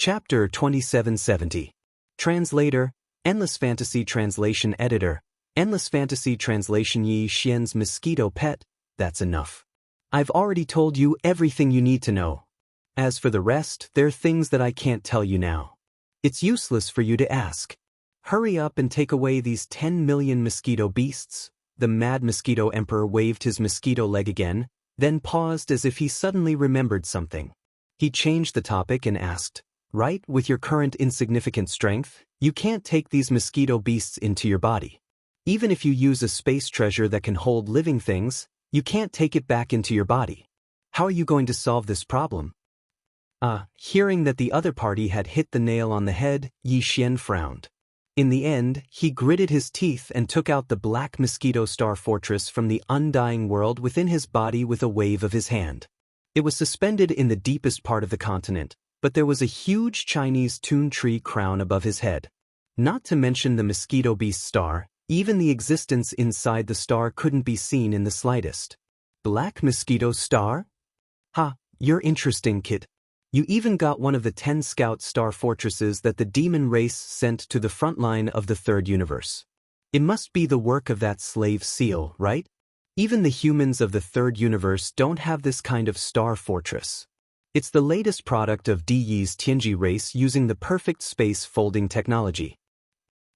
Chapter 2770. Translator, Endless Fantasy Translation Editor, Endless Fantasy Translation Yi Xian's Mosquito Pet, that's enough. I've already told you everything you need to know. As for the rest, they're things that I can't tell you now. It's useless for you to ask. Hurry up and take away these 10 million mosquito beasts. The mad mosquito emperor waved his mosquito leg again, then paused as if he suddenly remembered something. He changed the topic and asked, "Right, with your current insignificant strength, you can't take these mosquito beasts into your body. Even if you use a space treasure that can hold living things, you can't take it back into your body. How are you going to solve this problem?" Hearing that the other party had hit the nail on the head, Yi Xian frowned. In the end, he gritted his teeth and took out the Black Mosquito Star Fortress from the undying world within his body with a wave of his hand. It was suspended in the deepest part of the continent, but there was a huge Chinese tun tree crown above his head. Not to mention the mosquito beast star, even the existence inside the star couldn't be seen in the slightest. Black Mosquito Star? You're interesting, kid. You even got one of the 10 scout star fortresses that the demon race sent to the front line of the third universe. It must be the work of that slave seal, right? Even the humans of the third universe don't have this kind of star fortress. It's the latest product of Diyi's Tianji race using the perfect space folding technology.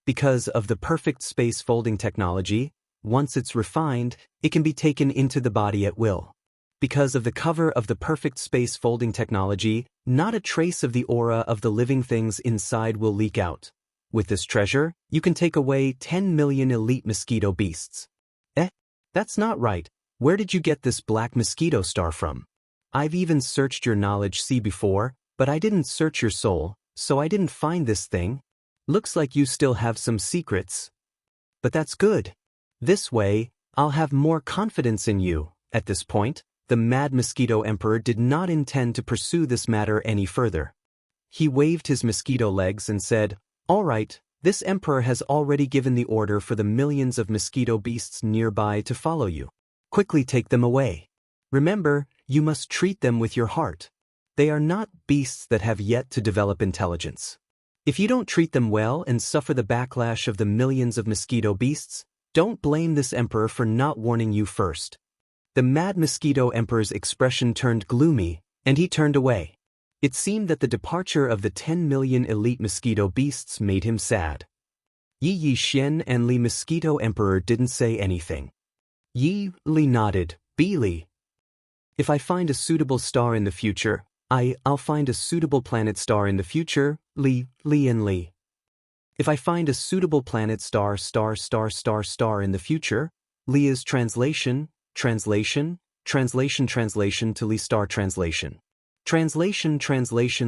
Because of the perfect space folding technology, once it's refined, it can be taken into the body at will. Because of the cover of the perfect space folding technology, not a trace of the aura of the living things inside will leak out. With this treasure, you can take away 10 million elite mosquito beasts. That's not right. Where did you get this black mosquito star from? I've even searched your knowledge sea before, but I didn't search your soul, so I didn't find this thing. Looks like you still have some secrets. But that's good. This way, I'll have more confidence in you. At this point, the Mad Mosquito Emperor did not intend to pursue this matter any further. He waved his mosquito legs and said, "All right, this emperor has already given the order for the millions of mosquito beasts nearby to follow you. Quickly take them away. Remember, you must treat them with your heart. They are not beasts that have yet to develop intelligence. If you don't treat them well and suffer the backlash of the millions of mosquito beasts, don't blame this emperor for not warning you first." The Mad Mosquito Emperor's expression turned gloomy, and he turned away. It seemed that the departure of the 10 million elite mosquito beasts made him sad. Yi Xian and Li Mosquito Emperor didn't say anything. Li nodded. Li. If I find a suitable star in the future, I'll find a suitable planet star in the future, Li and Li. If I find a suitable planet star in the future, Li is translation to Li star translation. Translation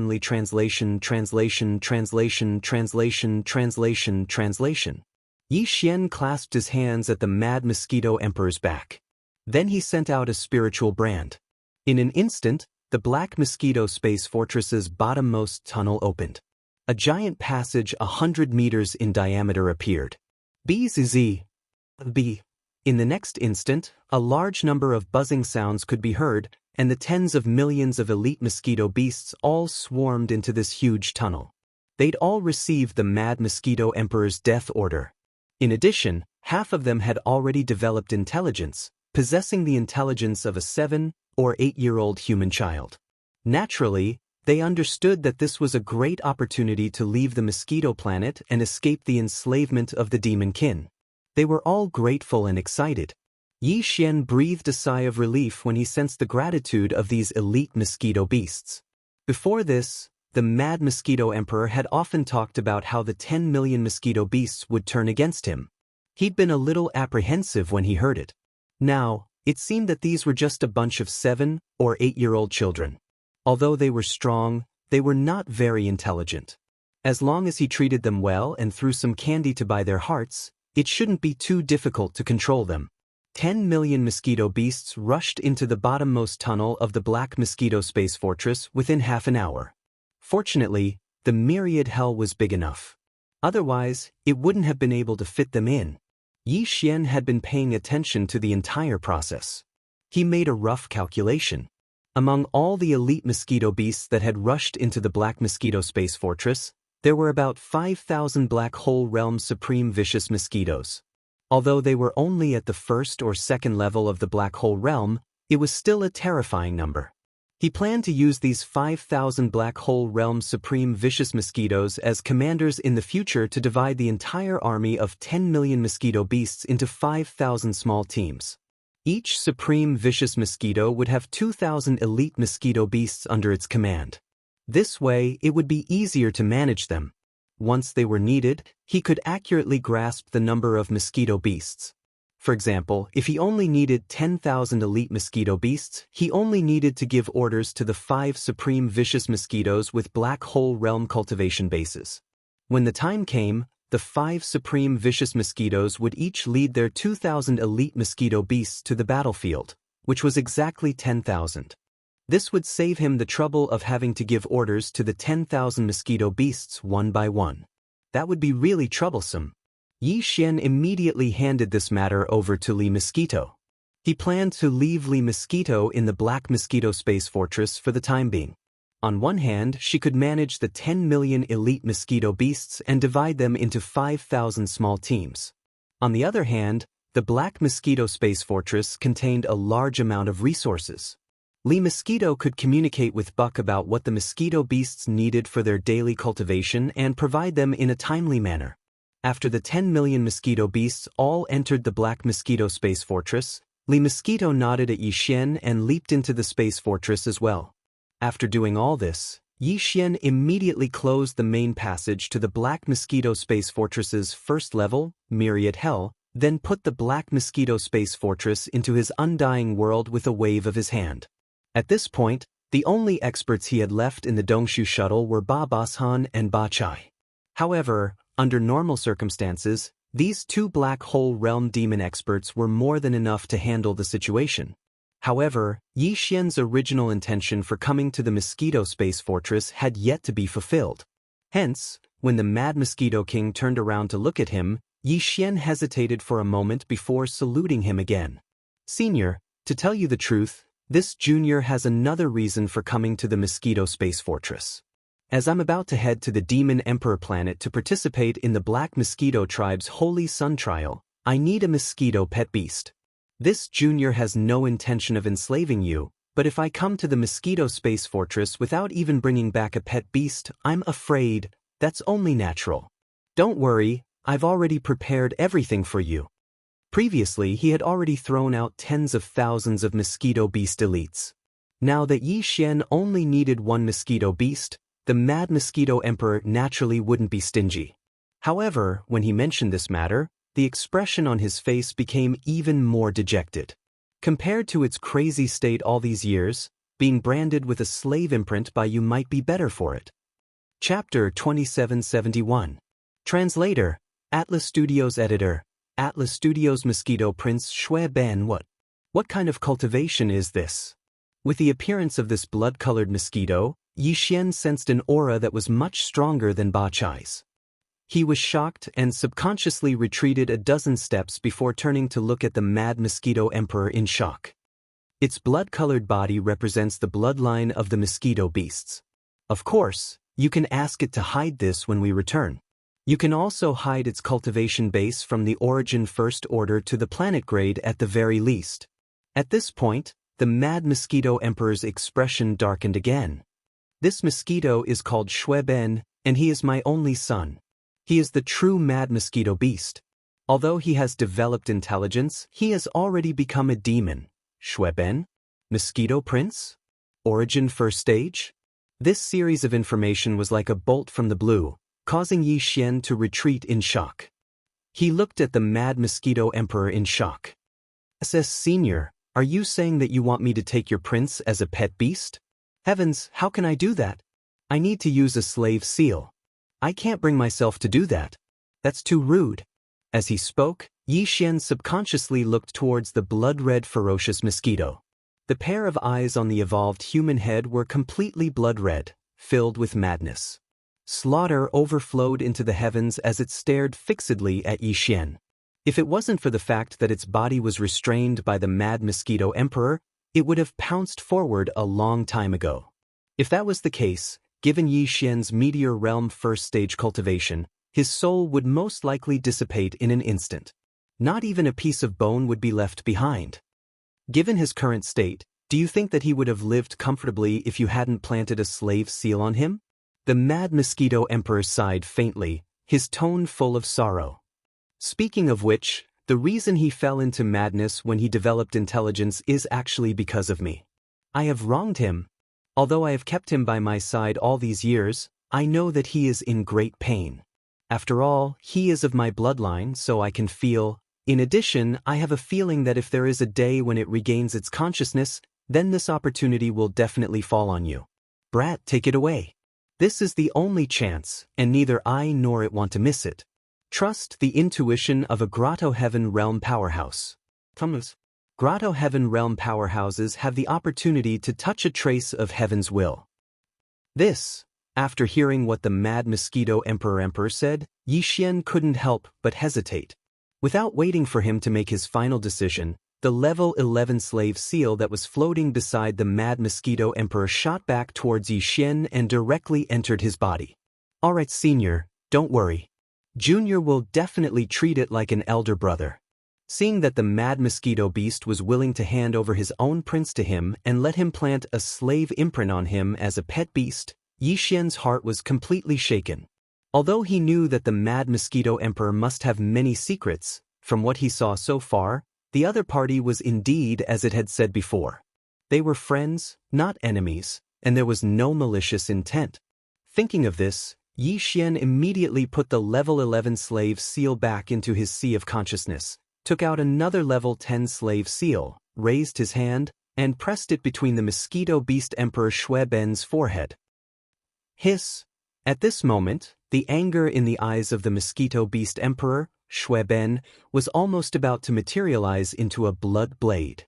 Li translation. Yi Xian clasped his hands at the Mad Mosquito Emperor's back. Then he sent out a spiritual brand. In an instant, the Black Mosquito Space Fortress's bottommost tunnel opened. A giant passage 100 meters in diameter appeared. B. In the next instant, a large number of buzzing sounds could be heard, and the tens of millions of elite mosquito beasts all swarmed into this huge tunnel. They'd all received the Mad Mosquito Emperor's death order. In addition, half of them had already developed intelligence, possessing the intelligence of a 7- or 8-year-old human child. Naturally, they understood that this was a great opportunity to leave the mosquito planet and escape the enslavement of the demon kin. They were all grateful and excited. Yi Xian breathed a sigh of relief when he sensed the gratitude of these elite mosquito beasts. Before this, the Mad Mosquito Emperor had often talked about how the 10 million mosquito beasts would turn against him. He'd been a little apprehensive when he heard it. Now, it seemed that these were just a bunch of 7- or 8-year-old children. Although they were strong, they were not very intelligent. As long as he treated them well and threw some candy to buy their hearts, it shouldn't be too difficult to control them. 10 million mosquito beasts rushed into the bottommost tunnel of the Black Mosquito Space Fortress within half an hour. Fortunately, the myriad hell was big enough. Otherwise, it wouldn't have been able to fit them in. Yi Xian had been paying attention to the entire process. He made a rough calculation. Among all the elite mosquito beasts that had rushed into the Black Mosquito Space Fortress, there were about 5,000 Black Hole Realm Supreme Vicious Mosquitoes. Although they were only at the first or second level of the Black Hole Realm, it was still a terrifying number. He planned to use these 5,000 Black Hole Realm Supreme Vicious Mosquitoes as commanders in the future to divide the entire army of 10 million mosquito beasts into 5,000 small teams. Each Supreme Vicious Mosquito would have 2,000 elite mosquito beasts under its command. This way, it would be easier to manage them. Once they were needed, he could accurately grasp the number of mosquito beasts. For example, if he only needed 10,000 elite mosquito beasts, he only needed to give orders to the 5 Supreme Vicious Mosquitoes with Black Hole Realm cultivation bases. When the time came, the 5 Supreme Vicious Mosquitoes would each lead their 2,000 elite mosquito beasts to the battlefield, which was exactly 10,000. This would save him the trouble of having to give orders to the 10,000 mosquito beasts one by one. That would be really troublesome. Yi Xian immediately handed this matter over to Li Mosquito. He planned to leave Li Mosquito in the Black Mosquito Space Fortress for the time being. On one hand, she could manage the 10 million elite mosquito beasts and divide them into 5,000 small teams. On the other hand, the Black Mosquito Space Fortress contained a large amount of resources. Li Mosquito could communicate with Buck about what the mosquito beasts needed for their daily cultivation and provide them in a timely manner. After the 10 million mosquito beasts all entered the Black Mosquito Space Fortress, Li Mosquito nodded at Yi Xian and leaped into the Space Fortress as well. After doing all this, Yi Xian immediately closed the main passage to the Black Mosquito Space Fortress's first level, Myriad Hell, then put the Black Mosquito Space Fortress into his undying world with a wave of his hand. At this point, the only experts he had left in the Dongshu shuttle were Ba Bashan and Ba Chai. However, under normal circumstances, these 2 Black Hole Realm demon experts were more than enough to handle the situation. However, Yi Xian's original intention for coming to the Mosquito Space Fortress had yet to be fulfilled. Hence, when the Mad Mosquito King turned around to look at him, Yi Xian hesitated for a moment before saluting him again. "Senior, to tell you the truth, this junior has another reason for coming to the Mosquito Space Fortress. As I'm about to head to the Demon Emperor planet to participate in the Black Mosquito Tribe's Holy Sun Trial, I need a mosquito pet beast. This junior has no intention of enslaving you, but if I come to the Mosquito Space Fortress without even bringing back a pet beast, I'm afraid that's only natural. Don't worry, I've already prepared everything for you." Previously, he had already thrown out tens of thousands of mosquito beast elites. Now that Yi Xian only needed one mosquito beast, the Mad Mosquito Emperor naturally wouldn't be stingy. However, when he mentioned this matter, the expression on his face became even more dejected. Compared to its crazy state all these years, being branded with a slave imprint by you might be better for it. Chapter 2771. Translator, Atlas Studios Editor, Atlas Studios Mosquito Prince Shui Ben. What kind of cultivation is this? With the appearance of this blood-colored mosquito, Yi Xian sensed an aura that was much stronger than Ba Chai's. He was shocked and subconsciously retreated a dozen steps before turning to look at the Mad Mosquito Emperor in shock. Its blood-colored body represents the bloodline of the mosquito beasts. Of course, you can ask it to hide this when we return. You can also hide its cultivation base from the Origin First Order to the planet grade at the very least. At this point, the Mad Mosquito Emperor's expression darkened again. This mosquito is called Shui Ben, and he is my only son. He is the true Mad Mosquito Beast. Although he has developed intelligence, he has already become a demon. Shui Ben? Mosquito Prince? Origin First Stage? This series of information was like a bolt from the blue, causing Yi Xian to retreat in shock. He looked at the Mad Mosquito Emperor in shock. "SS Senior, are you saying that you want me to take your prince as a pet beast? Heavens, how can I do that? I need to use a slave seal. I can't bring myself to do that. That's too rude." As he spoke, Yi Xian subconsciously looked towards the blood-red ferocious mosquito. The pair of eyes on the evolved human head were completely blood-red, filled with madness. Slaughter overflowed into the heavens as it stared fixedly at Yi Xian. If it wasn't for the fact that its body was restrained by the Mad Mosquito Emperor, it would have pounced forward a long time ago. If that was the case, given Yi Xian's meteor realm first stage cultivation, his soul would most likely dissipate in an instant. Not even a piece of bone would be left behind. Given his current state, do you think that he would have lived comfortably if you hadn't planted a slave seal on him? The Mad Mosquito Emperor sighed faintly, his tone full of sorrow. Speaking of which, the reason he fell into madness when he developed intelligence is actually because of me. I have wronged him. Although I have kept him by my side all these years, I know that he is in great pain. After all, he is of my bloodline, so I can feel. In addition, I have a feeling that if there is a day when it regains its consciousness, then this opportunity will definitely fall on you. Brat, take it away. This is the only chance, and neither I nor it want to miss it. Trust the intuition of a Grotto Heaven Realm powerhouse. Thomas. Grotto Heaven Realm powerhouses have the opportunity to touch a trace of Heaven's will. This, after hearing what the Mad Mosquito Emperor said, Yi Xian couldn't help but hesitate. Without waiting for him to make his final decision, the level 11 slave seal that was floating beside the Mad Mosquito Emperor shot back towards Yi Xian and directly entered his body. Alright, Senior, don't worry. Junior will definitely treat it like an elder brother. Seeing that the Mad Mosquito Beast was willing to hand over his own prince to him and let him plant a slave imprint on him as a pet beast, Yi Xian's heart was completely shaken. Although he knew that the Mad Mosquito Emperor must have many secrets, from what he saw so far, the other party was indeed as it had said before. They were friends, not enemies, and there was no malicious intent. Thinking of this, Yi Xian immediately put the level 11 slave seal back into his sea of consciousness, took out another level 10 slave seal, raised his hand, and pressed it between the Mosquito Beast Emperor Shui Ben's forehead. Hiss! At this moment, the anger in the eyes of the Mosquito Beast Emperor, Shui Ben, was almost about to materialize into a blood blade.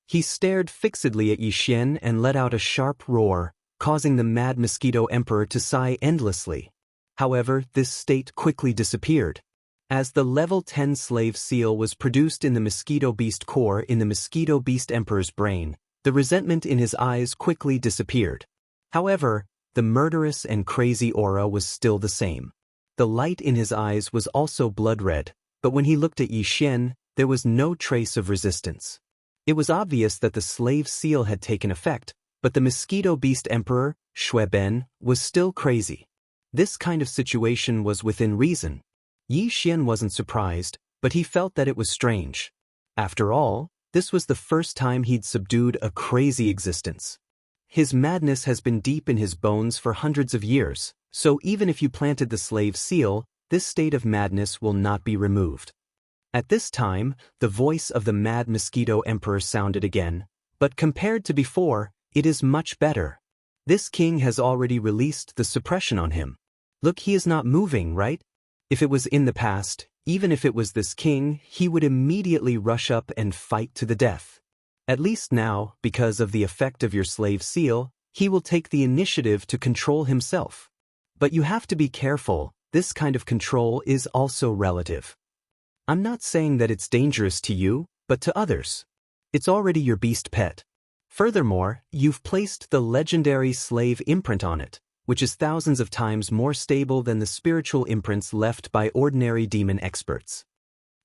He stared fixedly at Yi Xian and let out a sharp roar, causing the Mad Mosquito Emperor to sigh endlessly. However, this state quickly disappeared. As the level 10 slave seal was produced in the Mosquito Beast core in the Mosquito Beast Emperor's brain, the resentment in his eyes quickly disappeared. However, the murderous and crazy aura was still the same. The light in his eyes was also blood red, but when he looked at Yi Xian, there was no trace of resistance. It was obvious that the slave seal had taken effect, but the Mosquito Beast Emperor, Shui Ben, was still crazy. This kind of situation was within reason. Yi Xian wasn't surprised, but he felt that it was strange. After all, this was the first time he'd subdued a crazy existence. His madness has been deep in his bones for hundreds of years, so even if you planted the slave seal, this state of madness will not be removed. At this time, the voice of the Mad Mosquito Emperor sounded again, but compared to before, it is much better. This king has already released the suppression on him. Look, he is not moving, right? If it was in the past, even if it was this king, he would immediately rush up and fight to the death. At least now, because of the effect of your slave seal, he will take the initiative to control himself. But you have to be careful, this kind of control is also relative. I'm not saying that it's dangerous to you, but to others. It's already your beast pet. Furthermore, you've placed the legendary slave imprint on it, which is thousands of times more stable than the spiritual imprints left by ordinary demon experts.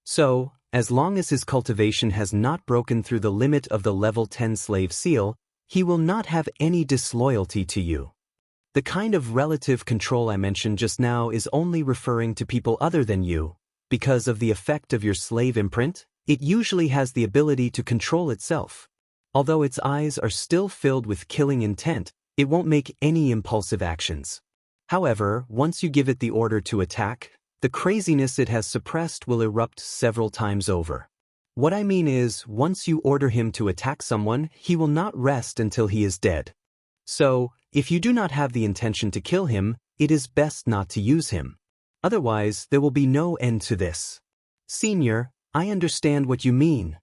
So, as long as his cultivation has not broken through the limit of the level 10 slave seal, he will not have any disloyalty to you. The kind of relative control I mentioned just now is only referring to people other than you. Because of the effect of your slave imprint, it usually has the ability to control itself. Although its eyes are still filled with killing intent, it won't make any impulsive actions. However, once you give it the order to attack, the craziness it has suppressed will erupt several times over. What I mean is, once you order him to attack someone, he will not rest until he is dead. So, if you do not have the intention to kill him, it is best not to use him. Otherwise, there will be no end to this. Senior, I understand what you mean.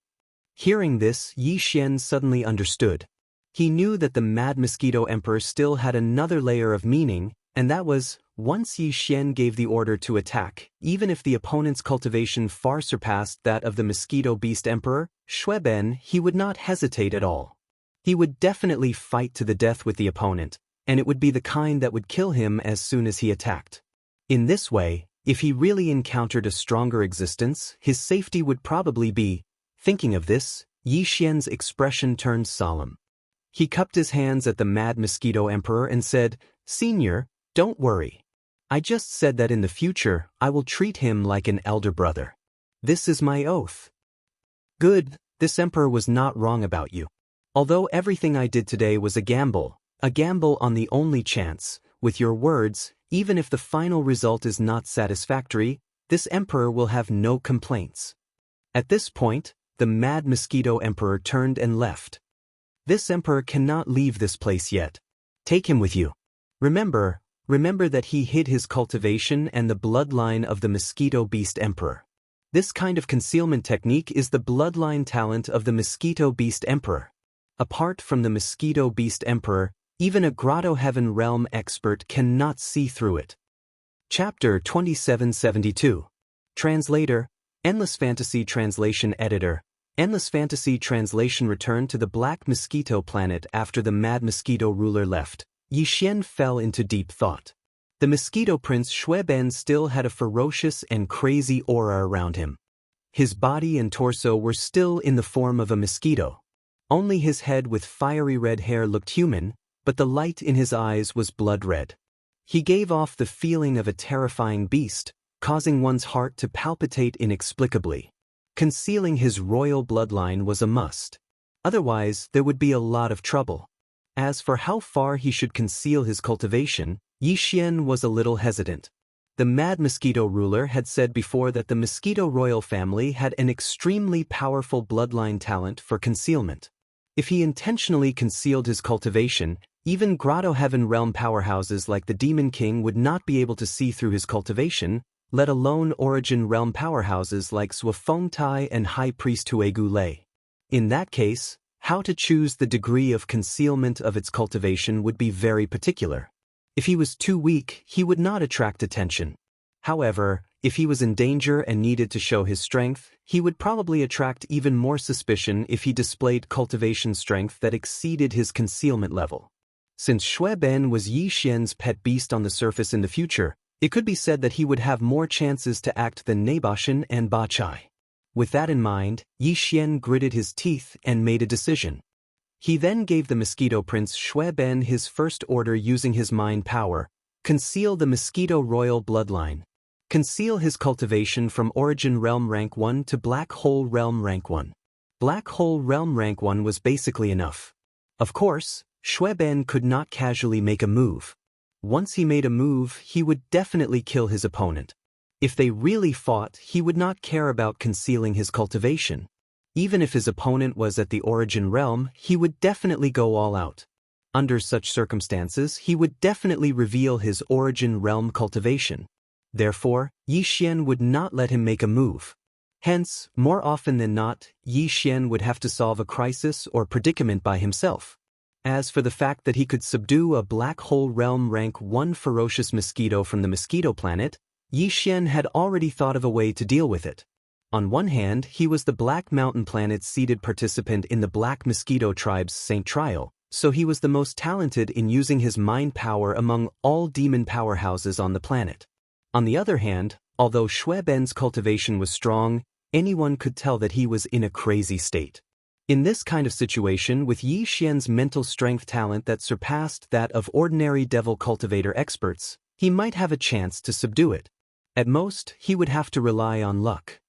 Hearing this, Yi Xian suddenly understood. He knew that the Mad Mosquito Emperor still had another layer of meaning, and that was, once Yi Xian gave the order to attack, even if the opponent's cultivation far surpassed that of the Mosquito Beast Emperor, Shui Ben, he would not hesitate at all. He would definitely fight to the death with the opponent, and it would be the kind that would kill him as soon as he attacked. In this way, if he really encountered a stronger existence, his safety would probably be. Thinking of this, Yi Xian's expression turned solemn. He cupped his hands at the Mad Mosquito Emperor and said, "Senior, don't worry. I just said that in the future I will treat him like an elder brother. This is my oath." "Good, this emperor was not wrong about you. Although everything I did today was a gamble on the only chance, with your words, even if the final result is not satisfactory, this emperor will have no complaints." At this point, the Mad Mosquito Emperor turned and left. "This emperor cannot leave this place yet. Take him with you. Remember that he hid his cultivation and the bloodline of the Mosquito Beast Emperor. This kind of concealment technique is the bloodline talent of the Mosquito Beast Emperor. Apart from the Mosquito Beast Emperor, even a Grotto Heaven Realm expert cannot see through it." Chapter 2772. Translator, Endless Fantasy Translation Editor. Endless Fantasy Translation returned to the Black Mosquito planet after the Mad Mosquito ruler left. Yi Xian fell into deep thought. The Mosquito Prince Shueben still had a ferocious and crazy aura around him. His body and torso were still in the form of a mosquito. Only his head with fiery red hair looked human, but the light in his eyes was blood red. He gave off the feeling of a terrifying beast, causing one's heart to palpitate inexplicably. Concealing his royal bloodline was a must. Otherwise, there would be a lot of trouble. As for how far he should conceal his cultivation, Yi Xian was a little hesitant. The Mad Mosquito ruler had said before that the Mosquito royal family had an extremely powerful bloodline talent for concealment. If he intentionally concealed his cultivation, even Grotto Heaven Realm powerhouses like the Demon King would not be able to see through his cultivation, let alone Origin Realm powerhouses like Suifeng Tai and High Priest Huegu Lei. In that case, how to choose the degree of concealment of its cultivation would be very particular. If he was too weak, he would not attract attention. However, if he was in danger and needed to show his strength, he would probably attract even more suspicion if he displayed cultivation strength that exceeded his concealment level. Since Shueben was Yi Xian's pet beast on the surface in the future, it could be said that he would have more chances to act than Naboshan and Ba Chai. With that in mind, Yi Xian gritted his teeth and made a decision. He then gave the Mosquito Prince Shueben his first order using his mind power: conceal the Mosquito royal bloodline. Conceal his cultivation from Origin Realm Rank 1 to Black Hole Realm Rank 1. Black Hole Realm Rank 1 was basically enough. Of course, Shueben could not casually make a move. Once he made a move, he would definitely kill his opponent. If they really fought, he would not care about concealing his cultivation. Even if his opponent was at the Origin Realm, he would definitely go all out. Under such circumstances, he would definitely reveal his Origin Realm cultivation. Therefore, Yi Xian would not let him make a move. Hence, more often than not, Yi Xian would have to solve a crisis or predicament by himself. As for the fact that he could subdue a Black Hole Realm Rank 1 ferocious mosquito from the Mosquito Planet, Yi Xian had already thought of a way to deal with it. On one hand, he was the Black Mountain Planet's seeded participant in the Black Mosquito Tribe's Saint Trial, so he was the most talented in using his mind power among all demon powerhouses on the planet. On the other hand, although Shueben's cultivation was strong, anyone could tell that he was in a crazy state. In this kind of situation, with Yi Xian's mental strength talent that surpassed that of ordinary devil cultivator experts, he might have a chance to subdue it. At most, he would have to rely on luck.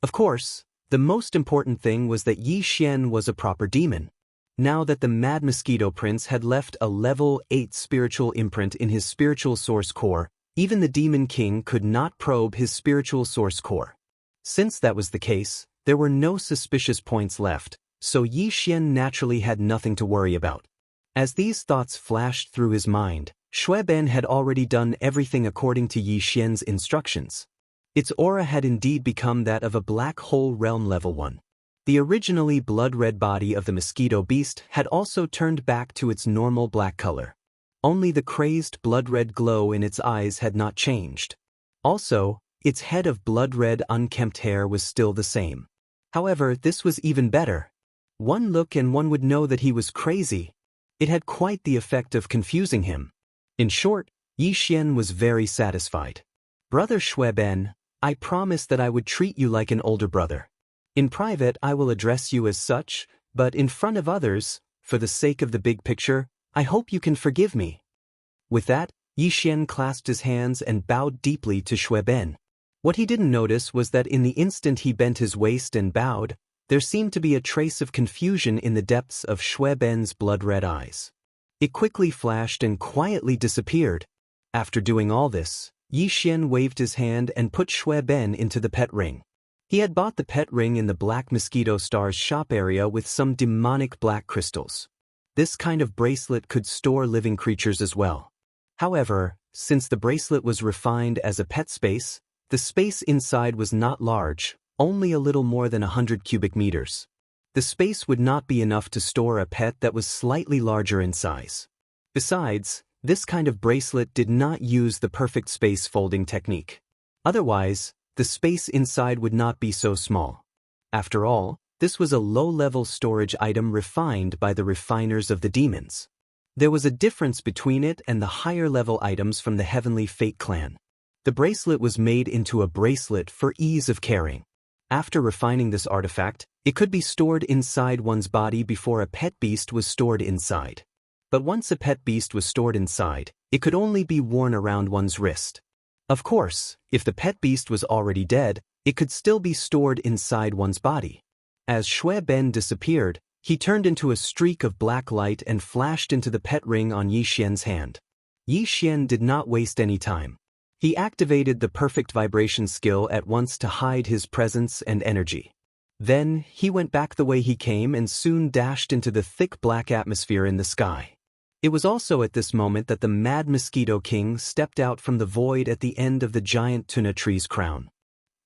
Of course, the most important thing was that Yi Xian was a proper demon. Now that the Mad Mosquito Prince had left a level 8 spiritual imprint in his spiritual source core, even the Demon King could not probe his spiritual source core. Since that was the case, there were no suspicious points left, so Yi Xian naturally had nothing to worry about. As these thoughts flashed through his mind, Shueben had already done everything according to Yi Xian's instructions. Its aura had indeed become that of a Black Hole Realm Level 1. The originally blood-red body of the mosquito beast had also turned back to its normal black color. Only the crazed blood-red glow in its eyes had not changed. Also, its head of blood-red unkempt hair was still the same. However, this was even better. One look and one would know that he was crazy. It had quite the effect of confusing him. In short, Yi Xian was very satisfied. Brother Xueben, I promised that I would treat you like an older brother. In private I will address you as such, but in front of others, for the sake of the big picture, I hope you can forgive me. With that, Yi Xian clasped his hands and bowed deeply to Xueben. What he didn't notice was that in the instant he bent his waist and bowed, there seemed to be a trace of confusion in the depths of Xueben's blood-red eyes. It quickly flashed and quietly disappeared. After doing all this, Yi Xian waved his hand and put Xueben into the pet ring. He had bought the pet ring in the Black Mosquito Star's shop area with some demonic black crystals. This kind of bracelet could store living creatures as well. However, since the bracelet was refined as a pet space, the space inside was not large, only a little more than 100 cubic meters. The space would not be enough to store a pet that was slightly larger in size. Besides, this kind of bracelet did not use the perfect space folding technique. Otherwise, the space inside would not be so small. After all, this was a low-level storage item refined by the refiners of the demons. There was a difference between it and the higher-level items from the Heavenly Fate clan. The bracelet was made into a bracelet for ease of carrying. After refining this artifact, it could be stored inside one's body before a pet beast was stored inside. But once a pet beast was stored inside, it could only be worn around one's wrist. Of course, if the pet beast was already dead, it could still be stored inside one's body. As Xueben disappeared, he turned into a streak of black light and flashed into the pet ring on Yi Xian's hand. Yi Xian did not waste any time. He activated the perfect vibration skill at once to hide his presence and energy. Then, he went back the way he came and soon dashed into the thick black atmosphere in the sky. It was also at this moment that the Mad Mosquito King stepped out from the void at the end of the giant tuna tree's crown.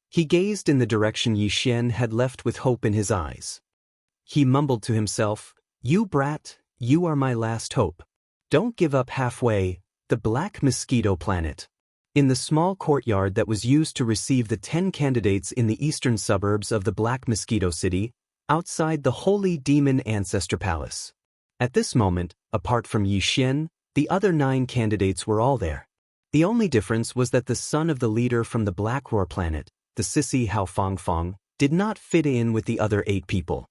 He gazed in the direction Yi Xian had left with hope in his eyes. He mumbled to himself, "You brat, you are my last hope. Don't give up halfway, the Black Mosquito Planet." In the small courtyard that was used to receive the 10 candidates in the eastern suburbs of the Black Mosquito City, outside the Holy Demon Ancestor Palace. At this moment, apart from Yi Xian, the other 9 candidates were all there. The only difference was that the son of the leader from the Black Roar Planet, the sissy Hao Fong, did not fit in with the other 8 people.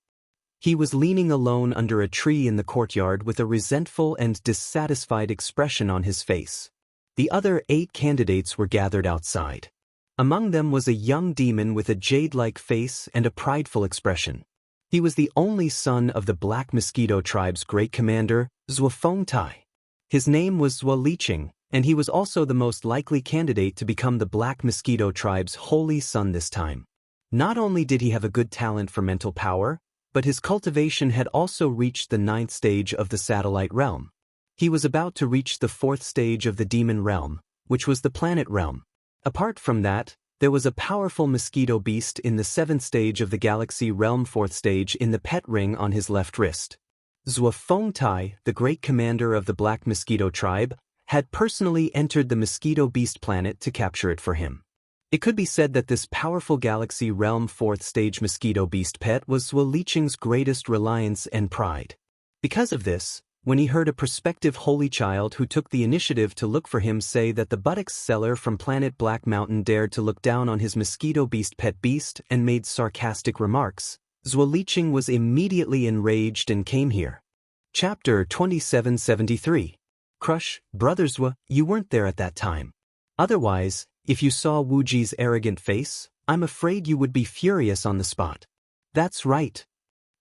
He was leaning alone under a tree in the courtyard with a resentful and dissatisfied expression on his face. The other 8 candidates were gathered outside. Among them was a young demon with a jade-like face and a prideful expression. He was the only son of the Black Mosquito Tribe's great commander, Zhuofeng Tai. His name was Zhuo Liqing, and he was also the most likely candidate to become the Black Mosquito Tribe's holy son this time. Not only did he have a good talent for mental power, but his cultivation had also reached the 9th stage of the satellite realm. He was about to reach the 4th stage of the demon realm, which was the planet realm. Apart from that, there was a powerful mosquito beast in the 7th stage of the galaxy realm 4th stage in the pet ring on his left wrist. Zhuofeng Tai, the great commander of the Black Mosquito Tribe, had personally entered the mosquito beast planet to capture it for him. It could be said that this powerful galaxy realm 4th stage mosquito beast pet was Zhuo Liqing's greatest reliance and pride. Because of this, when he heard a prospective holy child who took the initiative to look for him say that the buttocks seller from planet Black Mountain dared to look down on his mosquito beast pet beast and made sarcastic remarks, Zhuo Liqing was immediately enraged and came here. Chapter 2773. Crush, Brother Zhuo, you weren't there at that time. Otherwise, if you saw Wuji's arrogant face, I'm afraid you would be furious on the spot. That's right.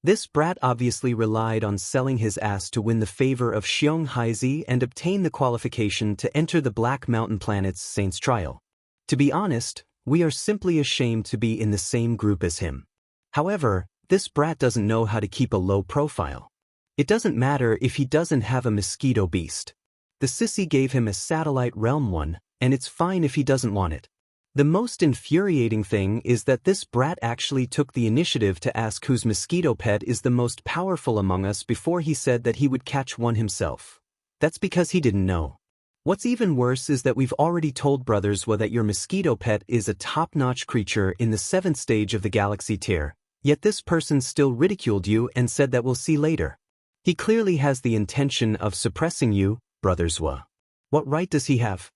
This brat obviously relied on selling his ass to win the favor of Xiong Haizi and obtain the qualification to enter the Black Mountain Planet's Saints Trial. To be honest, we are simply ashamed to be in the same group as him. However, this brat doesn't know how to keep a low profile. It doesn't matter if he doesn't have a mosquito beast. The sissy gave him a satellite realm one, and it's fine if he doesn't want it. The most infuriating thing is that this brat actually took the initiative to ask whose mosquito pet is the most powerful among us before he said that he would catch one himself. That's because he didn't know. What's even worse is that we've already told Brother Zhuo that your mosquito pet is a top-notch creature in the 7th stage of the galaxy tier, Yet this person still ridiculed you and said that we'll see later. He clearly has the intention of suppressing you, Brother Zhua. What right does he have?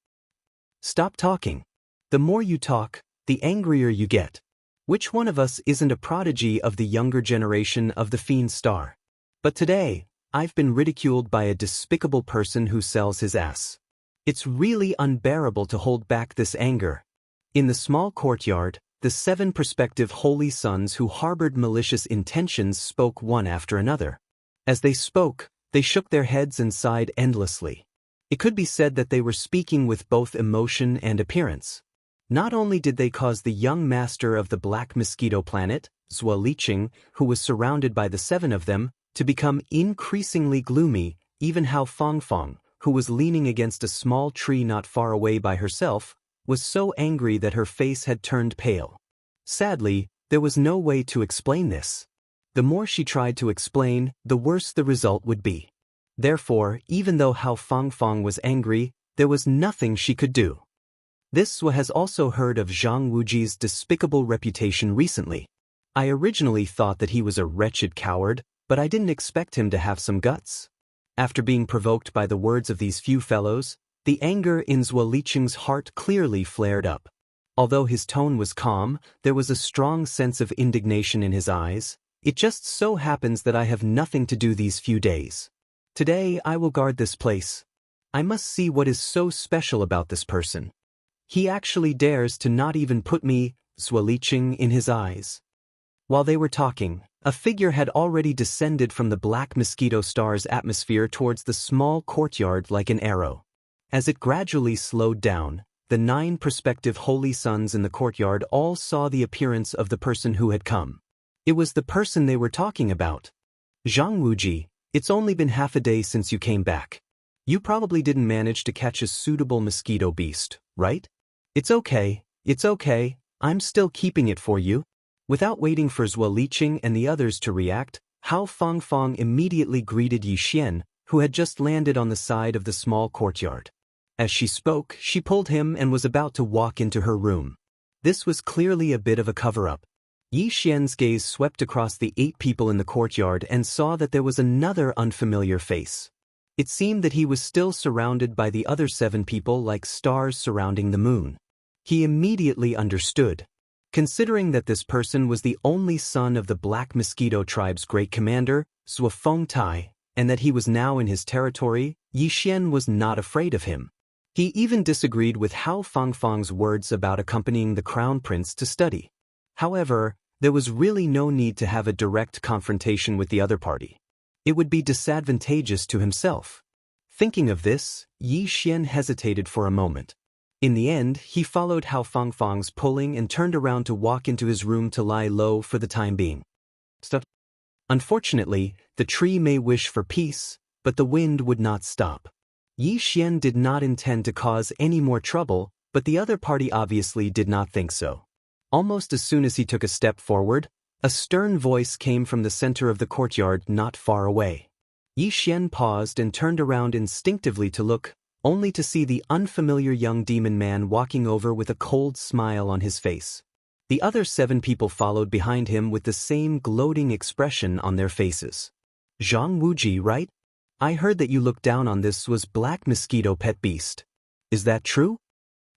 Stop talking. The more you talk, the angrier you get. Which one of us isn't a prodigy of the younger generation of the Fiend Star? But today, I've been ridiculed by a despicable person who sells his ass. It's really unbearable to hold back this anger. In the small courtyard, the 7 prospective holy sons who harbored malicious intentions spoke one after another. As they spoke, they shook their heads and sighed endlessly. It could be said that they were speaking with both emotion and appearance. Not only did they cause the young master of the Black Mosquito Planet, Zhuo Liqing, who was surrounded by the 7 of them, to become increasingly gloomy, even Hao Fangfang, who was leaning against a small tree not far away by herself, was so angry that her face had turned pale. Sadly, there was no way to explain this. The more she tried to explain, the worse the result would be. Therefore, even though Hao Fangfang was angry, there was nothing she could do. This has also heard of Zhang Wuji's despicable reputation recently. I originally thought that he was a wretched coward, but I didn't expect him to have some guts. After being provoked by the words of these few fellows, the anger in Zhuo Liqing's heart clearly flared up. Although his tone was calm, there was a strong sense of indignation in his eyes. It just so happens that I have nothing to do these few days. Today I will guard this place. I must see what is so special about this person. He actually dares to not even put me, Zhuo Liqing, in his eyes. While they were talking, a figure had already descended from the Black Mosquito Star's atmosphere towards the small courtyard like an arrow. As it gradually slowed down, the 9 prospective holy sons in the courtyard all saw the appearance of the person who had come. It was the person they were talking about. Zhang Wuji, it's only been half a day since you came back. You probably didn't manage to catch a suitable mosquito beast, right? It's okay, I'm still keeping it for you. Without waiting for Zhuo Liqing and the others to react, Hao Fangfang immediately greeted Yi Xian, who had just landed on the side of the small courtyard. As she spoke, she pulled him and was about to walk into her room. This was clearly a bit of a cover-up. Yi Xian's gaze swept across the 8 people in the courtyard and saw that there was another unfamiliar face. It seemed that he was still surrounded by the other 7 people like stars surrounding the moon. He immediately understood. Considering that this person was the only son of the Black Mosquito Tribe's great commander, Zhuo Fengtai, and that he was now in his territory, Yi Xian was not afraid of him. He even disagreed with Hao Fangfang's words about accompanying the Crown Prince to study. However, there was really no need to have a direct confrontation with the other party. It would be disadvantageous to himself. Thinking of this, Yi Xian hesitated for a moment. In the end, he followed Hao Fangfang's pulling and turned around to walk into his room to lie low for the time being. Unfortunately, the tree may wish for peace, but the wind would not stop. Yi Xian did not intend to cause any more trouble, but the other party obviously did not think so. Almost as soon as he took a step forward, a stern voice came from the center of the courtyard not far away. Yi Xian paused and turned around instinctively to look, only to see the unfamiliar young demon man walking over with a cold smile on his face. The other 7 people followed behind him with the same gloating expression on their faces. Zhang Wuji, right? I heard that you looked down on this was Black Mosquito Pet Beast. Is that true?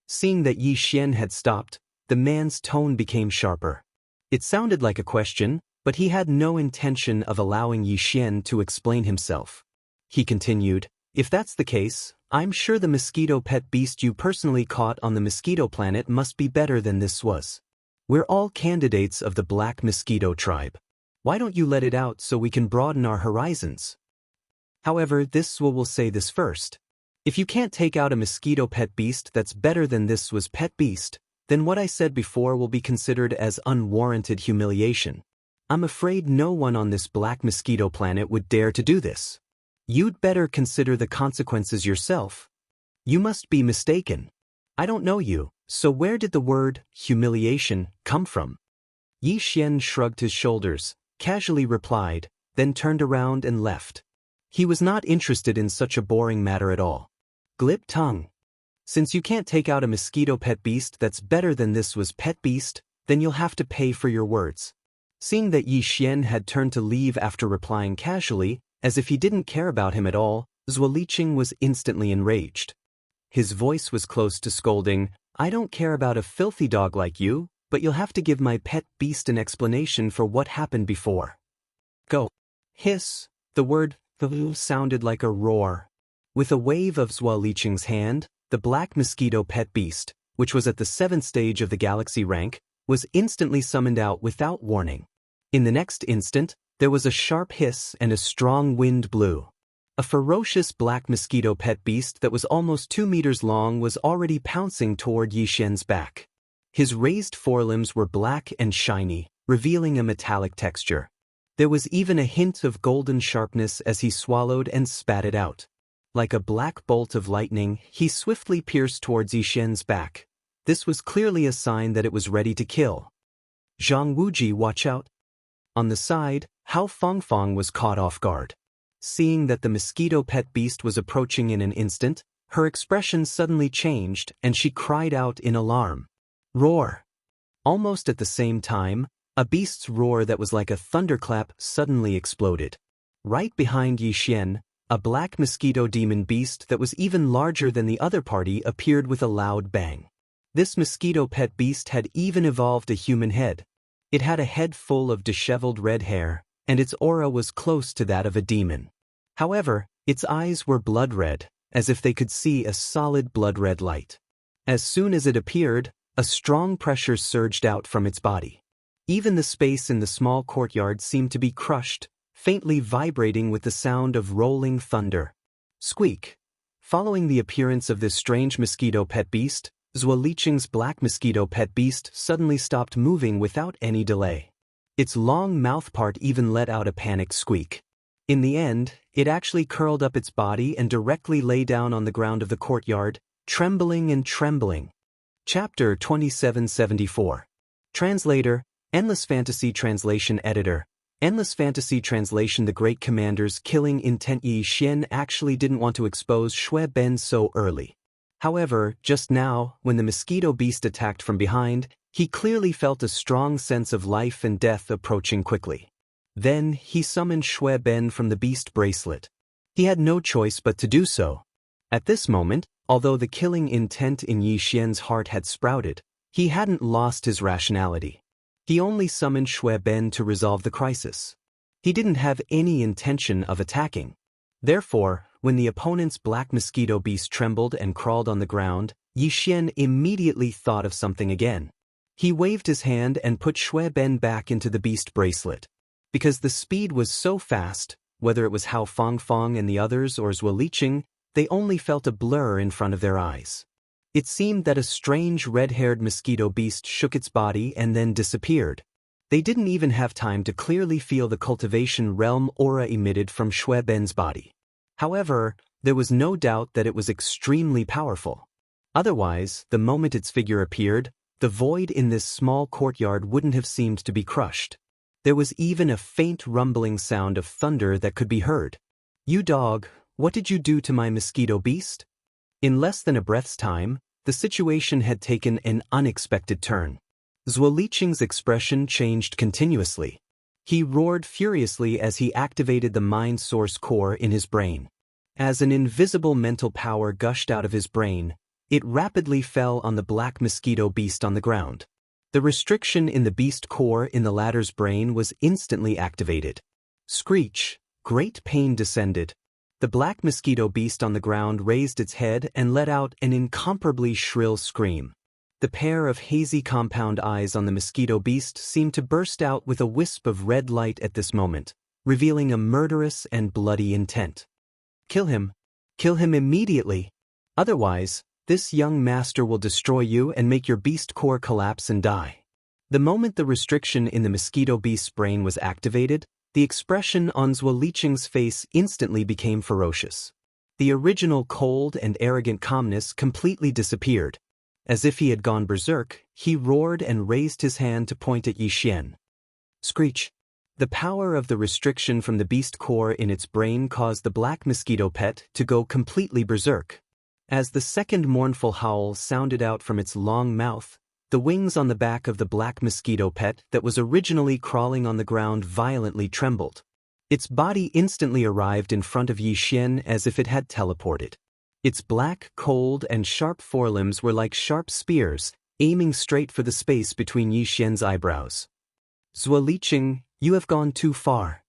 Seeing that Yi Xian had stopped, the man's tone became sharper. It sounded like a question, but he had no intention of allowing Yi Xian to explain himself. He continued, if that's the case, I'm sure the mosquito pet beast you personally caught on the mosquito planet must be better than this was. We're all candidates of the Black Mosquito Tribe. Why don't you let it out so we can broaden our horizons? However, this will say this first. If you can't take out a mosquito pet beast that's better than this was pet beast, then what I said before will be considered as unwarranted humiliation. I'm afraid no one on this Black Mosquito planet would dare to do this. You'd better consider the consequences yourself. You must be mistaken. I don't know you, so where did the word humiliation come from? Yi Xian shrugged his shoulders, casually replied, then turned around and left. He was not interested in such a boring matter at all. Glib tongue. Since you can't take out a mosquito pet beast that's better than this was pet beast, then you'll have to pay for your words. Seeing that Yi Xian had turned to leave after replying casually, as if he didn't care about him at all, Zhuo Liqing was instantly enraged. His voice was close to scolding, "I don't care about a filthy dog like you, but you'll have to give my pet beast an explanation for what happened before." Go. Hiss. The word sounded like a roar. With a wave of Zhuo Liqing's hand, the black mosquito pet beast, which was at the 7th stage of the galaxy rank, was instantly summoned out without warning. In the next instant, there was a sharp hiss and a strong wind blew. A ferocious black mosquito pet beast that was almost 2 meters long was already pouncing toward Yi Xian's back. His raised forelimbs were black and shiny, revealing a metallic texture. There was even a hint of golden sharpness as he swallowed and spat it out. Like a black bolt of lightning, he swiftly pierced towards Yi Xian's back. This was clearly a sign that it was ready to kill. "Zhang Wuji, watch out." On the side, Hao Fangfang was caught off guard. Seeing that the mosquito pet beast was approaching in an instant, her expression suddenly changed and she cried out in alarm. "Roar!" Almost at the same time, a beast's roar that was like a thunderclap suddenly exploded. Right behind Yi Xian, a black mosquito demon beast that was even larger than the other party appeared with a loud bang. This mosquito pet beast had even evolved a human head. It had a head full of disheveled red hair, and its aura was close to that of a demon. However, its eyes were blood red, as if they could see a solid blood-red light. As soon as it appeared, a strong pressure surged out from its body. Even the space in the small courtyard seemed to be crushed, faintly vibrating with the sound of rolling thunder. Squeak! Following the appearance of this strange mosquito pet beast, Zhuo Liqing's black mosquito pet beast suddenly stopped moving without any delay. Its long mouth part even let out a panicked squeak. In the end, it actually curled up its body and directly lay down on the ground of the courtyard, trembling and trembling. Chapter 2774. Translator, Endless Fantasy Translation Editor. Endless Fantasy Translation. The Great Commander's killing intent. Yi Xian actually didn't want to expose Shui Ben so early. However, just now, when the mosquito beast attacked from behind, he clearly felt a strong sense of life and death approaching quickly. Then, he summoned Shui Ben from the beast bracelet. He had no choice but to do so. At this moment, although the killing intent in Yi Xian's heart had sprouted, he hadn't lost his rationality. He only summoned Shui Ben to resolve the crisis. He didn't have any intention of attacking. Therefore, when the opponent's black mosquito beast trembled and crawled on the ground, Yi Xian immediately thought of something again. He waved his hand and put Shui Ben back into the beast bracelet. Because the speed was so fast, whether it was Hao Fangfang and the others or Zhuo Liqing, they only felt a blur in front of their eyes. It seemed that a strange red-haired mosquito beast shook its body and then disappeared. They didn't even have time to clearly feel the cultivation realm aura emitted from Shui Ben's body. However, there was no doubt that it was extremely powerful. Otherwise, the moment its figure appeared, the void in this small courtyard wouldn't have seemed to be crushed. There was even a faint rumbling sound of thunder that could be heard. "You dog, what did you do to my mosquito beast?" In less than a breath's time, the situation had taken an unexpected turn. Zhuo Liqing's expression changed continuously. He roared furiously as he activated the mind source core in his brain. As an invisible mental power gushed out of his brain, it rapidly fell on the black mosquito beast on the ground. The restriction in the beast core in the latter's brain was instantly activated. Screech! Great pain descended. The black mosquito beast on the ground raised its head and let out an incomparably shrill scream. The pair of hazy compound eyes on the mosquito beast seemed to burst out with a wisp of red light at this moment, revealing a murderous and bloody intent. "Kill him. Kill him immediately. Otherwise, this young master will destroy you and make your beast core collapse and die." The moment the restriction in the mosquito beast's brain was activated, the expression on Zhuo Liqing's face instantly became ferocious. The original cold and arrogant calmness completely disappeared. As if he had gone berserk, he roared and raised his hand to point at Yi Xian. Screech! The power of the restriction from the beast core in its brain caused the black mosquito pet to go completely berserk. As the second mournful howl sounded out from its long mouth, The wings on the back of the black mosquito pet that was originally crawling on the ground violently trembled. Its body instantly arrived in front of Yi Xian as if it had teleported. Its black, cold, and sharp forelimbs were like sharp spears, aiming straight for the space between Yi Xian's eyebrows. "Zhuo Liqing, you have gone too far."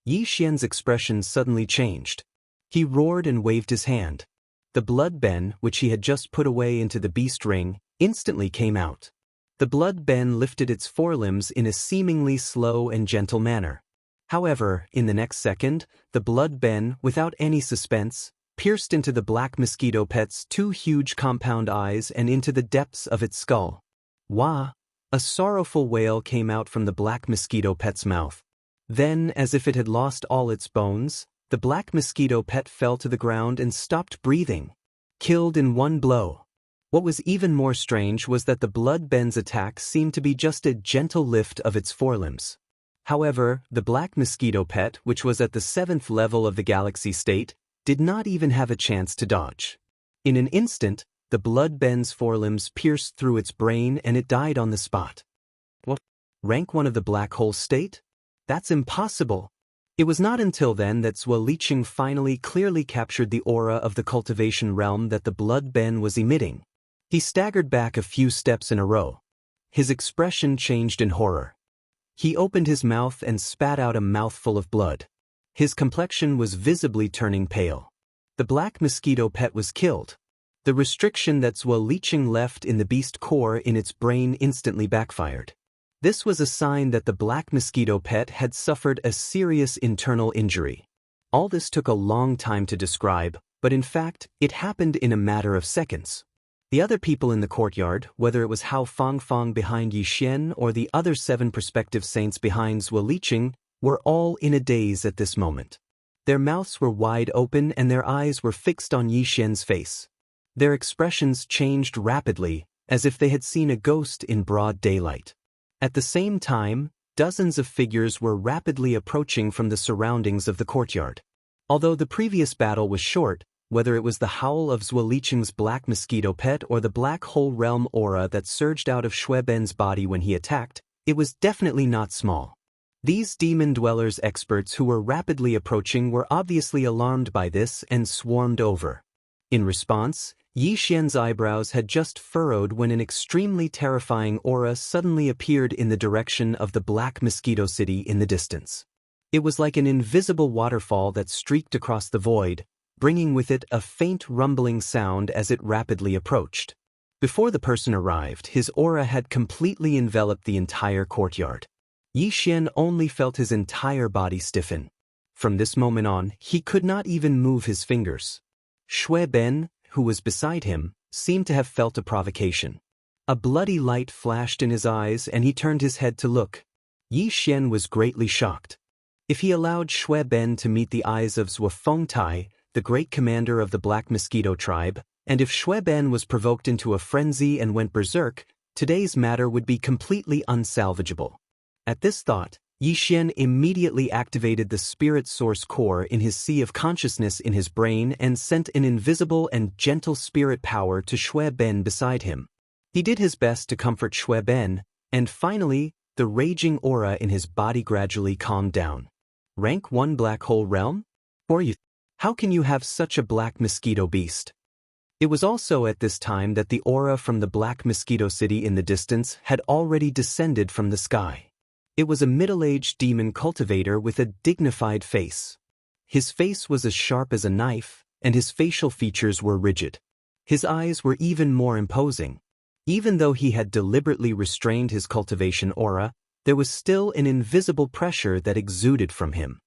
Yi Xian's expression suddenly changed. He roared and waved his hand. The blood ben, which he had just put away into the beast ring, instantly came out. The blood ben lifted its forelimbs in a seemingly slow and gentle manner. However, in the next second, the blood ben, without any suspense, pierced into the black mosquito pet's two huge compound eyes and into the depths of its skull. Wah! A sorrowful wail came out from the black mosquito pet's mouth. Then, as if it had lost all its bones, the black mosquito pet fell to the ground and stopped breathing. Killed in one blow. What was even more strange was that the blood ben's attack seemed to be just a gentle lift of its forelimbs. However, the black mosquito pet, which was at the 7th level of the galaxy state, did not even have a chance to dodge. In an instant, the blood ben's forelimbs pierced through its brain and it died on the spot. What? Rank 1 of the black hole state? That's impossible. It was not until then that Zhuo Liqing finally clearly captured the aura of the cultivation realm that the blood ben was emitting. He staggered back a few steps in a row. His expression changed in horror. He opened his mouth and spat out a mouthful of blood. His complexion was visibly turning pale. The black mosquito pet was killed. The restriction that Zhuo Liqing left in the beast core in its brain instantly backfired. This was a sign that the black mosquito pet had suffered a serious internal injury. All this took a long time to describe, but in fact, it happened in a matter of seconds. The other people in the courtyard, whether it was Hao Fangfang behind Yi Xian or the other 7 prospective saints behind Zhuo Liqing, were all in a daze at this moment. Their mouths were wide open and their eyes were fixed on Yi Xian's face. Their expressions changed rapidly, as if they had seen a ghost in broad daylight. At the same time, dozens of figures were rapidly approaching from the surroundings of the courtyard. Although the previous battle was short, whether it was the howl of Zhuo Liqing's black mosquito pet or the black hole realm aura that surged out of Shui Ben's body when he attacked, it was definitely not small. These demon dwellers experts who were rapidly approaching were obviously alarmed by this and swarmed over. In response, Yi Xian's eyebrows had just furrowed when an extremely terrifying aura suddenly appeared in the direction of the black mosquito city in the distance. It was like an invisible waterfall that streaked across the void, bringing with it a faint rumbling sound as it rapidly approached. Before the person arrived, his aura had completely enveloped the entire courtyard. Yi Xian only felt his entire body stiffen. From this moment on, he could not even move his fingers. Shui Ben, who was beside him, seemed to have felt a provocation. A bloody light flashed in his eyes and he turned his head to look. Yi Xian was greatly shocked. If he allowed Shui Ben to meet the eyes of Zhuo Fengtai, the great commander of the Black Mosquito tribe, and if Shui Ben was provoked into a frenzy and went berserk, today's matter would be completely unsalvageable. At this thought, Yi Xian immediately activated the spirit source core in his sea of consciousness in his brain and sent an invisible and gentle spirit power to Shui Ben beside him. He did his best to comfort Shui Ben, and finally, the raging aura in his body gradually calmed down. Rank 1 Black Hole Realm? Or you? How can you have such a black mosquito beast? It was also at this time that the aura from the Black Mosquito City in the distance had already descended from the sky. It was a middle-aged demon cultivator with a dignified face. His face was as sharp as a knife, and his facial features were rigid. His eyes were even more imposing. Even though he had deliberately restrained his cultivation aura, there was still an invisible pressure that exuded from him.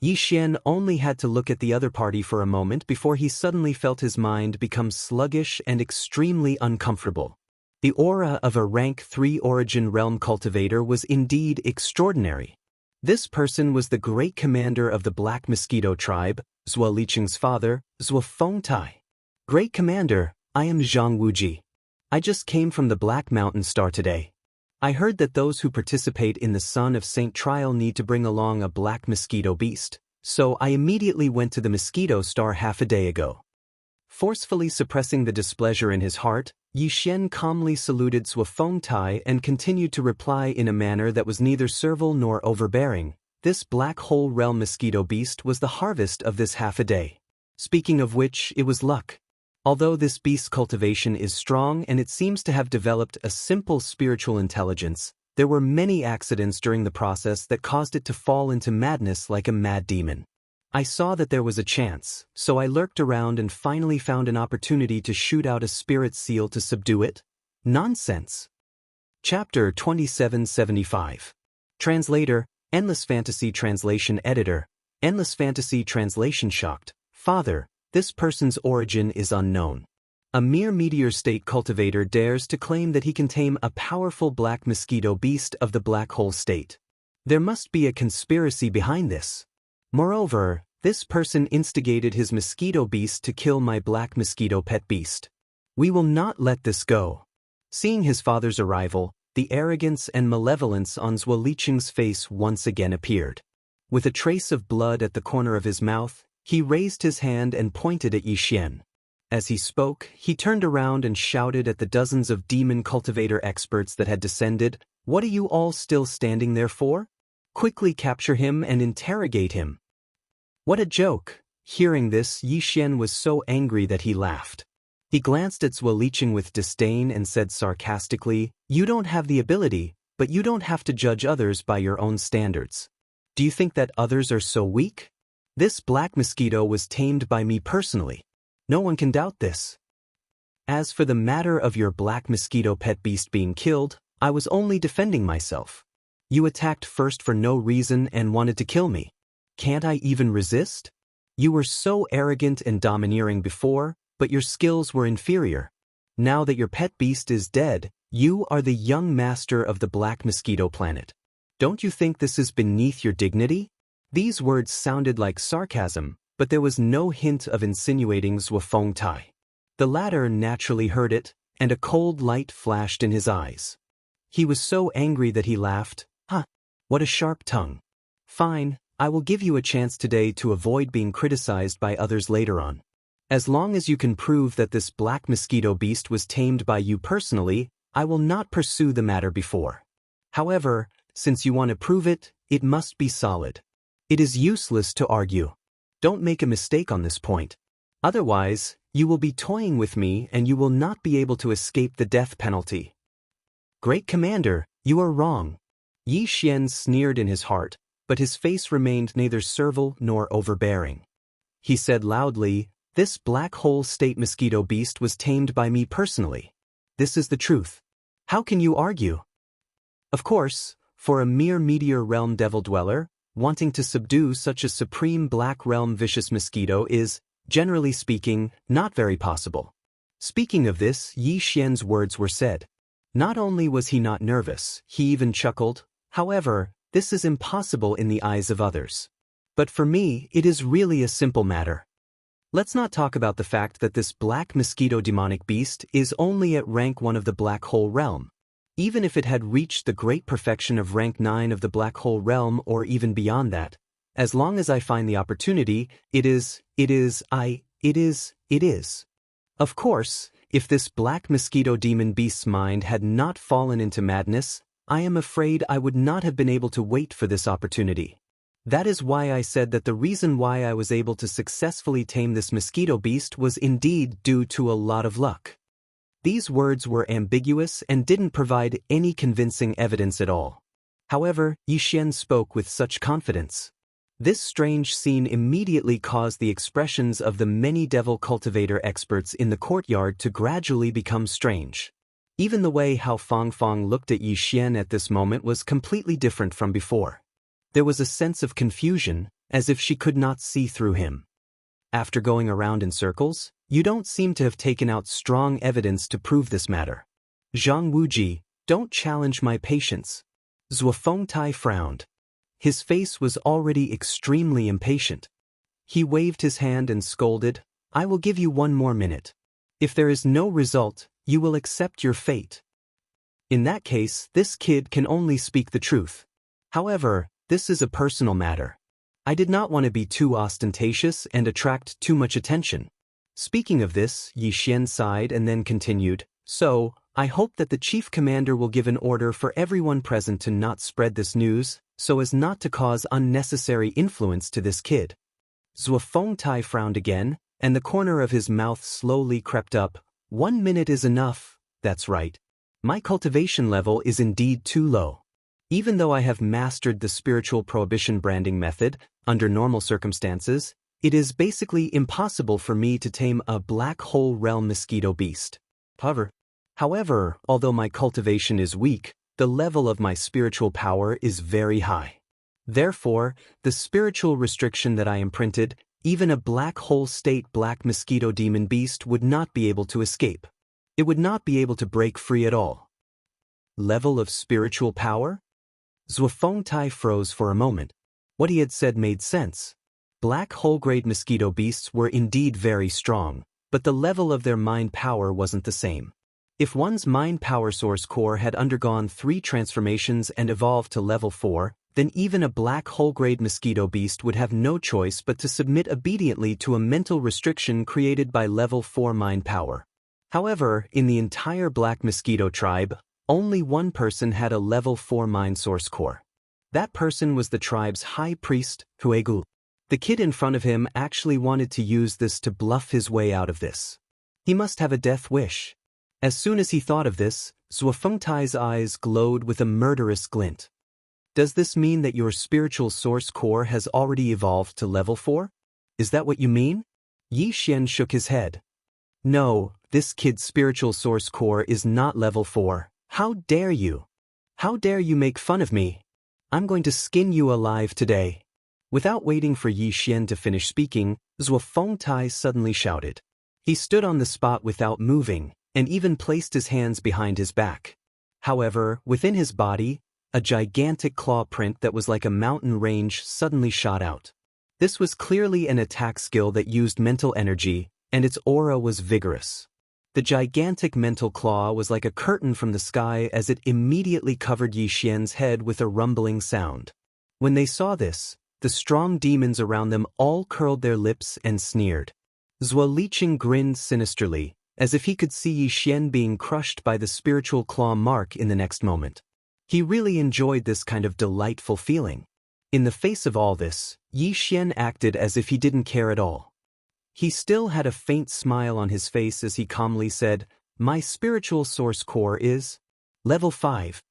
Yi Xian only had to look at the other party for a moment before he suddenly felt his mind become sluggish and extremely uncomfortable. The aura of a rank 3 origin realm cultivator was indeed extraordinary. This person was the great commander of the Black Mosquito tribe, Zhuo Liqing's father, Zhuo Fengtai. Great commander, I am Zhang Wuji. I just came from the Black Mountain Star today. I heard that those who participate in the Son of Saint trial need to bring along a black mosquito beast, so I immediately went to the Mosquito Star half a day ago. Forcefully suppressing the displeasure in his heart, Yi Xian calmly saluted Zhuofengtai and continued to reply in a manner that was neither servile nor overbearing. This black hole realm mosquito beast was the harvest of this half a day. Speaking of which, it was luck. Although this beast's cultivation is strong and it seems to have developed a simple spiritual intelligence, there were many accidents during the process that caused it to fall into madness like a mad demon. I saw that there was a chance, so I lurked around and finally found an opportunity to shoot out a spirit seal to subdue it. Nonsense. Chapter 2775. Translator, Endless Fantasy Translation Editor, Endless Fantasy Translation Shocked. Father, this person's origin is unknown. A mere meteor state cultivator dares to claim that he can tame a powerful black mosquito beast of the black hole state. There must be a conspiracy behind this. Moreover, this person instigated his mosquito beast to kill my black mosquito pet beast. We will not let this go. Seeing his father's arrival, the arrogance and malevolence on Zhuo Liqing's face once again appeared. With a trace of blood at the corner of his mouth, he raised his hand and pointed at Yi Xian. As he spoke, he turned around and shouted at the dozens of demon cultivator experts that had descended, "What are you all still standing there for? Quickly capture him and interrogate him." What a joke! Hearing this, Yi Xian was so angry that he laughed. He glanced at Zhuo Liqing with disdain and said sarcastically, "You don't have the ability, but you don't have to judge others by your own standards. Do you think that others are so weak? This black mosquito was tamed by me personally. No one can doubt this. As for the matter of your black mosquito pet beast being killed, I was only defending myself. You attacked first for no reason and wanted to kill me. Can't I even resist? You were so arrogant and domineering before, but your skills were inferior. Now that your pet beast is dead, you are the young master of the black mosquito planet. Don't you think this is beneath your dignity?" These words sounded like sarcasm, but there was no hint of insinuating Zhuofengtai. The latter naturally heard it, and a cold light flashed in his eyes. He was so angry that he laughed. "Huh, what a sharp tongue. Fine, I will give you a chance today to avoid being criticized by others later on. As long as you can prove that this black mosquito beast was tamed by you personally, I will not pursue the matter before. However, since you want to prove it, it must be solid. It is useless to argue. Don't make a mistake on this point. Otherwise, you will be toying with me and you will not be able to escape the death penalty." "Great Commander, you are wrong." Yi Xian sneered in his heart, but his face remained neither servile nor overbearing. He said loudly, "This black hole state mosquito beast was tamed by me personally. This is the truth. How can you argue?" Of course, for a mere meteor realm devil dweller, wanting to subdue such a supreme black realm vicious mosquito is, generally speaking, not very possible. Speaking of this, Yi Xian's words were said. Not only was he not nervous, he even chuckled. However, this is impossible in the eyes of others. But for me, it is really a simple matter. Let's not talk about the fact that this black mosquito demonic beast is only at rank 1 of the black hole realm. Even if it had reached the great perfection of rank 9 of the black hole realm or even beyond that, as long as I find the opportunity, it is. Of course, if this black mosquito demon beast's mind had not fallen into madness, I am afraid I would not have been able to wait for this opportunity. That is why I said that the reason why I was able to successfully tame this mosquito beast was indeed due to a lot of luck. These words were ambiguous and didn't provide any convincing evidence at all. However, Yi Xian spoke with such confidence. This strange scene immediately caused the expressions of the many devil cultivator experts in the courtyard to gradually become strange. Even the way how Fang Fang looked at Yi Xian at this moment was completely different from before. There was a sense of confusion, as if she could not see through him. After going around in circles, you don't seem to have taken out strong evidence to prove this matter. Zhang Wuji, don't challenge my patience. Zhuofengtai frowned. His face was already extremely impatient. He waved his hand and scolded, "I will give you 1 more minute. If there is no result, you will accept your fate. In that case, this kid can only speak the truth. However, this is a personal matter. I did not want to be too ostentatious and attract too much attention. Speaking of this, Yi Xian sighed and then continued, "So, I hope that the chief commander will give an order for everyone present to not spread this news, so as not to cause unnecessary influence to this kid." Zhuo Fengtai frowned again, and the corner of his mouth slowly crept up. 1 minute is enough, that's right. My cultivation level is indeed too low. Even though I have mastered the spiritual prohibition branding method, under normal circumstances, it is basically impossible for me to tame a black hole realm mosquito beast. However, although my cultivation is weak, the level of my spiritual power is very high. Therefore, the spiritual restriction that I imprinted, even a black hole state black mosquito demon beast would not be able to escape. It would not be able to break free at all. Level of spiritual power? Zhuo Fengtai froze for a moment. What he had said made sense. Black hole-grade mosquito beasts were indeed very strong, but the level of their mind power wasn't the same. If one's mind power source core had undergone 3 transformations and evolved to level 4, then even a black hole-grade mosquito beast would have no choice but to submit obediently to a mental restriction created by level 4 mind power. However, in the entire black mosquito tribe, only one person had a level 4 mind source core. That person was the tribe's high priest, Huegu. The kid in front of him actually wanted to use this to bluff his way out of this. He must have a death wish. As soon as he thought of this, Zhuo Fengtai's eyes glowed with a murderous glint. Does this mean that your spiritual source core has already evolved to level 4? Is that what you mean? Yi Xian shook his head. No, this kid's spiritual source core is not level 4. How dare you? How dare you make fun of me? I'm going to skin you alive today. Without waiting for Yi Xian to finish speaking, Zhuo Fengtai suddenly shouted. He stood on the spot without moving, and even placed his hands behind his back. However, within his body, a gigantic claw print that was like a mountain range suddenly shot out. This was clearly an attack skill that used mental energy, and its aura was vigorous. The gigantic mental claw was like a curtain from the sky as it immediately covered Yi Xian's head with a rumbling sound. When they saw this, the strong demons around them all curled their lips and sneered. Zhuo Liqing grinned sinisterly, as if he could see Yi Xian being crushed by the spiritual claw mark in the next moment. He really enjoyed this kind of delightful feeling. In the face of all this, Yi Xian acted as if he didn't care at all. He still had a faint smile on his face as he calmly said, "My spiritual source core is level 5.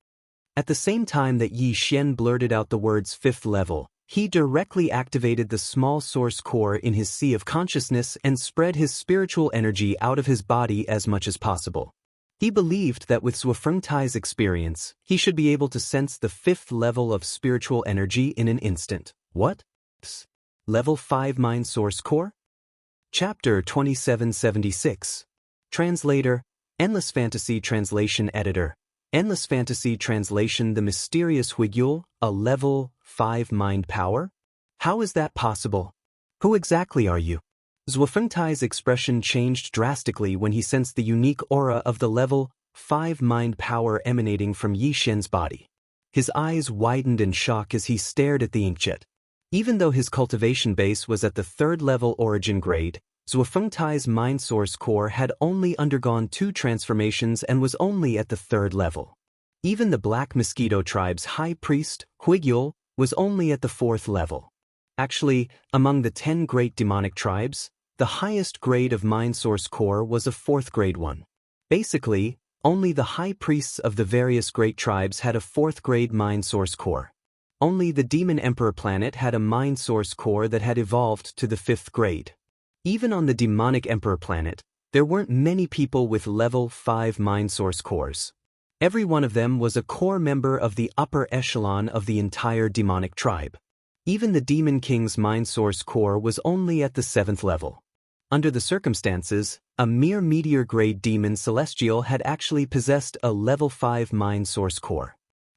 At the same time that Yi Xian blurted out the words 5th level, he directly activated the small source core in his sea of consciousness and spread his spiritual energy out of his body as much as possible. He believed that with Zhuo Fengtai's experience, he should be able to sense the 5th level of spiritual energy in an instant. What? Level 5 Mind Source Core? Chapter 2776. Translator, Endless Fantasy Translation Editor. Endless Fantasy Translation The Mysterious Huigyul, a level 5 mind power? How is that possible? Who exactly are you? Zhuo Fengtai's expression changed drastically when he sensed the unique aura of the level 5 mind power emanating from Yi Xian's body. His eyes widened in shock as he stared at the inkjet. Even though his cultivation base was at the 3rd level origin grade, Zhuo Fengtai's mind source core had only undergone 2 transformations and was only at the 3rd level. Even the Black Mosquito tribe's high priest, Huigyul, was only at the 4th level. Actually, among the 10 great demonic tribes, the highest grade of mind source core was a 4th grade one. Basically, only the high priests of the various great tribes had a 4th grade mind source core. Only the Demon Emperor planet had a mind source core that had evolved to the 5th grade. Even on the Demonic Emperor planet, there weren't many people with level 5 mind source cores. Every one of them was a core member of the upper echelon of the entire demonic tribe. Even the Demon King's mind source core was only at the 7th level. Under the circumstances, a mere meteor-grade demon celestial had actually possessed a level 5 mind source core.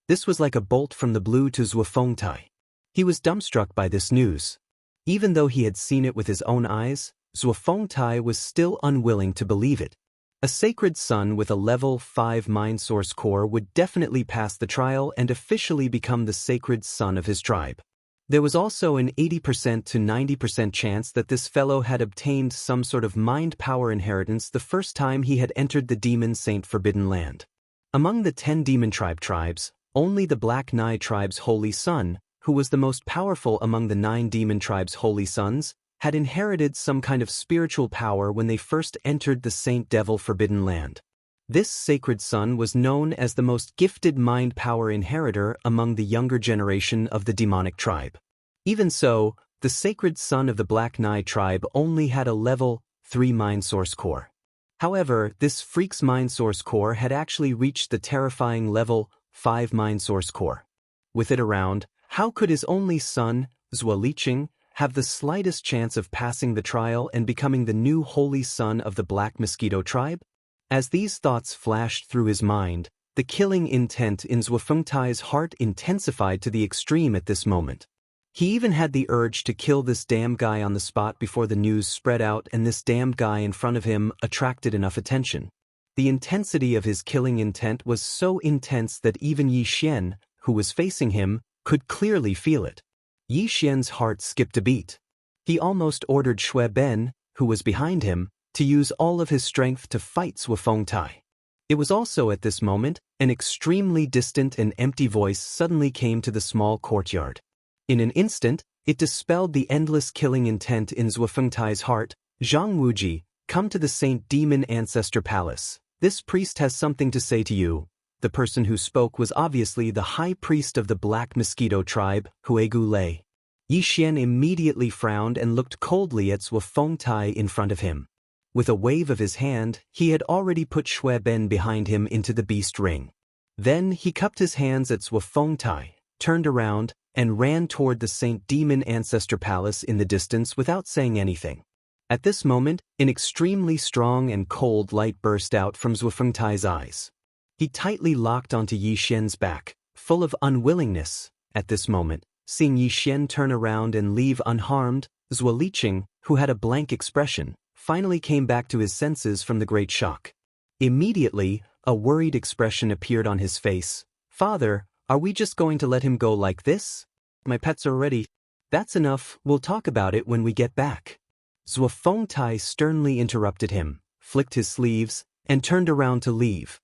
This was like a bolt from the blue to Zhuo Fengtai. He was dumbstruck by this news. Even though he had seen it with his own eyes, Zhuo Fengtai was still unwilling to believe it. A sacred son with a level 5 mind source core would definitely pass the trial and officially become the sacred son of his tribe. There was also an 80% to 90% chance that this fellow had obtained some sort of mind power inheritance the first time he had entered the Demon Saint Forbidden Land. Among the 10 Demon tribes, only the Black Nai tribe's holy son, who was the most powerful among the 9 Demon tribes' holy sons, had inherited some kind of spiritual power when they first entered the Saint Devil Forbidden Land. This sacred son was known as the most gifted mind power inheritor among the younger generation of the demonic tribe. Even so, the sacred son of the Black Nai tribe only had a level 3 mind source core. However, this freak's mind source core had actually reached the terrifying level 5 mind source core. With it around, how could his only son, Zuolicheng, have the slightest chance of passing the trial and becoming the new holy son of the Black Mosquito tribe? As these thoughts flashed through his mind, the killing intent in Zuofengtai's heart intensified to the extreme at this moment. He even had the urge to kill this damn guy on the spot before the news spread out and this damned guy in front of him attracted enough attention. The intensity of his killing intent was so intense that even Yi Xian, who was facing him, could clearly feel it. Yi Xian's heart skipped a beat. He almost ordered Shui Ben, who was behind him, to use all of his strength to fight Zuofengtai. It was also at this moment, an extremely distant and empty voice suddenly came to the small courtyard. In an instant, it dispelled the endless killing intent in Zuofengtai's heart. Zhang Wuji, come to the Saint Demon Ancestor Palace. This priest has something to say to you. The person who spoke was obviously the high priest of the Black Mosquito tribe, Huegu Lei. Yi Xian immediately frowned and looked coldly at Zuofengtai in front of him. With a wave of his hand, he had already put Shui Ben behind him into the beast ring. Then he cupped his hands at Zuofengtai, turned around, and ran toward the Saint Demon Ancestor Palace in the distance without saying anything. At this moment, an extremely strong and cold light burst out from Zuofengtai's eyes. He tightly locked onto Yi Xian's back, full of unwillingness. At this moment, seeing Yi Xian turn around and leave unharmed, Zuolicheng, who had a blank expression, finally came back to his senses from the great shock. Immediately, a worried expression appeared on his face. Father, are we just going to let him go like this? My pets are ready. That's enough, we'll talk about it when we get back. Zuofengtai sternly interrupted him, flicked his sleeves, and turned around to leave.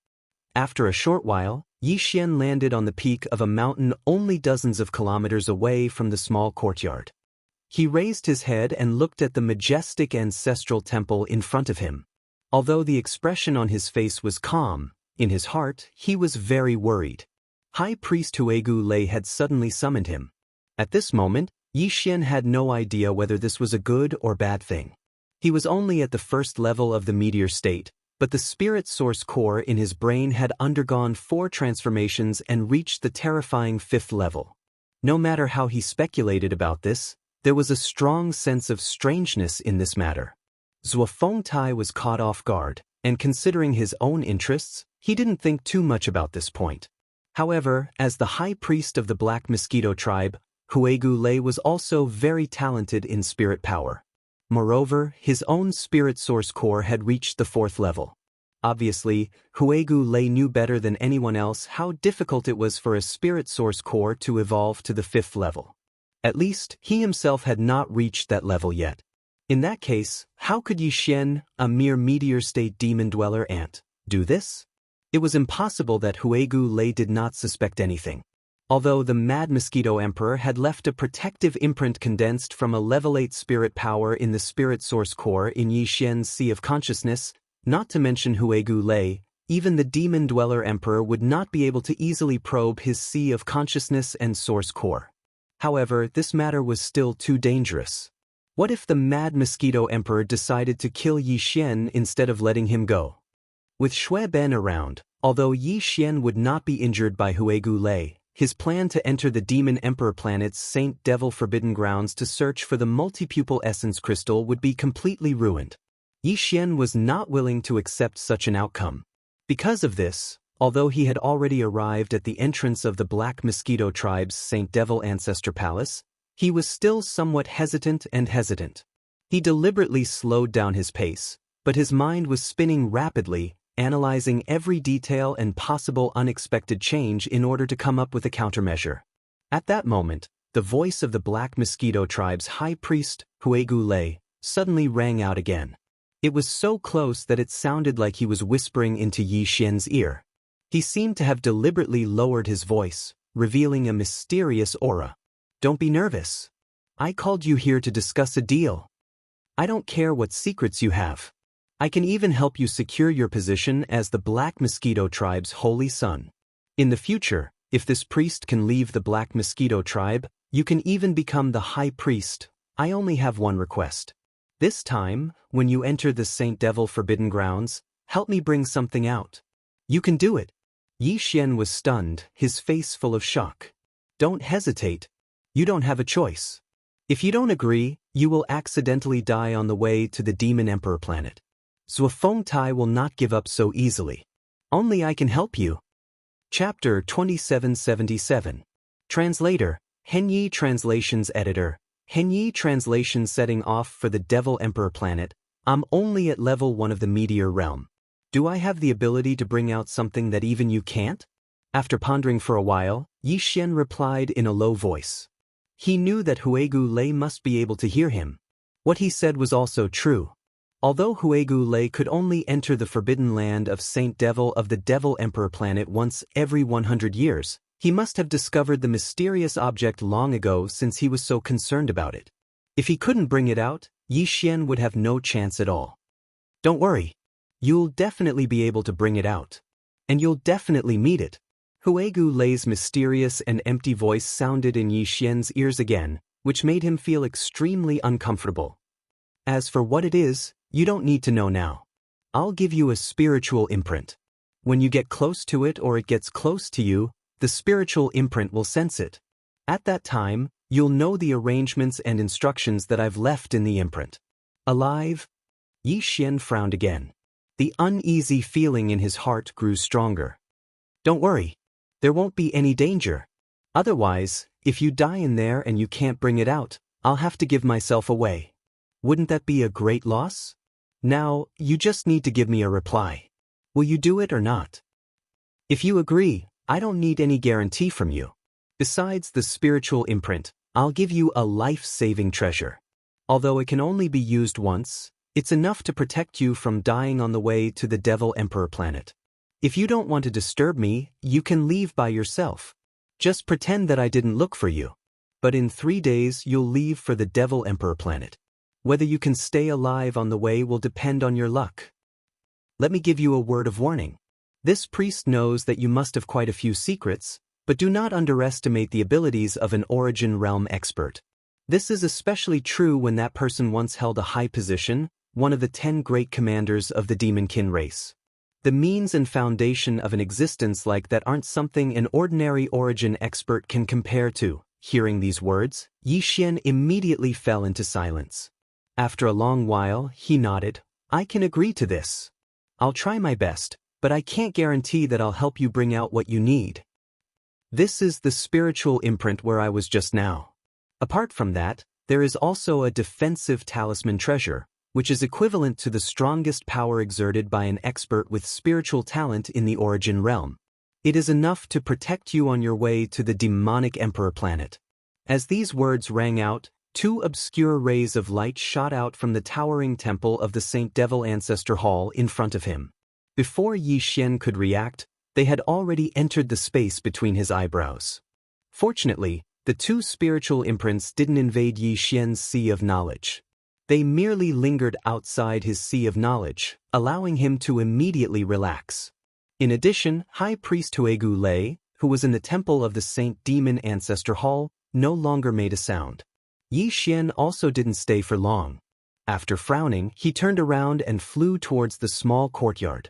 After a short while, Yi Xian landed on the peak of a mountain only dozens of kilometers away from the small courtyard. He raised his head and looked at the majestic ancestral temple in front of him. Although the expression on his face was calm, in his heart he was very worried. High Priest Huegu Lei had suddenly summoned him. At this moment, Yi Xian had no idea whether this was a good or bad thing. He was only at the first level of the meteor state, but the spirit source core in his brain had undergone 4 transformations and reached the terrifying 5th level. No matter how he speculated about this, there was a strong sense of strangeness in this matter. Zuofengtai was caught off guard, and considering his own interests, he didn't think too much about this point. However, as the high priest of the Black Mosquito tribe, Huegu Lei was also very talented in spirit power. Moreover, his own spirit source core had reached the 4th level. Obviously, Huegu Lei knew better than anyone else how difficult it was for a spirit source core to evolve to the 5th level. At least, he himself had not reached that level yet. In that case, how could Yi Xian, a mere meteor state demon dweller ant, do this? It was impossible that Huegu Lei did not suspect anything. Although the Mad Mosquito Emperor had left a protective imprint condensed from a level 8 spirit power in the spirit source core in Yi Xian's Sea of Consciousness, not to mention Huegu Lei, even the Demon Dweller Emperor would not be able to easily probe his Sea of Consciousness and source core. However, this matter was still too dangerous. What if the Mad Mosquito Emperor decided to kill Yi Xian instead of letting him go? With Shui Ben around, although Yi Xian would not be injured by Huegu Lei, his plan to enter the Demon Emperor planet's Saint Devil Forbidden Grounds to search for the multipupil essence crystal would be completely ruined. Yi Xian was not willing to accept such an outcome. Because of this, although he had already arrived at the entrance of the Black Mosquito tribe's Saint Devil Ancestor Palace, he was still somewhat hesitant. He deliberately slowed down his pace, but his mind was spinning rapidly, analyzing every detail and possible unexpected change in order to come up with a countermeasure. At that moment, The voice of the Black Mosquito Tribe's high priest, Huegu Lei, suddenly rang out again. It was so close that it sounded like he was whispering into Yi Xian's ear. He seemed to have deliberately lowered his voice, revealing a mysterious aura. Don't be nervous. I called you here to discuss a deal. I don't care what secrets you have. I can even help you secure your position as the Black Mosquito Tribe's holy son. In the future, if this priest can leave the Black Mosquito Tribe, you can even become the high priest. I only have one request. This time, when you enter the Saint Devil Forbidden Grounds, help me bring something out. You can do it. Yi Xian was stunned, his face full of shock. Don't hesitate. You don't have a choice. If you don't agree, you will accidentally die on the way to the Demon Emperor planet. Zhuofeng Tai will not give up so easily. Only I can help you. Chapter 2777. Translator, Henyi Translations Editor, Henyi Translation setting off for the Devil Emperor planet. I'm only at level 1 of the Meteor Realm. Do I have the ability to bring out something that even you can't? After pondering for a while, Yi Xian replied in a low voice. He knew that Huegu Lei must be able to hear him. What he said was also true. Although Huegu Lei could only enter the forbidden land of Saint Devil of the Devil Emperor planet once every 100 years, he must have discovered the mysterious object long ago since he was so concerned about it. If he couldn't bring it out, Yi Xian would have no chance at all. Don't worry. You'll definitely be able to bring it out. And you'll definitely meet it. Huegu Lei's mysterious and empty voice sounded in Yi Xian's ears again, which made him feel extremely uncomfortable. As for what it is, you don't need to know now. I'll give you a spiritual imprint. When you get close to it or it gets close to you, the spiritual imprint will sense it. At that time, you'll know the arrangements and instructions that I've left in the imprint. Alive? Yi Xian frowned again. The uneasy feeling in his heart grew stronger. Don't worry. There won't be any danger. Otherwise, if you die in there and you can't bring it out, I'll have to give myself away. Wouldn't that be a great loss? Now, you just need to give me a reply. Will you do it or not? If you agree, I don't need any guarantee from you. Besides the spiritual imprint, I'll give you a life-saving treasure. Although it can only be used once, it's enough to protect you from dying on the way to the Devil Emperor planet. If you don't want to disturb me, you can leave by yourself. Just pretend that I didn't look for you. But in 3 days you'll leave for the Devil Emperor planet. Whether you can stay alive on the way will depend on your luck. Let me give you a word of warning. This priest knows that you must have quite a few secrets, but do not underestimate the abilities of an Origin Realm expert. This is especially true when that person once held a high position, one of the 10 great commanders of the Demonkin race. The means and foundation of an existence like that aren't something an ordinary Origin expert can compare to. Hearing these words, Yi Xian immediately fell into silence. After a long while, he nodded. I can agree to this. I'll try my best, but I can't guarantee that I'll help you bring out what you need. This is the spiritual imprint where I was just now. Apart from that, there is also a defensive talisman treasure, which is equivalent to the strongest power exerted by an expert with spiritual talent in the Origin Realm. It is enough to protect you on your way to the Demonic Emperor planet. As these words rang out, 2 obscure rays of light shot out from the towering temple of the Saint Devil Ancestor Hall in front of him. Before Yi Xian could react, they had already entered the space between his eyebrows. Fortunately, the 2 spiritual imprints didn't invade Yi Xian's sea of knowledge. They merely lingered outside his sea of knowledge, allowing him to immediately relax. In addition, High Priest Huegu Lei, who was in the temple of the Saint Demon Ancestor Hall, no longer made a sound. Yi Xian also didn't stay for long. After frowning, he turned around and flew towards the small courtyard.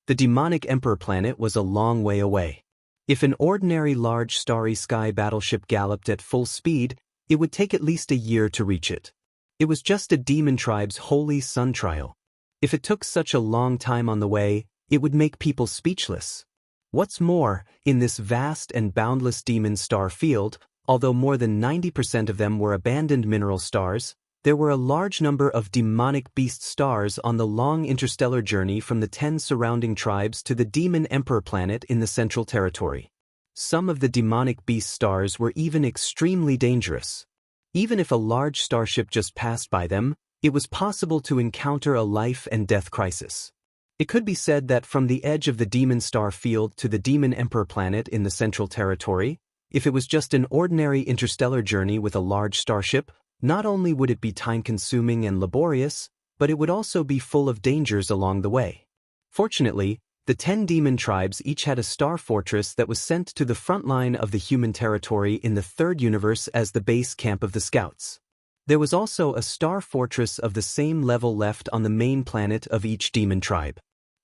The Demonic Emperor planet was a long way away. If an ordinary large starry sky battleship galloped at full speed, it would take at least a year to reach it. It was just a demon tribe's holy sun trial. If it took such a long time on the way, it would make people speechless. What's more, in this vast and boundless demon star field, although more than 90% of them were abandoned mineral stars, there were a large number of demonic beast stars on the long interstellar journey from the 10 surrounding tribes to the Demon Emperor planet in the Central Territory. Some of the demonic beast stars were even extremely dangerous. Even if a large starship just passed by them, it was possible to encounter a life and death crisis. It could be said that from the edge of the demon star field to the demon emperor planet in the Central Territory, if it was just an ordinary interstellar journey with a large starship, not only would it be time-consuming and laborious, but it would also be full of dangers along the way. Fortunately, the 10 demon tribes each had a star fortress that was sent to the front line of the human territory in the third universe as the base camp of the scouts. There was also a star fortress of the same level left on the main planet of each demon tribe.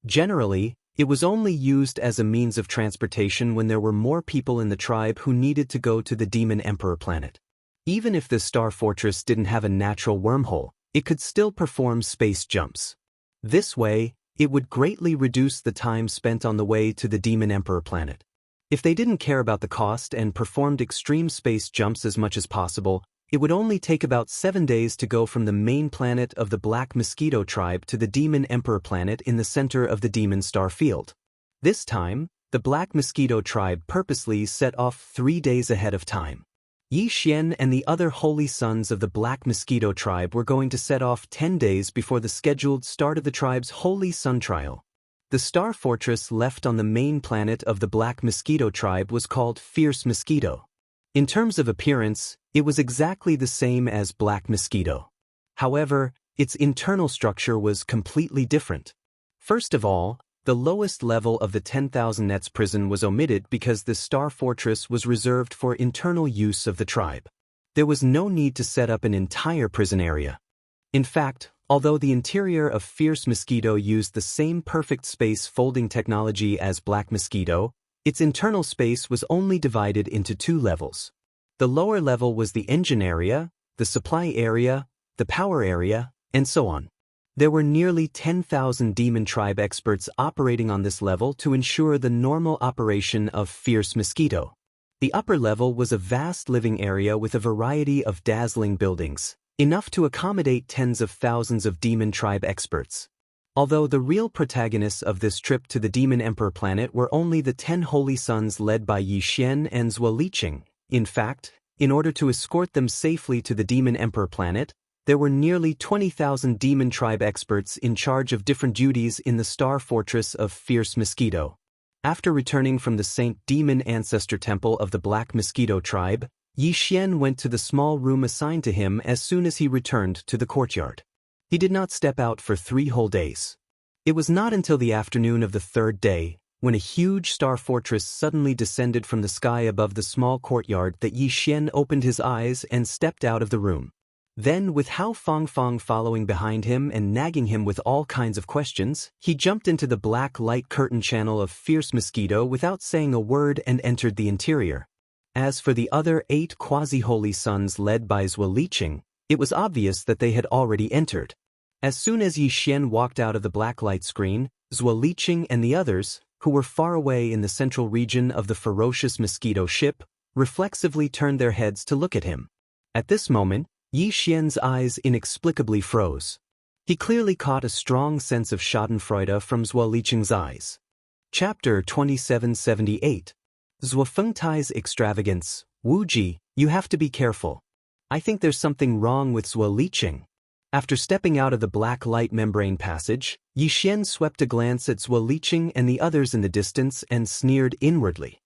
Generally, it was only used as a means of transportation when there were more people in the tribe who needed to go to the demon emperor planet. Even if the star fortress didn't have a natural wormhole, it could still perform space jumps. This way, it would greatly reduce the time spent on the way to the demon emperor planet. If they didn't care about the cost and performed extreme space jumps as much as possible, it would only take about 7 days to go from the main planet of the Black Mosquito tribe to the Demon Emperor planet in the center of the Demon Star field. This time, the Black Mosquito tribe purposely set off 3 days ahead of time. Yi Xian and the other holy sons of the Black Mosquito tribe were going to set off 10 days before the scheduled start of the tribe's Holy Sun Trial. The star fortress left on the main planet of the Black Mosquito tribe was called Fierce Mosquito. In terms of appearance, it was exactly the same as Black Mosquito. However, its internal structure was completely different. First of all, the lowest level of the 10,000 nets prison was omitted because the star fortress was reserved for internal use of the tribe. There was no need to set up an entire prison area. In fact, although the interior of Fierce Mosquito used the same perfect space folding technology as Black Mosquito, its internal space was only divided into 2 levels. The lower level was the engine area, the supply area, the power area, and so on. There were nearly 10,000 demon tribe experts operating on this level to ensure the normal operation of Fierce Mosquito. The upper level was a vast living area with a variety of dazzling buildings, enough to accommodate tens of thousands of demon tribe experts. Although the real protagonists of this trip to the Demon Emperor planet were only the 10 holy sons led by Yi Xian and Zhuo Liqing. In fact, in order to escort them safely to the Demon Emperor planet, there were nearly 20,000 demon tribe experts in charge of different duties in the star fortress of Fierce Mosquito. After returning from the Saint Demon Ancestor Temple of the Black Mosquito tribe, Yi Xian went to the small room assigned to him as soon as he returned to the courtyard. He did not step out for 3 whole days. It was not until the afternoon of the 3rd day, when a huge star fortress suddenly descended from the sky above the small courtyard, that Yi Xian opened his eyes and stepped out of the room. Then, with Hao Fangfang following behind him and nagging him with all kinds of questions, he jumped into the black light curtain channel of Fierce Mosquito without saying a word and entered the interior. As for the other 8 quasi-holy sons led by Zhuo Liqing, it was obvious that they had already entered. As soon as Yi Xian walked out of the black light screen, Zhuo Liqing and the others, who were far away in the central region of the ferocious mosquito ship, reflexively turned their heads to look at him. At this moment, Yi Xian's eyes inexplicably froze. He clearly caught a strong sense of schadenfreude from Zhuo Liqing's eyes. Chapter 2778. Zhuo Fengtai's Extravagance. Wu Ji, you have to be careful. I think there's something wrong with Zhuo Liqing. After stepping out of the black light membrane passage, Yi Xian swept a glance at Zhuo Liqing and the others in the distance and sneered inwardly.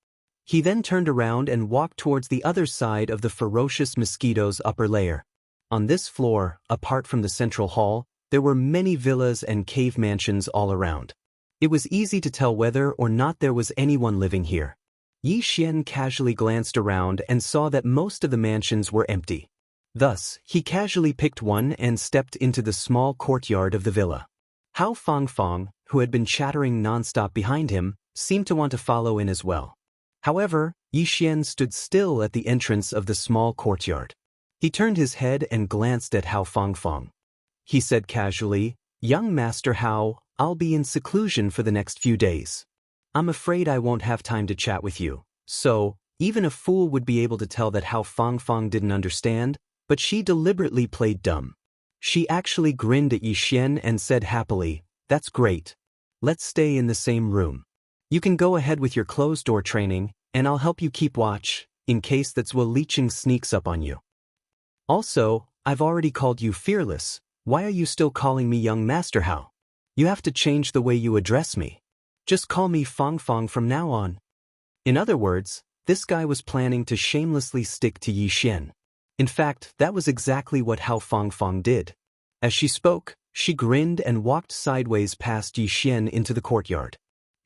He then turned around and walked towards the other side of the ferocious mosquito's upper layer. On this floor, apart from the central hall, there were many villas and cave mansions all around. It was easy to tell whether or not there was anyone living here. Yi Xian casually glanced around and saw that most of the mansions were empty. Thus, he casually picked one and stepped into the small courtyard of the villa. Hao Fangfang, who had been chattering nonstop behind him, seemed to want to follow in as well. However, Yi Xian stood still at the entrance of the small courtyard. He turned his head and glanced at Hao Fangfang. He said casually, "Young Master Hao, I'll be in seclusion for the next few days. I'm afraid I won't have time to chat with you." So, even a fool would be able to tell that Hao Fangfang didn't understand, but she deliberately played dumb. She actually grinned at Yi Xian and said happily, "That's great. Let's stay in the same room." You can go ahead with your closed-door training, and I'll help you keep watch, in case that Zhuo Liqing sneaks up on you. Also, I've already called you fearless. Why are you still calling me young master Hao? You have to change the way you address me. Just call me Fong Fong from now on. In other words, this guy was planning to shamelessly stick to Yi Xian. In fact, that was exactly what Hao Fong Fong did. As she spoke, she grinned and walked sideways past Yi Xian into the courtyard.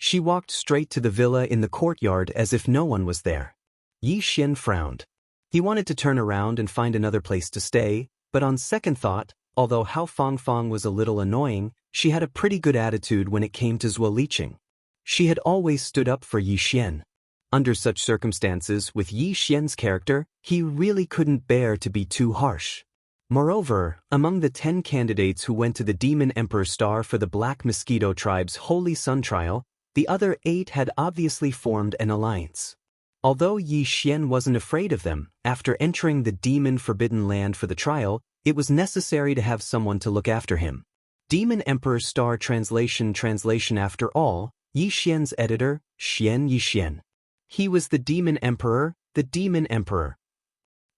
She walked straight to the villa in the courtyard as if no one was there. Yi Xian frowned. He wanted to turn around and find another place to stay, but on second thought, although Hao Fong Fong was a little annoying, she had a pretty good attitude when it came to Zhuo Liqing. She had always stood up for Yi Xian. Under such circumstances, with Yi Xian's character, he really couldn't bear to be too harsh. Moreover, among the 10 candidates who went to the Demon Emperor Star for the Black Mosquito Tribe's Holy Sun Trial, the other 8 had obviously formed an alliance. Although Yi Xian wasn't afraid of them, after entering the Demon Forbidden Land for the trial, it was necessary to have someone to look after him. Demon Emperor Star Translation after all, Yi Xian's editor, Xian Yi Xian. He was the Demon Emperor, the Demon Emperor.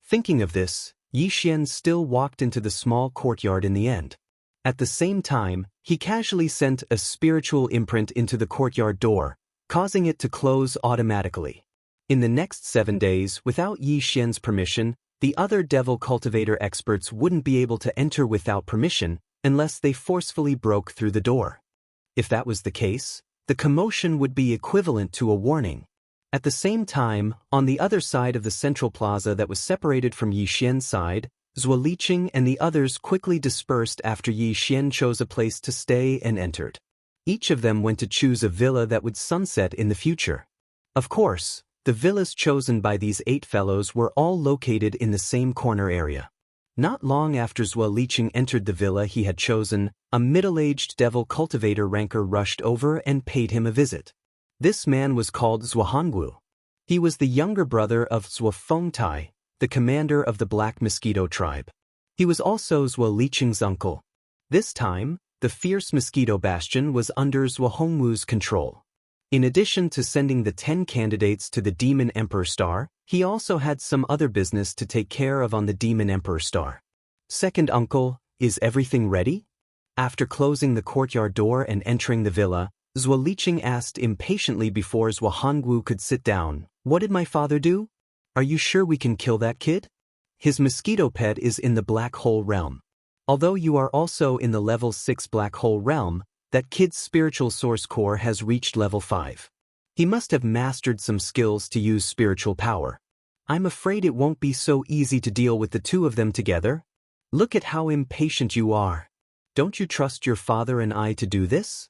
Thinking of this, Yi Xian still walked into the small courtyard in the end. At the same time, he casually sent a spiritual imprint into the courtyard door, causing it to close automatically. In the next 7 days, without Yi Xian's permission, the other devil cultivator experts wouldn't be able to enter without permission unless they forcefully broke through the door. If that was the case, the commotion would be equivalent to a warning. At the same time, on the other side of the central plaza that was separated from Yi Xian's side, Zhuo Liqing and the others quickly dispersed after Yi Xian chose a place to stay and entered. Each of them went to choose a villa that would sunset in the future. Of course, the villas chosen by these 8 fellows were all located in the same corner area. Not long after Zhuo Liqing entered the villa he had chosen, a middle-aged devil cultivator ranker rushed over and paid him a visit. This man was called Zhuo Hongwu. He was the younger brother of Zhuo Fengtai, the commander of the Black Mosquito Tribe. He was also Zhuo Liqing's uncle. This time, the fierce Mosquito Bastion was under Zhuo Hongwu's control. In addition to sending the 10 candidates to the Demon Emperor Star, he also had some other business to take care of on the Demon Emperor Star. Second uncle, is everything ready? After closing the courtyard door and entering the villa, Zhuo Liqing asked impatiently before Zhuo Hongwu could sit down, "What did my father do? Are you sure we can kill that kid? His mosquito pet is in the black hole realm. Although you are also in the level 6 black hole realm, that kid's spiritual source core has reached level 5. He must have mastered some skills to use spiritual power. I'm afraid it won't be so easy to deal with the 2 of them together. Look at how impatient you are. Don't you trust your father and I to do this?"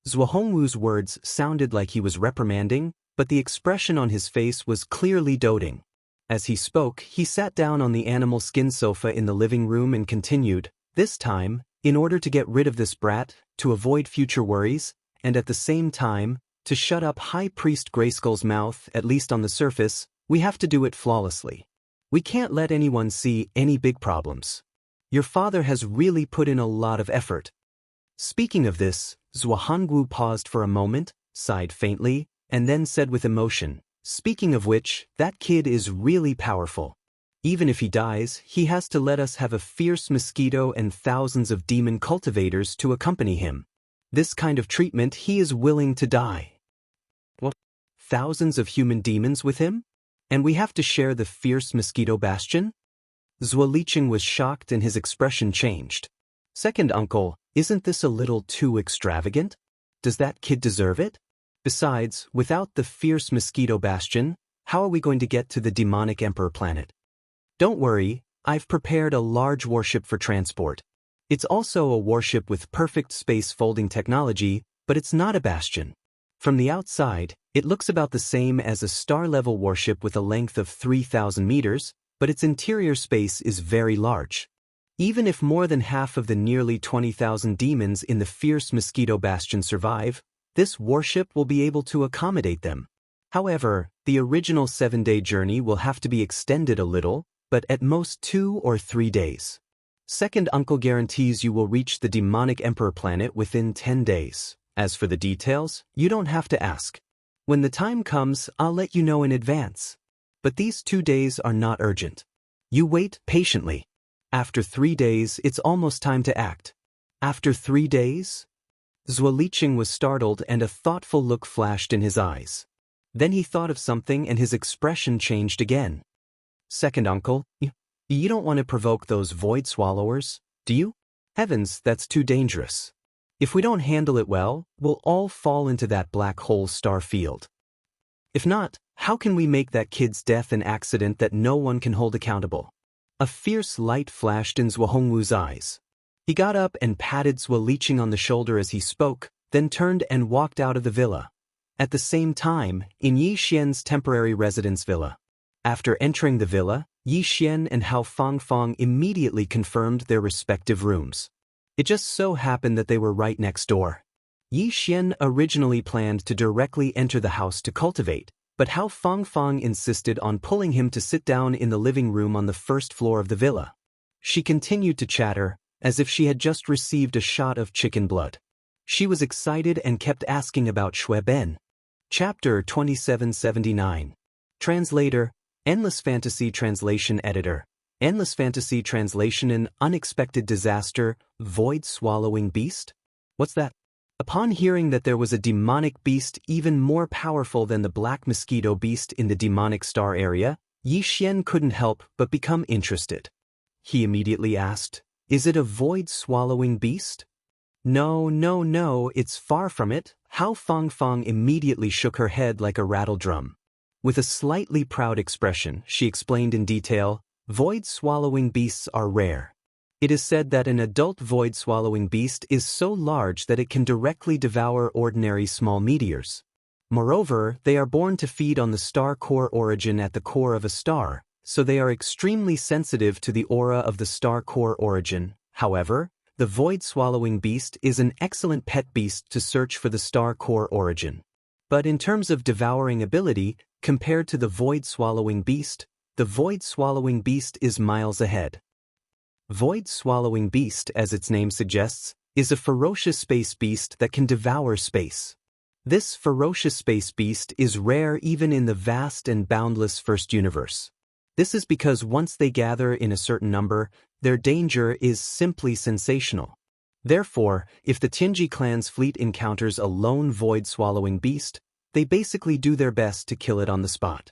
Zhuo Hongwu's words sounded like he was reprimanding, but the expression on his face was clearly doting. As he spoke, he sat down on the animal skin sofa in the living room and continued, "This time, in order to get rid of this brat, to avoid future worries, and at the same time, to shut up High Priest Grayskull's mouth, at least on the surface, we have to do it flawlessly. We can't let anyone see any big problems. Your father has really put in a lot of effort." Speaking of this, Zhuo Hongwu paused for a moment, sighed faintly, and then said with emotion, "Speaking of which, that kid is really powerful. Even if he dies, he has to let us have a fierce mosquito and thousands of demon cultivators to accompany him. This kind of treatment he is willing to die." "What? Thousands of human demons with him? And we have to share the fierce mosquito bastion?" Zhuo Liqing was shocked and his expression changed. "Second uncle, isn't this a little too extravagant? Does that kid deserve it? Besides, without the fierce mosquito bastion, how are we going to get to the demonic emperor planet? Don't worry, I've prepared a large warship for transport. It's also a warship with perfect space folding technology, but it's not a bastion. From the outside, it looks about the same as a star-level warship with a length of 3,000 meters, but its interior space is very large. Even if more than half of the nearly 20,000 demons in the fierce mosquito bastion survive, this warship will be able to accommodate them. However, the original 7-day journey will have to be extended a little, but at most 2 or 3 days. Second uncle guarantees you will reach the demonic emperor planet within 10 days. As for the details, you don't have to ask. When the time comes, I'll let you know in advance. But these 2 days are not urgent. You wait patiently. After 3 days, it's almost time to act. After 3 days? Zuolicheng was startled and a thoughtful look flashed in his eyes. Then he thought of something and his expression changed again. Second uncle, you don't want to provoke those void swallowers, do you? Heavens, that's too dangerous. If we don't handle it well, we'll all fall into that black hole star field. If not, how can we make that kid's death an accident that no one can hold accountable? A fierce light flashed in Zhuohongwu's eyes. He got up and patted Zuolicheng on the shoulder as he spoke, then turned and walked out of the villa. At the same time, in Yi Xian's temporary residence villa. After entering the villa, Yi Xian and Hao Fangfang immediately confirmed their respective rooms. It just so happened that they were right next door. Yi Xian originally planned to directly enter the house to cultivate, but Hao Fangfang insisted on pulling him to sit down in the living room on the first floor of the villa. She continued to chatter, as if she had just received a shot of chicken blood. She was excited and kept asking about Shui Ben. Chapter 2779. Translator, Endless Fantasy Translation Editor. Endless Fantasy Translation. An unexpected disaster, void-swallowing beast? What's that? Upon hearing that there was a demonic beast even more powerful than the black mosquito beast in the demonic star area, Yi Xian couldn't help but become interested. He immediately asked, "Is it a void-swallowing beast?" No, it's far from it. Hao Fangfang immediately shook her head like a rattledrum. With a slightly proud expression, she explained in detail, void-swallowing beasts are rare. It is said that an adult void-swallowing beast is so large that it can directly devour ordinary small meteors. Moreover, they are born to feed on the star core origin at the core of a star, so they are extremely sensitive to the aura of the star core origin. However, the void-swallowing beast is an excellent pet beast to search for the star core origin. But in terms of devouring ability, compared to the void-swallowing beast, the void-swallowing beast is miles ahead. Void-swallowing beast, as its name suggests, is a ferocious space beast that can devour space. This ferocious space beast is rare even in the vast and boundless first universe. This is because once they gather in a certain number, their danger is simply sensational. Therefore, if the Tianji clan's fleet encounters a lone void-swallowing beast, they basically do their best to kill it on the spot.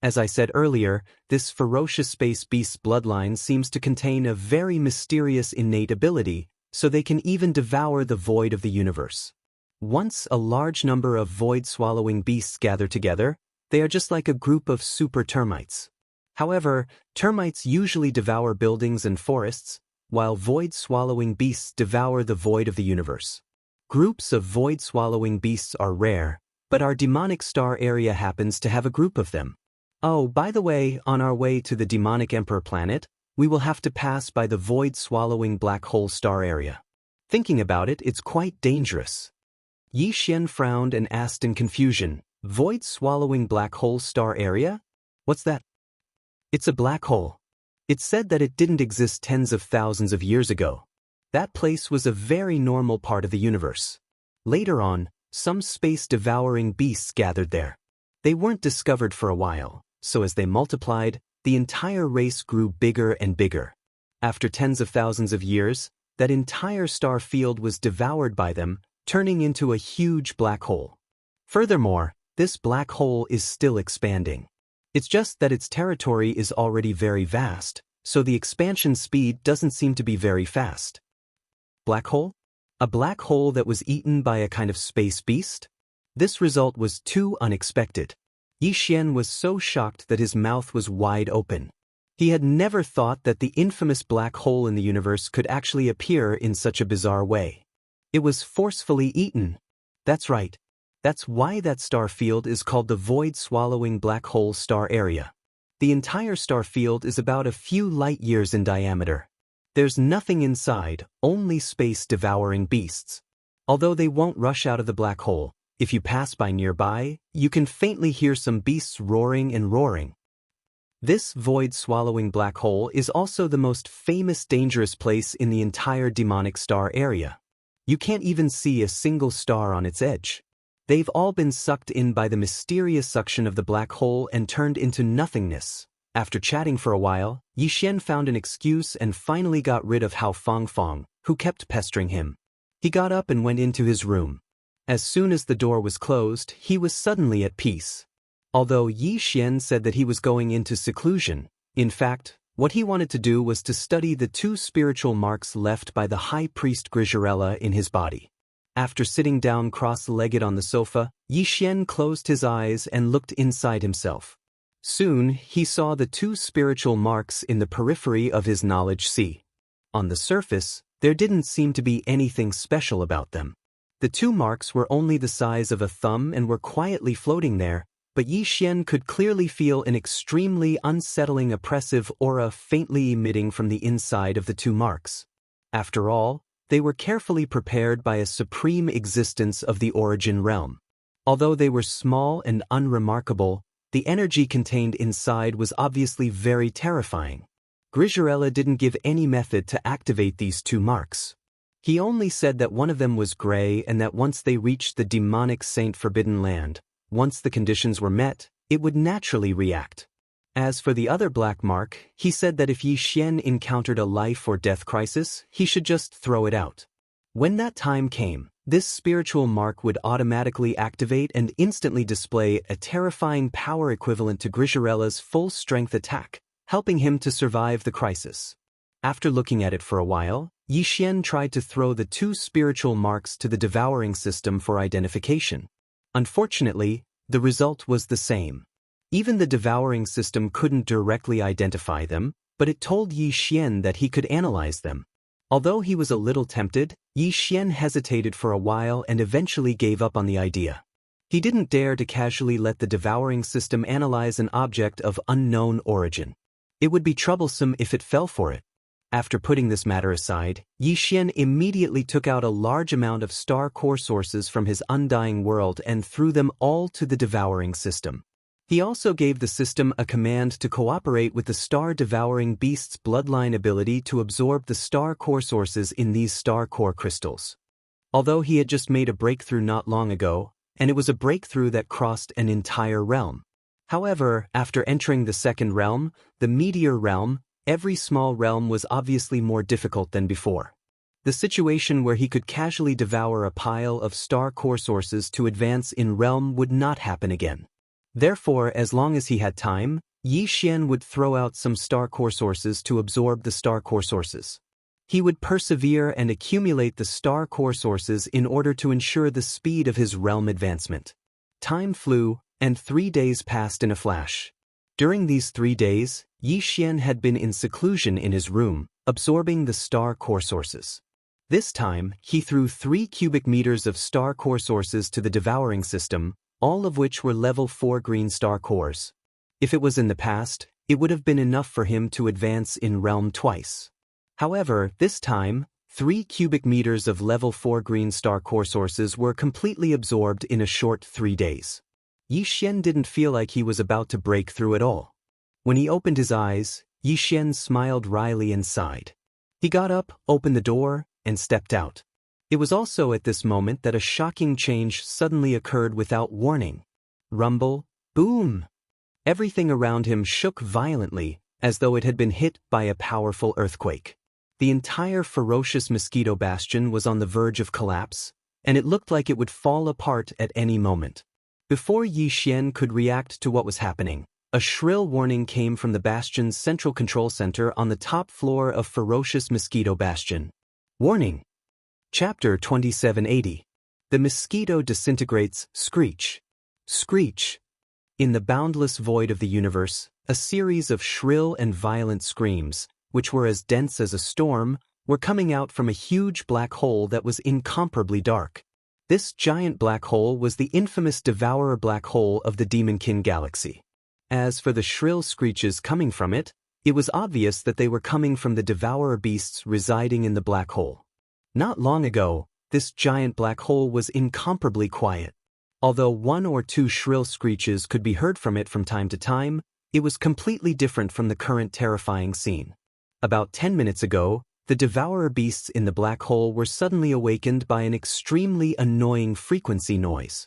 As I said earlier, this ferocious space beast's bloodline seems to contain a very mysterious innate ability, so they can even devour the void of the universe. Once a large number of void-swallowing beasts gather together, they are just like a group of super termites. However, termites usually devour buildings and forests, while void-swallowing beasts devour the void of the universe. Groups of void-swallowing beasts are rare, but our demonic star area happens to have a group of them. Oh, by the way, on our way to the demonic emperor planet, we will have to pass by the void-swallowing black hole star area. Thinking about it, it's quite dangerous. Yi Xian frowned and asked in confusion, void-swallowing black hole star area? What's that? It's a black hole. It's said that it didn't exist tens of thousands of years ago. That place was a very normal part of the universe. Later on, some space-devouring beasts gathered there. They weren't discovered for a while, so as they multiplied, the entire race grew bigger and bigger. After tens of thousands of years, that entire star field was devoured by them, turning into a huge black hole. Furthermore, this black hole is still expanding. It's just that its territory is already very vast, so the expansion speed doesn't seem to be very fast. Black hole? A black hole that was eaten by a kind of space beast? This result was too unexpected. Yi Xian was so shocked that his mouth was wide open. He had never thought that the infamous black hole in the universe could actually appear in such a bizarre way. It was forcefully eaten. That's right. That's why that star field is called the void-swallowing black hole star area. The entire star field is about a few light years in diameter. There's nothing inside, only space-devouring beasts. Although they won't rush out of the black hole, if you pass by nearby, you can faintly hear some beasts roaring and roaring. This void-swallowing black hole is also the most famous dangerous place in the entire demonic star area. You can't even see a single star on its edge. They've all been sucked in by the mysterious suction of the black hole and turned into nothingness. After chatting for a while, Yi Xian found an excuse and finally got rid of Hao Fangfang, who kept pestering him. He got up and went into his room. As soon as the door was closed, he was suddenly at peace. Although Yi Xian said that he was going into seclusion, in fact, what he wanted to do was to study the 2 spiritual marks left by the high priest Grizarella in his body. After sitting down cross-legged on the sofa, Yi Xian closed his eyes and looked inside himself. Soon, he saw the 2 spiritual marks in the periphery of his knowledge sea. On the surface, there didn't seem to be anything special about them. The 2 marks were only the size of a thumb and were quietly floating there, but Yi Xian could clearly feel an extremely unsettling oppressive aura faintly emitting from the inside of the 2 marks. After all, they were carefully prepared by a supreme existence of the origin realm. Although they were small and unremarkable, the energy contained inside was obviously very terrifying. Grizarella didn't give any method to activate these 2 marks. He only said that one of them was gray and that once they reached the demonic Saint Forbidden Land, once the conditions were met, it would naturally react. As for the other black mark, he said that if Yi Xian encountered a life or death crisis, he should just throw it out. When that time came, this spiritual mark would automatically activate and instantly display a terrifying power equivalent to Grizarella's full-strength attack, helping him to survive the crisis. After looking at it for a while, Yi Xian tried to throw the 2 spiritual marks to the devouring system for identification. Unfortunately, the result was the same. Even the devouring system couldn't directly identify them, but it told Yi Xian that he could analyze them. Although he was a little tempted, Yi Xian hesitated for a while and eventually gave up on the idea. He didn't dare to casually let the devouring system analyze an object of unknown origin. It would be troublesome if it fell for it. After putting this matter aside, Yi Xian immediately took out a large amount of star core sources from his undying world and threw them all to the devouring system. He also gave the system a command to cooperate with the star-devouring beast's bloodline ability to absorb the star core sources in these star core crystals. Although he had just made a breakthrough not long ago, and it was a breakthrough that crossed an entire realm. However, after entering the second realm, the meteor realm, every small realm was obviously more difficult than before. The situation where he could casually devour a pile of star core sources to advance in realm would not happen again. Therefore, as long as he had time, Yi Xian would throw out some star core sources to absorb the star core sources. He would persevere and accumulate the star core sources in order to ensure the speed of his realm advancement. Time flew, and 3 days passed in a flash. During these 3 days, Yi Xian had been in seclusion in his room, absorbing the star core sources. This time, he threw 3 cubic meters of star core sources to the devouring system, all of which were level 4 green star cores. If it was in the past, it would have been enough for him to advance in realm twice. However, this time, 3 cubic meters of level 4 green star core sources were completely absorbed in a short 3 days. Yi Xian didn't feel like he was about to break through at all. When he opened his eyes, Yi Xian smiled wryly and sighed. He got up, opened the door, and stepped out. It was also at this moment that a shocking change suddenly occurred without warning. Rumble, boom! Everything around him shook violently, as though it had been hit by a powerful earthquake. The entire ferocious mosquito bastion was on the verge of collapse, and it looked like it would fall apart at any moment. Before Yi Xian could react to what was happening, a shrill warning came from the bastion's central control center on the top floor of ferocious mosquito bastion. Warning! Chapter 2780. The mosquito disintegrates, screech. Screech. In the boundless void of the universe, a series of shrill and violent screams, which were as dense as a storm, were coming out from a huge black hole that was incomparably dark. This giant black hole was the infamous Devourer black hole of the Demonkin galaxy. As for the shrill screeches coming from it, it was obvious that they were coming from the Devourer beasts residing in the black hole. Not long ago, this giant black hole was incomparably quiet. Although 1 or 2 shrill screeches could be heard from it from time to time, it was completely different from the current terrifying scene. About 10 minutes ago, the Devourer beasts in the black hole were suddenly awakened by an extremely annoying frequency noise.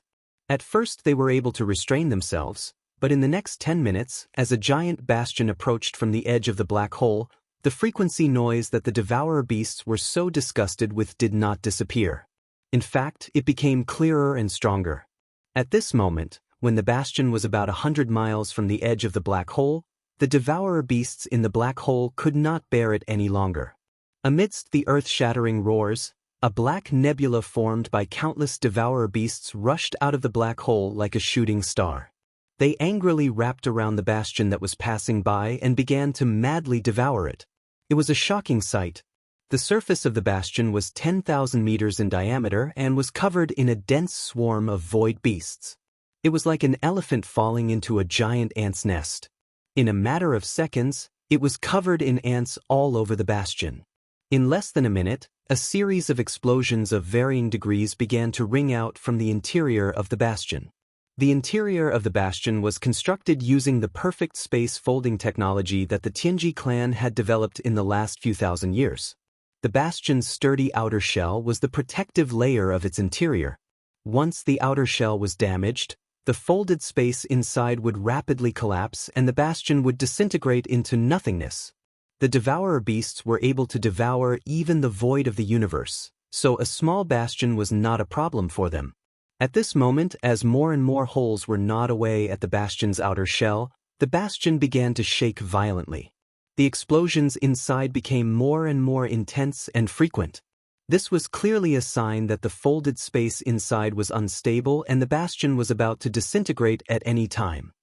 At first they were able to restrain themselves, but in the next 10 minutes, as a giant bastion approached from the edge of the black hole, the frequency noise that the devourer beasts were so disgusted with did not disappear. In fact, it became clearer and stronger. At this moment, when the bastion was about 100 miles from the edge of the black hole, the devourer beasts in the black hole could not bear it any longer. Amidst the earth-shattering roars, a black nebula formed by countless devourer beasts rushed out of the black hole like a shooting star. They angrily wrapped around the bastion that was passing by and began to madly devour it. It was a shocking sight. The surface of the bastion was 10,000 meters in diameter and was covered in a dense swarm of void beasts. It was like an elephant falling into a giant ant's nest. In a matter of seconds, it was covered in ants all over the bastion. In less than a minute, a series of explosions of varying degrees began to ring out from the interior of the bastion. The interior of the bastion was constructed using the perfect space folding technology that the Tianji clan had developed in the last few thousand years. The bastion's sturdy outer shell was the protective layer of its interior. Once the outer shell was damaged, the folded space inside would rapidly collapse and the bastion would disintegrate into nothingness. The devourer beasts were able to devour even the void of the universe, so a small bastion was not a problem for them. At this moment, as more and more holes were gnawed away at the bastion's outer shell, the bastion began to shake violently. The explosions inside became more and more intense and frequent. This was clearly a sign that the folded space inside was unstable and the bastion was about to disintegrate at any time.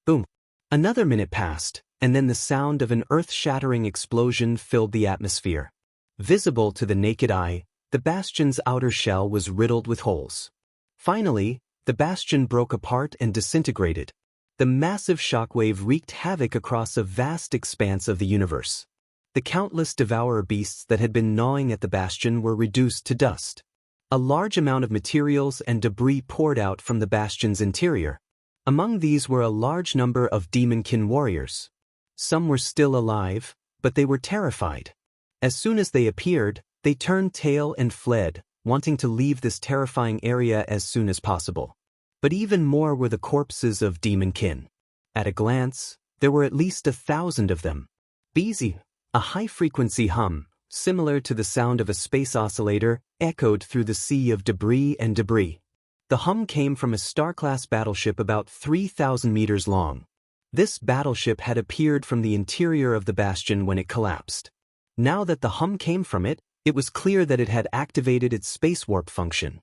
Boom! Another minute passed, and then the sound of an earth-shattering explosion filled the atmosphere. Visible to the naked eye, the bastion's outer shell was riddled with holes. Finally, the bastion broke apart and disintegrated. The massive shockwave wreaked havoc across a vast expanse of the universe. The countless devourer beasts that had been gnawing at the bastion were reduced to dust. A large amount of materials and debris poured out from the bastion's interior. Among these were a large number of demonkin warriors. Some were still alive, but they were terrified. As soon as they appeared, they turned tail and fled, wanting to leave this terrifying area as soon as possible. But even more were the corpses of demonkin. At a glance, there were at least 1,000 of them. Busy. A high-frequency hum, similar to the sound of a space oscillator, echoed through the sea of debris and debris. The hum came from a star-class battleship about 3,000 meters long. This battleship had appeared from the interior of the bastion when it collapsed. Now that the hum came from it, it was clear that it had activated its space warp function.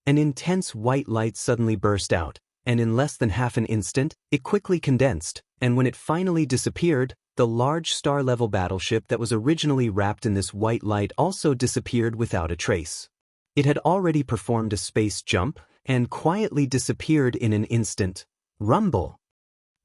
An intense white light suddenly burst out, and in less than half an instant, it quickly condensed, and when it finally disappeared, the large star-level battleship that was originally wrapped in this white light also disappeared without a trace. It had already performed a space jump, and quietly disappeared in an instant. Rumble!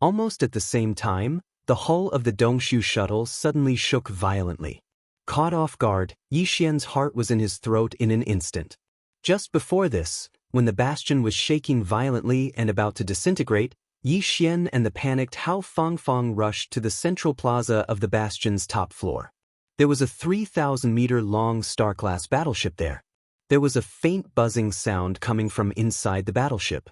Almost at the same time, the hull of the Dongshu shuttle suddenly shook violently. Caught off guard, Yi Xian's heart was in his throat in an instant. Just before this, when the bastion was shaking violently and about to disintegrate, Yi Xian and the panicked Hao Fangfang rushed to the central plaza of the bastion's top floor. There was a 3,000-meter-long star-class battleship there. There was a faint buzzing sound coming from inside the battleship.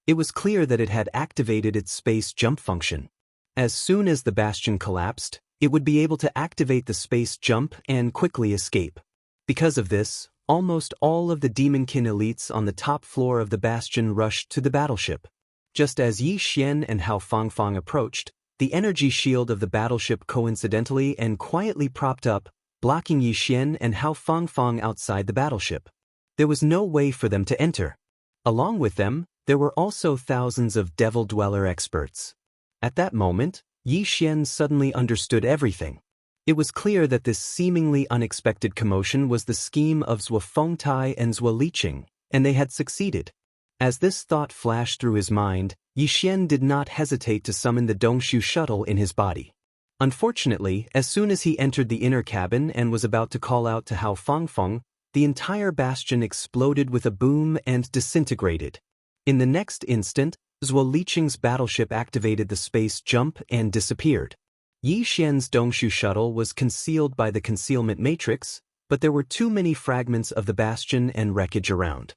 It was clear that it had activated its space jump function. As soon as the bastion collapsed, it would be able to activate the space jump and quickly escape. Because of this, almost all of the demonkin elites on the top floor of the bastion rushed to the battleship. Just as Yi Xian and Hao Fangfang approached, the energy shield of the battleship coincidentally and quietly propped up, blocking Yi Xian and Hao Fangfang outside the battleship. There was no way for them to enter. Along with them, there were also thousands of Devil Dweller experts. At that moment, Yi Xian suddenly understood everything. It was clear that this seemingly unexpected commotion was the scheme of Zhuo Fengtai and Zhuo Liqing, and they had succeeded. As this thought flashed through his mind, Yi Xian did not hesitate to summon the Dongshu shuttle in his body. Unfortunately, as soon as he entered the inner cabin and was about to call out to Hao Fangfeng, the entire bastion exploded with a boom and disintegrated. In the next instant, Zhuo Liqing's battleship activated the space jump and disappeared. Yi Xian's Dongshu shuttle was concealed by the concealment matrix, but there were too many fragments of the bastion and wreckage around.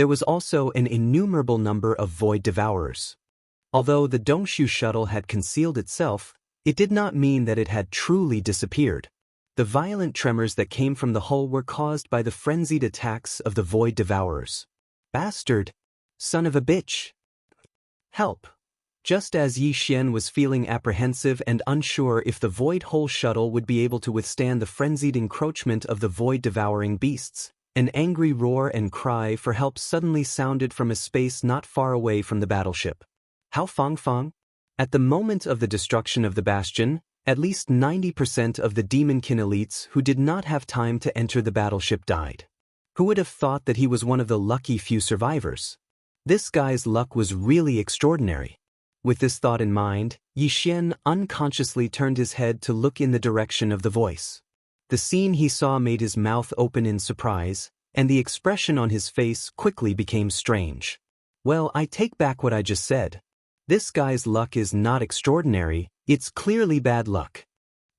There was also an innumerable number of void devourers. Although the Dongshu shuttle had concealed itself, it did not mean that it had truly disappeared. The violent tremors that came from the hull were caused by the frenzied attacks of the void devourers. Bastard! Son of a bitch! Help! Just as Yi Xian was feeling apprehensive and unsure if the void hull shuttle would be able to withstand the frenzied encroachment of the void-devouring beasts, an angry roar and cry for help suddenly sounded from a space not far away from the battleship. How Fang? At the moment of the destruction of the bastion, at least 90% of the demonkin elites who did not have time to enter the battleship died. Who would have thought that he was one of the lucky few survivors? This guy's luck was really extraordinary. With this thought in mind, Yi Xian unconsciously turned his head to look in the direction of the voice. The scene he saw made his mouth open in surprise, and the expression on his face quickly became strange. Well, I take back what I just said. This guy's luck is not extraordinary, it's clearly bad luck.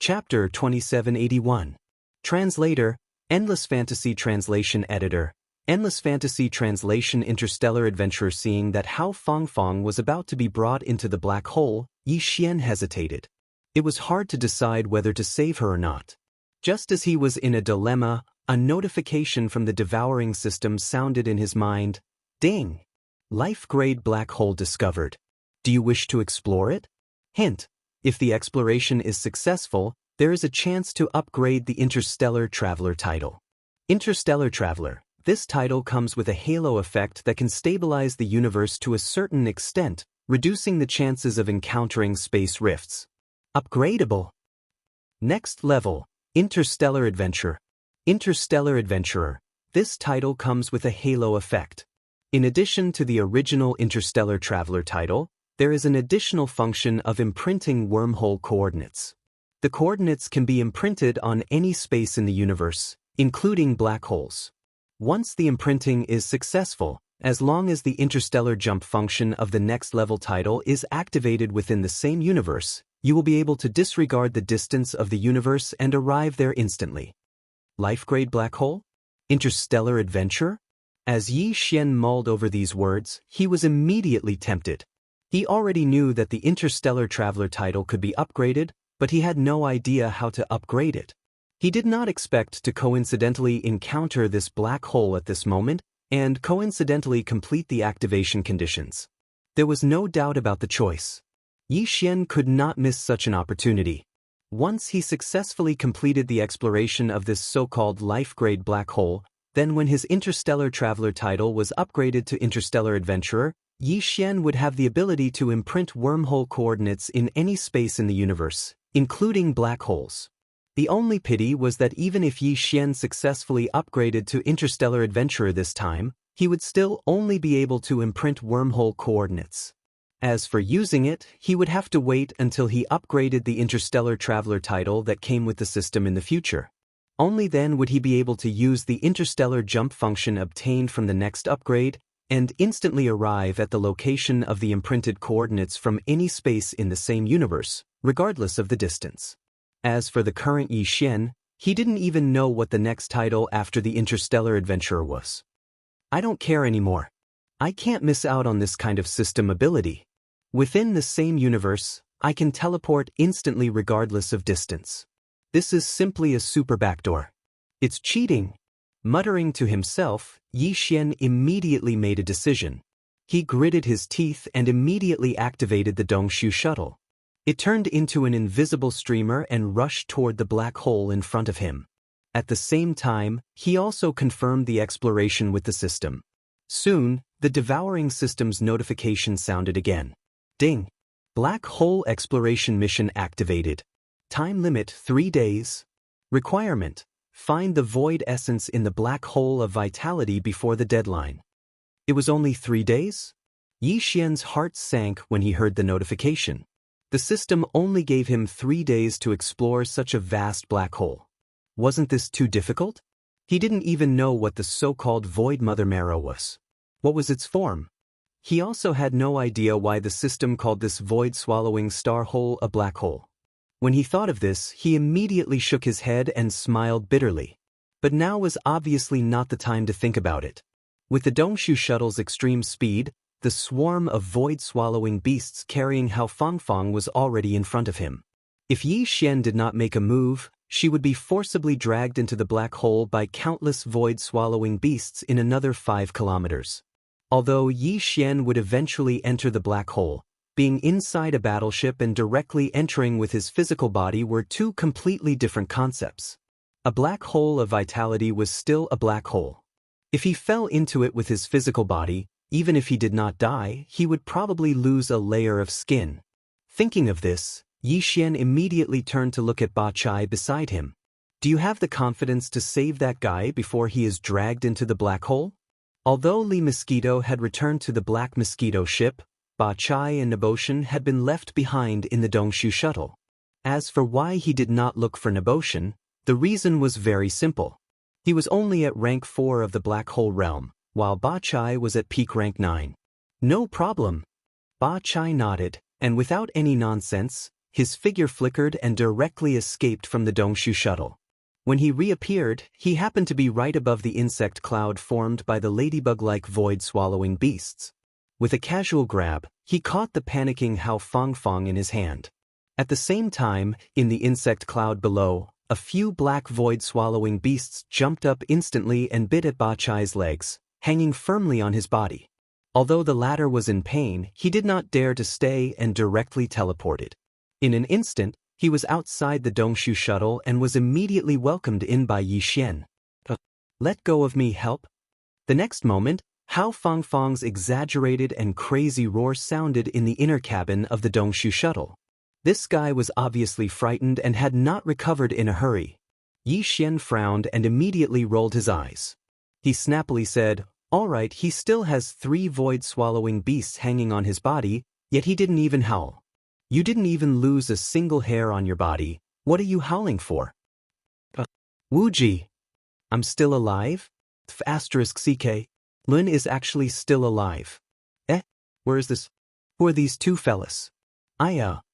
Chapter 2781. Translator, Endless Fantasy Translation Editor. Endless Fantasy Translation Interstellar Adventurer. Seeing that Hao Fangfang was about to be brought into the black hole, Yi Xian hesitated. It was hard to decide whether to save her or not. Just as he was in a dilemma, a notification from the devouring system sounded in his mind. Ding! Life-grade black hole discovered. Do you wish to explore it? Hint: if the exploration is successful, there is a chance to upgrade the Interstellar Traveler title. Interstellar Traveler. This title comes with a halo effect that can stabilize the universe to a certain extent, reducing the chances of encountering space rifts. Upgradable. Next level, Interstellar Adventure. Interstellar Adventurer. This title comes with a halo effect. In addition to the original Interstellar Traveler title, there is an additional function of imprinting wormhole coordinates. The coordinates can be imprinted on any space in the universe, including black holes. Once the imprinting is successful, as long as the interstellar jump function of the next level title is activated within the same universe, you will be able to disregard the distance of the universe and arrive there instantly. Life-grade black hole? Interstellar adventure? As Yi Xian mulled over these words, he was immediately tempted. He already knew that the Interstellar Traveler title could be upgraded, but he had no idea how to upgrade it. He did not expect to coincidentally encounter this black hole at this moment and coincidentally complete the activation conditions. There was no doubt about the choice. Yi Xian could not miss such an opportunity. Once he successfully completed the exploration of this so-called life-grade black hole, then when his Interstellar Traveler title was upgraded to Interstellar Adventurer, Yi Xian would have the ability to imprint wormhole coordinates in any space in the universe, including black holes. The only pity was that even if Yi Xian successfully upgraded to Interstellar Adventurer this time, he would still only be able to imprint wormhole coordinates. As for using it, he would have to wait until he upgraded the Interstellar Traveler title that came with the system in the future. Only then would he be able to use the interstellar jump function obtained from the next upgrade and instantly arrive at the location of the imprinted coordinates from any space in the same universe, regardless of the distance. As for the current Yi Xian, he didn't even know what the next title after the Interstellar Adventurer was. I don't care anymore. I can't miss out on this kind of system ability. Within the same universe, I can teleport instantly regardless of distance. This is simply a super backdoor. It's cheating. Muttering to himself, Yi Xian immediately made a decision. He gritted his teeth and immediately activated the Dongshu shuttle. It turned into an invisible streamer and rushed toward the black hole in front of him. At the same time, he also confirmed the exploration with the system. Soon, the devouring system's notification sounded again. Ding! Black hole exploration mission activated. Time limit 3 days. Requirement: find the void essence in the black hole of vitality before the deadline. It was only 3 days? Yi Xian's heart sank when he heard the notification. The system only gave him 3 days to explore such a vast black hole. Wasn't this too difficult? He didn't even know what the so-called void mother marrow was. What was its form? He also had no idea why the system called this void-swallowing star hole a black hole. When he thought of this, he immediately shook his head and smiled bitterly. But now was obviously not the time to think about it. With the Dongshu shuttle's extreme speed, the swarm of void-swallowing beasts carrying Hao Fangfang was already in front of him. If Yi Xian did not make a move, she would be forcibly dragged into the black hole by countless void-swallowing beasts in another 5 kilometers. Although Yi Xian would eventually enter the black hole, being inside a battleship and directly entering with his physical body were two completely different concepts. A black hole of vitality was still a black hole. If he fell into it with his physical body, even if he did not die, he would probably lose a layer of skin. Thinking of this, Yi Xian immediately turned to look at Ba Chai beside him. Do you have the confidence to save that guy before he is dragged into the black hole? Although Li Mosquito had returned to the Black Mosquito ship, Ba Chai and Neboshan had been left behind in the Dongshu shuttle. As for why he did not look for Neboshan, the reason was very simple. He was only at rank 4 of the black hole realm, while Ba Chai was at peak rank 9. No problem. Ba Chai nodded, and without any nonsense, his figure flickered and directly escaped from the Dongshu shuttle. When he reappeared, he happened to be right above the insect cloud formed by the ladybug-like void-swallowing beasts. With a casual grab, he caught the panicking Hao Fangfang in his hand. At the same time, in the insect cloud below, a few black void-swallowing beasts jumped up instantly and bit at Ba Chai's legs, hanging firmly on his body. Although the latter was in pain, he did not dare to stay and directly teleported. In an instant, he was outside the Dongshu shuttle and was immediately welcomed in by Yi Xian. Let go of me, help. The next moment, Hao Fangfang's exaggerated and crazy roar sounded in the inner cabin of the Dongshu shuttle. This guy was obviously frightened and had not recovered in a hurry. Yi Xian frowned and immediately rolled his eyes. He snappily said, "All right, he still has 3 void-swallowing beasts hanging on his body, yet he didn't even howl. You didn't even lose a single hair on your body. What are you howling for?" Wuji. I'm still alive? *CK. Lin is actually still alive. Where is this? Who are these two fellas?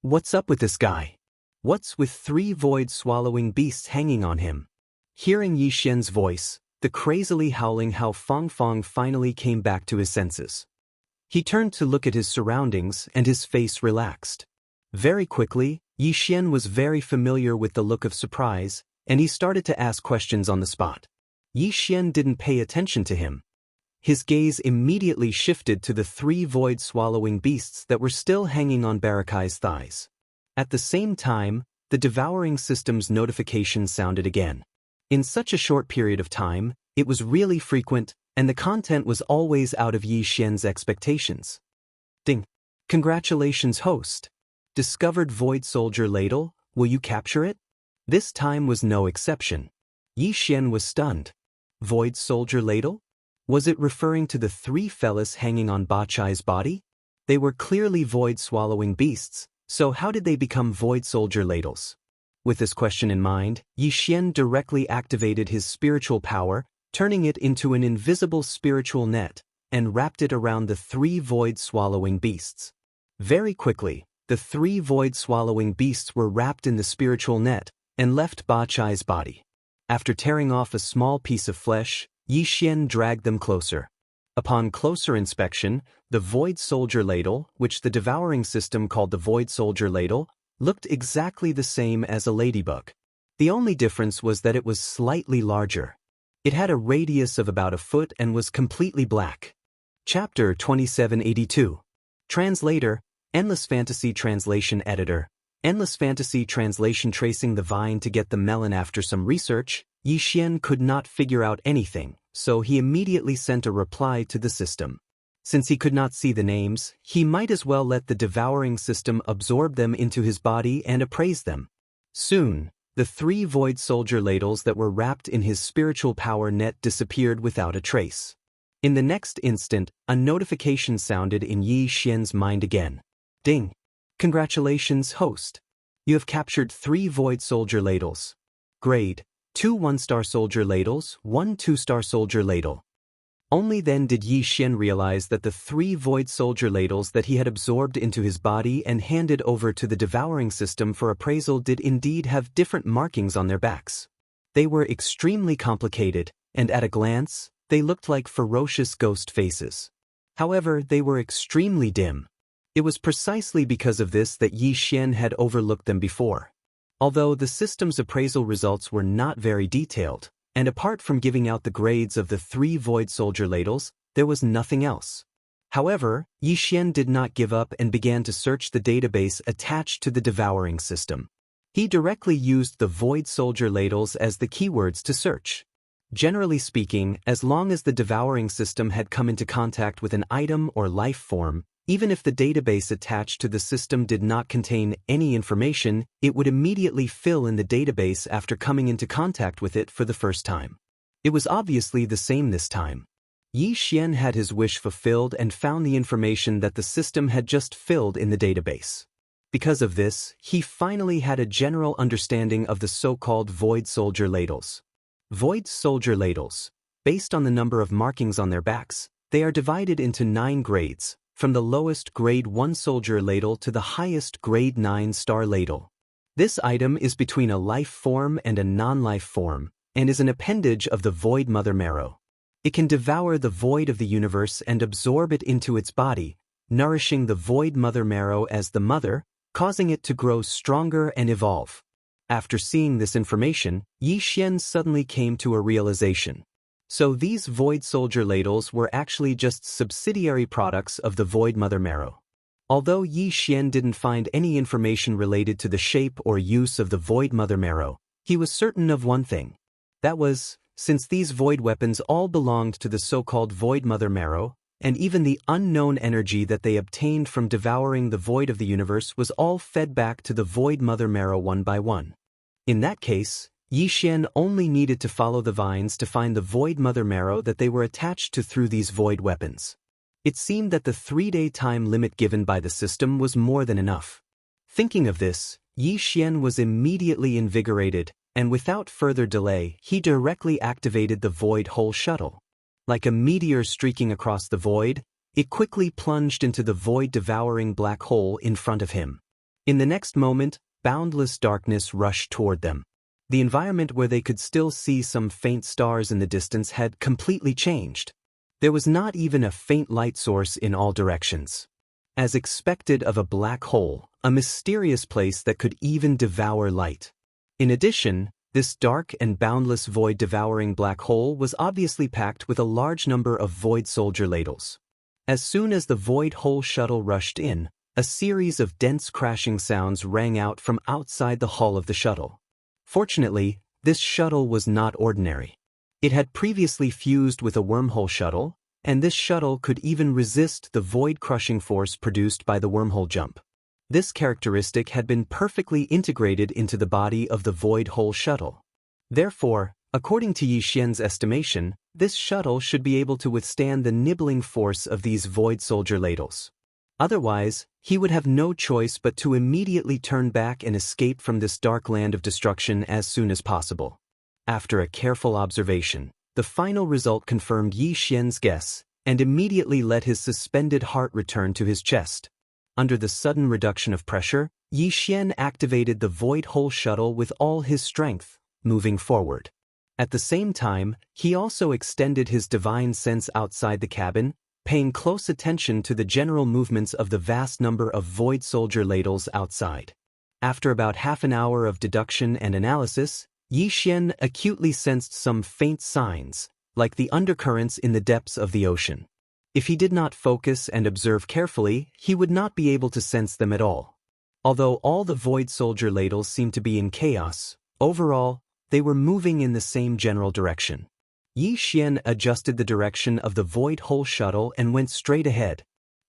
What's up with this guy? What's with 3 void-swallowing beasts hanging on him? Hearing Yi Xian's voice, the crazily howling Hao Fangfang finally came back to his senses. He turned to look at his surroundings and his face relaxed. Very quickly, Yi Xian was very familiar with the look of surprise, and he started to ask questions on the spot. Yi Xian didn't pay attention to him. His gaze immediately shifted to the 3 void-swallowing beasts that were still hanging on Barakai's thighs. At the same time, the devouring system's notification sounded again. In such a short period of time, it was really frequent, and the content was always out of Yi Xian's expectations. Ding. Congratulations, host. Discovered Void Soldier Ladle, will you capture it? This time was no exception. Yi Xian was stunned. Void Soldier Ladle? Was it referring to the 3 fellas hanging on Ba Chai's body? They were clearly void-swallowing beasts, so how did they become Void Soldier Ladles? With this question in mind, Yi Xian directly activated his spiritual power, turning it into an invisible spiritual net, and wrapped it around the 3 void-swallowing beasts. Very quickly, the 3 void-swallowing beasts were wrapped in the spiritual net and left Ba Chai's body. After tearing off a small piece of flesh, Yi Xian dragged them closer. Upon closer inspection, the Void Soldier Ladle, which the devouring system called the Void Soldier Ladle, looked exactly the same as a ladybug. The only difference was that it was slightly larger. It had a radius of about a foot and was completely black. Chapter 2782. Translator, Endless Fantasy Translation Editor. Endless Fantasy Translation. Tracing the vine to get the melon. After some research, Yi Xian could not figure out anything, so he immediately sent a reply to the system. Since he could not see the names, he might as well let the devouring system absorb them into his body and appraise them. Soon, the 3 Void Soldier Ladles that were wrapped in his spiritual power net disappeared without a trace. In the next instant, a notification sounded in Yi Xian's mind again. Ding! Congratulations, host. You have captured 3 Void Soldier Ladles. Grade: 2 1-star Soldier Ladles, 1 2-star Soldier Ladle. Only then did Yi Xian realize that the 3 Void Soldier Ladles that he had absorbed into his body and handed over to the devouring system for appraisal did indeed have different markings on their backs. They were extremely complicated, and at a glance, They looked like ferocious ghost faces. However, they were extremely dim. It was precisely because of this that Yi Xian had overlooked them before. Although the system's appraisal results were not very detailed, and apart from giving out the grades of the 3 Void Soldier ladles, there was nothing else. However, Yi Xian did not give up and began to search the database attached to the devouring system. He directly used the Void Soldier ladles as the keywords to search. Generally speaking, as long as the devouring system had come into contact with an item or life form, even if the database attached to the system did not contain any information, it would immediately fill in the database after coming into contact with it for the first time. It was obviously the same this time. Yi Xian had his wish fulfilled and found the information that the system had just filled in the database. Because of this, he finally had a general understanding of the so-called Void Soldier ladles. Void Soldier ladles. Based on the number of markings on their backs, they are divided into 9 grades, from the lowest grade 1 soldier ladle to the highest grade 9 star ladle. This item is between a life form and a non-life form, and is an appendage of the Void Mother Marrow. It can devour the void of the universe and absorb it into its body, nourishing the Void Mother Marrow as the mother, causing it to grow stronger and evolve. After seeing this information, Yi Xian suddenly came to a realization. So these Void Soldier ladles were actually just subsidiary products of the Void Mother Marrow. Although Yi Xian didn't find any information related to the shape or use of the Void Mother Marrow, he was certain of one thing. That was, since these void weapons all belonged to the so-called Void Mother Marrow, and even the unknown energy that they obtained from devouring the void of the universe was all fed back to the Void Mother Marrow one by one. In that case, Yi Xian only needed to follow the vines to find the Void Mother Marrow that they were attached to through these void weapons. It seemed that the 3-day time limit given by the system was more than enough. Thinking of this, Yi Xian was immediately invigorated, and without further delay, he directly activated the Void Hole Shuttle. Like a meteor streaking across the void, it quickly plunged into the void-devouring black hole in front of him. In the next moment, boundless darkness rushed toward them. The environment where they could still see some faint stars in the distance had completely changed. There was not even a faint light source in all directions. As expected of a black hole, a mysterious place that could even devour light. In addition, this dark and boundless void-devouring black hole was obviously packed with a large number of Void Soldier ladles. As soon as the Void Hole Shuttle rushed in, a series of dense crashing sounds rang out from outside the hull of the shuttle. Fortunately, this shuttle was not ordinary. It had previously fused with a wormhole shuttle, and this shuttle could even resist the void-crushing force produced by the wormhole jump. This characteristic had been perfectly integrated into the body of the Void Hole Shuttle. Therefore, according to Yi Xian's estimation, this shuttle should be able to withstand the nibbling force of these Void Soldier ladles. Otherwise, he would have no choice but to immediately turn back and escape from this dark land of destruction as soon as possible. After a careful observation, the final result confirmed Yi Xian's guess, and immediately let his suspended heart return to his chest. Under the sudden reduction of pressure, Yi Xian activated the Void Hole Shuttle with all his strength, moving forward. At the same time, he also extended his divine sense outside the cabin, paying close attention to the general movements of the vast number of Void Soldier ladles outside. After about half an hour of deduction and analysis, Yi Xian acutely sensed some faint signs, like the undercurrents in the depths of the ocean. If he did not focus and observe carefully, he would not be able to sense them at all. Although all the Void Soldier ladles seemed to be in chaos, overall, they were moving in the same general direction. Yi Xian adjusted the direction of the Void Hole Shuttle and went straight ahead.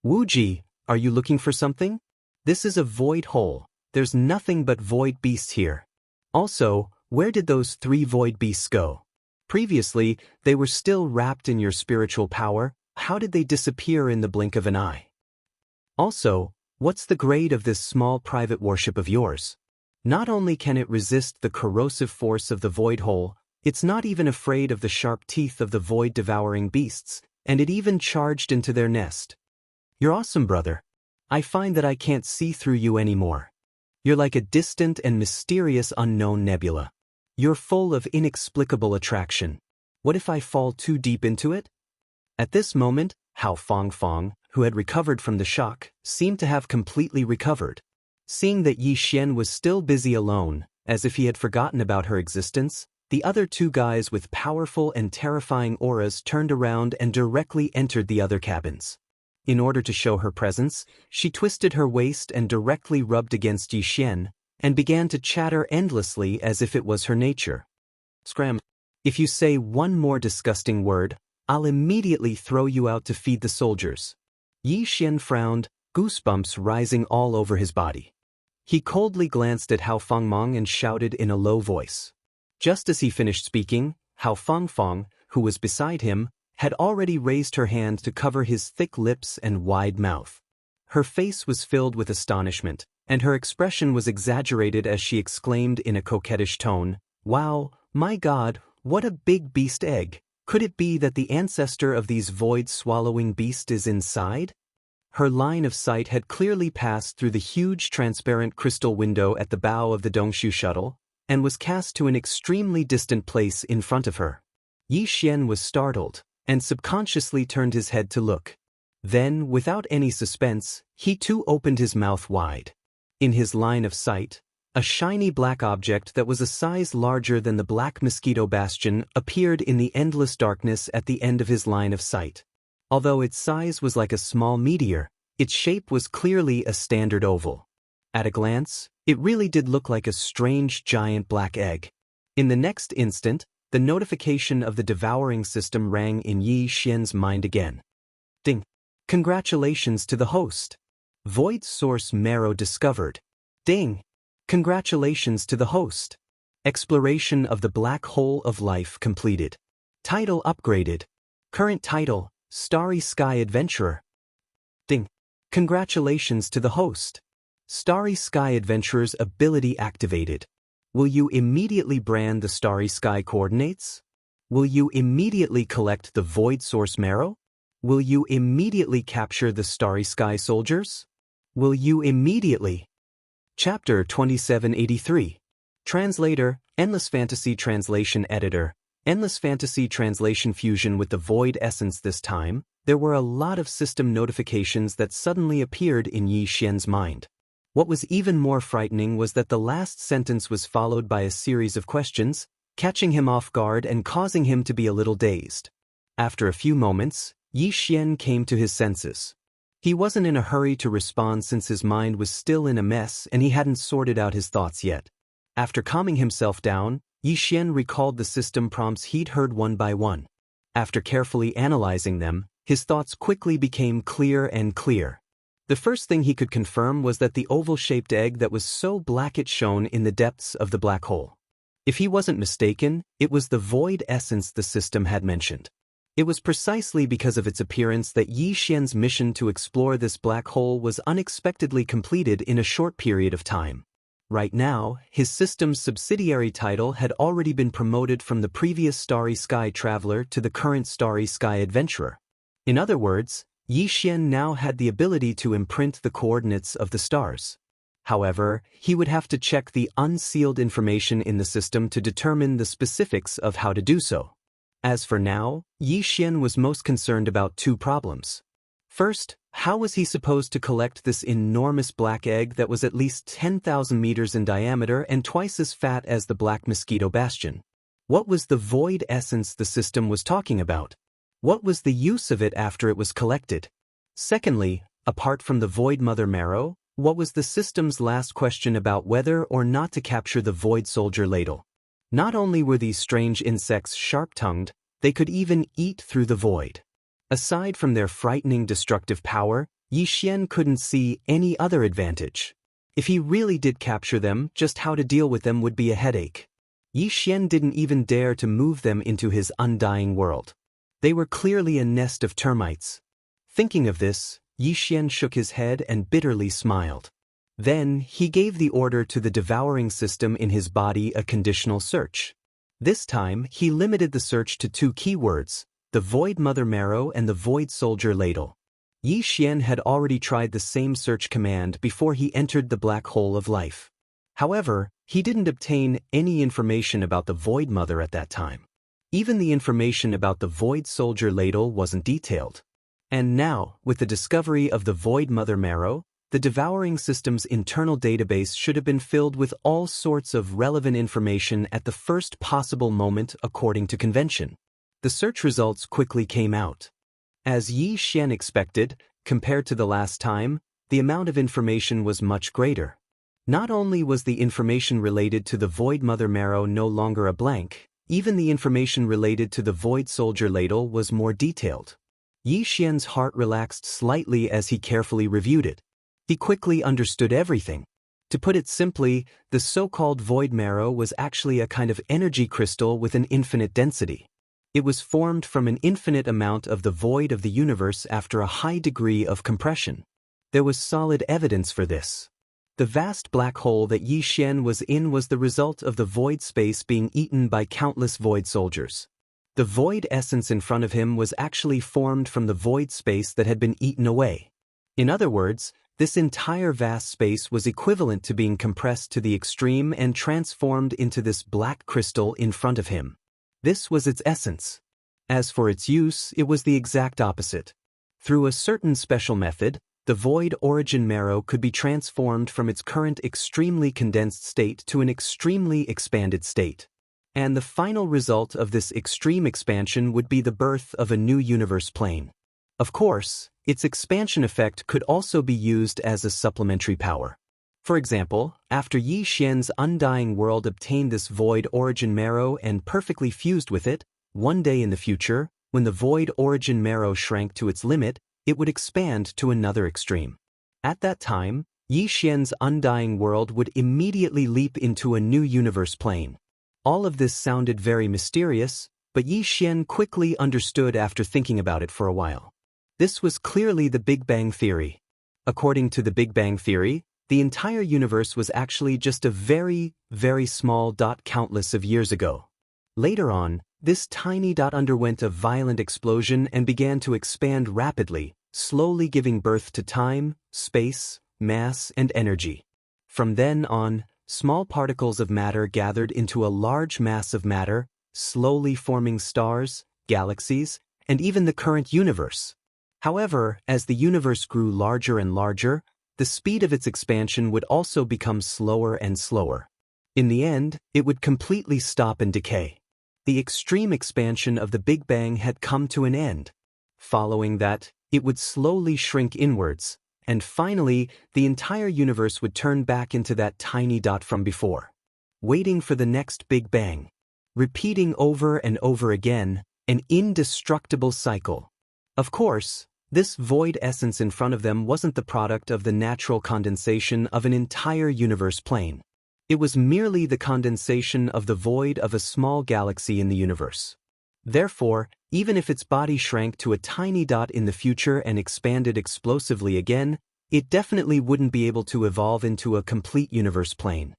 "Wuji, are you looking for something? This is a void hole. There's nothing but void beasts here. Also, where did those 3 void beasts go? Previously, they were still wrapped in your spiritual power. How did they disappear in the blink of an eye? Also, what's the grade of this small private warship of yours? Not only can it resist the corrosive force of the void hole, it's not even afraid of the sharp teeth of the void-devouring beasts, and it even charged into their nest. You're awesome, brother. I find that I can't see through you anymore. You're like a distant and mysterious unknown nebula. You're full of inexplicable attraction. What if I fall too deep into it? At this moment, Hao Fangfang, who had recovered from the shock, seemed to have completely recovered. Seeing that Yi Xian was still busy alone, as if he had forgotten about her existence, the other two guys with powerful and terrifying auras turned around and directly entered the other cabins. In order to show her presence, she twisted her waist and directly rubbed against Yi Xian, and began to chatter endlessly as if it was her nature. Scram. If you say one more disgusting word, I'll immediately throw you out to feed the soldiers. Yi Xian frowned, goosebumps rising all over his body. He coldly glanced at Hao Fangmang and shouted in a low voice. Just as he finished speaking, Hao Fangfang, who was beside him, had already raised her hand to cover his thick lips and wide mouth. Her face was filled with astonishment, and her expression was exaggerated as she exclaimed in a coquettish tone, "Wow, my God, what a big beast egg! Could it be that the ancestor of these void-swallowing beasts is inside?" Her line of sight had clearly passed through the huge transparent crystal window at the bow of the Dongshu shuttle, and was cast to an extremely distant place in front of her. Yi Xian was startled, and subconsciously turned his head to look. Then, without any suspense, he too opened his mouth wide. In his line of sight, a shiny black object that was a size larger than the Black Mosquito Bastion appeared in the endless darkness at the end of his line of sight. Although its size was like a small meteor, its shape was clearly a standard oval. At a glance, it really did look like a strange giant black egg. In the next instant, the notification of the devouring system rang in Yi Xian's mind again. Ding! Congratulations to the host! Void Source Marrow discovered. Ding! Congratulations to the host! Exploration of the Black Hole of Life completed. Title upgraded. Current title, Starry Sky Adventurer. Ding! Congratulations to the host! Starry Sky Adventurer's ability activated. Will you immediately brand the Starry Sky coordinates? Will you immediately collect the Void Source Marrow? Will you immediately capture the Starry Sky soldiers? Will you immediately? Chapter 2783. Translator, Endless Fantasy Translation Editor. Endless Fantasy Translation Fusion with the Void Essence. This time, there were a lot of system notifications that suddenly appeared in Yi Xian's mind. What was even more frightening was that the last sentence was followed by a series of questions, catching him off guard and causing him to be a little dazed. After a few moments, Yi Xian came to his senses. He wasn't in a hurry to respond since his mind was still in a mess and he hadn't sorted out his thoughts yet. After calming himself down, Yi Xian recalled the system prompts he'd heard one by one. After carefully analyzing them, his thoughts quickly became clear and clear. The first thing he could confirm was that the oval-shaped egg that was so black it shone in the depths of the black hole. If he wasn't mistaken, it was the void essence the system had mentioned. It was precisely because of its appearance that Yi Xian's mission to explore this black hole was unexpectedly completed in a short period of time. Right now, his system's subsidiary title had already been promoted from the previous Starry Sky Traveler to the current Starry Sky Adventurer. In other words, Yi Xian now had the ability to imprint the coordinates of the stars. However, he would have to check the unsealed information in the system to determine the specifics of how to do so. As for now, Yi Xian was most concerned about two problems. First, how was he supposed to collect this enormous black egg that was at least 10,000 meters in diameter and twice as fat as the Black Mosquito Bastion? What was the void essence the system was talking about? What was the use of it after it was collected? Secondly, apart from the Void Mother Marrow, what was the system's last question about whether or not to capture the Void Soldier Ladle? Not only were these strange insects sharp-tongued, they could even eat through the void. Aside from their frightening destructive power, Yi Xian couldn't see any other advantage. If he really did capture them, just how to deal with them would be a headache. Yi Xian didn't even dare to move them into his undying world. They were clearly a nest of termites. Thinking of this, Yi Xian shook his head and bitterly smiled. Then, he gave the order to the devouring system in his body a conditional search. This time, he limited the search to two keywords: the Void Mother Marrow and the Void Soldier Ladle. Yi Xian had already tried the same search command before he entered the Black Hole of Life. However, he didn't obtain any information about the Void Mother at that time. Even the information about the Void Soldier ladle wasn't detailed. And now, with the discovery of the Void Mother Marrow, the devouring system's internal database should have been filled with all sorts of relevant information at the first possible moment according to convention. The search results quickly came out. As Yi Xian expected, compared to the last time, the amount of information was much greater. Not only was the information related to the Void Mother Marrow no longer a blank, even the information related to the Void Soldier ladle was more detailed. Yi Xian's heart relaxed slightly as he carefully reviewed it. He quickly understood everything. To put it simply, the so-called Void Marrow was actually a kind of energy crystal with an infinite density. It was formed from an infinite amount of the void of the universe after a high degree of compression. There was solid evidence for this. The vast black hole that Yi Xian was in was the result of the void space being eaten by countless void soldiers. The void essence in front of him was actually formed from the void space that had been eaten away. In other words, this entire vast space was equivalent to being compressed to the extreme and transformed into this black crystal in front of him. This was its essence. As for its use, it was the exact opposite. Through a certain special method, the void origin marrow could be transformed from its current extremely condensed state to an extremely expanded state. And the final result of this extreme expansion would be the birth of a new universe plane. Of course, its expansion effect could also be used as a supplementary power. For example, after Yi Xian's undying world obtained this void origin marrow and perfectly fused with it, one day in the future, when the void origin marrow shrank to its limit, it would expand to another extreme. At that time, Yi Xian's undying world would immediately leap into a new universe plane. All of this sounded very mysterious, but Yi Xian quickly understood after thinking about it for a while. This was clearly the Big Bang Theory. According to the Big Bang Theory, the entire universe was actually just a very, very small dot countless of years ago. Later on, this tiny dot underwent a violent explosion and began to expand rapidly, slowly giving birth to time, space, mass, and energy. From then on, small particles of matter gathered into a large mass of matter, slowly forming stars, galaxies, and even the current universe. However, as the universe grew larger and larger, the speed of its expansion would also become slower and slower. In the end, it would completely stop and decay. The extreme expansion of the Big Bang had come to an end. Following that, it would slowly shrink inwards, and finally, the entire universe would turn back into that tiny dot from before. Waiting for the next Big Bang. Repeating over and over again, an indestructible cycle. Of course, this void essence in front of them wasn't the product of the natural condensation of an entire universe plane. It was merely the condensation of the void of a small galaxy in the universe. Therefore, even if its body shrank to a tiny dot in the future and expanded explosively again, it definitely wouldn't be able to evolve into a complete universe plane.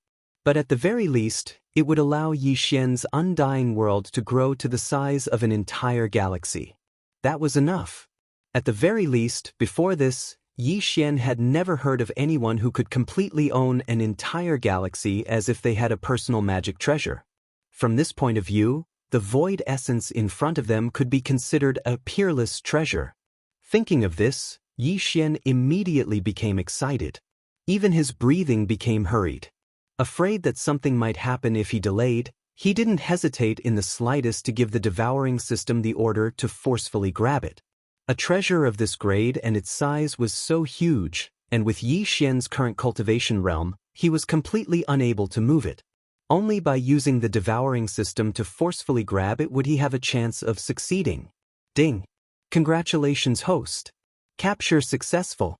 But at the very least, it would allow Yi Xian's undying world to grow to the size of an entire galaxy. That was enough. At the very least, before this, Yi Xian had never heard of anyone who could completely own an entire galaxy as if they had a personal magic treasure. From this point of view, the void essence in front of them could be considered a peerless treasure. Thinking of this, Yi Xian immediately became excited. Even his breathing became hurried. Afraid that something might happen if he delayed, he didn't hesitate in the slightest to give the devouring system the order to forcefully grab it. A treasure of this grade and its size was so huge, and with Yi Xian's current cultivation realm, he was completely unable to move it. Only by using the devouring system to forcefully grab it would he have a chance of succeeding. Ding! Congratulations, host! Capture successful!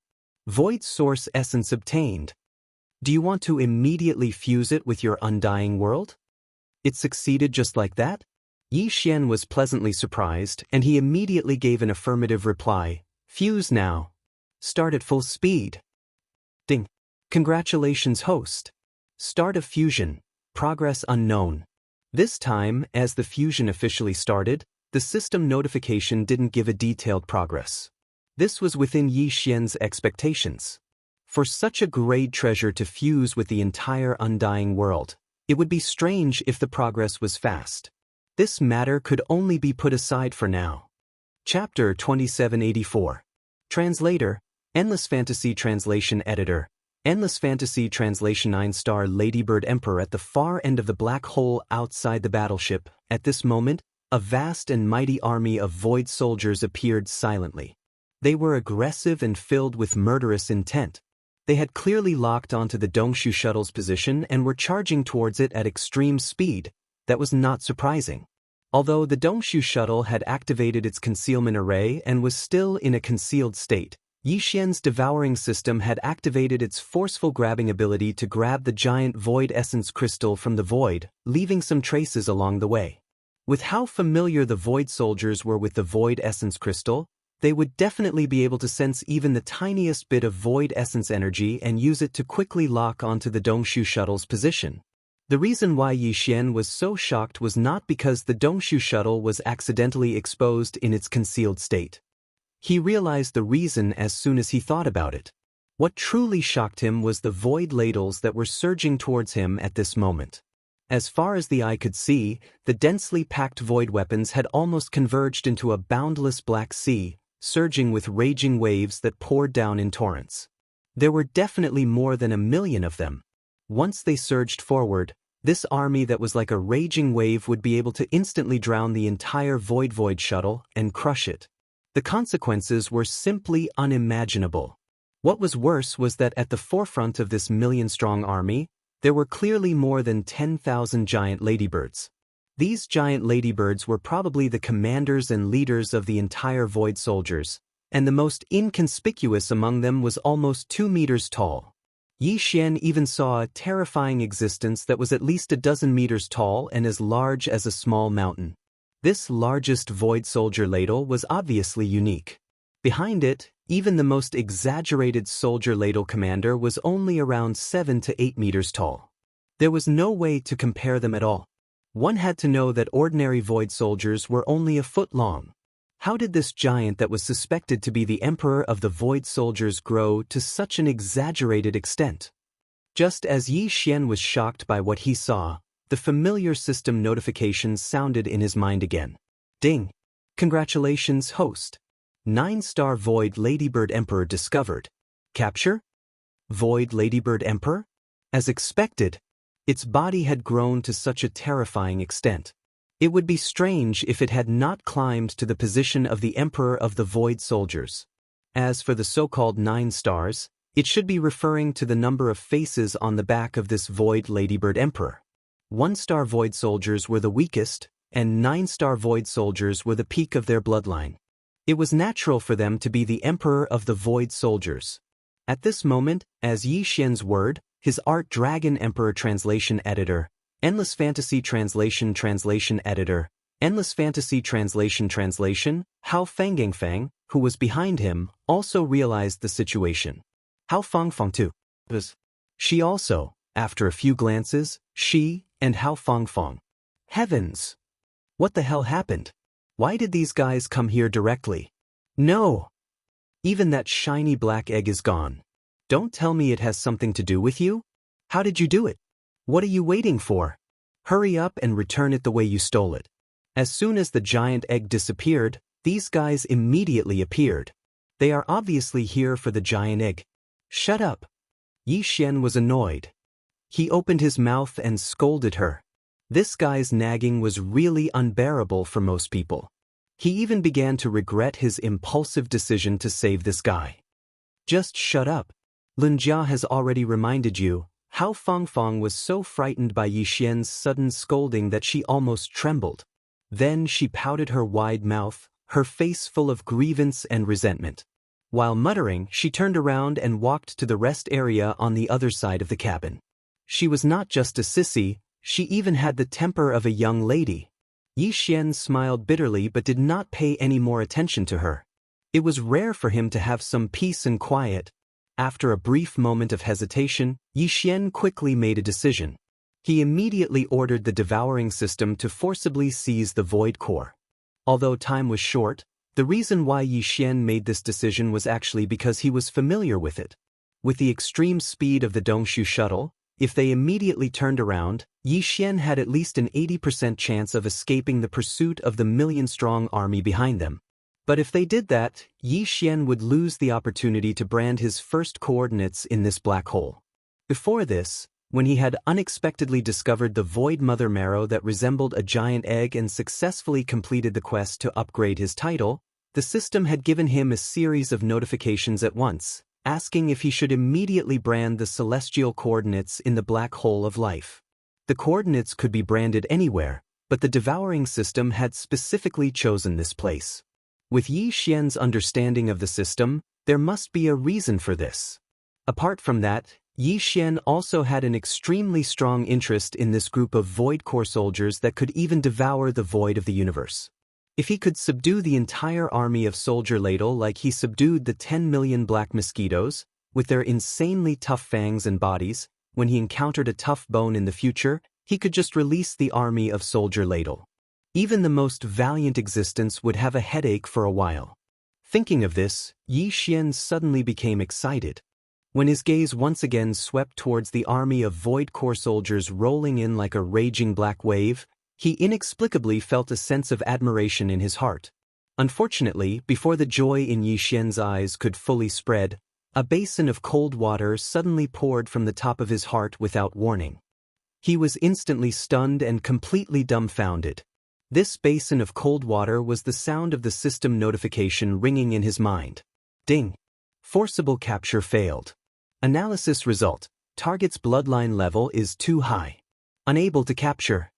Void source essence obtained. Do you want to immediately fuse it with your undying world? It succeeded just like that? Yi Xian was pleasantly surprised, and he immediately gave an affirmative reply. Fuse now. Start at full speed. Ding. Congratulations, host. Start of fusion. Progress unknown. This time, as the fusion officially started, the system notification didn't give a detailed progress. This was within Yi Xian's expectations. For such a great treasure to fuse with the entire undying world, it would be strange if the progress was fast. This matter could only be put aside for now. Chapter 2784. Translator, Endless Fantasy Translation Editor, Endless Fantasy Translation 9-star Ladybird Emperor. At the far end of the black hole outside the battleship, at this moment, a vast and mighty army of void soldiers appeared silently. They were aggressive and filled with murderous intent. They had clearly locked onto the Dongshu shuttle's position and were charging towards it at extreme speed. That was not surprising. Although the Dongshu shuttle had activated its concealment array and was still in a concealed state, Yi Xian's devouring system had activated its forceful grabbing ability to grab the giant void essence crystal from the void, leaving some traces along the way. With how familiar the void soldiers were with the void essence crystal, they would definitely be able to sense even the tiniest bit of void essence energy and use it to quickly lock onto the Dongshu shuttle's position. The reason why Yi Xian was so shocked was not because the Dongshu shuttle was accidentally exposed in its concealed state. He realized the reason as soon as he thought about it. What truly shocked him was the void ladles that were surging towards him at this moment. As far as the eye could see, the densely packed void weapons had almost converged into a boundless black sea, surging with raging waves that poured down in torrents. There were definitely more than 1 million of them. Once they surged forward, this army that was like a raging wave would be able to instantly drown the entire void shuttle and crush it. The consequences were simply unimaginable. What was worse was that at the forefront of this million-strong army, there were clearly more than 10,000 giant ladybirds. These giant ladybirds were probably the commanders and leaders of the entire void soldiers, and the most inconspicuous among them was almost 2 meters tall. Yi Xian even saw a terrifying existence that was at least 12 meters tall and as large as a small mountain. This largest void soldier ladle was obviously unique. Behind it, even the most exaggerated soldier ladle commander was only around 7 to 8 meters tall. There was no way to compare them at all. One had to know that ordinary void soldiers were only a foot long. How did this giant that was suspected to be the emperor of the void soldiers grow to such an exaggerated extent? Just as Yi Xian was shocked by what he saw, the familiar system notifications sounded in his mind again. Ding! Congratulations, host. 9-star Void Ladybird Emperor discovered. Capture? Void Ladybird Emperor? As expected, its body had grown to such a terrifying extent. It would be strange if it had not climbed to the position of the Emperor of the Void Soldiers. As for the so-called 9 stars, it should be referring to the number of faces on the back of this Void Ladybird Emperor. 1-star Void Soldiers were the weakest, and 9-star Void Soldiers were the peak of their bloodline. It was natural for them to be the Emperor of the Void Soldiers. At this moment, as Yi Xian's word, his Art Dragon Emperor Translation Editor, Endless Fantasy Translation Editor, Endless Fantasy Translation, Hao Fangangfang, who was behind him, also realized the situation. Hao Fangfang too. She also, after a few glances, she and Hao Fangfang. Heavens! What the hell happened? Why did these guys come here directly? No! Even that shiny black egg is gone. Don't tell me it has something to do with you? How did you do it? What are you waiting for? Hurry up and return it the way you stole it. As soon as the giant egg disappeared, these guys immediately appeared. They are obviously here for the giant egg. Shut up! Yi Xian was annoyed. He opened his mouth and scolded her. This guy's nagging was really unbearable for most people. He even began to regret his impulsive decision to save this guy. Just shut up. Lin Jia has already reminded you. Hao Fangfang was so frightened by Yi Xian's sudden scolding that she almost trembled. Then she pouted her wide mouth, her face full of grievance and resentment. While muttering, she turned around and walked to the rest area on the other side of the cabin. She was not just a sissy, she even had the temper of a young lady. Yi Xian smiled bitterly but did not pay any more attention to her. It was rare for him to have some peace and quiet. After a brief moment of hesitation, Yi Xian quickly made a decision. He immediately ordered the devouring system to forcibly seize the void core. Although time was short, the reason why Yi Xian made this decision was actually because he was familiar with it. With the extreme speed of the Dongshu shuttle, if they immediately turned around, Yi Xian had at least an 80% chance of escaping the pursuit of the million-strong army behind them. But if they did that, Yi Xian would lose the opportunity to brand his first coordinates in this black hole. Before this, when he had unexpectedly discovered the void mother marrow that resembled a giant egg and successfully completed the quest to upgrade his title, the system had given him a series of notifications at once, asking if he should immediately brand the celestial coordinates in the black hole of life. The coordinates could be branded anywhere, but the devouring system had specifically chosen this place. With Yi Xian's understanding of the system, there must be a reason for this. Apart from that, Yi Xian also had an extremely strong interest in this group of void core soldiers that could even devour the void of the universe. If he could subdue the entire army of Soldier Ladle like he subdued the 10 million black mosquitoes, with their insanely tough fangs and bodies, when he encountered a tough bone in the future, he could just release the army of Soldier Ladle. Even the most valiant existence would have a headache for a while. Thinking of this, Yi Xian suddenly became excited. When his gaze once again swept towards the army of void core soldiers rolling in like a raging black wave, he inexplicably felt a sense of admiration in his heart. Unfortunately, before the joy in Yi Xian's eyes could fully spread, a basin of cold water suddenly poured from the top of his heart without warning. He was instantly stunned and completely dumbfounded. This basin of cold water was the sound of the system notification ringing in his mind. Ding! Forcible capture failed. Analysis result: target's bloodline level is too high. Unable to capture.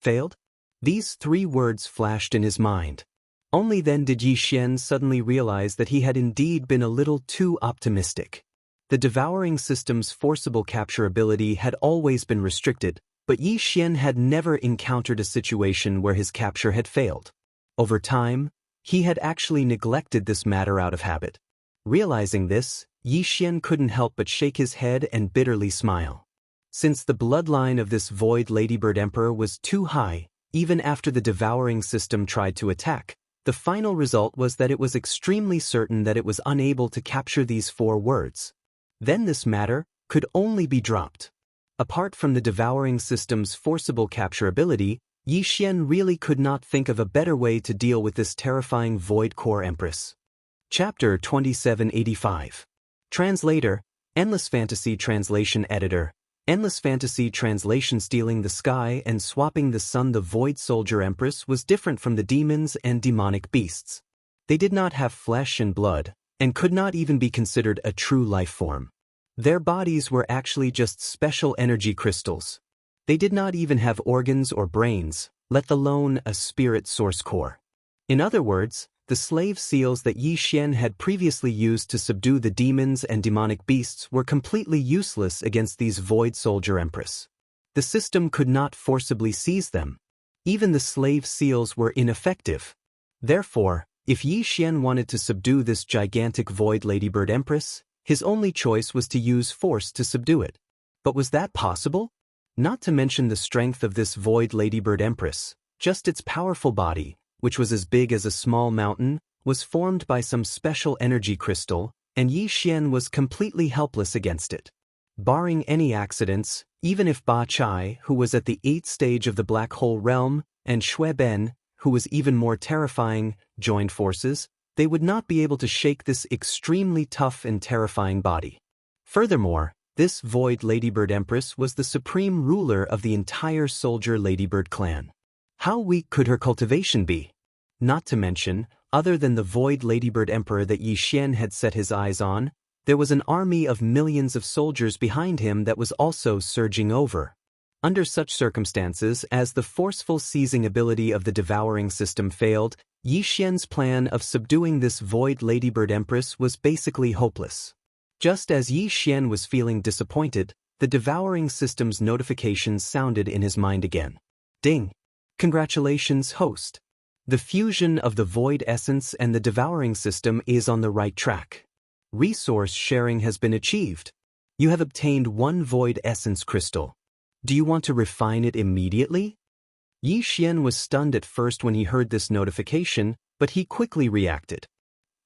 Failed? These 3 words flashed in his mind. Only then did Yi Xian suddenly realize that he had indeed been a little too optimistic. The devouring system's forcible capture ability had always been restricted, but Yi Xian had never encountered a situation where his capture had failed. Over time, he had actually neglected this matter out of habit. Realizing this, Yi Xian couldn't help but shake his head and bitterly smile. Since the bloodline of this void ladybird emperor was too high, even after the devouring system tried to attack, the final result was that it was extremely certain that it was unable to capture these 4 words. Then this matter could only be dropped. Apart from the devouring system's forcible capture ability, Yi Xian really could not think of a better way to deal with this terrifying void core empress. Chapter 2785. Translator, Endless Fantasy Translation Editor. Endless Fantasy Translation. Stealing the sky and swapping the sun. The void soldier empress was different from the demons and demonic beasts. They did not have flesh and blood, and could not even be considered a true life form. Their bodies were actually just special energy crystals. They did not even have organs or brains, let alone a spirit source core. In other words, the slave seals that Yi Xian had previously used to subdue the demons and demonic beasts were completely useless against these void soldier empress. The system could not forcibly seize them. Even the slave seals were ineffective. Therefore, if Yi Xian wanted to subdue this gigantic void ladybird empress, his only choice was to use force to subdue it. But was that possible? Not to mention the strength of this void ladybird empress, just its powerful body, which was as big as a small mountain, was formed by some special energy crystal, and Yi Xian was completely helpless against it. Barring any accidents, even if Ba Chai, who was at the 8th stage of the black hole realm, and Xue Ben, who was even more terrifying, joined forces, they would not be able to shake this extremely tough and terrifying body. Furthermore, this void ladybird empress was the supreme ruler of the entire soldier ladybird clan. How weak could her cultivation be? Not to mention, other than the void ladybird emperor that Yi Xian had set his eyes on, there was an army of millions of soldiers behind him that was also surging over. Under such circumstances, as the forceful seizing ability of the devouring system failed, Yi Xian's plan of subduing this void ladybird empress was basically hopeless. Just as Yi Xian was feeling disappointed, the devouring system's notifications sounded in his mind again. Ding! Congratulations, host. The fusion of the void essence and the devouring system is on the right track. Resource sharing has been achieved. You have obtained 1 void essence crystal. Do you want to refine it immediately? Yi Xian was stunned at first when he heard this notification, but he quickly reacted.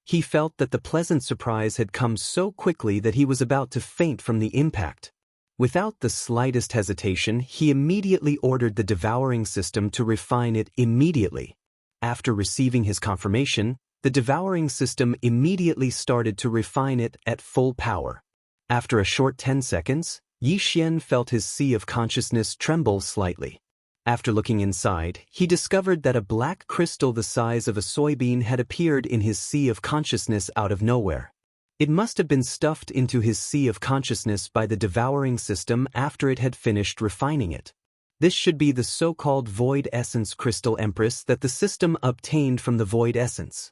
He felt that the pleasant surprise had come so quickly that he was about to faint from the impact. Without the slightest hesitation, he immediately ordered the devouring system to refine it immediately. After receiving his confirmation, the devouring system immediately started to refine it at full power. After a short 10 seconds, Yi Xian felt his sea of consciousness tremble slightly. After looking inside, he discovered that a black crystal the size of a soybean had appeared in his sea of consciousness out of nowhere. It must have been stuffed into his sea of consciousness by the devouring system after it had finished refining it. This should be the so-called void essence crystal empress that the system obtained from the void essence.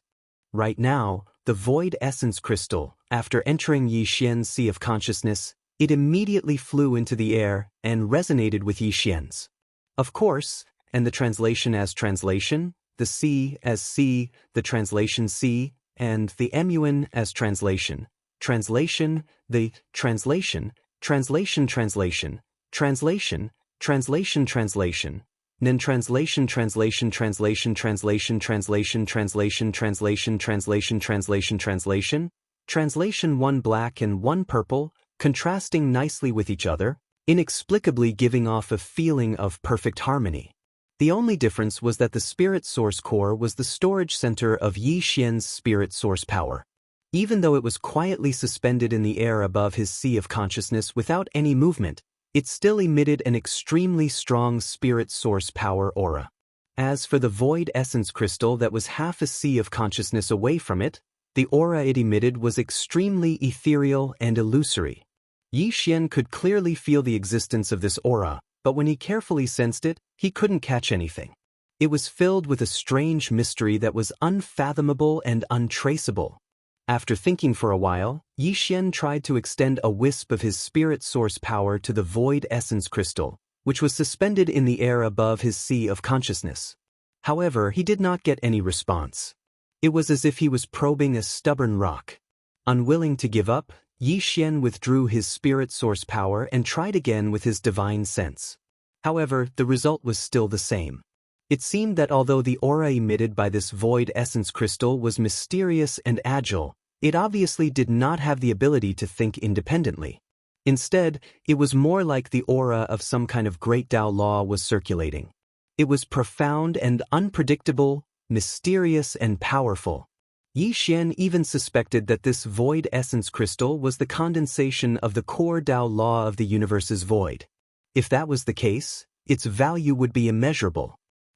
Right now, the void essence crystal, after entering Yi Xian's sea of consciousness, it immediately flew into the air and resonated with Yi Xian's. Of course, and the translation as translation, the C as C, the translation C, and the MUN as translation, translation, the translation, translation, translation, translation, translation, translation, then translation, translation, translation, translation, translation, translation, translation, translation, translation, translation, translation, one black and one purple, contrasting nicely with each other, inexplicably giving off a feeling of perfect harmony. The only difference was that the spirit source core was the storage center of Yi Xian's spirit source power. Even though it was quietly suspended in the air above his sea of consciousness without any movement, it still emitted an extremely strong spirit source power aura. As for the void essence crystal that was half a sea of consciousness away from it, the aura it emitted was extremely ethereal and illusory. Yi Xian could clearly feel the existence of this aura, but when he carefully sensed it, he couldn't catch anything. It was filled with a strange mystery that was unfathomable and untraceable. After thinking for a while, Yi Xian tried to extend a wisp of his spirit source power to the void essence crystal, which was suspended in the air above his sea of consciousness. However, he did not get any response. It was as if he was probing a stubborn rock. Unwilling to give up, Yi Xian withdrew his spirit source power and tried again with his divine sense. However, the result was still the same. It seemed that although the aura emitted by this void essence crystal was mysterious and agile, it obviously did not have the ability to think independently. Instead, it was more like the aura of some kind of great Tao law was circulating. It was profound and unpredictable, mysterious and powerful. Yi Xian even suspected that this void essence crystal was the condensation of the core Tao law of the universe's void. If that was the case, its value would be immeasurable.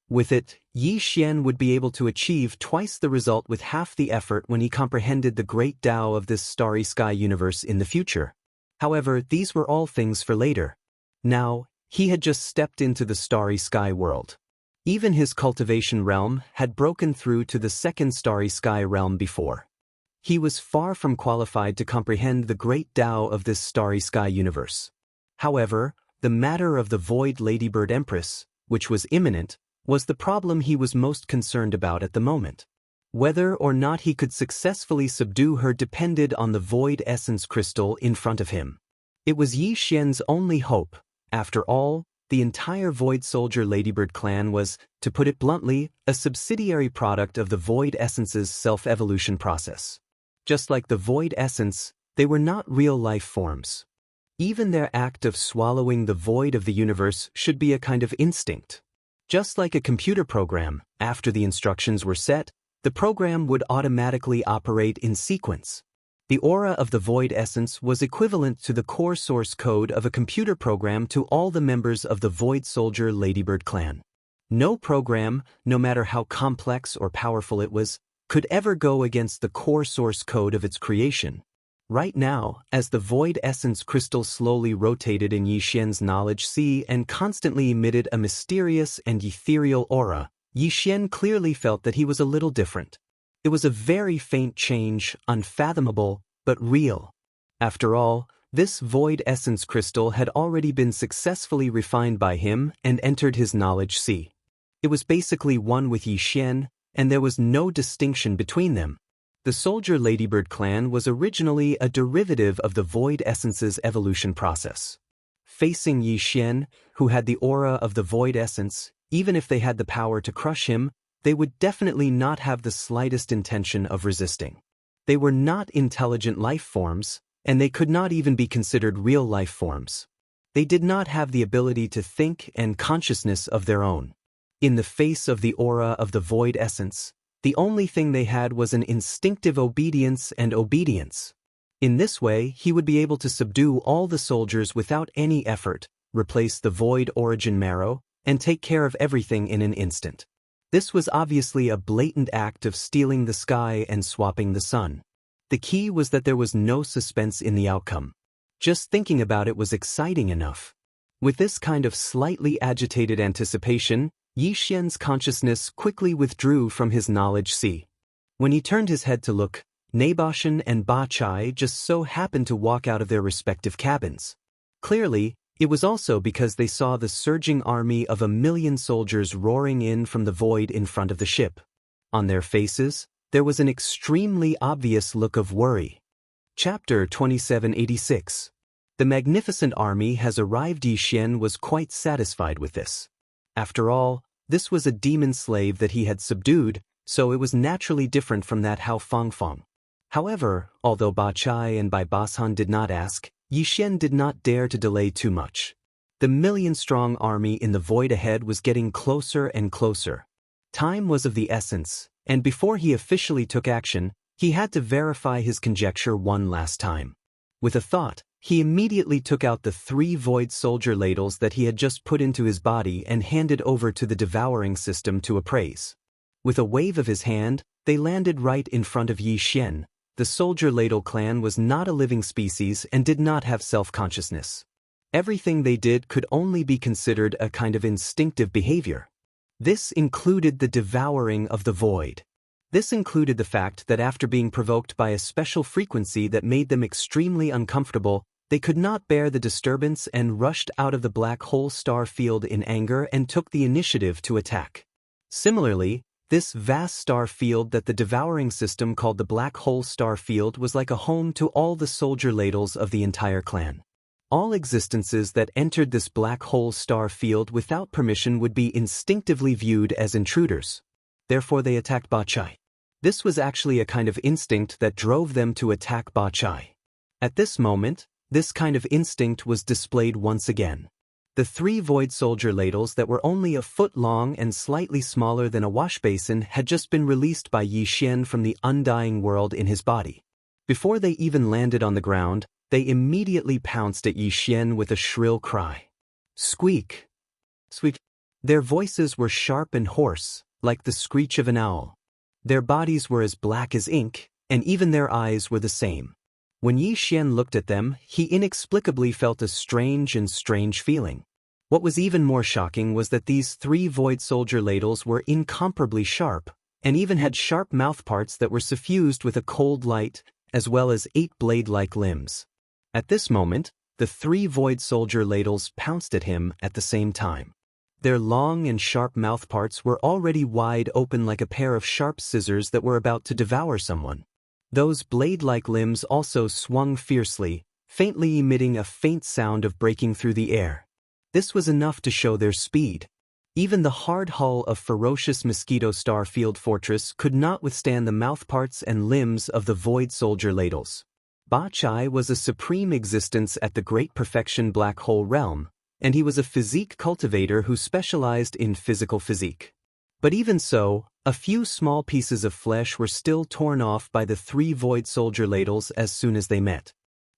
With it, Yi Xian would be able to achieve twice the result with half the effort when he comprehended the great Tao of this starry sky universe in the future. However, these were all things for later. Now, he had just stepped into the starry sky world. Even his cultivation realm had broken through to the second starry sky realm before. He was far from qualified to comprehend the great Tao of this starry sky universe. However, the matter of the void Ladybird Empress, which was imminent, was the problem he was most concerned about at the moment. Whether or not he could successfully subdue her depended on the void essence crystal in front of him. It was Yi Xian's only hope. After all, the entire Void Soldier Ladybird clan was, to put it bluntly, a subsidiary product of the Void Essence's self-evolution process. Just like the Void Essence, they were not real life forms. Even their act of swallowing the void of the universe should be a kind of instinct. Just like a computer program, after the instructions were set, the program would automatically operate in sequence. The aura of the Void Essence was equivalent to the core source code of a computer program to all the members of the Void Soldier Ladybird clan. No program, no matter how complex or powerful it was, could ever go against the core source code of its creation. Right now, as the Void Essence crystal slowly rotated in Yi Xian's knowledge sea and constantly emitted a mysterious and ethereal aura, Yi Xian clearly felt that he was a little different. It was a very faint change, unfathomable, but real. After all, this Void Essence crystal had already been successfully refined by him and entered his knowledge sea. It was basically one with Yi Xian, and there was no distinction between them. The Soldier Ladybird clan was originally a derivative of the Void Essence's evolution process. Facing Yi Xian, who had the aura of the Void Essence, even if they had the power to crush him, they would definitely not have the slightest intention of resisting. They were not intelligent life forms, and they could not even be considered real life forms. They did not have the ability to think and consciousness of their own. In the face of the aura of the void essence, the only thing they had was an instinctive obedience and obedience. In this way, he would be able to subdue all the soldiers without any effort, replace the void origin marrow, and take care of everything in an instant. This was obviously a blatant act of stealing the sky and swapping the sun. The key was that there was no suspense in the outcome. Just thinking about it was exciting enough. With this kind of slightly agitated anticipation, Yi Xian's consciousness quickly withdrew from his knowledge sea. When he turned his head to look, Naboshan and Ba Chai just so happened to walk out of their respective cabins. Clearly, it was also because they saw the surging army of 1,000,000 soldiers roaring in from the void in front of the ship. On their faces, there was an extremely obvious look of worry. Chapter 2786. The magnificent army has arrived. Yi Xian was quite satisfied with this. After all, this was a demon slave that he had subdued, so it was naturally different from that Hao Fangfang. However, although Ba Chai and Bai Bashan did not ask, Yi Xian did not dare to delay too much. The 1,000,000-strong army in the void ahead was getting closer and closer. Time was of the essence, and before he officially took action, he had to verify his conjecture one last time. With a thought, he immediately took out the 3 void soldier ladles that he had just put into his body and handed over to the devouring system to appraise. With a wave of his hand, they landed right in front of Yi Xian. The soldier ladle clan was not a living species and did not have self-consciousness. Everything they did could only be considered a kind of instinctive behavior. This included the devouring of the void. This included the fact that after being provoked by a special frequency that made them extremely uncomfortable, they could not bear the disturbance and rushed out of the black hole star field in anger and took the initiative to attack. Similarly, this vast star field that the devouring system called the black hole star field was like a home to all the soldier ladles of the entire clan. All existences that entered this black hole star field without permission would be instinctively viewed as intruders. Therefore they attacked Ba Chai. This was actually a kind of instinct that drove them to attack Ba Chai. At this moment, this kind of instinct was displayed once again. The 3 void soldier ladles that were only a foot long and slightly smaller than a wash basin had just been released by Yi Xian from the undying world in his body. Before they even landed on the ground, they immediately pounced at Yi Xian with a shrill cry. Squeak! Squeak! Their voices were sharp and hoarse, like the screech of an owl. Their bodies were as black as ink, and even their eyes were the same. When Yi Xian looked at them, he inexplicably felt a strange feeling. What was even more shocking was that these 3 void soldier ladles were incomparably sharp, and even had sharp mouthparts that were suffused with a cold light, as well as 8 blade-like limbs. At this moment, the 3 void soldier ladles pounced at him at the same time. Their long and sharp mouthparts were already wide open like a pair of sharp scissors that were about to devour someone. Those blade-like limbs also swung fiercely, faintly emitting a faint sound of breaking through the air. This was enough to show their speed. Even the hard hull of ferocious Mosquito Star Field Fortress could not withstand the mouthparts and limbs of the void soldier ladles. Ba Chai was a supreme existence at the Great Perfection Black Hole Realm, and he was a physique cultivator who specialized in physical physique. But even so, a few small pieces of flesh were still torn off by the 3 void soldier ladles as soon as they met.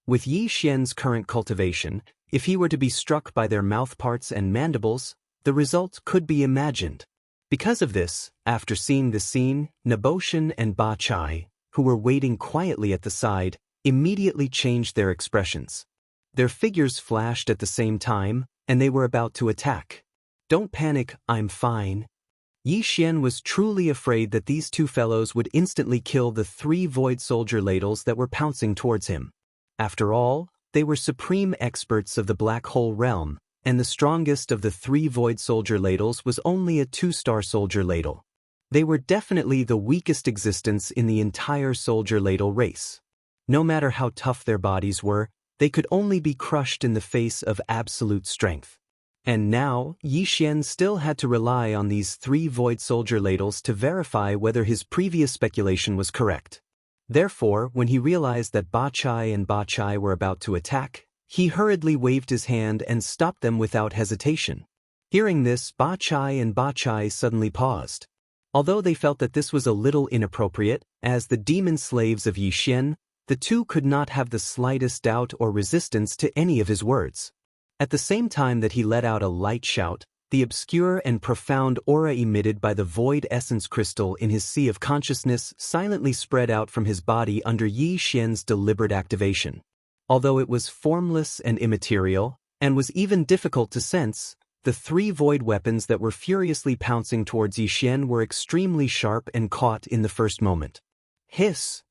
With Yi Xian's current cultivation, if he were to be struck by their mouthparts and mandibles, the result could be imagined. Because of this, after seeing the scene, Naboshan and Ba Chai, who were waiting quietly at the side, immediately changed their expressions. Their figures flashed at the same time, and they were about to attack. Don't panic, I'm fine. Yi Xian was truly afraid that these 2 fellows would instantly kill the 3 void soldier ladles that were pouncing towards him. After all, they were supreme experts of the black hole realm, and the strongest of the 3 void soldier ladles was only a 2-star soldier ladle. They were definitely the weakest existence in the entire soldier ladle race. No matter how tough their bodies were, they could only be crushed in the face of absolute strength. And now, Yi Xian still had to rely on these 3 void soldier ladles to verify whether his previous speculation was correct. Therefore, when he realized that Ba Chai and Ba Chai were about to attack, he hurriedly waved his hand and stopped them without hesitation. Hearing this, Ba Chai and Ba Chai suddenly paused. Although they felt that this was a little inappropriate, as the demon slaves of Yi Xian, the two could not have the slightest doubt or resistance to any of his words. At the same time that he let out a light shout, the obscure and profound aura emitted by the void essence crystal in his sea of consciousness silently spread out from his body under Yi Xian's deliberate activation. Although it was formless and immaterial, and was even difficult to sense, the three void weapons that were furiously pouncing towards Yi Xian were extremely sharp and caught in the first moment. Hiss!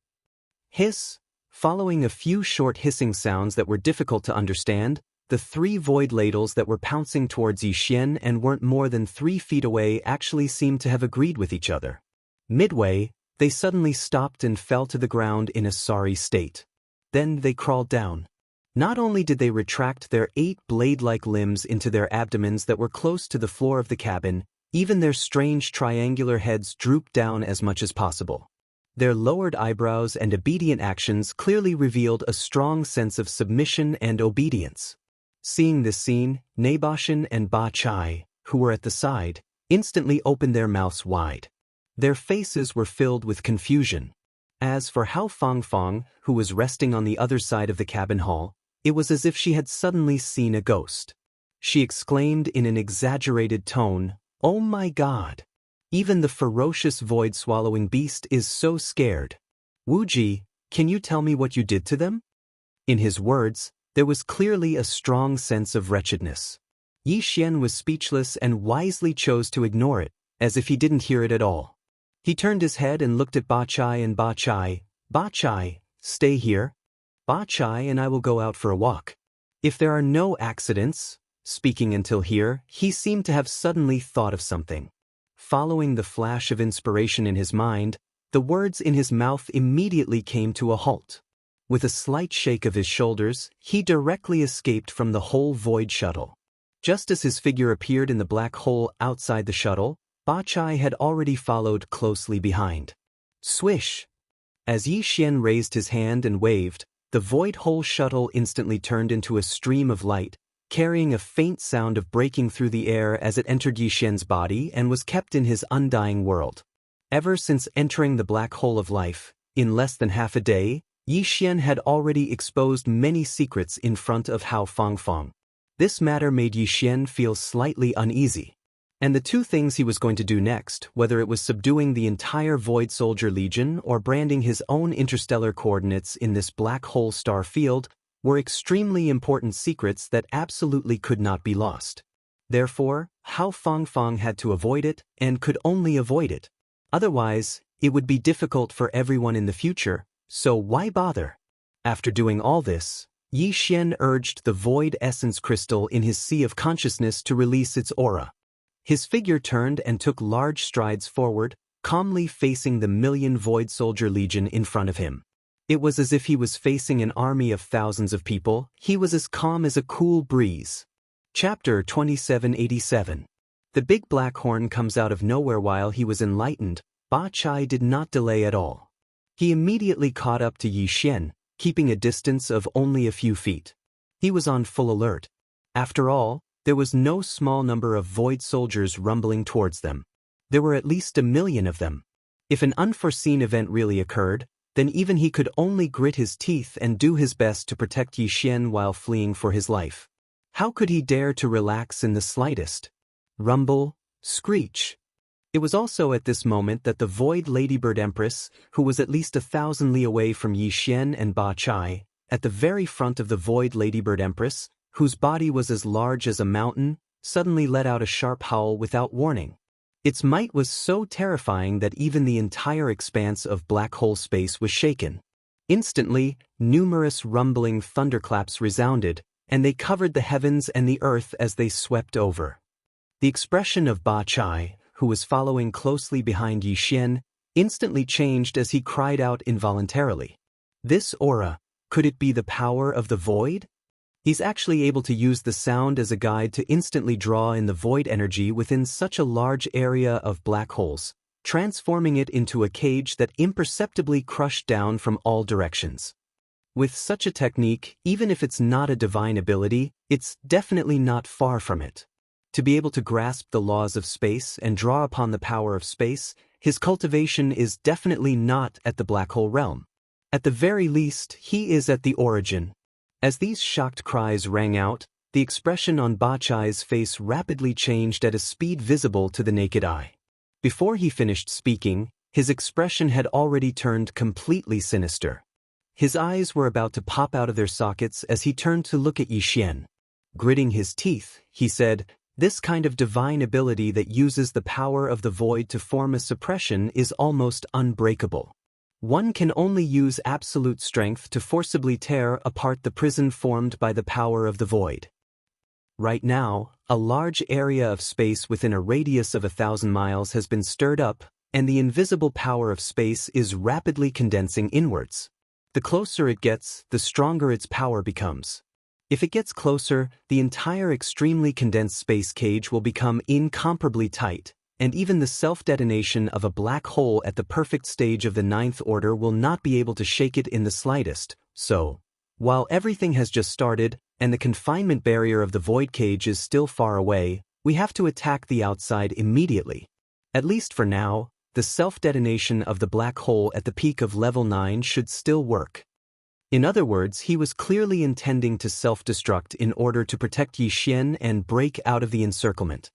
Hiss! Following a few short hissing sounds that were difficult to understand, the three void ladles that were pouncing towards Yi Xian and weren't more than 3 feet away actually seemed to have agreed with each other. Midway, they suddenly stopped and fell to the ground in a sorry state. Then they crawled down. Not only did they retract their 8 blade-like limbs into their abdomens that were close to the floor of the cabin, even their strange triangular heads drooped down as much as possible. Their lowered eyebrows and obedient actions clearly revealed a strong sense of submission and obedience. Seeing this scene, Naboshan and Ba Chai, who were at the side, instantly opened their mouths wide. Their faces were filled with confusion. As for Hao Fangfang, who was resting on the other side of the cabin hall, it was as if she had suddenly seen a ghost. She exclaimed in an exaggerated tone, "Oh my God! Even the ferocious void-swallowing beast is so scared. Wu Ji, can you tell me what you did to them?" In his words, there was clearly a strong sense of wretchedness. Yi Xian was speechless and wisely chose to ignore it, as if he didn't hear it at all. He turned his head and looked at Ba Chai and Ba Chai. "Ba Chai, stay here. Ba Chai and I will go out for a walk. If there are no accidents." Speaking until here, he seemed to have suddenly thought of something. Following the flash of inspiration in his mind, the words in his mouth immediately came to a halt. With a slight shake of his shoulders, he directly escaped from the whole void shuttle. Just as his figure appeared in the black hole outside the shuttle, Ba Chai had already followed closely behind. Swish! As Yi Xian raised his hand and waved, the void hole shuttle instantly turned into a stream of light, carrying a faint sound of breaking through the air as it entered Yi Xian's body and was kept in his undying world. Ever since entering the black hole of life, in less than half a day, Yi Xian had already exposed many secrets in front of Hao Fangfang. This matter made Yi Xian feel slightly uneasy. And the two things he was going to do next, whether it was subduing the entire Void Soldier Legion or branding his own interstellar coordinates in this black hole star field, were extremely important secrets that absolutely could not be lost. Therefore, Hao Fangfang had to avoid it and could only avoid it. Otherwise, it would be difficult for everyone in the future, so why bother? After doing all this, Yi Xian urged the void essence crystal in his sea of consciousness to release its aura. His figure turned and took large strides forward, calmly facing the million Void Soldier Legion in front of him. It was as if he was facing an army of thousands of people. He was as calm as a cool breeze. Chapter 2787. The big black horn comes out of nowhere. While he was enlightened, Ba Chai did not delay at all. He immediately caught up to Yi Xian, keeping a distance of only a few feet. He was on full alert. After all, there was no small number of void soldiers rumbling towards them. There were at least 1 million of them. If an unforeseen event really occurred, then even he could only grit his teeth and do his best to protect Yi Xian while fleeing for his life. How could he dare to relax in the slightest? Rumble, screech. It was also at this moment that the Void Ladybird Empress, who was at least 1,000 li away from Yi Xian and Ba Chai, at the very front of the Void Ladybird Empress, whose body was as large as a mountain, suddenly let out a sharp howl without warning. Its might was so terrifying that even the entire expanse of black hole space was shaken. Instantly, numerous rumbling thunderclaps resounded, and they covered the heavens and the earth as they swept over. The expression of Ba Chai, who was following closely behind Yi Xian, instantly changed as he cried out involuntarily. This aura, could it be the power of the void? He's actually able to use the sound as a guide to instantly draw in the void energy within such a large area of black holes, transforming it into a cage that imperceptibly crushed down from all directions. With such a technique, even if it's not a divine ability, it's definitely not far from it. To be able to grasp the laws of space and draw upon the power of space, his cultivation is definitely not at the black hole realm. At the very least, he is at the origin. As these shocked cries rang out, the expression on Bachai's face rapidly changed at a speed visible to the naked eye. Before he finished speaking, his expression had already turned completely sinister. His eyes were about to pop out of their sockets as he turned to look at Yi Xian. Gritting his teeth, he said, "This kind of divine ability that uses the power of the void to form a suppression is almost unbreakable. One can only use absolute strength to forcibly tear apart the prison formed by the power of the void." Right now, a large area of space within a radius of 1,000 miles has been stirred up, and the invisible power of space is rapidly condensing inwards. The closer it gets, the stronger its power becomes. If it gets closer, the entire extremely condensed space cage will become incomparably tight, and even the self-detonation of a black hole at the perfect stage of the ninth order will not be able to shake it in the slightest. So, while everything has just started, and the confinement barrier of the void cage is still far away, we have to attack the outside immediately. At least for now, the self-detonation of the black hole at the peak of level 9 should still work. In other words, he was clearly intending to self-destruct in order to protect Yi Xian and break out of the encirclement.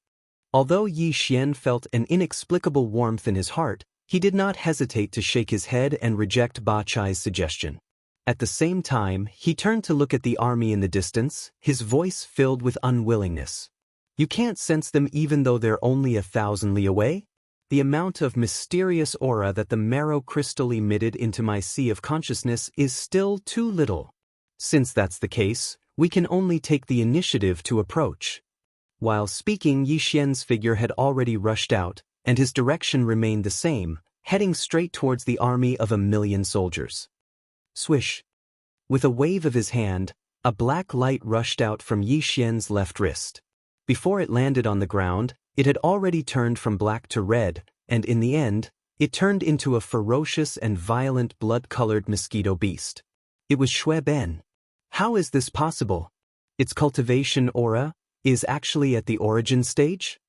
Although Yi Xian felt an inexplicable warmth in his heart, he did not hesitate to shake his head and reject Bachai's suggestion. At the same time, he turned to look at the army in the distance, his voice filled with unwillingness. "You can't sense them even though they're only 1,000 li away? The amount of mysterious aura that the marrow crystal emitted into my sea of consciousness is still too little. Since that's the case, we can only take the initiative to approach." While speaking, Yi Xian's figure had already rushed out, and his direction remained the same, heading straight towards the army of 1,000,000 soldiers. Swish! With a wave of his hand, a black light rushed out from Yi Xian's left wrist. Before it landed on the ground, it had already turned from black to red, and in the end, it turned into a ferocious and violent blood-colored mosquito beast. It was Shui Ben. How is this possible? Its cultivation aura is actually at the origin stage?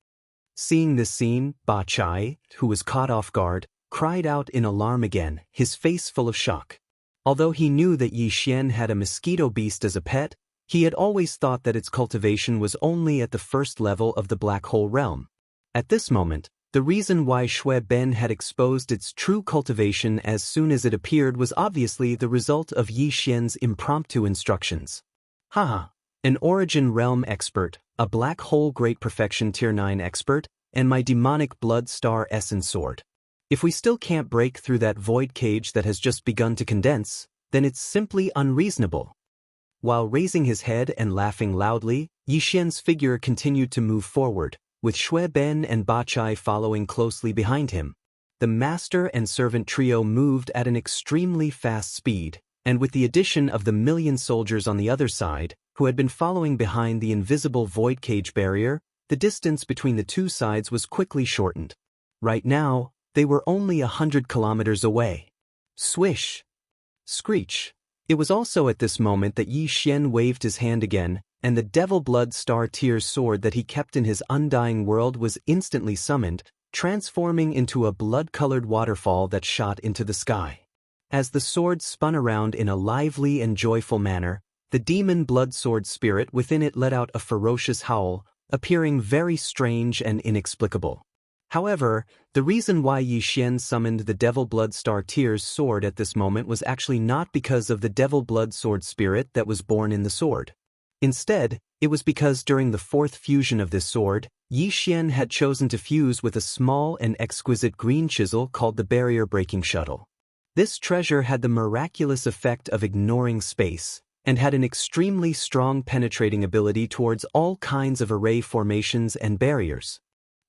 Seeing this scene, Bachai, who was caught off guard, cried out in alarm again, his face full of shock. Although he knew that Yi Xian had a mosquito beast as a pet, he had always thought that its cultivation was only at the first level of the black hole realm. At this moment, the reason why Shui Ben had exposed its true cultivation as soon as it appeared was obviously the result of Yi Xian's impromptu instructions. Haha, an origin realm expert, a black hole great perfection tier 9 expert, and my demonic blood star essence sword. If we still can't break through that void cage that has just begun to condense, then it's simply unreasonable. While raising his head and laughing loudly, Yi Xian's figure continued to move forward, with Shui Ben and Bachai following closely behind him. The master and servant trio moved at an extremely fast speed, and with the addition of the 1,000,000 soldiers on the other side, who had been following behind the invisible void cage barrier, the distance between the two sides was quickly shortened. Right now, they were only 100 kilometers away. Swish! Screech! It was also at this moment that Yi Xian waved his hand again, and the Devil Blood Star Tears sword that he kept in his undying world was instantly summoned, transforming into a blood-colored waterfall that shot into the sky. As the sword spun around in a lively and joyful manner, the demon blood sword spirit within it let out a ferocious howl, appearing very strange and inexplicable. However, the reason why Yi Xian summoned the Devil Blood Star Tears sword at this moment was actually not because of the Devil Blood Sword spirit that was born in the sword. Instead, it was because during the fourth fusion of this sword, Yi Xian had chosen to fuse with a small and exquisite green chisel called the Barrier-Breaking Shuttle. This treasure had the miraculous effect of ignoring space, and had an extremely strong penetrating ability towards all kinds of array formations and barriers.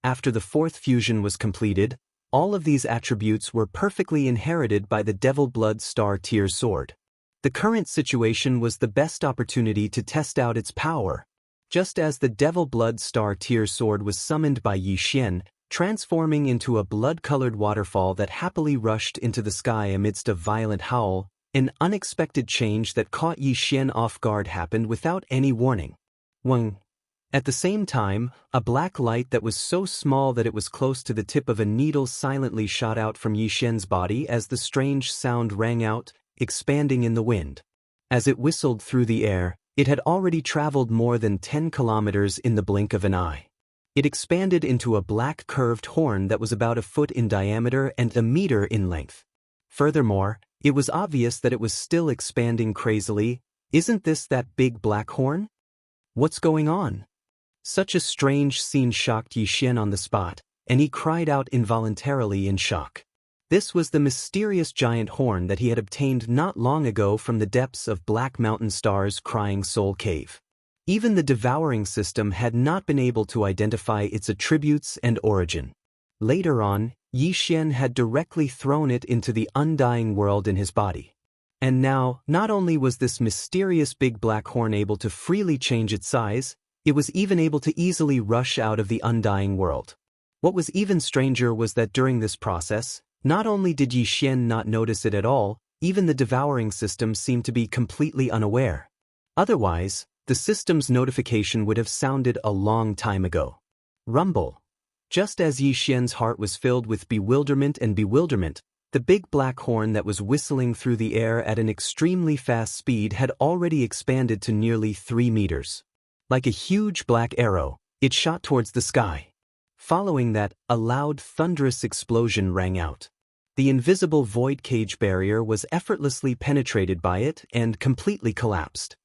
After the fourth fusion was completed, all of these attributes were perfectly inherited by the Devil Blood Star Tears sword. The current situation was the best opportunity to test out its power. Just as the Devil Blood Star Tears sword was summoned by Yi Xian, transforming into a blood-colored waterfall that happily rushed into the sky amidst a violent howl, An unexpected change that caught Yi Xian off guard happened without any warning. Weng. At the same time, a black light that was so small that it was close to the tip of a needle silently shot out from Yi Xian's body as the strange sound rang out, expanding in the wind. As it whistled through the air, it had already traveled more than 10 kilometers in the blink of an eye. It expanded into a black curved horn that was about a foot in diameter and a meter in length. Furthermore, it was obvious that it was still expanding crazily. Isn't this that big black horn? What's going on? Such a strange scene shocked Yi Xian on the spot, and he cried out involuntarily in shock. This was the mysterious giant horn that he had obtained not long ago from the depths of Black Mountain Star's Crying Soul Cave. Even the devouring system had not been able to identify its attributes and origin. Later on, Yi Xian had directly thrown it into the undying world in his body. And now, not only was this mysterious big black horn able to freely change its size, it was even able to easily rush out of the undying world. What was even stranger was that during this process, not only did Yi Xian not notice it at all, even the devouring system seemed to be completely unaware. Otherwise, the system's notification would have sounded a long time ago. Rumble. Just as Yi Xian's heart was filled with bewilderment, the big black horn that was whistling through the air at an extremely fast speed had already expanded to nearly 3 meters. Like a huge black arrow, it shot towards the sky. Following that, a loud, thunderous explosion rang out. The invisible void cage barrier was effortlessly penetrated by it and completely collapsed.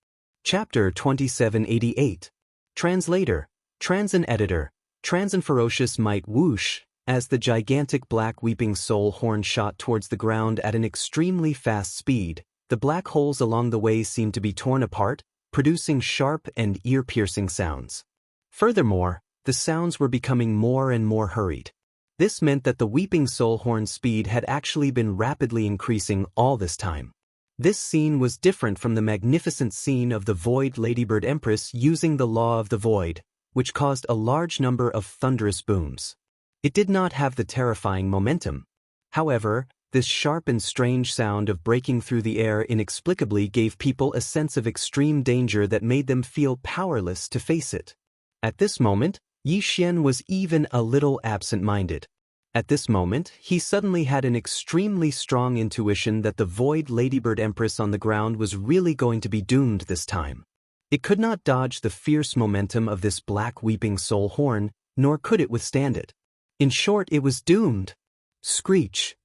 Chapter 2788. Translator, Transan Editor, Transan Ferocious Might Whoosh. As the gigantic black weeping soul horn shot towards the ground at an extremely fast speed, the black holes along the way seemed to be torn apart, producing sharp and ear-piercing sounds. Furthermore, the sounds were becoming more and more hurried. This meant that the weeping soul horn's speed had actually been rapidly increasing all this time. This scene was different from the magnificent scene of the Void Ladybird Empress using the Law of the Void, which caused a large number of thunderous booms. It did not have the terrifying momentum. However, this sharp and strange sound of breaking through the air inexplicably gave people a sense of extreme danger that made them feel powerless to face it. At this moment, Yi Xian was even a little absent-minded. At this moment, he suddenly had an extremely strong intuition that the Void Ladybird Empress on the ground was really going to be doomed this time. It could not dodge the fierce momentum of this black weeping soul horn, nor could it withstand it. In short, it was doomed. Screech.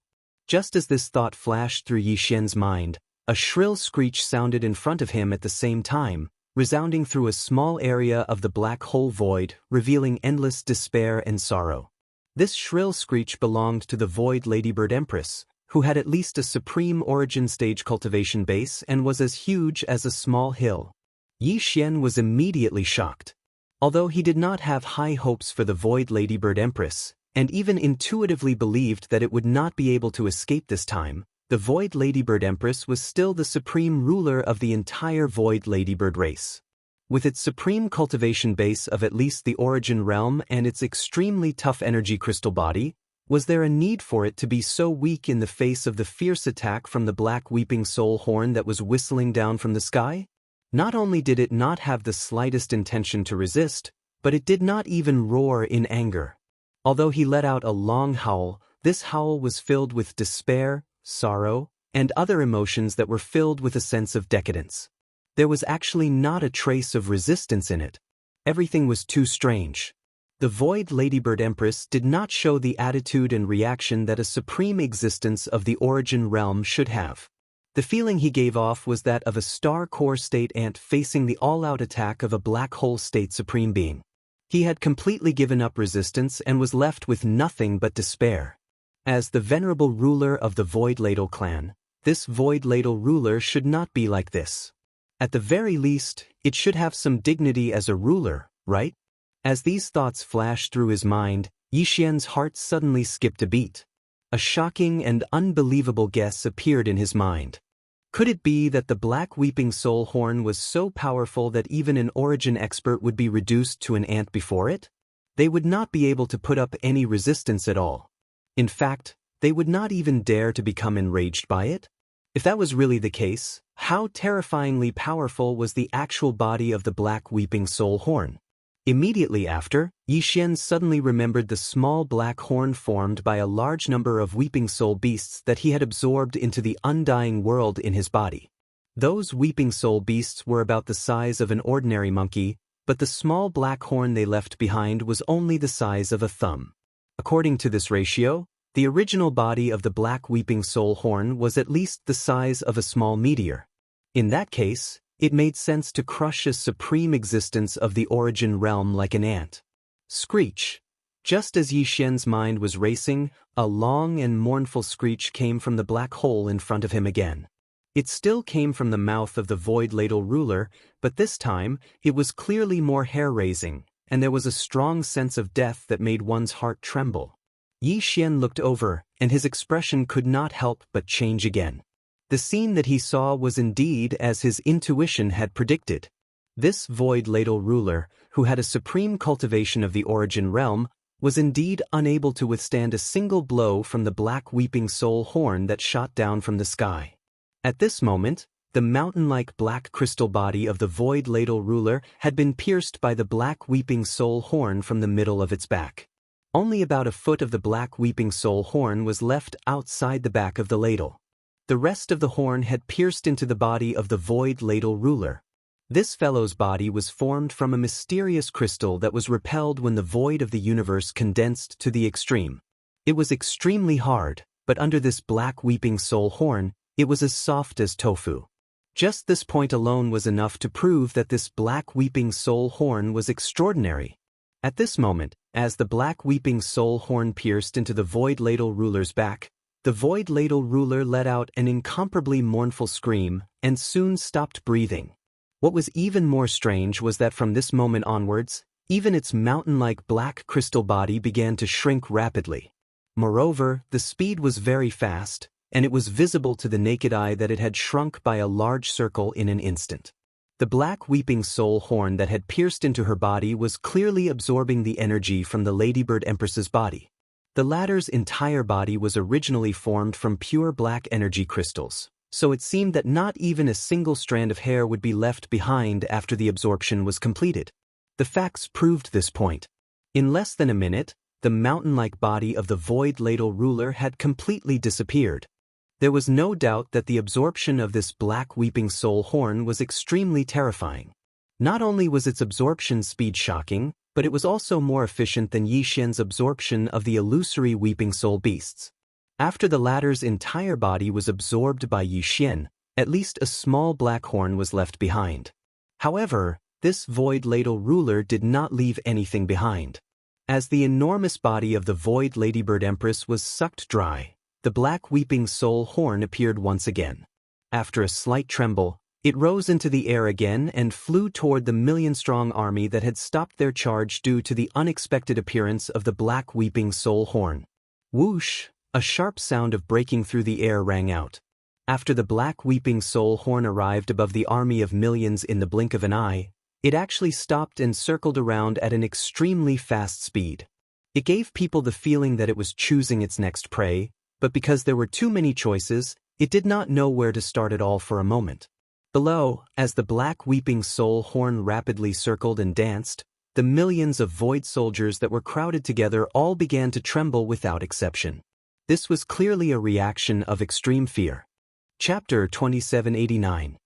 Just as this thought flashed through Yi Xian's mind, a shrill screech sounded in front of him at the same time, resounding through a small area of the black hole void, revealing endless despair and sorrow. This shrill screech belonged to the Void Ladybird Empress, who had at least a supreme origin stage cultivation base and was as huge as a small hill. Yi Xian was immediately shocked. Although he did not have high hopes for the Void Ladybird Empress, and even intuitively believed that it would not be able to escape this time, the Void Ladybird Empress was still the supreme ruler of the entire Void Ladybird race. With its supreme cultivation base of at least the origin realm and its extremely tough energy crystal body, was there a need for it to be so weak in the face of the fierce attack from the black weeping soul horn that was whistling down from the sky? Not only did it not have the slightest intention to resist, but it did not even roar in anger. Although he let out a long howl, this howl was filled with despair, sorrow, and other emotions that were filled with a sense of decadence. There was actually not a trace of resistance in it. Everything was too strange. The Void Ladybird Empress did not show the attitude and reaction that a supreme existence of the origin realm should have. The feeling he gave off was that of a star core state ant facing the all-out attack of a black hole state supreme being. He had completely given up resistance and was left with nothing but despair. As the venerable ruler of the Void Ladle clan, this Void Ladle ruler should not be like this. At the very least, it should have some dignity as a ruler, right? As these thoughts flashed through his mind, Yi Xian's heart suddenly skipped a beat. A shocking and unbelievable guess appeared in his mind. Could it be that the black weeping soul horn was so powerful that even an origin expert would be reduced to an ant before it? They would not be able to put up any resistance at all. In fact, they would not even dare to become enraged by it. If that was really the case, how terrifyingly powerful was the actual body of the black weeping soul horn? Immediately after, Yi Xian suddenly remembered the small black horn formed by a large number of weeping soul beasts that he had absorbed into the undying world in his body. Those weeping soul beasts were about the size of an ordinary monkey, but the small black horn they left behind was only the size of a thumb. According to this ratio, the original body of the black weeping soul horn was at least the size of a small meteor. In that case, it made sense to crush a supreme existence of the origin realm like an ant. Screech. Just as Yi Xian's mind was racing, a long and mournful screech came from the black hole in front of him again. It still came from the mouth of the void ladle ruler, but this time, it was clearly more hair-raising, and there was a strong sense of death that made one's heart tremble. Yi Xian looked over, and his expression could not help but change again. The scene that he saw was indeed as his intuition had predicted. This void ladle ruler, who had a supreme cultivation of the origin realm, was indeed unable to withstand a single blow from the black weeping soul horn that shot down from the sky. At this moment, the mountain-like black crystal body of the void ladle ruler had been pierced by the black weeping soul horn from the middle of its back. Only about a foot of the black weeping soul horn was left outside the back of the ladle. The rest of the horn had pierced into the body of the void ladle ruler. This fellow's body was formed from a mysterious crystal that was repelled when the void of the universe condensed to the extreme. It was extremely hard, but under this black weeping soul horn, it was as soft as tofu. Just this point alone was enough to prove that this black weeping soul horn was extraordinary. At this moment, as the black weeping soul horn pierced into the void ladle ruler's back, the void ladle ruler let out an incomparably mournful scream and soon stopped breathing. What was even more strange was that from this moment onwards, even its mountain-like black crystal body began to shrink rapidly. Moreover, the speed was very fast, and it was visible to the naked eye that it had shrunk by a large circle in an instant. The black weeping soul horn that had pierced into her body was clearly absorbing the energy from the Ladybird Empress's body. The latter's entire body was originally formed from pure black energy crystals, so it seemed that not even a single strand of hair would be left behind after the absorption was completed. The facts proved this point. In less than a minute, the mountain-like body of the void ladle ruler had completely disappeared. There was no doubt that the absorption of this black weeping soul horn was extremely terrifying. Not only was its absorption speed shocking, but it was also more efficient than Yi Xian's absorption of the illusory weeping soul beasts. After the latter's entire body was absorbed by Yi Xian, at least a small black horn was left behind. However, this void ladle ruler did not leave anything behind. As the enormous body of the void Ladybird Empress was sucked dry, the black weeping soul horn appeared once again. After a slight tremble, it rose into the air again and flew toward the million-strong army that had stopped their charge due to the unexpected appearance of the black weeping soul horn. Whoosh! A sharp sound of breaking through the air rang out. After the black weeping soul horn arrived above the army of millions in the blink of an eye, it actually stopped and circled around at an extremely fast speed. It gave people the feeling that it was choosing its next prey, but because there were too many choices, it did not know where to start at all for a moment. Below, as the black weeping soul horn rapidly circled and danced, the millions of void soldiers that were crowded together all began to tremble without exception. This was clearly a reaction of extreme fear. Chapter 2789.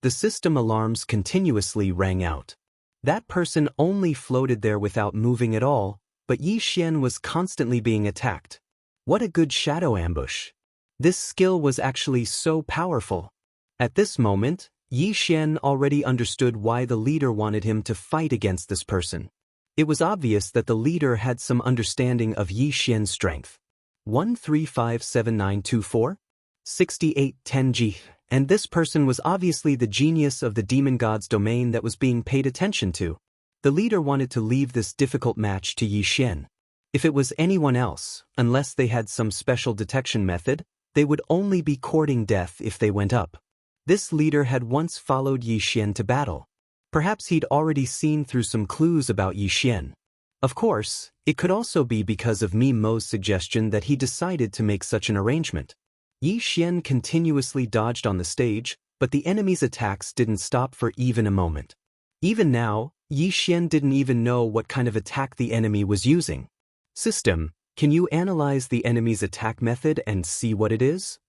The system alarms continuously rang out. That person only floated there without moving at all, but Yi Xian was constantly being attacked. What a good shadow ambush! This skill was actually so powerful. At this moment, Yi Xian already understood why the leader wanted him to fight against this person. It was obvious that the leader had some understanding of Yi Xian's strength. 1357924? 6810G. And this person was obviously the genius of the demon god's domain that was being paid attention to. The leader wanted to leave this difficult match to Yi Xian. If it was anyone else, unless they had some special detection method, they would only be courting death if they went up. This leader had once followed Yi Xian to battle. Perhaps he'd already seen through some clues about Yi Xian. Of course, it could also be because of Mi Mo's suggestion that he decided to make such an arrangement. Yi Xian continuously dodged on the stage, but the enemy's attacks didn't stop for even a moment. Even now, Yi Xian didn't even know what kind of attack the enemy was using. System, can you analyze the enemy's attack method and see what it is?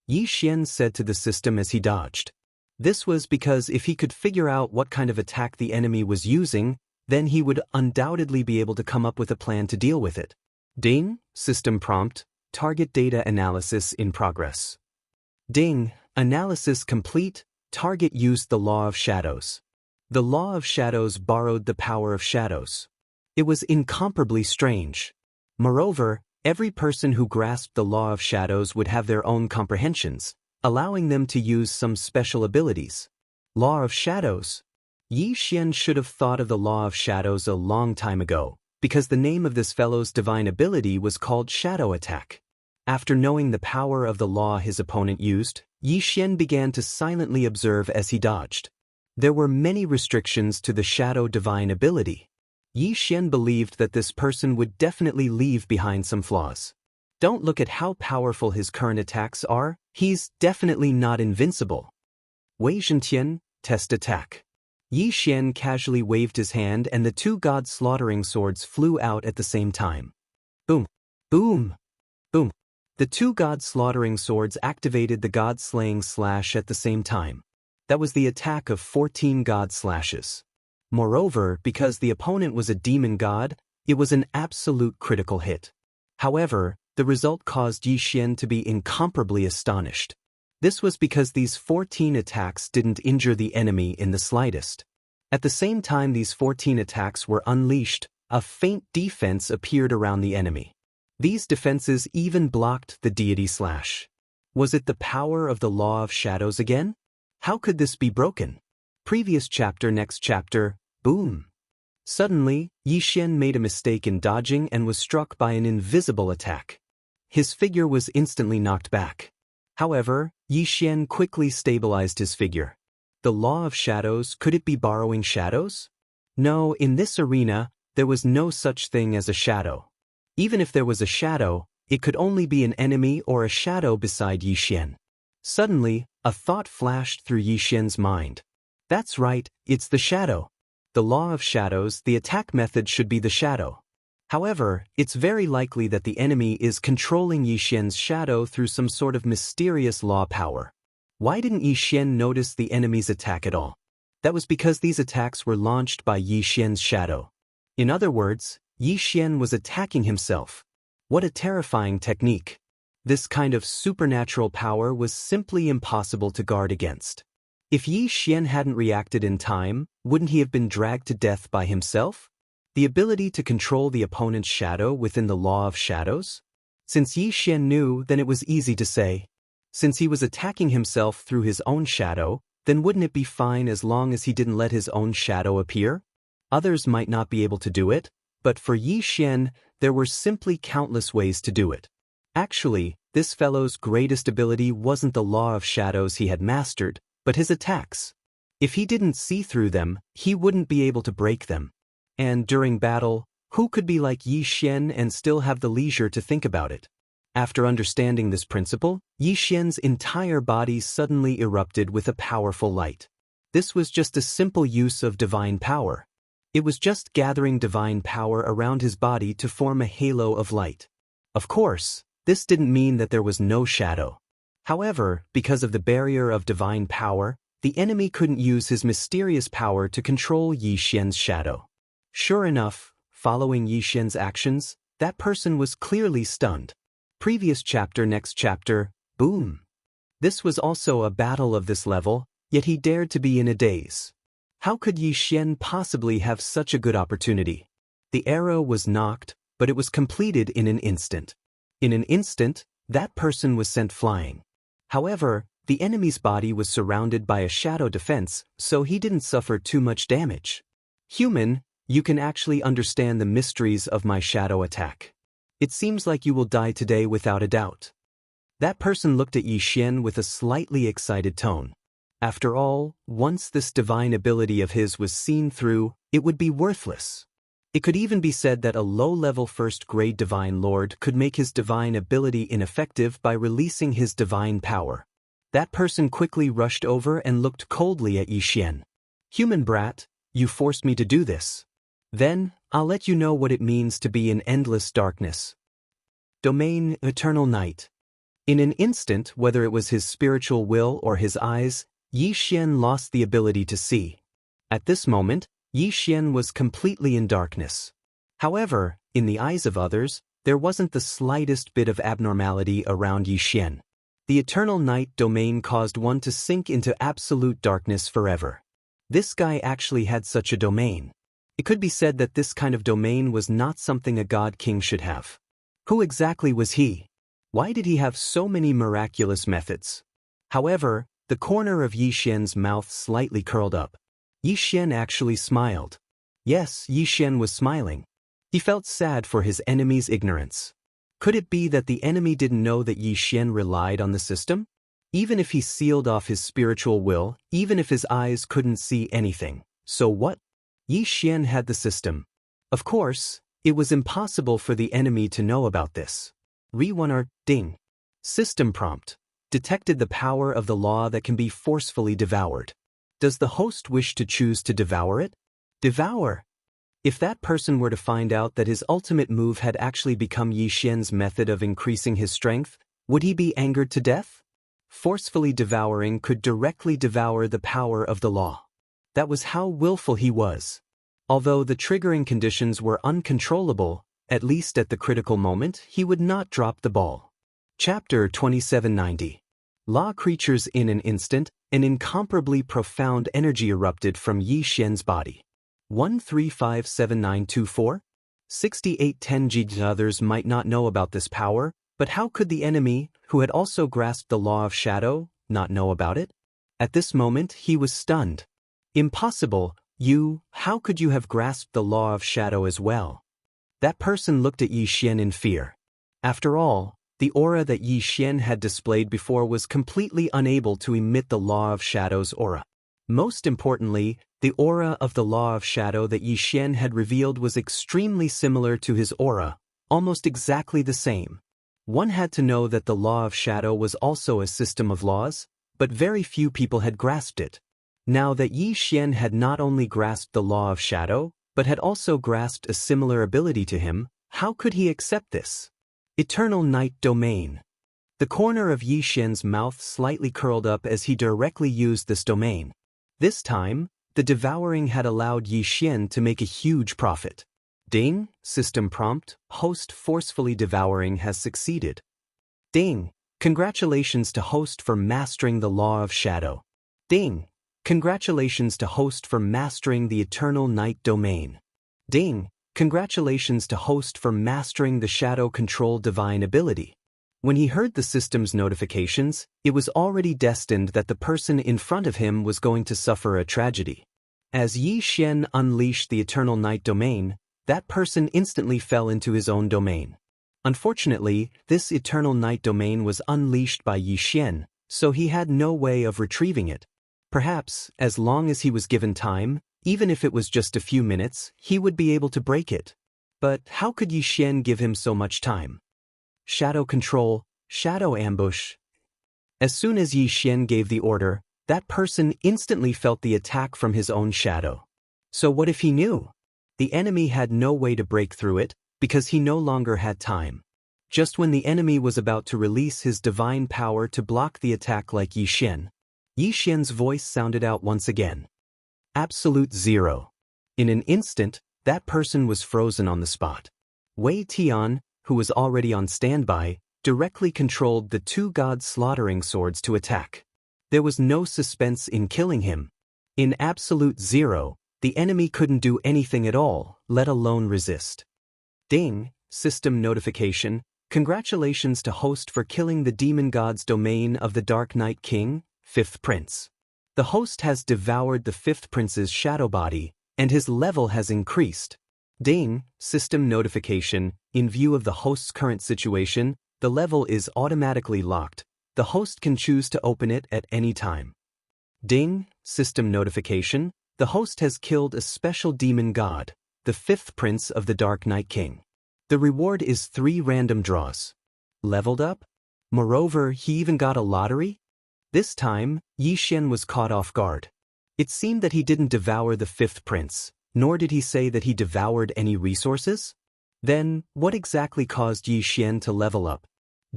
Yi Xian said to the system as he dodged. This was because if he could figure out what kind of attack the enemy was using, then he would undoubtedly be able to come up with a plan to deal with it. Ding, system prompt, target data analysis in progress. Ding, analysis complete, target used the law of shadows. The law of shadows borrowed the power of shadows. It was incomparably strange. Moreover, every person who grasped the law of shadows would have their own comprehensions, allowing them to use some special abilities. Law of shadows? Yi Xian should have thought of the law of shadows a long time ago, because the name of this fellow's divine ability was called shadow attack. After knowing the power of the law his opponent used, Yi Xian began to silently observe as he dodged. There were many restrictions to the shadow divine ability. Yi Xian believed that this person would definitely leave behind some flaws. Don't look at how powerful his current attacks are, he's definitely not invincible. Wei Zhentian, test attack. Yi Xian casually waved his hand and the two god-slaughtering swords flew out at the same time. Boom! Boom! Boom! The two god-slaughtering swords activated the god-slaying slash at the same time. That was the attack of 14 god slashes. Moreover, because the opponent was a demon god, it was an absolute critical hit. However, the result caused Yi Xian to be incomparably astonished. This was because these 14 attacks didn't injure the enemy in the slightest. At the same time these 14 attacks were unleashed, a faint defense appeared around the enemy. These defenses even blocked the deity slash. Was it the power of the law of shadows again? How could this be broken? Previous chapter, next chapter, boom. Suddenly, Yi Xian made a mistake in dodging and was struck by an invisible attack. His figure was instantly knocked back. However, Yi Xian quickly stabilized his figure. The law of shadows, could it be borrowing shadows? No, in this arena, there was no such thing as a shadow. Even if there was a shadow, it could only be an enemy or a shadow beside Yi Xian. Suddenly, a thought flashed through Yi Xian's mind. That's right, it's the shadow. The law of shadows, the attack method should be the shadow. However, it's very likely that the enemy is controlling Yi Xian's shadow through some sort of mysterious law power. Why didn't Yi Xian notice the enemy's attack at all? That was because these attacks were launched by Yi Xian's shadow. In other words, Yi Xian was attacking himself. What a terrifying technique. This kind of supernatural power was simply impossible to guard against. If Yi Xian hadn't reacted in time, wouldn't he have been dragged to death by himself? The ability to control the opponent's shadow within the law of shadows? Since Yi Xian knew, then it was easy to say. Since he was attacking himself through his own shadow, then wouldn't it be fine as long as he didn't let his own shadow appear? Others might not be able to do it, but for Yi Xian, there were simply countless ways to do it. Actually, this fellow's greatest ability wasn't the law of shadows he had mastered, but his attacks. If he didn't see through them, he wouldn't be able to break them. And during battle, who could be like Yi Xian and still have the leisure to think about it? After understanding this principle, Yi Xian's entire body suddenly erupted with a powerful light. This was just a simple use of divine power. It was just gathering divine power around his body to form a halo of light. Of course, this didn't mean that there was no shadow. However, because of the barrier of divine power, the enemy couldn't use his mysterious power to control Yi Xian's shadow. Sure enough, following Yi Xian's actions, that person was clearly stunned. Previous chapter, next chapter, boom. This was also a battle of this level, yet he dared to be in a daze. How could Yi Xian possibly have such a good opportunity? The arrow was knocked, but it was completed in an instant. In an instant, that person was sent flying. However, the enemy's body was surrounded by a shadow defense, so he didn't suffer too much damage. Human, you can actually understand the mysteries of my shadow attack. It seems like you will die today without a doubt. That person looked at Yi Xian with a slightly excited tone. After all, once this divine ability of his was seen through, it would be worthless. It could even be said that a low-level first-grade divine lord could make his divine ability ineffective by releasing his divine power. That person quickly rushed over and looked coldly at Yi Xian. "Human brat, you forced me to do this. Then, I'll let you know what it means to be in endless darkness." Domain Eternal Night. In an instant, whether it was his spiritual will or his eyes, Yi Xian lost the ability to see. At this moment, Yi Xian was completely in darkness. However, in the eyes of others, there wasn't the slightest bit of abnormality around Yi Xian. The Eternal Night domain caused one to sink into absolute darkness forever. This guy actually had such a domain. It could be said that this kind of domain was not something a god king should have. Who exactly was he? Why did he have so many miraculous methods? However, the corner of Yi Xian's mouth slightly curled up. Yi Xian actually smiled. Yes, Yi Xian was smiling. He felt sad for his enemy's ignorance. Could it be that the enemy didn't know that Yi Xian relied on the system? Even if he sealed off his spiritual will, even if his eyes couldn't see anything, so what? Yi Xian had the system. Of course, it was impossible for the enemy to know about this. Re-1R, ding. System prompt. Detected the power of the law that can be forcefully devoured. Does the host wish to choose to devour it? Devour. If that person were to find out that his ultimate move had actually become Yi Xian's method of increasing his strength, would he be angered to death? Forcefully devouring could directly devour the power of the law. That was how willful he was. Although the triggering conditions were uncontrollable, at least at the critical moment, he would not drop the ball. Chapter 2790. Law creatures. In an instant, an incomparably profound energy erupted from Yi Xian's body. 1357924? 6810 G. Others might not know about this power, but how could the enemy, who had also grasped the law of shadow, not know about it? At this moment, he was stunned. Impossible. How could you have grasped the law of shadow as well? That person looked at Yi Xian in fear. After all, the aura that Yi Xian had displayed before was completely unable to emit the law of shadow's aura. Most importantly, the aura of the law of shadow that Yi Xian had revealed was extremely similar to his aura, almost exactly the same. One had to know that the law of shadow was also a system of laws, but very few people had grasped it. Now that Yi Xian had not only grasped the law of shadow, but had also grasped a similar ability to him, how could he accept this? Eternal Night Domain. The corner of Yi Xian's mouth slightly curled up as he directly used this domain. This time, the devouring had allowed Yi Xian to make a huge profit. Ding, system prompt, host forcefully devouring has succeeded. Ding, congratulations to host for mastering the law of shadow. Ding, congratulations to host for mastering the Eternal Night Domain. Ding, congratulations to host for mastering the shadow control divine ability. When he heard the system's notifications, it was already destined that the person in front of him was going to suffer a tragedy. As Yi Xian unleashed the Eternal Night Domain, that person instantly fell into his own domain. Unfortunately, this Eternal Night Domain was unleashed by Yi Xian, so he had no way of retrieving it. Perhaps, as long as he was given time, even if it was just a few minutes, he would be able to break it. But how could Yi Xian give him so much time? Shadow control, shadow ambush. As soon as Yi Xian gave the order, that person instantly felt the attack from his own shadow. So what if he knew? The enemy had no way to break through it, because he no longer had time. Just when the enemy was about to release his divine power to block the attack like Yi Xian's voice sounded out once again. Absolute zero. In an instant, that person was frozen on the spot. Wei Tian, who was already on standby, directly controlled the two god slaughtering swords to attack. There was no suspense in killing him. In absolute zero, the enemy couldn't do anything at all, let alone resist. Ding, system notification, congratulations to host for killing the demon god's domain of the Dark Night King, 5th Prince. The host has devoured the 5th Prince's shadow body, and his level has increased. Ding, system notification, in view of the host's current situation, the level is automatically locked. The host can choose to open it at any time. Ding, system notification, the host has killed a special demon god. the fifth prince of the Dark Night King. The reward is 3 random draws. Leveled up? Moreover, he even got a lottery? This time, Yi Xian was caught off guard. It seemed that he didn't devour the fifth prince, nor did he say that he devoured any resources. Then, what exactly caused Yi Xian to level up?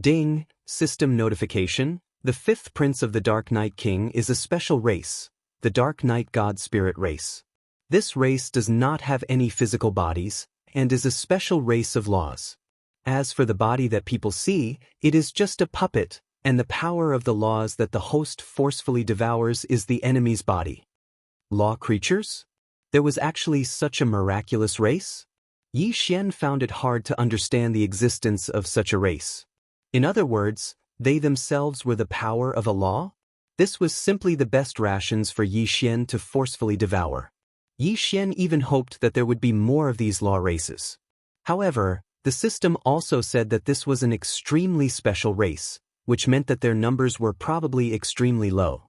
Ding, system notification. The fifth prince of the Dark Night King is a special race, the Dark Night God Spirit race. This race does not have any physical bodies, and is a special race of laws. As for the body that people see, it is just a puppet, and the power of the laws that the host forcefully devours is the enemy's body. Law creatures? There was actually such a miraculous race? Yi Xian found it hard to understand the existence of such a race. In other words, they themselves were the power of a law? This was simply the best rations for Yi Xian to forcefully devour. Yi Xian even hoped that there would be more of these law races. However, the system also said that this was an extremely special race, which meant that their numbers were probably extremely low.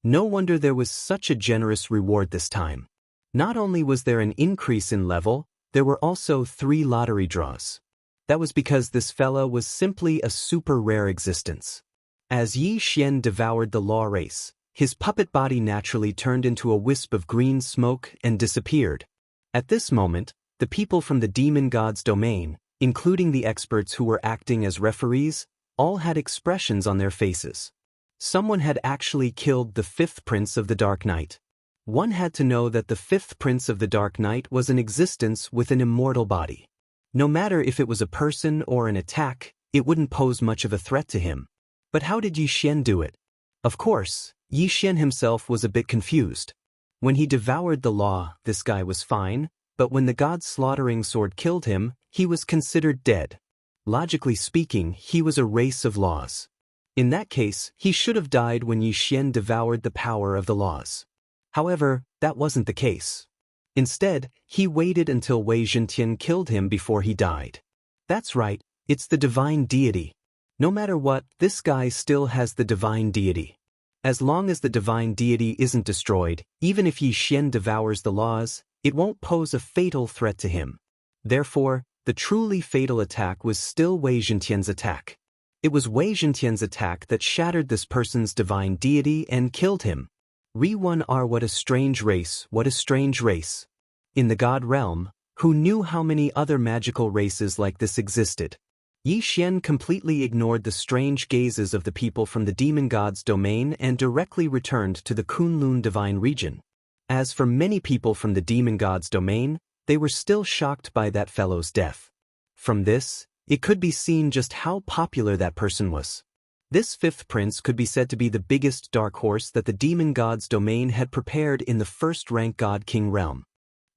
No wonder there was such a generous reward this time. Not only was there an increase in level, there were also 3 lottery draws. That was because this fella was simply a super rare existence. As Yi Xian devoured the law race, his puppet body naturally turned into a wisp of green smoke and disappeared. At this moment, the people from the demon god's domain, including the experts who were acting as referees, all had expressions on their faces. Someone had actually killed the fifth prince of the Dark Night. One had to know that the fifth prince of the Dark Night was an existence with an immortal body. No matter if it was a person or an attack, it wouldn't pose much of a threat to him. But how did Yi Xian do it? Of course, Yi Xian himself was a bit confused. When he devoured the law, this guy was fine, but when the god's slaughtering sword killed him, he was considered dead. Logically speaking, he was a race of laws. In that case, he should have died when Yi Xian devoured the power of the laws. However, that wasn't the case. Instead, he waited until Wei Zhentian killed him before he died. That's right, it's the divine deity. No matter what, this guy still has the divine deity. As long as the divine deity isn't destroyed, even if Yi Xian devours the laws, it won't pose a fatal threat to him. Therefore, the truly fatal attack was still Wei Zhentian's attack. It was Wei Zhentian's attack that shattered this person's divine deity and killed him. Re-1R, what a strange race, what a strange race. In the god realm, who knew how many other magical races like this existed? Yi Xian completely ignored the strange gazes of the people from the demon god's domain and directly returned to the Kunlun divine region. As for many people from the demon god's domain, they were still shocked by that fellow's death. From this, it could be seen just how popular that person was. This fifth prince could be said to be the biggest dark horse that the demon god's domain had prepared in the first-rank god-king realm.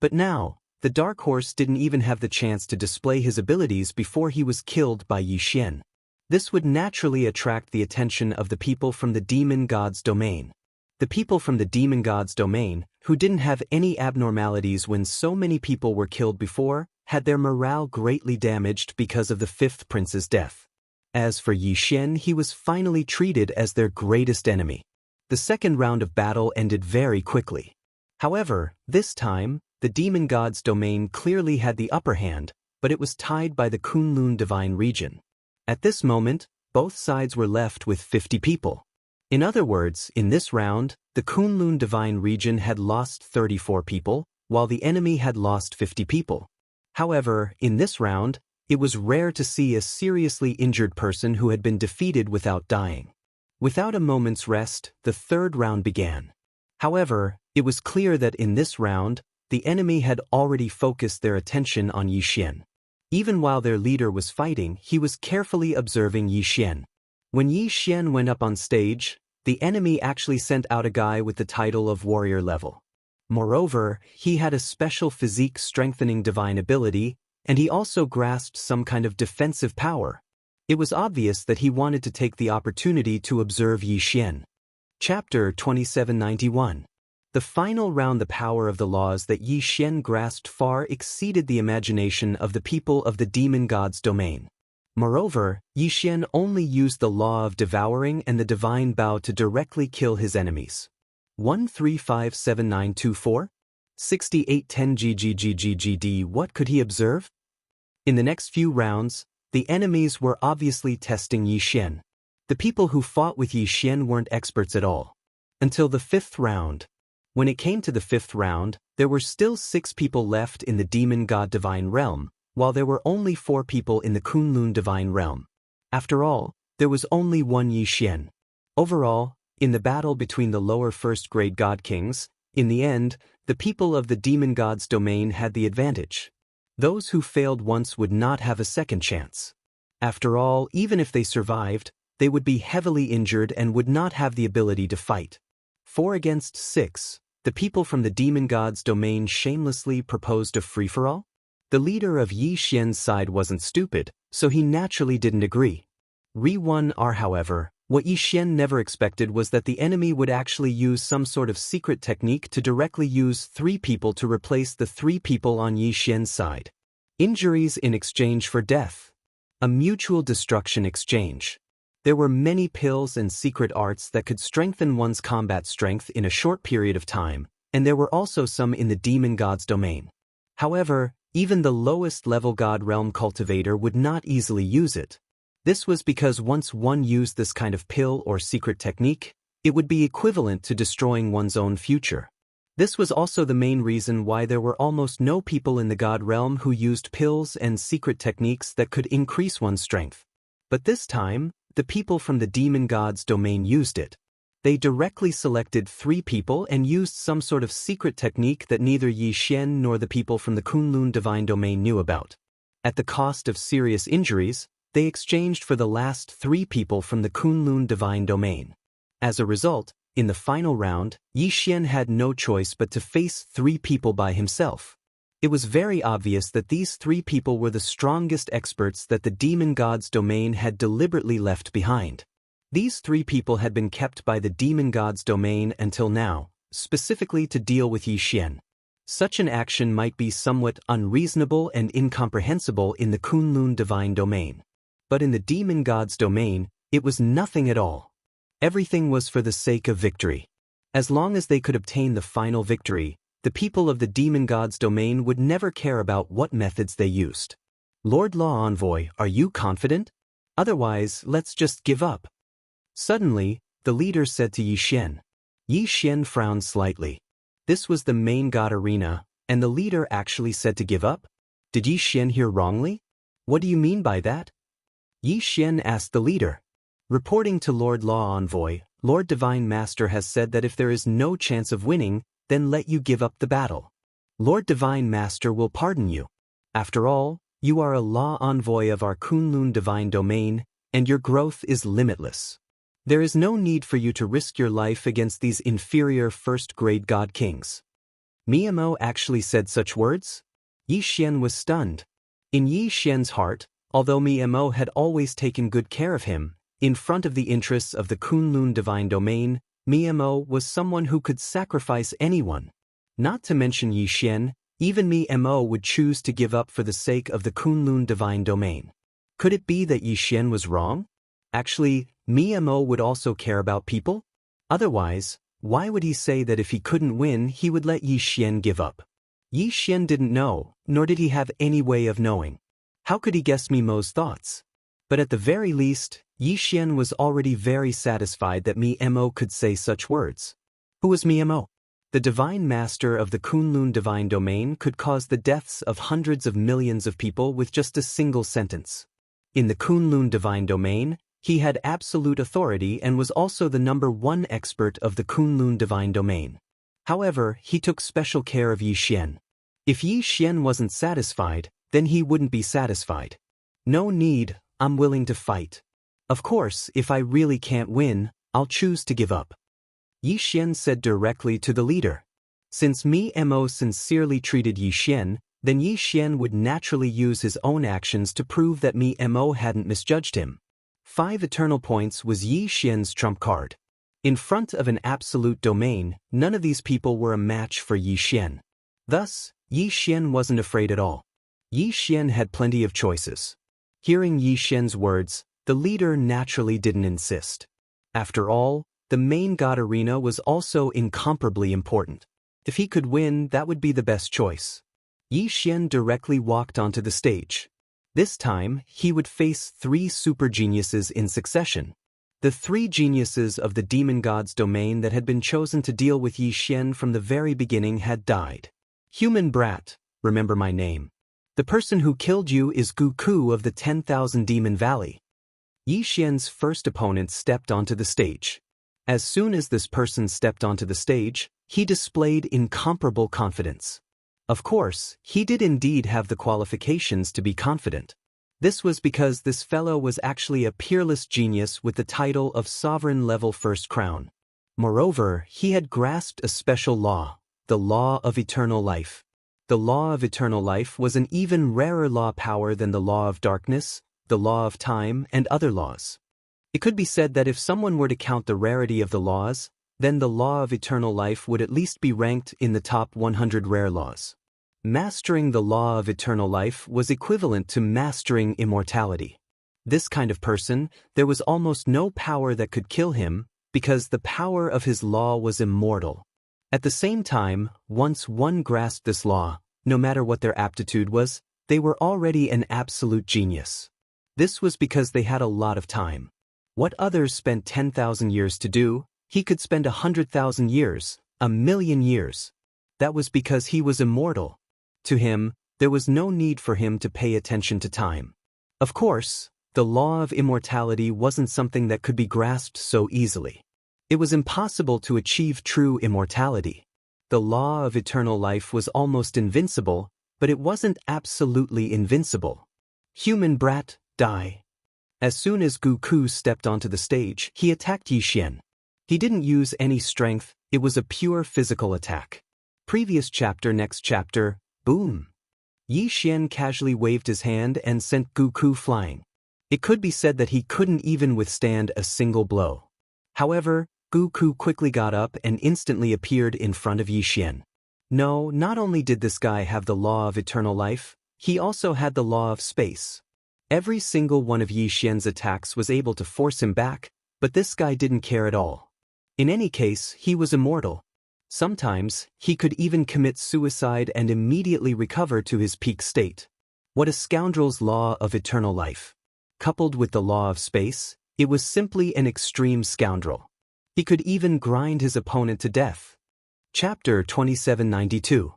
But now, the dark horse didn't even have the chance to display his abilities before he was killed by Yi Xian. This would naturally attract the attention of the people from the demon god's domain. The people from the demon god's domain, who didn't have any abnormalities when so many people were killed before, had their morale greatly damaged because of the fifth prince's death. As for Yi Xian, he was finally treated as their greatest enemy. The second round of battle ended very quickly. However, this time, the demon god's domain clearly had the upper hand, but it was tied by the Kunlun divine region. At this moment, both sides were left with 50 people. In other words, in this round, the Kunlun divine region had lost 34 people, while the enemy had lost 50 people. However, in this round, it was rare to see a seriously injured person who had been defeated without dying. Without a moment's rest, the third round began. However, it was clear that in this round, the enemy had already focused their attention on Yi Xian. Even while their leader was fighting, he was carefully observing Yi Xian. When Yi Xian went up on stage, the enemy actually sent out a guy with the title of warrior level. Moreover, he had a special physique strengthening divine ability, and he also grasped some kind of defensive power. It was obvious that he wanted to take the opportunity to observe Yi Xian. Chapter 2791. The final round. The power of the laws that Yi Xian grasped far exceeded the imagination of the people of the demon god's domain. Moreover, Yi Xian only used the law of devouring and the divine bow to directly kill his enemies. 1357924? 6810 GGGGGD. What could he observe? In the next few rounds, the enemies were obviously testing Yi Xian. The people who fought with Yi Xian weren't experts at all. Until the 5th round. When it came to the 5th round, there were still 6 people left in the Demon God Divine Realm, while there were only 4 people in the Kunlun Divine Realm. After all, there was only one Yi Xian. Overall, in the battle between the lower first-grade God Kings, in the end, the people of the Demon God's domain had the advantage. Those who failed once would not have a second chance. After all, even if they survived, they would be heavily injured and would not have the ability to fight. 4 against 6, the people from the Demon God's domain shamelessly proposed a free-for-all? The leader of Yi Xian's side wasn't stupid, so he naturally didn't agree. However, what Yi Xian never expected was that the enemy would actually use some sort of secret technique to directly use 3 people to replace the 3 people on Yi Xian's side. Injuries in exchange for death. A mutual destruction exchange. There were many pills and secret arts that could strengthen one's combat strength in a short period of time, and there were also some in the Demon God's domain. However, even the lowest level God Realm cultivator would not easily use it. This was because once one used this kind of pill or secret technique, it would be equivalent to destroying one's own future. This was also the main reason why there were almost no people in the God Realm who used pills and secret techniques that could increase one's strength. But this time, the people from the Demon God's domain used it. They directly selected 3 people and used some sort of secret technique that neither Yi Xian nor the people from the Kunlun Divine Domain knew about. At the cost of serious injuries, they exchanged for the last 3 people from the Kunlun Divine Domain. As a result, in the final round, Yi Xian had no choice but to face 3 people by himself. It was very obvious that these 3 people were the strongest experts that the Demon God's domain had deliberately left behind. These 3 people had been kept by the Demon God's domain until now, specifically to deal with Yi Xian. Such an action might be somewhat unreasonable and incomprehensible in the Kunlun Divine Domain. But in the Demon God's domain, it was nothing at all. Everything was for the sake of victory. As long as they could obtain the final victory, the people of the Demon God's domain would never care about what methods they used. Lord Law Envoy, are you confident? Otherwise, let's just give up. Suddenly, the leader said to Yi Xian. Yi Xian frowned slightly. This was the main God arena, and the leader actually said to give up? Did Yi Xian hear wrongly? What do you mean by that? Yi Xian asked the leader. Reporting to Lord Law Envoy, Lord Divine Master has said that if there is no chance of winning, then let you give up the battle. Lord Divine Master will pardon you. After all, you are a Law Envoy of our Kunlun Divine Domain, and your growth is limitless. There is no need for you to risk your life against these inferior first-grade God Kings. Miemo actually said such words? Yi Xian was stunned. In Yi Xian's heart, although Miemo had always taken good care of him, in front of the interests of the Kunlun Divine Domain, Miemo was someone who could sacrifice anyone. Not to mention Yi Xian, even Miemo would choose to give up for the sake of the Kunlun Divine Domain. Could it be that Yi Xian was wrong? Actually, Miemo would also care about people? Otherwise, why would he say that if he couldn't win he would let Yi Xian give up? Yi Xian didn't know, nor did he have any way of knowing. How could he guess Miemo's thoughts? But at the very least, Yi Xian was already very satisfied that Miemo could say such words. Who was Miemo? The Divine Master of the Kunlun Divine Domain could cause the deaths of hundreds of millions of people with just a single sentence. In the Kunlun Divine Domain, he had absolute authority and was also the #1 expert of the Kunlun Divine Domain. However, he took special care of Yi Xian. If Yi Xian wasn't satisfied, then he wouldn't be satisfied. No need, I'm willing to fight. Of course, if I really can't win, I'll choose to give up. Yi Xian said directly to the leader. Since Miemo sincerely treated Yi Xian, then Yi Xian would naturally use his own actions to prove that Miemo hadn't misjudged him. 5 eternal points was Yi Xian's trump card. In front of an absolute domain, none of these people were a match for Yi Xian. Thus, Yi Xian wasn't afraid at all. Yi Xian had plenty of choices. Hearing Yi Xian's words, the leader naturally didn't insist. After all, the main God arena was also incomparably important. If he could win, that would be the best choice. Yi Xian directly walked onto the stage. This time, he would face 3 super geniuses in succession. The 3 geniuses of the demon god's domain that had been chosen to deal with Yi Xian from the very beginning had died. Human brat, remember my name. The person who killed you is Guku of the 10,000 Demon Valley. Yi Xian's first opponent stepped onto the stage. As soon as this person stepped onto the stage, he displayed incomparable confidence. Of course, he did indeed have the qualifications to be confident. This was because this fellow was actually a peerless genius with the title of Sovereign-level First Crown. Moreover, he had grasped a special law, the law of eternal life. The law of eternal life was an even rarer law power than the law of darkness, the law of time, and other laws. It could be said that if someone were to count the rarity of the laws, then the law of eternal life would at least be ranked in the top 100 rare laws. Mastering the law of eternal life was equivalent to mastering immortality. This kind of person, there was almost no power that could kill him, because the power of his law was immortal. At the same time, once one grasped this law, no matter what their aptitude was, they were already an absolute genius. This was because they had a lot of time. What others spent 10,000 years to do, he could spend 100,000 years, 1,000,000 years. That was because he was immortal. To him, there was no need for him to pay attention to time. Of course, the law of immortality wasn't something that could be grasped so easily. It was impossible to achieve true immortality. The law of eternal life was almost invincible, but it wasn't absolutely invincible. Human brat, die. As soon as Guku stepped onto the stage, he attacked Yi Xian. He didn't use any strength, it was a pure physical attack. Previous chapter, next chapter, boom. Yi Xian casually waved his hand and sent Guku flying. It could be said that he couldn't even withstand a single blow. However, Guku quickly got up and instantly appeared in front of Yi Xian. No, not only did this guy have the law of eternal life, he also had the law of space. Every single one of Yi Xian's attacks was able to force him back, but this guy didn't care at all. In any case, he was immortal. Sometimes, he could even commit suicide and immediately recover to his peak state. What a scoundrel's law of eternal life. Coupled with the law of space, it was simply an extreme scoundrel. He could even grind his opponent to death. Chapter 2792.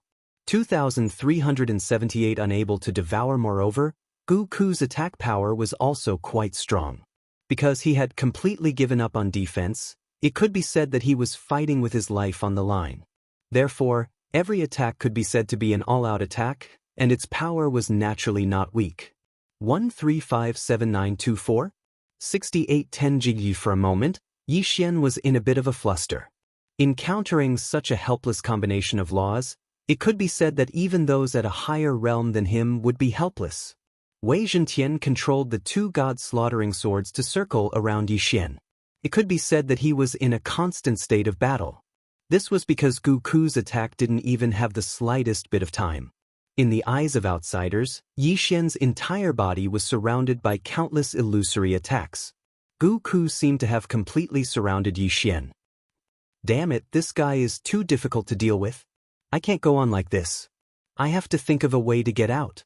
2378 Unable to devour. Moreover, Guku's attack power was also quite strong. Because he had completely given up on defense, it could be said that he was fighting with his life on the line. Therefore, every attack could be said to be an all-out attack, and its power was naturally not weak. 1357924? 6810 Jigyi. For a moment, Yi Xian was in a bit of a fluster. Encountering such a helpless combination of laws, it could be said that even those at a higher realm than him would be helpless. Wei Zhentian controlled the 2 god-slaughtering swords to circle around Yi Xian. It could be said that he was in a constant state of battle. This was because Guku's attack didn't even have the slightest bit of time. In the eyes of outsiders, Yi Xian's entire body was surrounded by countless illusory attacks. Guku seemed to have completely surrounded Yi Xian. Damn it, this guy is too difficult to deal with. I can't go on like this. I have to think of a way to get out.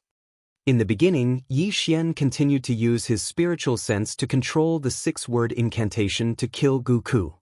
In the beginning, Yi Xian continued to use his spiritual sense to control the 6-word incantation to kill Guku.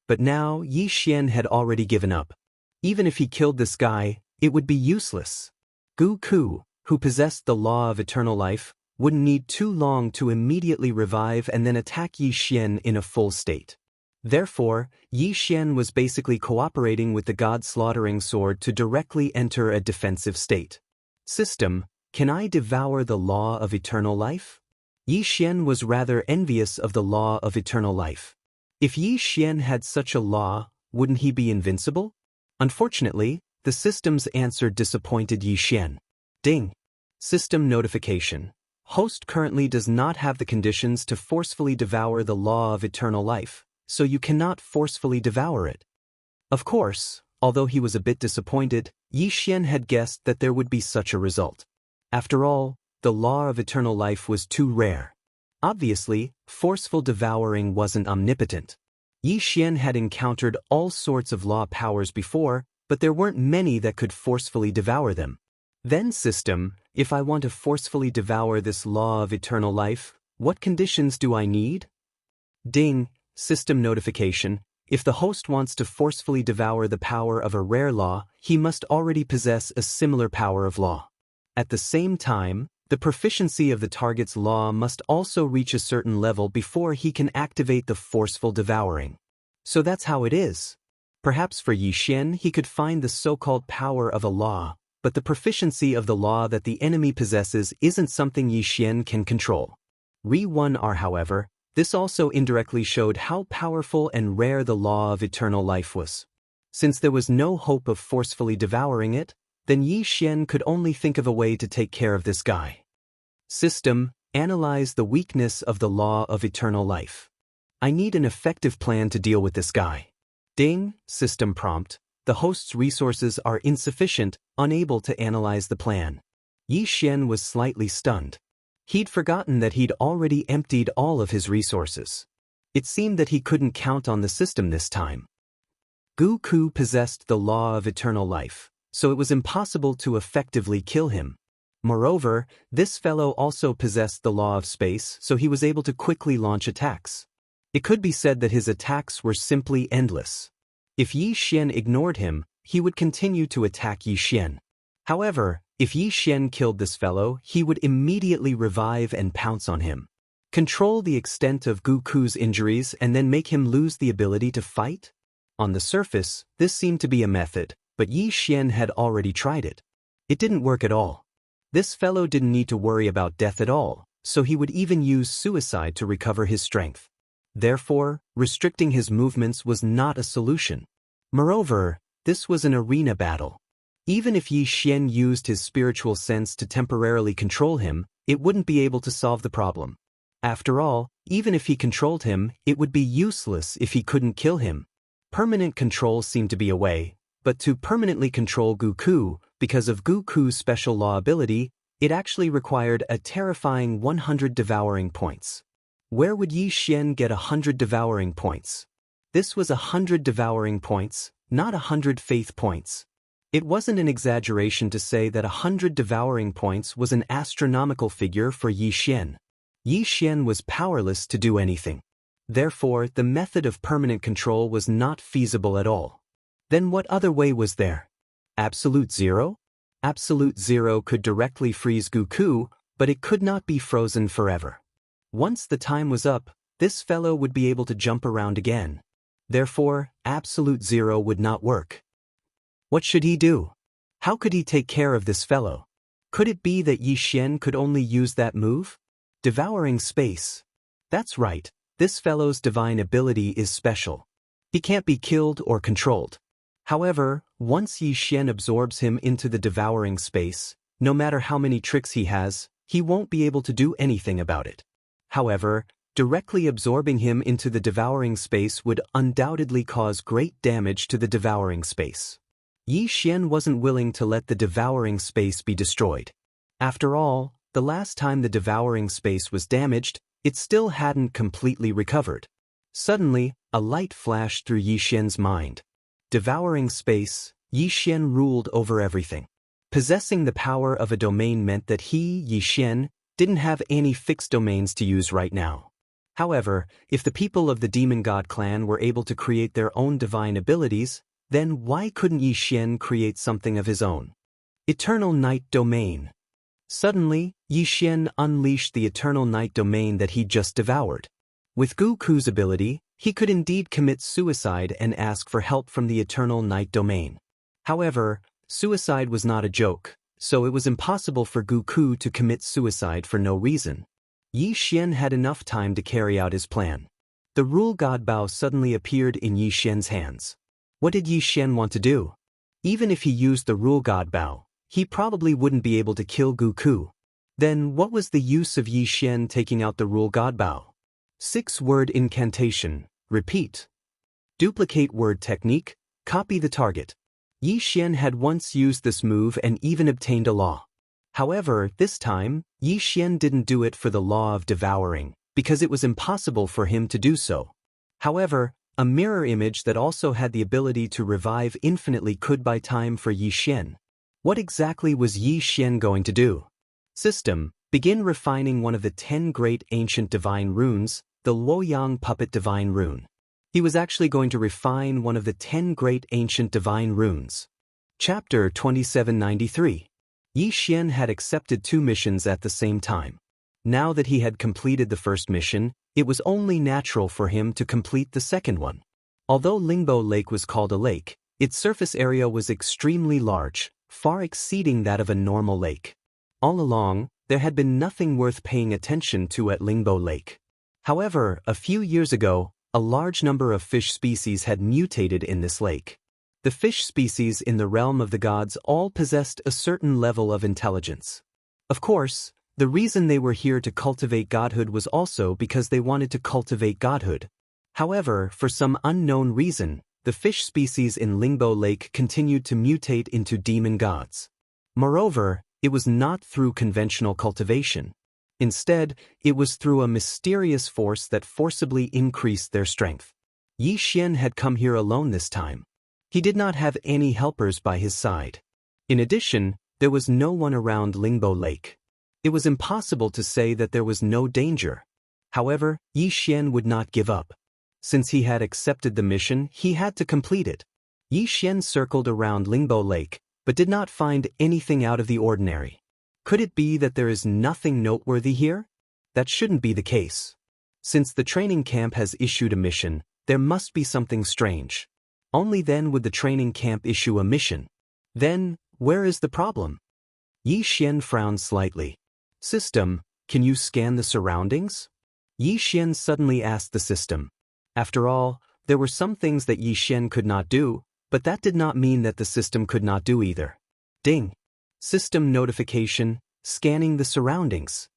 But now, Yi Xian had already given up. Even if he killed this guy, it would be useless. Guku, who possessed the law of eternal life, wouldn't need too long to immediately revive and then attack Yi Xian in a full state. Therefore, Yi Xian was basically cooperating with the god-slaughtering sword to directly enter a defensive state. System: can I devour the law of eternal life? Yi Xian was rather envious of the law of eternal life. If Yi Xian had such a law, wouldn't he be invincible? Unfortunately, the system's answer disappointed Yi Xian. Ding. System notification. Host currently does not have the conditions to forcefully devour the law of eternal life, so you cannot forcefully devour it. Of course, although he was a bit disappointed, Yi Xian had guessed that there would be such a result. After all, the law of eternal life was too rare. Obviously, forceful devouring wasn't omnipotent. Yi Xian had encountered all sorts of law powers before, but there weren't many that could forcefully devour them. Then system, if I want to forcefully devour this law of eternal life, what conditions do I need? Ding, system notification. If the host wants to forcefully devour the power of a rare law, he must already possess a similar power of law. At the same time, the proficiency of the target's law must also reach a certain level before he can activate the forceful devouring. So that's how it is. Perhaps for Yi Xian he could find the so-called power of a law, but the proficiency of the law that the enemy possesses isn't something Yi Xian can control. Re-1R, however, this also indirectly showed how powerful and rare the law of eternal life was. Since there was no hope of forcefully devouring it, then Yi Xian could only think of a way to take care of this guy. System, analyze the weakness of the law of eternal life. I need an effective plan to deal with this guy. Ding, system prompt. The host's resources are insufficient, unable to analyze the plan. Yi Xian was slightly stunned. He'd forgotten that he'd already emptied all of his resources. It seemed that he couldn't count on the system this time. Gu Ku possessed the law of eternal life, so it was impossible to effectively kill him. Moreover, this fellow also possessed the law of space, so he was able to quickly launch attacks. It could be said that his attacks were simply endless. If Yi Xian ignored him, he would continue to attack Yi Xian. However, if Yi Xian killed this fellow, he would immediately revive and pounce on him. Control the extent of Gu Ku's injuries and then make him lose the ability to fight? On the surface, this seemed to be a method, but Yi Xian had already tried it. It didn't work at all. This fellow didn't need to worry about death at all, so he would even use suicide to recover his strength. Therefore, restricting his movements was not a solution. Moreover, this was an arena battle. Even if Yi Xian used his spiritual sense to temporarily control him, it wouldn't be able to solve the problem. After all, even if he controlled him, it would be useless if he couldn't kill him. Permanent control seemed to be a way, but to permanently control Gu Ku, because of Gu Ku's special law ability, it actually required a terrifying 100 devouring points. Where would Yi Xian get 100 devouring points? This was 100 devouring points, not 100 faith points. It wasn't an exaggeration to say that 100 devouring points was an astronomical figure for Yi Xian. Yi Xian was powerless to do anything. Therefore, the method of permanent control was not feasible at all. Then what other way was there? Absolute Zero? Absolute Zero could directly freeze Gu Ku, but it could not be frozen forever. Once the time was up, this fellow would be able to jump around again. Therefore, Absolute Zero would not work. What should he do? How could he take care of this fellow? Could it be that Yi Xian could only use that move? Devouring space. That's right, this fellow's divine ability is special. He can't be killed or controlled. However, once Yi Xian absorbs him into the devouring space, no matter how many tricks he has, he won't be able to do anything about it. However, directly absorbing him into the devouring space would undoubtedly cause great damage to the devouring space. Yi Xian wasn't willing to let the devouring space be destroyed. After all, the last time the devouring space was damaged, it still hadn't completely recovered. Suddenly, a light flashed through Yi Xian's mind. Devouring space, Yi Xian ruled over everything. Possessing the power of a domain meant that he, Yi Xian, didn't have any fixed domains to use right now. However, if the people of the Demon God clan were able to create their own divine abilities, then why couldn't Yi Xian create something of his own? Eternal Night Domain. Suddenly, Yi Xian unleashed the Eternal Night Domain that he'd just devoured. With Gu Ku's ability, he could indeed commit suicide and ask for help from the Eternal Night Domain. However, suicide was not a joke, so it was impossible for Gu Ku to commit suicide for no reason. Yi Xian had enough time to carry out his plan. The Rule God Bao suddenly appeared in Yi Xian's hands. What did Yi Xian want to do? Even if he used the Rule God Bao, he probably wouldn't be able to kill Gu Ku. Then what was the use of Yi Xian taking out the Rule God Bao? 6-word incantation. Repeat. Duplicate word technique. Copy the target. Yi Xian had once used this move and even obtained a law. However, this time, Yi Xian didn't do it for the law of devouring, because it was impossible for him to do so. However, a mirror image that also had the ability to revive infinitely could buy time for Yi Xian. What exactly was Yi Xian going to do? System: begin refining one of the 10 great ancient divine runes, the Luoyang puppet divine rune. He was actually going to refine one of the 10 great ancient divine runes. Chapter 2793. Yi Xian had accepted 2 missions at the same time. Now that he had completed the first mission, it was only natural for him to complete the second one. Although Lingbo Lake was called a lake, its surface area was extremely large, far exceeding that of a normal lake. All along, there had been nothing worth paying attention to at Lingbo Lake. However, a few years ago, a large number of fish species had mutated in this lake. The fish species in the realm of the gods all possessed a certain level of intelligence. Of course, the reason they were here to cultivate godhood was also because they wanted to cultivate godhood. However, for some unknown reason, the fish species in Lingbo Lake continued to mutate into demon gods. Moreover, it was not through conventional cultivation. Instead, it was through a mysterious force that forcibly increased their strength. Yi Xian had come here alone this time. He did not have any helpers by his side. In addition, there was no one around Lingbo Lake. It was impossible to say that there was no danger. However, Yi Xian would not give up. Since he had accepted the mission, he had to complete it. Yi Xian circled around Lingbo Lake, but did not find anything out of the ordinary. Could it be that there is nothing noteworthy here? That shouldn't be the case. Since the training camp has issued a mission, there must be something strange. Only then would the training camp issue a mission. Then, where is the problem? Yi Xian frowned slightly. System, can you scan the surroundings? Yi Xian suddenly asked the system. After all, there were some things that Yi Xian could not do, but that did not mean that the system could not do either. Ding. System notification, scanning the surroundings.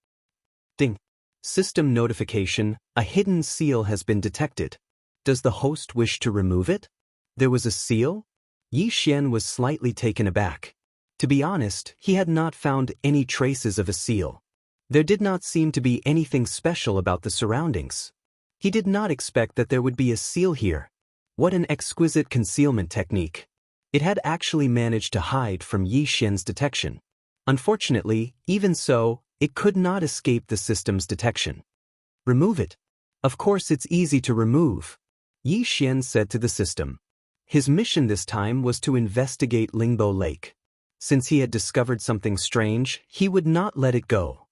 Ding. System notification, a hidden seal has been detected. Does the host wish to remove it? There was a seal? Yi Xian was slightly taken aback. To be honest, he had not found any traces of a seal. There did not seem to be anything special about the surroundings. He did not expect that there would be a seal here. What an exquisite concealment technique. It had actually managed to hide from Yi Xian's detection. Unfortunately, even so, it could not escape the system's detection. Remove it. Of course it's easy to remove, Yi Xian said to the system. His mission this time was to investigate Lingbo Lake. Since he had discovered something strange, he would not let it go.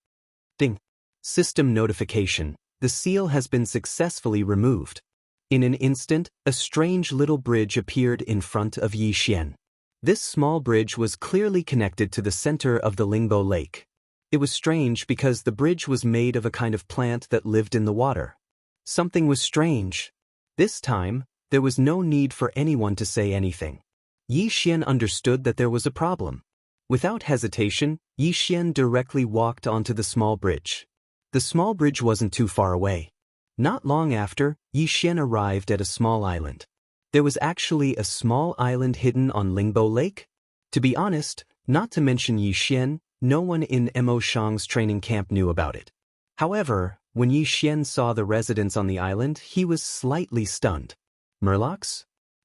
Ding. System notification. The seal has been successfully removed. In an instant, a strange little bridge appeared in front of Yi Xian. This small bridge was clearly connected to the center of the Lingbo Lake. It was strange because the bridge was made of a kind of plant that lived in the water. Something was strange. This time, there was no need for anyone to say anything. Yi Xian understood that there was a problem. Without hesitation, Yi Xian directly walked onto the small bridge. The small bridge wasn't too far away. Not long after, Yi Xian arrived at a small island. There was actually a small island hidden on Lingbo Lake? To be honest, not to mention Yi Xian, no one in Mo Shang's training camp knew about it. However, when Yi Xian saw the residents on the island, he was slightly stunned. Murlocs?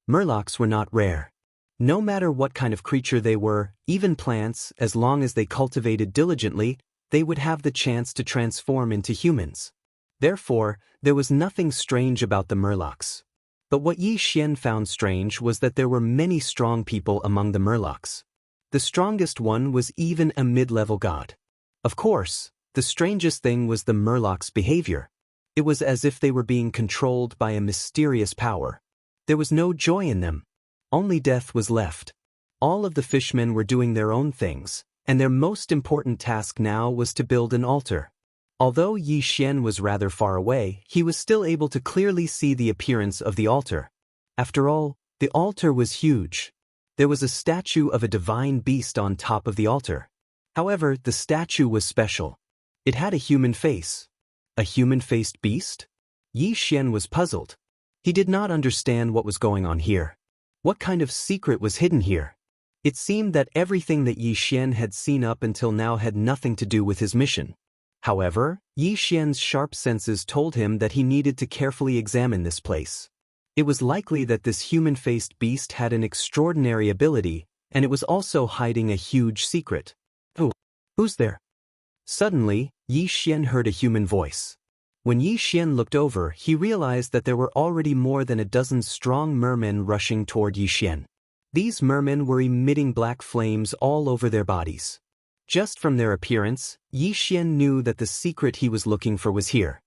Murlocs were not rare. No matter what kind of creature they were, even plants, as long as they cultivated diligently, they would have the chance to transform into humans. Therefore, there was nothing strange about the Murlocs. But what Yi Xian found strange was that there were many strong people among the Murlocs. The strongest one was even a mid-level god. Of course, the strangest thing was the Murlocs' behavior. It was as if they were being controlled by a mysterious power. There was no joy in them. Only death was left. All of the fishmen were doing their own things, and their most important task now was to build an altar. Although Yi Xian was rather far away, he was still able to clearly see the appearance of the altar. After all, the altar was huge. There was a statue of a divine beast on top of the altar. However, the statue was special. It had a human face. A human-faced beast? Yi Xian was puzzled. He did not understand what was going on here. What kind of secret was hidden here? It seemed that everything that Yi Xian had seen up until now had nothing to do with his mission. However, Yi Xian's sharp senses told him that he needed to carefully examine this place. It was likely that this human-faced beast had an extraordinary ability, and it was also hiding a huge secret. Who's there? Suddenly, Yi Xian heard a human voice. When Yi Xian looked over, he realized that there were already more than a dozen strong mermen rushing toward Yi Xian. These mermen were emitting black flames all over their bodies. Just from their appearance, Yi Xian knew that the secret he was looking for was here.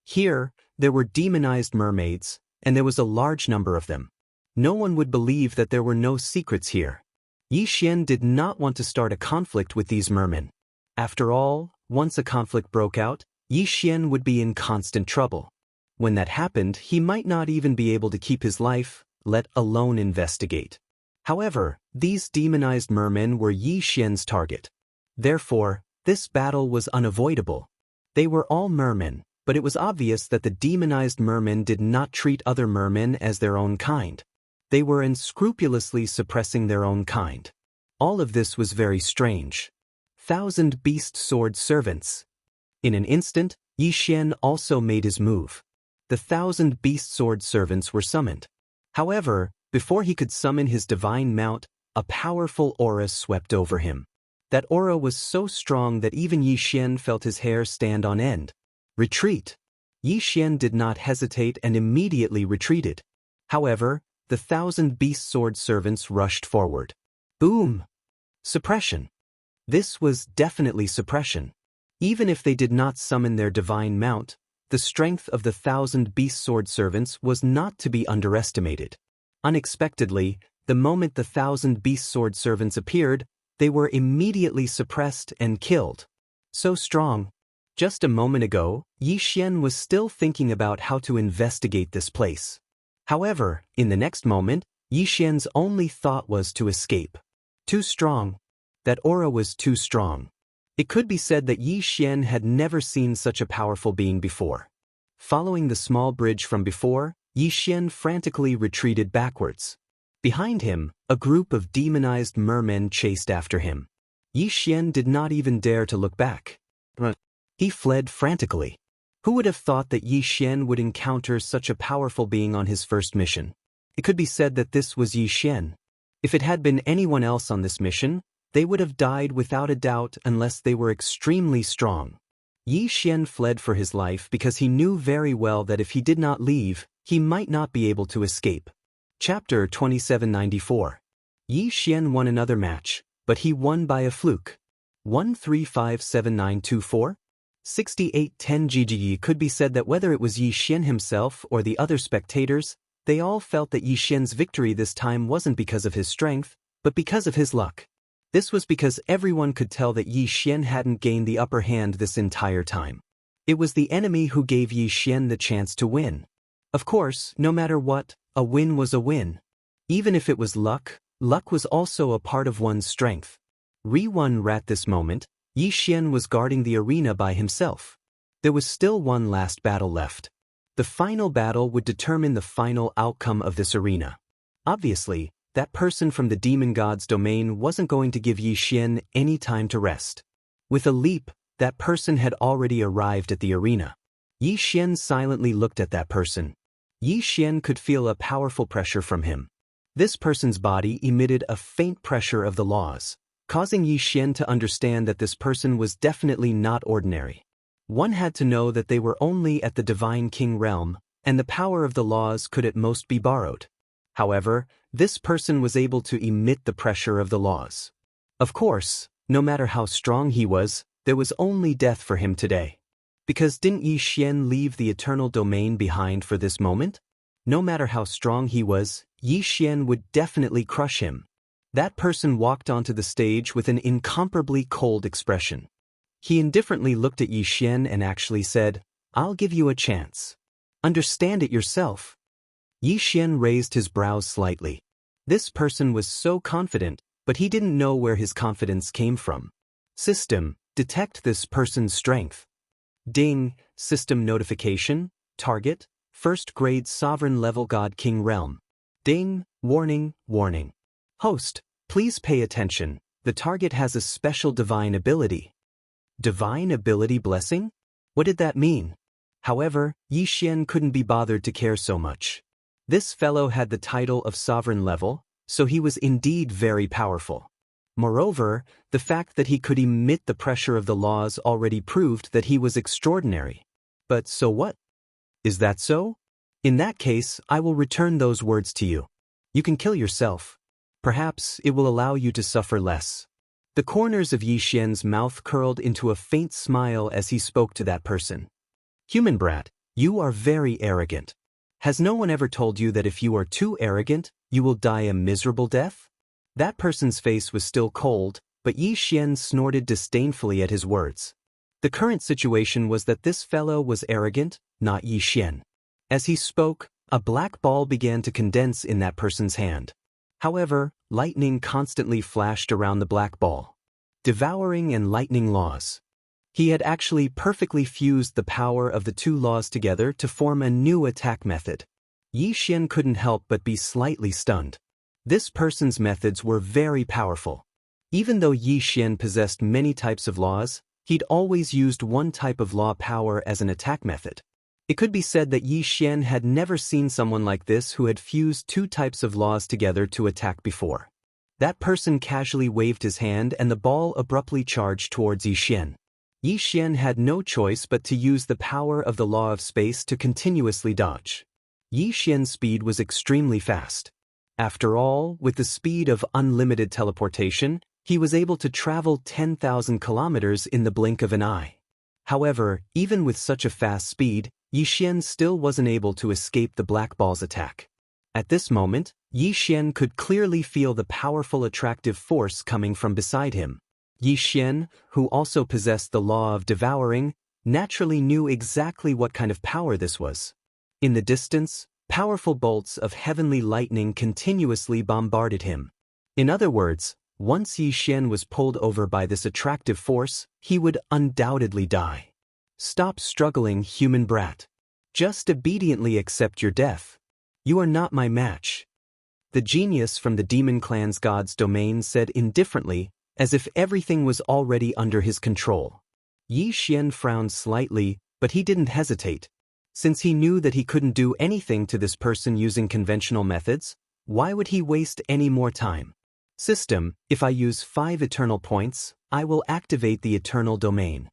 Here, there were demonized mermaids, and there was a large number of them. No one would believe that there were no secrets here. Yi Xian did not want to start a conflict with these mermen. After all, once a conflict broke out, Yi Xian would be in constant trouble. When that happened, he might not even be able to keep his life, let alone investigate. However, these demonized mermen were Yi Xian's target. Therefore, this battle was unavoidable. They were all mermen, but it was obvious that the demonized mermen did not treat other mermen as their own kind. They were unscrupulously suppressing their own kind. All of this was very strange. 1,000 beast sword servants. In an instant, Yi Xian also made his move. The 1,000 beast sword servants were summoned. However, before he could summon his divine mount, a powerful aura swept over him. That aura was so strong that even Yi Xian felt his hair stand on end. Retreat! Yi Xian did not hesitate and immediately retreated. However, the 1,000 beast sword servants rushed forward. Boom! Suppression. This was definitely suppression. Even if they did not summon their divine mount, the strength of the 1,000 beast sword servants was not to be underestimated. Unexpectedly, the moment the 1,000 beast sword servants appeared, they were immediately suppressed and killed. So strong. Just a moment ago, Yi Xian was still thinking about how to investigate this place. However, in the next moment, Yi Xian's only thought was to escape. Too strong. That aura was too strong. It could be said that Yi Xian had never seen such a powerful being before. Following the small bridge from before, Yi Xian frantically retreated backwards. Behind him, a group of demonized mermen chased after him. Yi Xian did not even dare to look back. He fled frantically. Who would have thought that Yi Xian would encounter such a powerful being on his first mission? It could be said that this was Yi Xian. If it had been anyone else on this mission, they would have died without a doubt unless they were extremely strong. Yi Xian fled for his life because he knew very well that if he did not leave, he might not be able to escape. Chapter 2794. Yi Xian won another match, but he won by a fluke. 1357924? 6810 GGE. Could be said that whether it was Yi Xian himself or the other spectators, they all felt that Yi Xian's victory this time wasn't because of his strength, but because of his luck. This was because everyone could tell that Yi Xian hadn't gained the upper hand this entire time. It was the enemy who gave Yi Xian the chance to win. Of course, no matter what, a win was a win. Even if it was luck, luck was also a part of one's strength. At this moment, Yi Xian was guarding the arena by himself. There was still one last battle left. The final battle would determine the final outcome of this arena. Obviously, that person from the demon god's domain wasn't going to give Yi Xian any time to rest. With a leap, that person had already arrived at the arena. Yi Xian silently looked at that person. Yi Xian could feel a powerful pressure from him. This person's body emitted a faint pressure of the laws, causing Yi Xian to understand that this person was definitely not ordinary. One had to know that they were only at the Divine King realm, and the power of the laws could at most be borrowed. However, this person was able to emit the pressure of the laws. Of course, no matter how strong he was, there was only death for him today. Because didn't Yi Xian leave the eternal domain behind for this moment? No matter how strong he was, Yi Xian would definitely crush him. That person walked onto the stage with an incomparably cold expression. He indifferently looked at Yi Xian and actually said, "I'll give you a chance. Understand it yourself." Yi Xian raised his brows slightly. This person was so confident, but he didn't know where his confidence came from. System, detect this person's strength. Ding, system notification, target, first grade sovereign level God King realm. Ding, warning, warning. Host, please pay attention, the target has a special divine ability. Divine ability blessing? What did that mean? However, Yi Xian couldn't be bothered to care so much. This fellow had the title of sovereign level, so he was indeed very powerful. Moreover, the fact that he could emit the pressure of the laws already proved that he was extraordinary. But so what? Is that so? In that case, I will return those words to you. You can kill yourself. Perhaps it will allow you to suffer less. The corners of Yi Xian's mouth curled into a faint smile as he spoke to that person. Human brat, you are very arrogant. Has no one ever told you that if you are too arrogant, you will die a miserable death? That person's face was still cold, but Yi Xian snorted disdainfully at his words. The current situation was that this fellow was arrogant, not Yi Xian. As he spoke, a black ball began to condense in that person's hand. However, lightning constantly flashed around the black ball. Devouring and lightning laws. He had actually perfectly fused the power of the two laws together to form a new attack method. Yi Xian couldn't help but be slightly stunned. This person's methods were very powerful. Even though Yi Xian possessed many types of laws, he'd always used one type of law power as an attack method. It could be said that Yi Xian had never seen someone like this who had fused two types of laws together to attack before. That person casually waved his hand and the ball abruptly charged towards Yi Xian. Yi Xian had no choice but to use the power of the law of space to continuously dodge. Yi Xian's speed was extremely fast. After all, with the speed of unlimited teleportation, he was able to travel 10,000 kilometers in the blink of an eye. However, even with such a fast speed, Yi Xian still wasn't able to escape the black ball's attack. At this moment, Yi Xian could clearly feel the powerful attractive force coming from beside him. Yi Xian, who also possessed the law of devouring, naturally knew exactly what kind of power this was. In the distance, powerful bolts of heavenly lightning continuously bombarded him. In other words, once Yi Xian was pulled over by this attractive force, he would undoubtedly die. Stop struggling, human brat. Just obediently accept your death. You are not my match. The genius from the demon clan's god's domain said indifferently, as if everything was already under his control. Yi Xian frowned slightly, but he didn't hesitate. Since he knew that he couldn't do anything to this person using conventional methods, why would he waste any more time? System, if I use 5 eternal points, I will activate the eternal domain.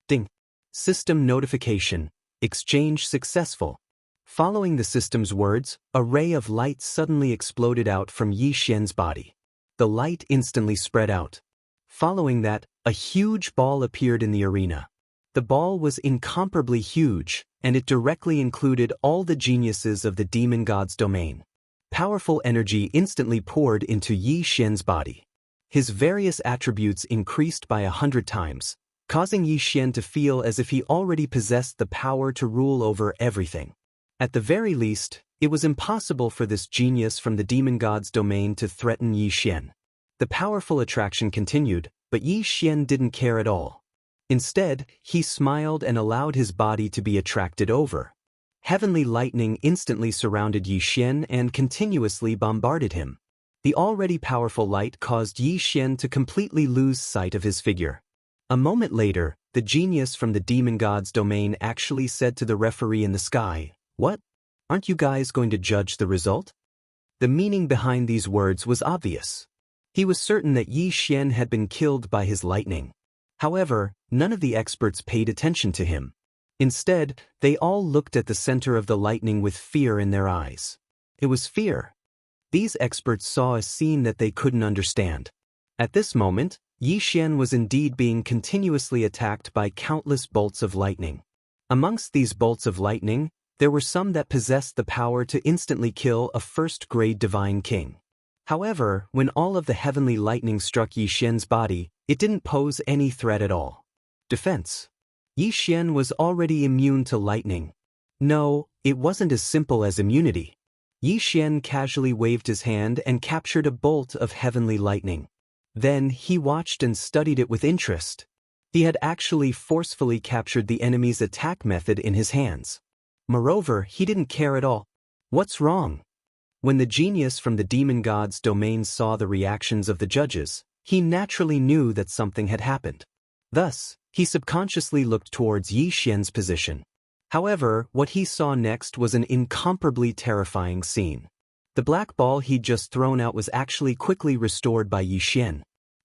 Ding. System notification. Exchange successful. Following the system's words, a ray of light suddenly exploded out from Yi Xian's body. The light instantly spread out. Following that, a huge ball appeared in the arena. The ball was incomparably huge, and it directly included all the geniuses of the demon god's domain. Powerful energy instantly poured into Yi Xian's body. His various attributes increased by 100 times, causing Yi Xian to feel as if he already possessed the power to rule over everything. At the very least, it was impossible for this genius from the demon god's domain to threaten Yi Xian. The powerful attraction continued, but Yi Xian didn't care at all. Instead, he smiled and allowed his body to be attracted over. Heavenly lightning instantly surrounded Yi Xian and continuously bombarded him. The already powerful light caused Yi Xian to completely lose sight of his figure. A moment later, the genius from the demon god's domain actually said to the referee in the sky, "What? Aren't you guys going to judge the result?" The meaning behind these words was obvious. He was certain that Yi Xian had been killed by his lightning. However, none of the experts paid attention to him. Instead, they all looked at the center of the lightning with fear in their eyes. It was fear. These experts saw a scene that they couldn't understand. At this moment, Yi Xian was indeed being continuously attacked by countless bolts of lightning. Amongst these bolts of lightning, there were some that possessed the power to instantly kill a first-grade divine king. However, when all of the heavenly lightning struck Yi Xian's body, it didn't pose any threat at all. Defense. Yi Xian was already immune to lightning. No, it wasn't as simple as immunity. Yi Xian casually waved his hand and captured a bolt of heavenly lightning. Then he watched and studied it with interest. He had actually forcefully captured the enemy's attack method in his hands. Moreover, he didn't care at all. What's wrong? When the genius from the demon god's domain saw the reactions of the judges, he naturally knew that something had happened. Thus, he subconsciously looked towards Yi Xian's position. However, what he saw next was an incomparably terrifying scene. The black ball he'd just thrown out was actually quickly restored by Yi Xian.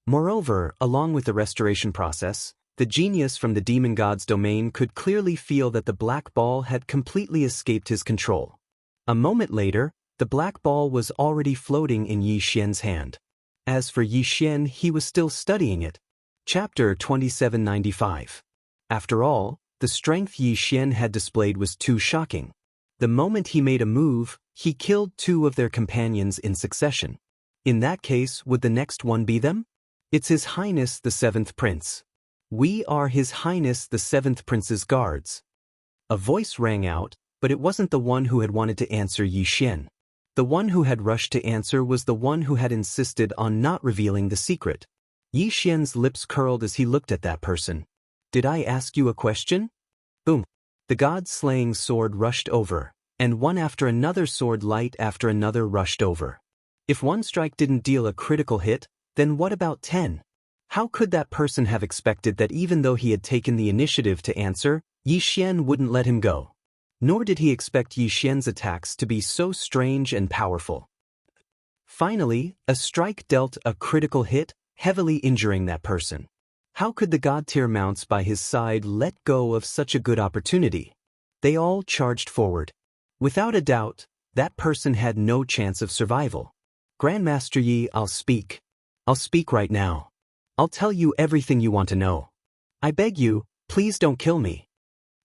Moreover, along with the restoration process, the genius from the demon god's domain could clearly feel that the black ball had completely escaped his control. A moment later, the black ball was already floating in Yi Xian's hand. As for Yi Xian, he was still studying it. Chapter 2795. After all, the strength Yi Xian had displayed was too shocking. The moment he made a move, he killed 2 of their companions in succession. In that case, would the next one be them? It's His Highness the 7th Prince. We are His Highness the 7th Prince's guards. A voice rang out, but it wasn't the one who had wanted to answer Yi Xian. The one who had rushed to answer was the one who had insisted on not revealing the secret. Yi Xian's lips curled as he looked at that person. Did I ask you a question? Boom. The god-slaying sword rushed over, and one after another sword light after another rushed over. If one strike didn't deal a critical hit, then what about 10? How could that person have expected that even though he had taken the initiative to answer, Yi Xian wouldn't let him go? Nor did he expect Yi Xian's attacks to be so strange and powerful. Finally, a strike dealt a critical hit, heavily injuring that person. How could the god-tier mounts by his side let go of such a good opportunity? They all charged forward. Without a doubt, that person had no chance of survival. Grandmaster Yi, I'll speak. I'll speak right now. I'll tell you everything you want to know. I beg you, please don't kill me.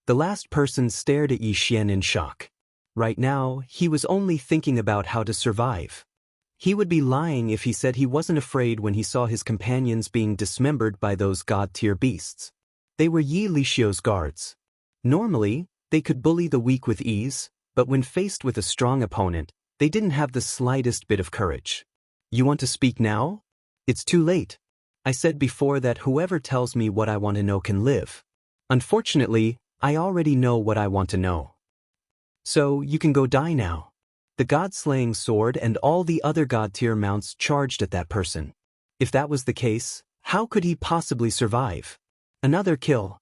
The last person stared at Yi Xian in shock. Right now, he was only thinking about how to survive. He would be lying if he said he wasn't afraid when he saw his companions being dismembered by those god-tier beasts. They were Yi Lixio's guards. Normally, they could bully the weak with ease, but when faced with a strong opponent, they didn't have the slightest bit of courage. You want to speak now? It's too late. I said before that whoever tells me what I want to know can live. Unfortunately, I already know what I want to know. So, you can go die now. The god-slaying sword and all the other god-tier mounts charged at that person. If that was the case, how could he possibly survive? Another kill.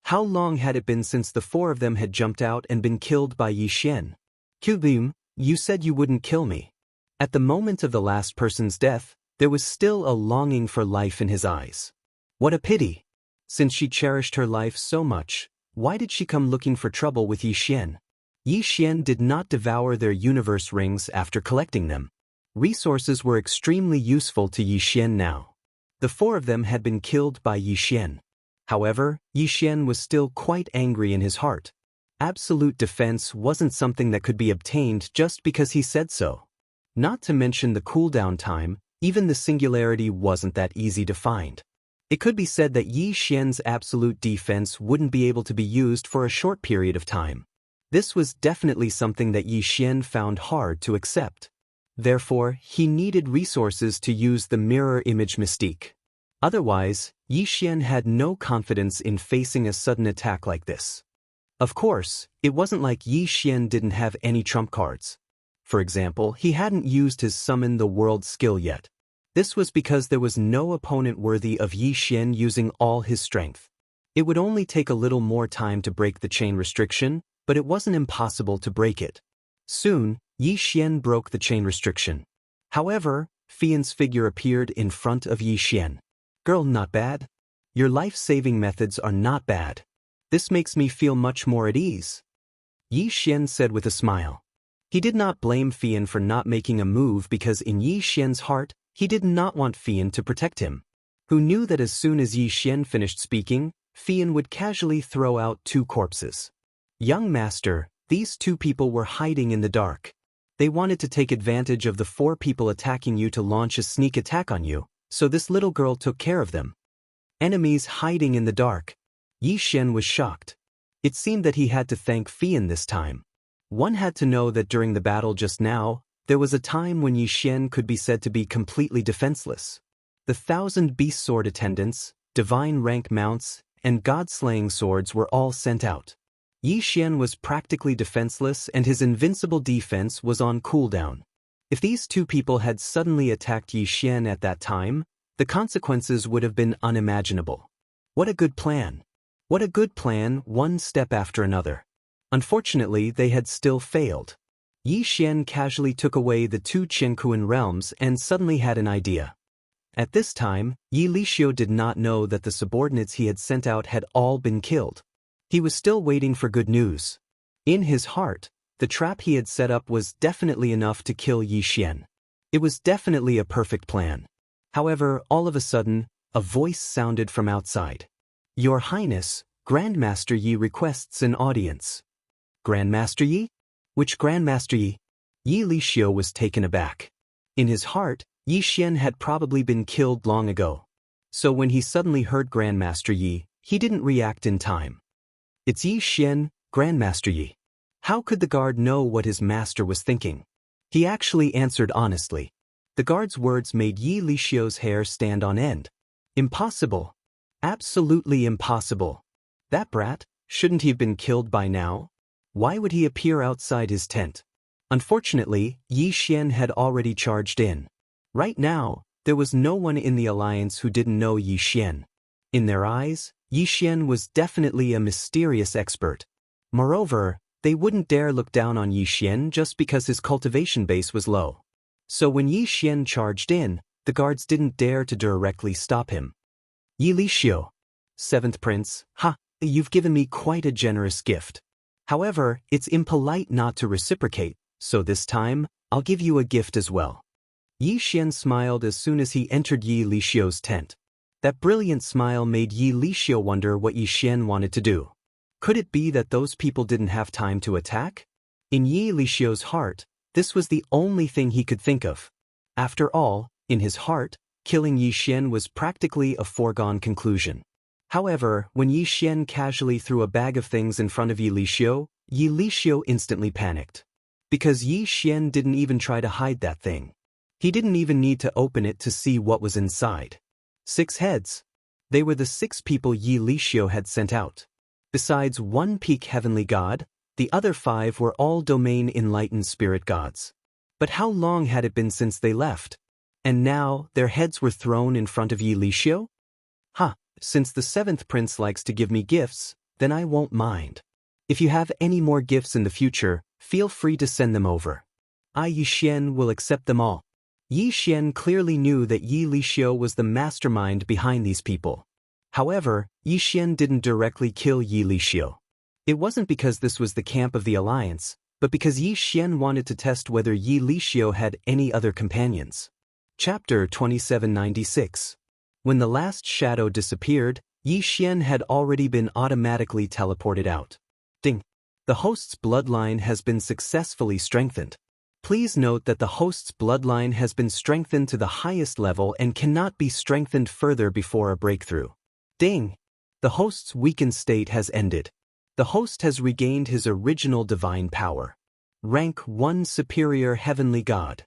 How long had it been since the 4 of them had jumped out and been killed by Yi Xian? Qubim, you said you wouldn't kill me. At the moment of the last person's death, there was still a longing for life in his eyes. What a pity. Since she cherished her life so much, why did she come looking for trouble with Yi Xian? Yi Xian did not devour their universe rings after collecting them. Resources were extremely useful to Yi Xian now. The 4 of them had been killed by Yi Xian. However, Yi Xian was still quite angry in his heart. Absolute defense wasn't something that could be obtained just because he said so. Not to mention the cooldown time, even the singularity wasn't that easy to find. It could be said that Yi Xian's absolute defense wouldn't be able to be used for a short period of time. This was definitely something that Yi Xian found hard to accept. Therefore, he needed resources to use the mirror image mystique. Otherwise, Yi Xian had no confidence in facing a sudden attack like this. Of course, it wasn't like Yi Xian didn't have any trump cards. For example, he hadn't used his Summon the World skill yet. This was because there was no opponent worthy of Yi Xian using all his strength. It would only take a little more time to break the chain restriction, but it wasn't impossible to break it. Soon, Yi Xian broke the chain restriction. However, Fian's figure appeared in front of Yi Xian. Girl, not bad. Your life-saving methods are not bad. This makes me feel much more at ease. Yi Xian said with a smile. He did not blame Fian for not making a move because in Yi Xian's heart, he did not want Fian to protect him. Who knew that as soon as Yi Xian finished speaking, Fian would casually throw out 2 corpses. Young master, these 2 people were hiding in the dark. They wanted to take advantage of the 4 people attacking you to launch a sneak attack on you, so this little girl took care of them. Enemies hiding in the dark. Yi Xian was shocked. It seemed that he had to thank Fian this time. One had to know that during the battle just now, there was a time when Yi Xian could be said to be completely defenseless. The 1,000 beast sword attendants, divine rank mounts, and god-slaying swords were all sent out. Yi Xian was practically defenseless and his invincible defense was on cooldown. If these 2 people had suddenly attacked Yi Xian at that time, the consequences would have been unimaginable. What a good plan. What a good plan, one step after another. Unfortunately, they had still failed. Yi Xian casually took away the two Qiankuan realms and suddenly had an idea. At this time, Yi Lixio did not know that the subordinates he had sent out had all been killed. He was still waiting for good news. In his heart, the trap he had set up was definitely enough to kill Yi Xian. It was definitely a perfect plan. However, all of a sudden, a voice sounded from outside. "Your Highness, Grandmaster Yi requests an audience." "Grandmaster Yi? Which Grandmaster Yi?" Yi Lixio was taken aback. In his heart, Yi Xian had probably been killed long ago. So when he suddenly heard Grandmaster Yi, he didn't react in time. "It's Yi Xian, Grandmaster Yi." How could the guard know what his master was thinking? He actually answered honestly. The guard's words made Yi Lixio's hair stand on end. Impossible. Absolutely impossible. That brat, shouldn't he have been killed by now? Why would he appear outside his tent? Unfortunately, Yi Xian had already charged in. Right now, there was no one in the alliance who didn't know Yi Xian. In their eyes, Yi Xian was definitely a mysterious expert. Moreover, they wouldn't dare look down on Yi Xian just because his cultivation base was low. So when Yi Xian charged in, the guards didn't dare to directly stop him. "Yi Lixio, 7th Prince, you've given me quite a generous gift. However, it's impolite not to reciprocate, so this time, I'll give you a gift as well." Yi Xian smiled as soon as he entered Yi Lixio's tent. That brilliant smile made Yi Lixio wonder what Yi Xian wanted to do. Could it be that those people didn't have time to attack? In Yi Lixio's heart, this was the only thing he could think of. After all, in his heart, killing Yi Xian was practically a foregone conclusion. However, when Yi Xian casually threw a bag of things in front of Yi Lixio instantly panicked. Because Yi Xian didn't even try to hide that thing. He didn't even need to open it to see what was inside. 6 heads. They were the 6 people Yi Lixio had sent out. Besides one peak heavenly god, the other 5 were all domain enlightened spirit gods. But how long had it been since they left? And now, their heads were thrown in front of Yi Lixio? Since the 7th Prince likes to give me gifts, then I won't mind. If you have any more gifts in the future, feel free to send them over. Yi Xian will accept them all. Yi Xian clearly knew that Yi Lixio was the mastermind behind these people. However, Yi Xian didn't directly kill Yi Lixio. It wasn't because this was the camp of the alliance, but because Yi Xian wanted to test whether Yi Lixio had any other companions. Chapter 2796. When the last shadow disappeared, Yi Xian had already been automatically teleported out. Ding! The host's bloodline has been successfully strengthened. Please note that the host's bloodline has been strengthened to the highest level and cannot be strengthened further before a breakthrough. Ding! The host's weakened state has ended. The host has regained his original divine power. Rank 1 Superior Heavenly God.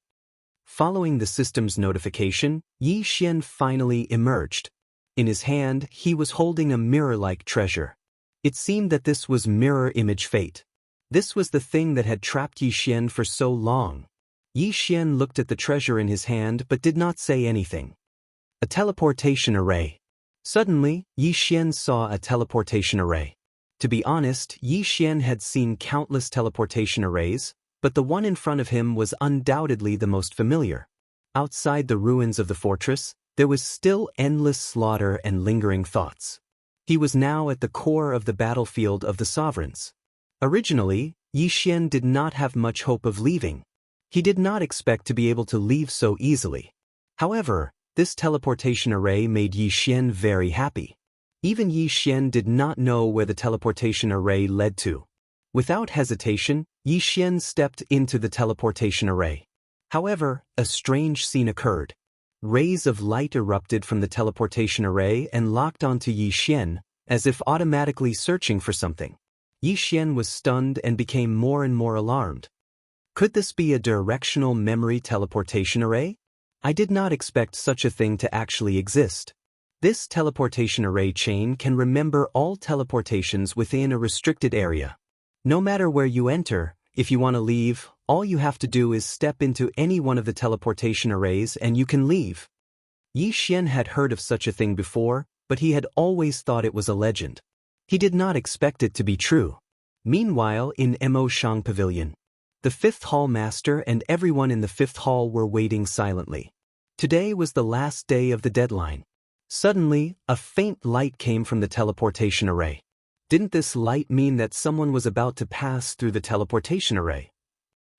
Following the system's notification, Yi Xian finally emerged. In his hand, he was holding a mirror-like treasure. It seemed that this was mirror image fate. This was the thing that had trapped Yi Xian for so long. Yi Xian looked at the treasure in his hand but did not say anything. A teleportation array. Suddenly, Yi Xian saw a teleportation array. To be honest, Yi Xian had seen countless teleportation arrays, but the one in front of him was undoubtedly the most familiar. Outside the ruins of the fortress, there was still endless slaughter and lingering thoughts. He was now at the core of the battlefield of the sovereigns. Originally, Yi Xian did not have much hope of leaving. He did not expect to be able to leave so easily. However, this teleportation array made Yi Xian very happy. Even Yi Xian did not know where the teleportation array led to. Without hesitation, Yi Xian stepped into the teleportation array. However, a strange scene occurred. Rays of light erupted from the teleportation array and locked onto Yi Xian, as if automatically searching for something. Yi Xian was stunned and became more and more alarmed. Could this be a directional memory teleportation array? I did not expect such a thing to actually exist. This teleportation array chain can remember all teleportations within a restricted area. No matter where you enter, if you want to leave, all you have to do is step into any one of the teleportation arrays and you can leave. Yi Xian had heard of such a thing before, but he had always thought it was a legend. He did not expect it to be true. Meanwhile, in Mo Shang Pavilion, the fifth hall master and everyone in the fifth hall were waiting silently. Today was the last day of the deadline. Suddenly, a faint light came from the teleportation array. Didn't this light mean that someone was about to pass through the teleportation array?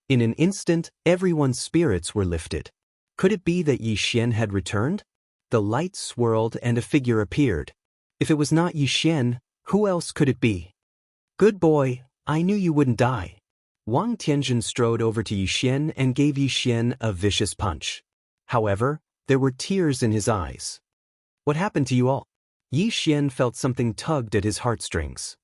In an instant, everyone's spirits were lifted. Could it be that Yi Xian had returned? The light swirled and a figure appeared. If it was not Yi Xian, who else could it be? Good boy, I knew you wouldn't die. Wang Tianjin strode over to Yi Xian and gave Yi Xian a vicious punch. However, there were tears in his eyes. What happened to you all? Yi Xian felt something tugged at his heartstrings.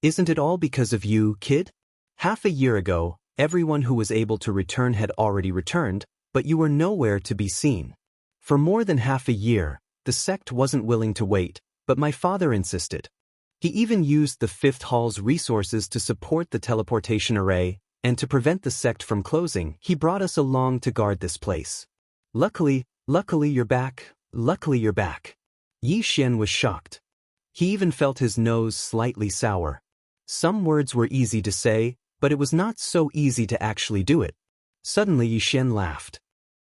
Isn't it all because of you, kid? Half a year ago, everyone who was able to return had already returned, but you were nowhere to be seen. For more than half a year, the sect wasn't willing to wait, but my father insisted. He even used the fifth hall's resources to support the teleportation array, and to prevent the sect from closing, he brought us along to guard this place. Luckily you're back, luckily you're back. Yi Xian was shocked. He even felt his nose slightly sour. Some words were easy to say, but it was not so easy to actually do it. Suddenly Yi Xian laughed.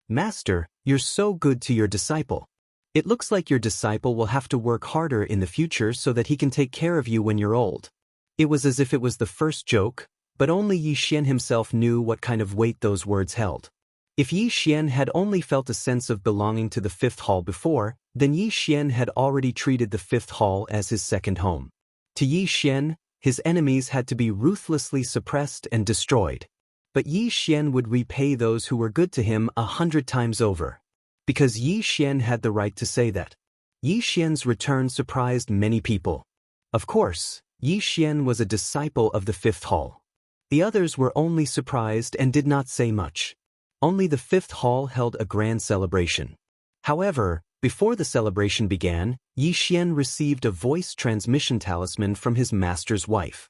Master, you're so good to your disciple. It looks like your disciple will have to work harder in the future so that he can take care of you when you're old. It was as if it was the first joke, but only Yi Xian himself knew what kind of weight those words held. If Yi Xian had only felt a sense of belonging to the fifth hall before, then Yi Xian had already treated the fifth hall as his second home. To Yi Xian, his enemies had to be ruthlessly suppressed and destroyed. But Yi Xian would repay those who were good to him 100 times over. Because Yi Xian had the right to say that. Yi Xian's return surprised many people. Of course, Yi Xian was a disciple of the fifth hall. The others were only surprised and did not say much. Only the fifth hall held a grand celebration. However, before the celebration began, Yi Xian received a voice transmission talisman from his master's wife.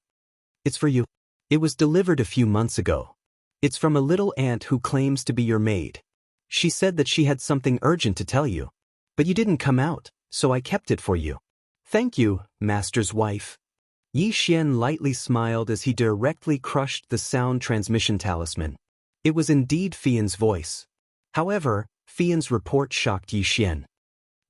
It's for you. It was delivered a few months ago. It's from a little ant who claims to be your maid. She said that she had something urgent to tell you. But you didn't come out, so I kept it for you. Thank you, master's wife. Yi Xian lightly smiled as he directly crushed the sound transmission talisman. It was indeed Fian's voice. However, Fian's report shocked Yi Xian.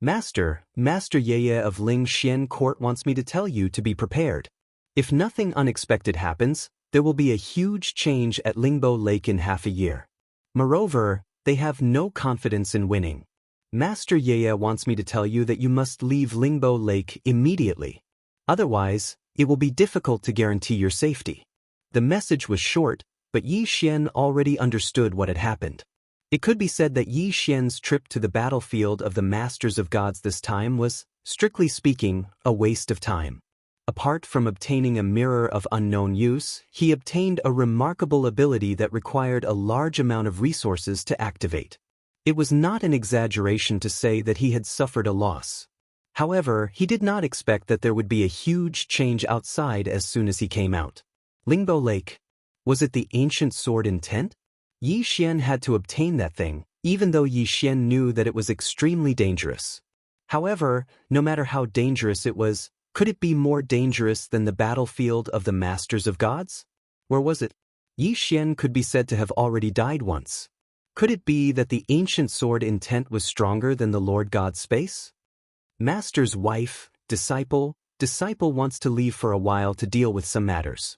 Master Yeye of Ling Xian Court wants me to tell you to be prepared. If nothing unexpected happens, there will be a huge change at Lingbo Lake in half a year. Moreover, they have no confidence in winning. Master Yeye wants me to tell you that you must leave Lingbo Lake immediately. Otherwise, it will be difficult to guarantee your safety. The message was short, but Yi Xian already understood what had happened. It could be said that Yi Xian's trip to the battlefield of the Masters of Gods this time was, strictly speaking, a waste of time. Apart from obtaining a mirror of unknown use, he obtained a remarkable ability that required a large amount of resources to activate. It was not an exaggeration to say that he had suffered a loss. However, he did not expect that there would be a huge change outside as soon as he came out. Lingbo Lake. Was it the ancient sword intent? Yi Xian had to obtain that thing, even though Yi Xian knew that it was extremely dangerous. However, no matter how dangerous it was, could it be more dangerous than the battlefield of the Masters of Gods? Where was it? Yi Xian could be said to have already died once. Could it be that the ancient sword intent was stronger than the Lord God's space? Master's wife, disciple wants to leave for a while to deal with some matters.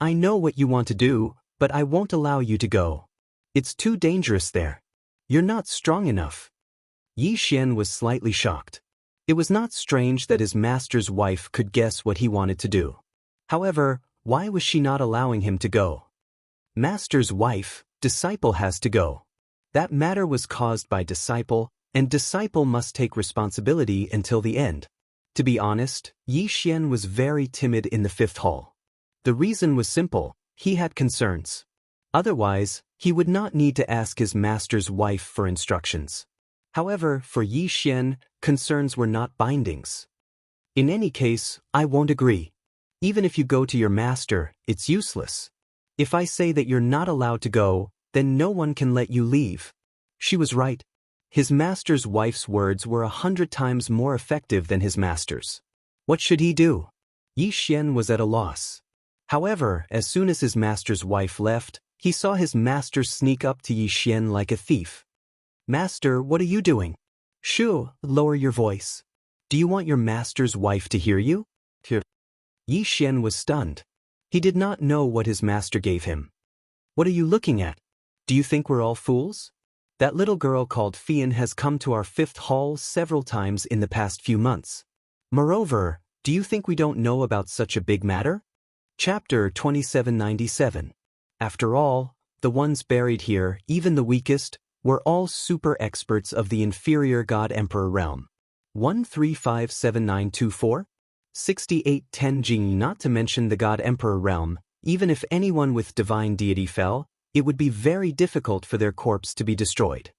I know what you want to do, but I won't allow you to go. It's too dangerous there. You're not strong enough. Yi Xian was slightly shocked. It was not strange that his master's wife could guess what he wanted to do. However, why was she not allowing him to go? Master's wife, disciple has to go. That matter was caused by disciple, and disciple must take responsibility until the end. To be honest, Yi Xian was very timid in the fifth hall. The reason was simple, he had concerns. Otherwise, he would not need to ask his master's wife for instructions. However, for Yi Xian, concerns were not bindings. In any case, I won't agree. Even if you go to your master, it's useless. If I say that you're not allowed to go, then no one can let you leave. She was right. His master's wife's words were 100 times more effective than his master's. What should he do? Yi Xian was at a loss. However, as soon as his master's wife left, he saw his master sneak up to Yi Xian like a thief. "Master, what are you doing?" "Shoo, lower your voice. Do you want your master's wife to hear you?" Yi Xian was stunned. He did not know what his master gave him. "What are you looking at? Do you think we're all fools? That little girl called Fian has come to our 5th hall several times in the past few months. Moreover, do you think we don't know about such a big matter?" Chapter 2797. After all, the ones buried here, even the weakest, were all super experts of the inferior God Emperor realm. 1357924? 6810G. Not to mention the God Emperor realm, even if anyone with divine deity fell, it would be very difficult for their corpse to be destroyed.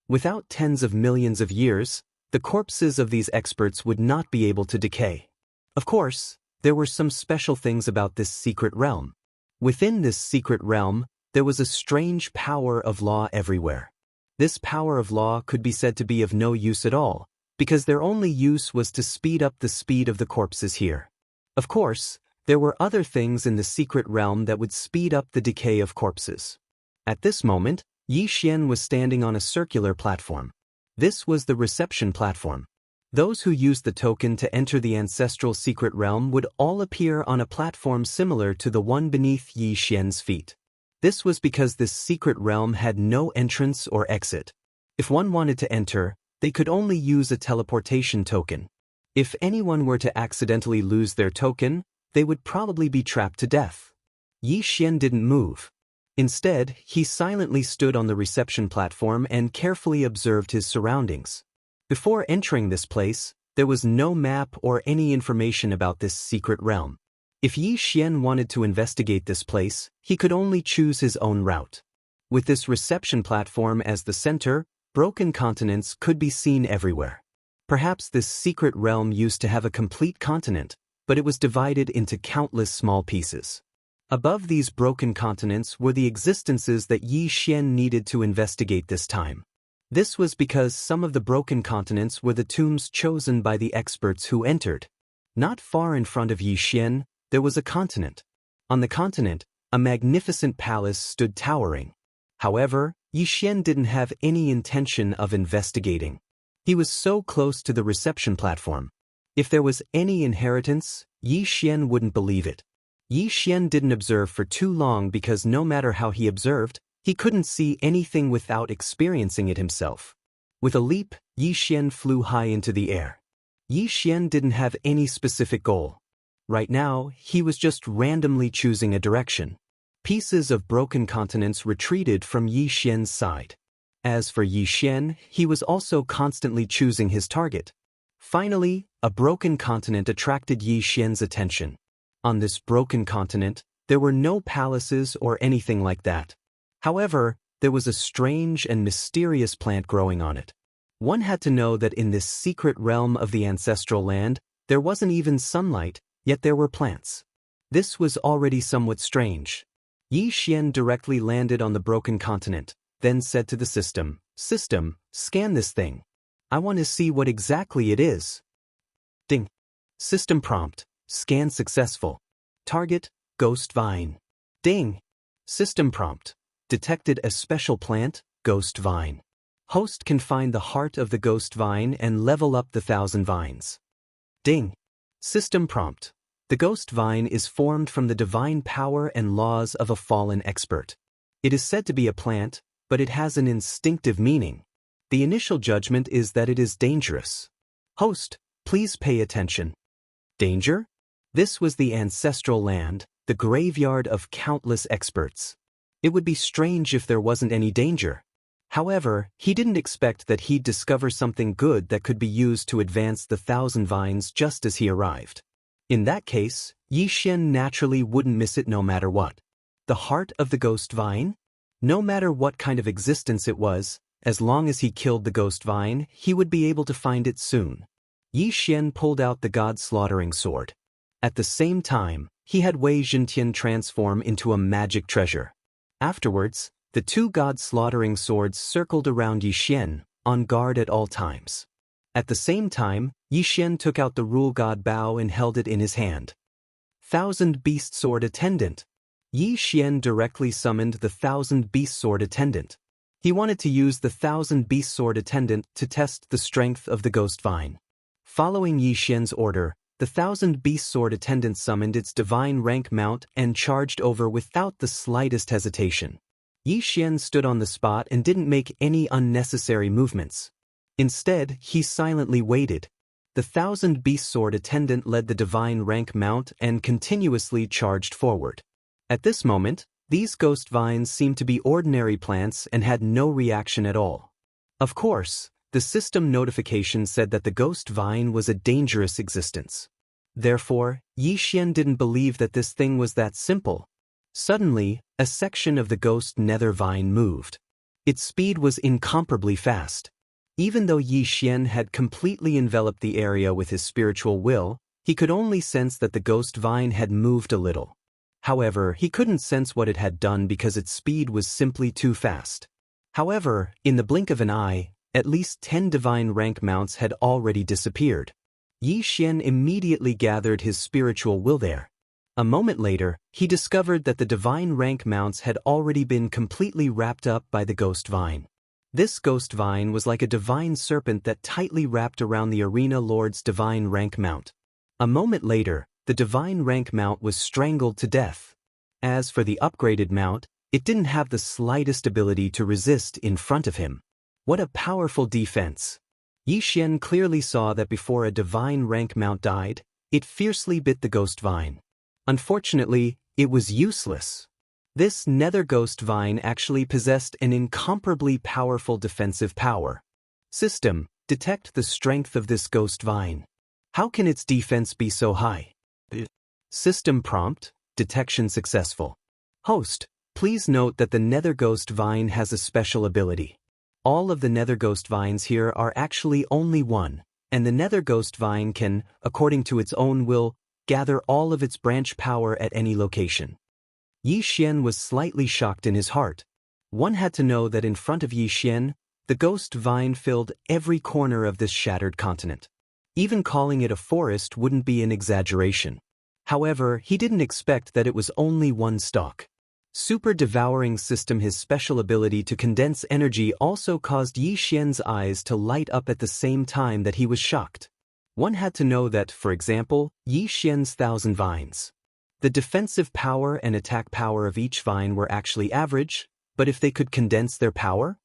Without tens of millions of years, the corpses of these experts would not be able to decay. Of course, there were some special things about this secret realm. Within this secret realm, there was a strange power of law everywhere. This power of law could be said to be of no use at all, because their only use was to speed up the speed of the corpses here. Of course, there were other things in the secret realm that would speed up the decay of corpses. At this moment, Yi Xian was standing on a circular platform. This was the reception platform. Those who used the token to enter the ancestral secret realm would all appear on a platform similar to the one beneath Yi Xian's feet. This was because this secret realm had no entrance or exit. If one wanted to enter, they could only use a teleportation token. If anyone were to accidentally lose their token, they would probably be trapped to death. Yi Xian didn't move. Instead, he silently stood on the reception platform and carefully observed his surroundings. Before entering this place, there was no map or any information about this secret realm. If Yi Xian wanted to investigate this place, he could only choose his own route. With this reception platform as the center, broken continents could be seen everywhere. Perhaps this secret realm used to have a complete continent, but it was divided into countless small pieces. Above these broken continents were the existences that Yi Xian needed to investigate this time. This was because some of the broken continents were the tombs chosen by the experts who entered. Not far in front of Yi Xian, there was a continent. On the continent, a magnificent palace stood towering. However, Yi Xian didn't have any intention of investigating. He was so close to the reception platform. If there was any inheritance, Yi Xian wouldn't believe it. Yi Xian didn't observe for too long because no matter how he observed, he couldn't see anything without experiencing it himself. With a leap, Yi Xian flew high into the air. Yi Xian didn't have any specific goal. Right now, he was just randomly choosing a direction. Pieces of broken continents retreated from Yi Xian's side. As for Yi Xian, he was also constantly choosing his target. Finally, a broken continent attracted Yi Xian's attention. On this broken continent, there were no palaces or anything like that. However, there was a strange and mysterious plant growing on it. One had to know that in this secret realm of the ancestral land, there wasn't even sunlight, yet there were plants. This was already somewhat strange. Yi Xian directly landed on the broken continent, then said to the system, "System, scan this thing. I want to see what exactly it is." Ding. System prompt, scan successful. Target, ghost vine. Ding. System prompt, detected a special plant, ghost vine. Host can find the heart of the ghost vine and level up the 1,000 vines. Ding. System prompt, the ghost vine is formed from the divine power and laws of a fallen expert. It is said to be a plant, but it has an instinctive meaning. The initial judgment is that it is dangerous. Host, please pay attention. Danger? This was the ancestral land, the graveyard of countless experts. It would be strange if there wasn't any danger. However, he didn't expect that he'd discover something good that could be used to advance the 1,000 vines just as he arrived. In that case, Yi Xian naturally wouldn't miss it no matter what. The heart of the ghost vine? No matter what kind of existence it was, as long as he killed the ghost vine, he would be able to find it soon. Yi Xian pulled out the god-slaughtering sword. At the same time, he had Wei Zhentian transform into a magic treasure. Afterwards, the two god-slaughtering swords circled around Yi Xian, on guard at all times. At the same time, Yi Xian took out the rule god bow and held it in his hand. Thousand Beast Sword Attendant. Yi Xian directly summoned the Thousand Beast Sword Attendant. He wanted to use the Thousand Beast Sword Attendant to test the strength of the Ghost Vine. Following Yi Xian's order, the Thousand Beast Sword Attendant summoned its divine rank mount and charged over without the slightest hesitation. Yi Xian stood on the spot and didn't make any unnecessary movements. Instead, he silently waited. The Thousand Beast Sword Attendant led the divine rank mount and continuously charged forward. At this moment, these ghost vines seemed to be ordinary plants and had no reaction at all. Of course, the system notification said that the ghost vine was a dangerous existence. Therefore, Yi Xian didn't believe that this thing was that simple. Suddenly, a section of the ghost nether vine moved. Its speed was incomparably fast. Even though Yi Xian had completely enveloped the area with his spiritual will, he could only sense that the ghost vine had moved a little. However, he couldn't sense what it had done because its speed was simply too fast. However, in the blink of an eye, at least 10 divine rank mounts had already disappeared. Yi Xian immediately gathered his spiritual will there. A moment later, he discovered that the divine rank mounts had already been completely wrapped up by the ghost vine. This ghost vine was like a divine serpent that tightly wrapped around the arena lord's divine rank mount. A moment later, the divine rank mount was strangled to death. As for the upgraded mount, it didn't have the slightest ability to resist in front of him. What a powerful defense! Yi Xian clearly saw that before a divine rank mount died, it fiercely bit the ghost vine. Unfortunately, it was useless. This nether ghost vine actually possessed an incomparably powerful defensive power. System, detect the strength of this ghost vine. How can its defense be so high? System prompt, detection successful. Host, please note that the nether ghost vine has a special ability. All of the nether ghost vines here are actually only one, and the nether ghost vine can, according to its own will, gather all of its branch power at any location. Yi Xian was slightly shocked in his heart. One had to know that in front of Yi Xian, the ghost vine filled every corner of this shattered continent. Even calling it a forest wouldn't be an exaggeration. However, he didn't expect that it was only one stalk. Super Devouring System. His special ability to condense energy also caused Yi Xian's eyes to light up at the same time that he was shocked. One had to know that, for example, Yi Xian's 1,000 vines. The defensive power and attack power of each vine were actually average, but if they could condense their power,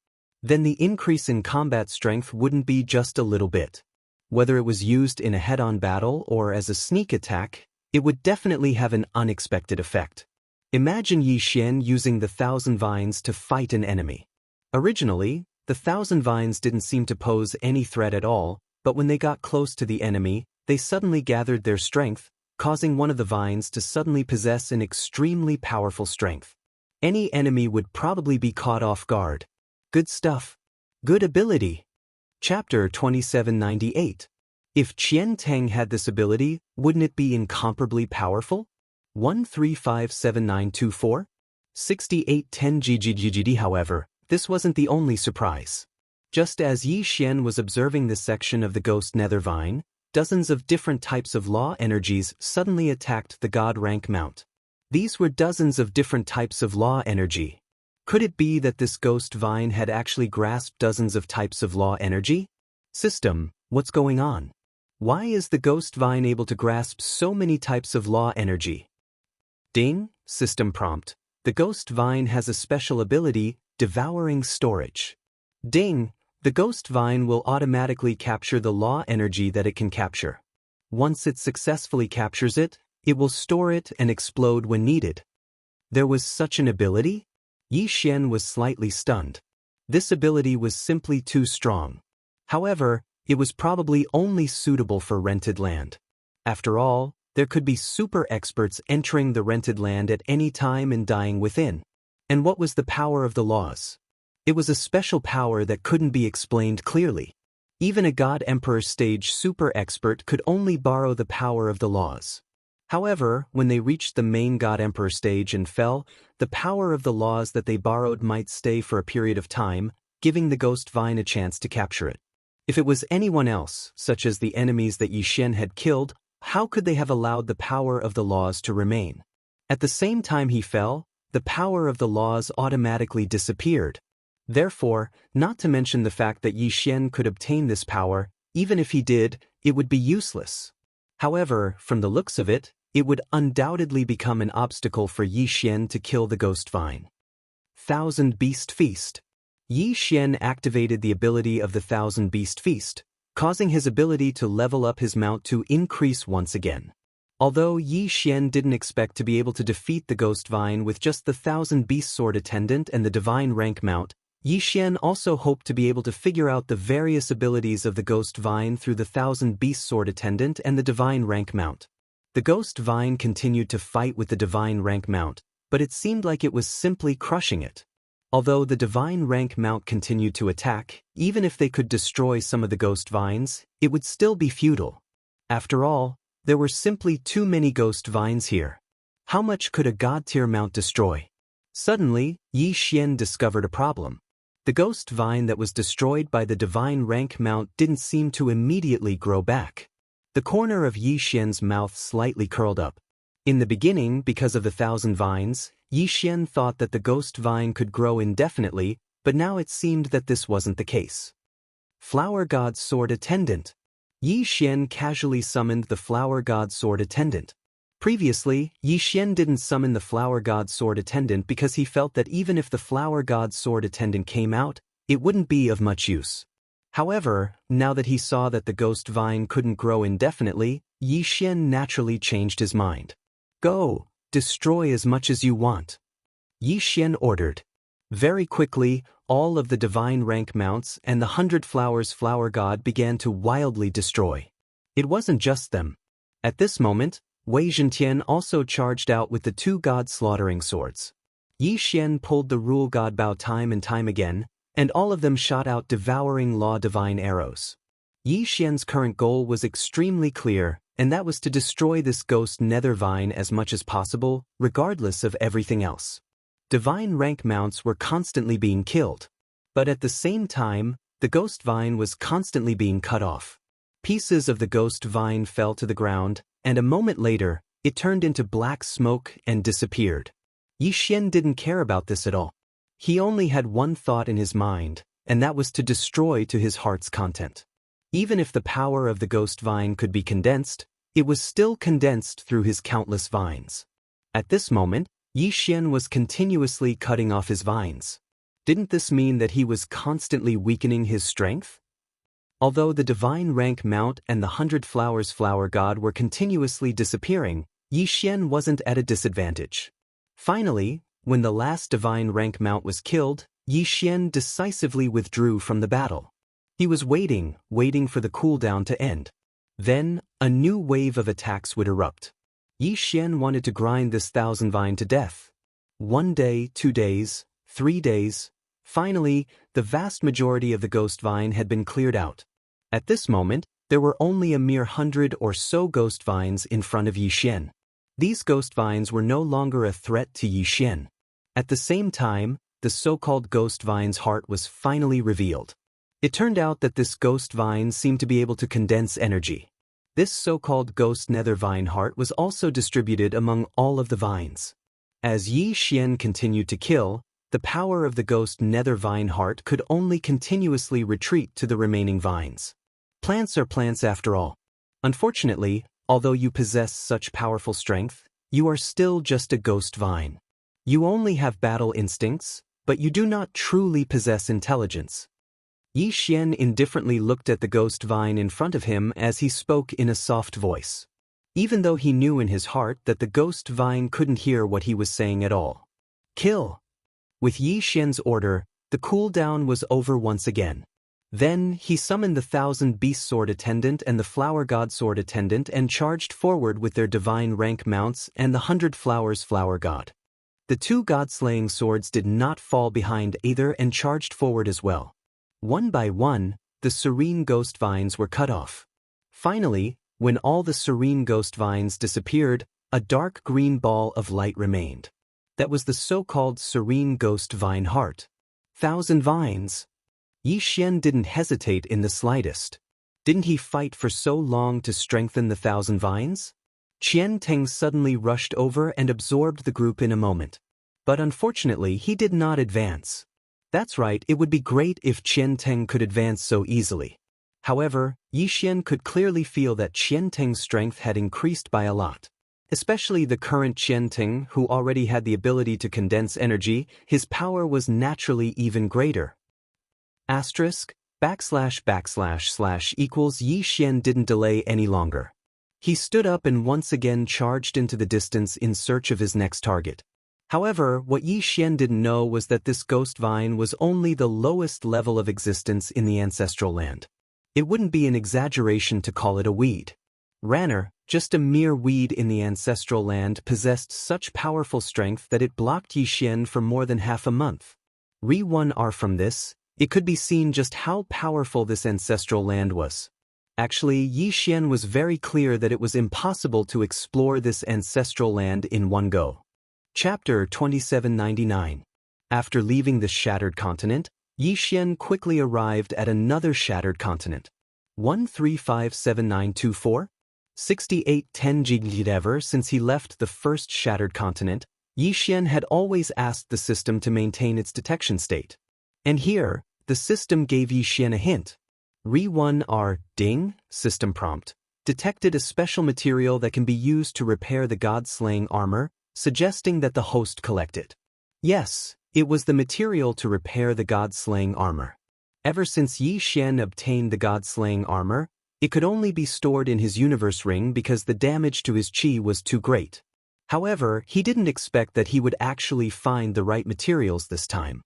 then the increase in combat strength wouldn't be just a little bit. Whether it was used in a head-on battle or as a sneak attack, it would definitely have an unexpected effect. Imagine Yi Xian using the 1,000 vines to fight an enemy. Originally, the 1,000 vines didn't seem to pose any threat at all, but when they got close to the enemy, they suddenly gathered their strength, causing one of the vines to suddenly possess an extremely powerful strength. Any enemy would probably be caught off guard. Good stuff. Good ability. Chapter 2798. If Qian Teng had this ability, wouldn't it be incomparably powerful? 1357924? 6810 GGGGD. However, this wasn't the only surprise. Just as Yi Xian was observing this section of the ghost nether vine, dozens of different types of law energies suddenly attacked the god rank mount. These were dozens of different types of law energy. Could it be that this ghost vine had actually grasped dozens of types of law energy? System, what's going on? Why is the ghost vine able to grasp so many types of law energy? Ding, system prompt. The ghost vine has a special ability, devouring storage. Ding, the ghost vine will automatically capture the law energy that it can capture. Once it successfully captures it, it will store it and explode when needed. There was such an ability? Yi Xian was slightly stunned. This ability was simply too strong. However, it was probably only suitable for rented land. After all, there could be super experts entering the rented land at any time and dying within. And what was the power of the laws? It was a special power that couldn't be explained clearly. Even a God Emperor stage super expert could only borrow the power of the laws. However, when they reached the main God Emperor stage and fell, the power of the laws that they borrowed might stay for a period of time, giving the ghost vine a chance to capture it. If it was anyone else, such as the enemies that Yi Xian had killed, How could they have allowed the power of the laws to remain? At the same time he fell, the power of the laws automatically disappeared. Therefore, not to mention the fact that Yi Xian could obtain this power, even if he did, it would be useless. However, from the looks of it, it would undoubtedly become an obstacle for Yi Xian to kill the Ghost Vine. Thousand Beast Feast. Yi Xian activated the ability of the Thousand Beast Feast, causing his ability to level up his mount to increase once again. Although Yi Xian didn't expect to be able to defeat the Ghost Vine with just the Thousand Beast Sword Attendant and the Divine Rank Mount, Yi Xian also hoped to be able to figure out the various abilities of the Ghost Vine through the Thousand Beast Sword Attendant and the Divine Rank Mount. The Ghost Vine continued to fight with the Divine Rank Mount, but it seemed like it was simply crushing it. Although the Divine Rank Mount continued to attack, even if they could destroy some of the Ghost Vines, it would still be futile. After all, there were simply too many Ghost Vines here. How much could a God-tier mount destroy? Suddenly, Yi Xian discovered a problem. The Ghost Vine that was destroyed by the Divine Rank Mount didn't seem to immediately grow back. The corner of Yi Xian's mouth slightly curled up. In the beginning, because of the 1,000 vines, Yi Xian thought that the Ghost Vine could grow indefinitely, but now it seemed that this wasn't the case. Flower God Sword Attendant. Yi Xian casually summoned the Flower God Sword Attendant. Previously, Yi Xian didn't summon the Flower God Sword Attendant because he felt that even if the Flower God Sword Attendant came out, it wouldn't be of much use. However, now that he saw that the Ghost Vine couldn't grow indefinitely, Yi Xian naturally changed his mind. Go, destroy as much as you want. Yi Xian ordered. Very quickly, all of the Divine Rank Mounts and the 100 Flowers Flower God began to wildly destroy. It wasn't just them. At this moment, Wei Zhentian also charged out with the 2 God-slaughtering swords. Yi Xian pulled the Rule God Bao time and time again, and all of them shot out devouring law divine arrows. Yi Xian's current goal was extremely clear, and that was to destroy this Ghost Nether Vine as much as possible, regardless of everything else. Divine Rank Mounts were constantly being killed. But at the same time, the Ghost Vine was constantly being cut off. Pieces of the Ghost Vine fell to the ground, and a moment later, it turned into black smoke and disappeared. Yi Xian didn't care about this at all. He only had one thought in his mind, and that was to destroy to his heart's content. Even if the power of the Ghost Vine could be condensed, it was still condensed through his countless vines. At this moment, Yi Xian was continuously cutting off his vines. Didn't this mean that he was constantly weakening his strength? Although the Divine Rank Mount and the 100 Flowers Flower God were continuously disappearing, Yi Xian wasn't at a disadvantage. Finally, when the last Divine Rank Mount was killed, Yi Xian decisively withdrew from the battle. He was waiting for the cooldown to end. Then, a new wave of attacks would erupt. Yi Xian wanted to grind this 1,000 vine to death. 1 day, 2 days, 3 days. Finally, the vast majority of the Ghost Vine had been cleared out. At this moment, there were only a mere 100 or so Ghost Vines in front of Yi Xian. These Ghost Vines were no longer a threat to Yi Xian. At the same time, the so-called Ghost Vine's heart was finally revealed. It turned out that this Ghost Vine seemed to be able to condense energy. This so-called Ghost Nether Vine heart was also distributed among all of the vines. As Yi Xian continued to kill, the power of the Ghost Nether Vine heart could only continuously retreat to the remaining vines. Plants are plants after all. Unfortunately, although you possess such powerful strength, you are still just a Ghost Vine. You only have battle instincts, but you do not truly possess intelligence. Yi Xian indifferently looked at the Ghost Vine in front of him as he spoke in a soft voice. Even though he knew in his heart that the Ghost Vine couldn't hear what he was saying at all. Kill! With Yi Xian's order, the cooldown was over once again. Then, he summoned the 1,000 Beast Sword Attendant and the Flower God Sword Attendant and charged forward with their Divine Rank Mounts and the 100 Flowers Flower God. The 2 God-slaying swords did not fall behind either and charged forward as well. One by one, the serene Ghost Vines were cut off. Finally, when all the serene Ghost Vines disappeared, a dark green ball of light remained. That was the so-called Serene Ghost Vine Heart. 1,000 vines! Yi Xian didn't hesitate in the slightest. Didn't he fight for so long to strengthen the 1,000 vines? Qian Teng suddenly rushed over and absorbed the group in a moment. But unfortunately, he did not advance. That's right, it would be great if Qian Teng could advance so easily. However, Yi Xian could clearly feel that Qian Teng's strength had increased by a lot. Especially the current Qian Teng, who already had the ability to condense energy, his power was naturally even greater. Asterisk, / equals Yi Xian didn't delay any longer. He stood up and once again charged into the distance in search of his next target. However, what Yi Xian didn't know was that this ghost vine was only the lowest level of existence in the ancestral land. It wouldn't be an exaggeration to call it a weed. Ranner, just a mere weed in the ancestral land, possessed such powerful strength that it blocked Yi Xian for more than half a month. Re-1R from this, it could be seen just how powerful this ancestral land was. Actually, Yi Xian was very clear that it was impossible to explore this ancestral land in one go. Chapter 2799. After leaving this shattered continent, Yi Xian quickly arrived at another shattered continent. 1357924? 6810 Ever since he left the first shattered continent, Yi Xian had always asked the system to maintain its detection state. And here, the system gave Yi Xian a hint. Re-1R ding, system prompt, detected a special material that can be used to repair the god-slaying armor, suggesting that the host collect it. Yes, it was the material to repair the god-slaying armor. Ever since Yi Xian obtained the god-slaying armor, it could only be stored in his universe ring because the damage to his chi was too great. However, he didn't expect that he would actually find the right materials this time.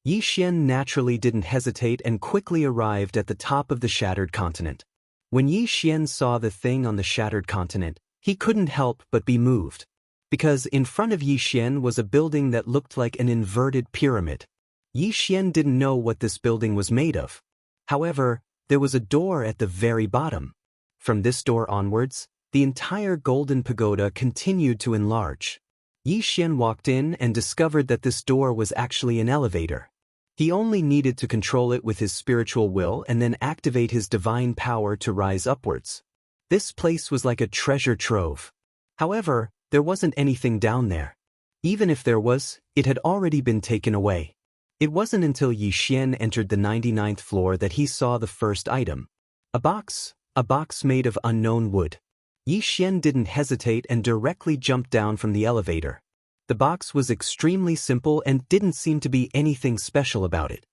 Yi Xian naturally didn't hesitate and quickly arrived at the top of the shattered continent. When Yi Xian saw the thing on the shattered continent, he couldn't help but be moved. Because in front of Yi Xian was a building that looked like an inverted pyramid. Yi Xian didn't know what this building was made of. However, there was a door at the very bottom. From this door onwards, the entire golden pagoda continued to enlarge. Yi Xian walked in and discovered that this door was actually an elevator. He only needed to control it with his spiritual will and then activate his divine power to rise upwards. This place was like a treasure trove. However, there wasn't anything down there. Even if there was, it had already been taken away. It wasn't until Yi Xian entered the 99th floor that he saw the first item. A box made of unknown wood. Yi Xian didn't hesitate and directly jumped down from the elevator. The box was extremely simple and didn't seem to be anything special about it.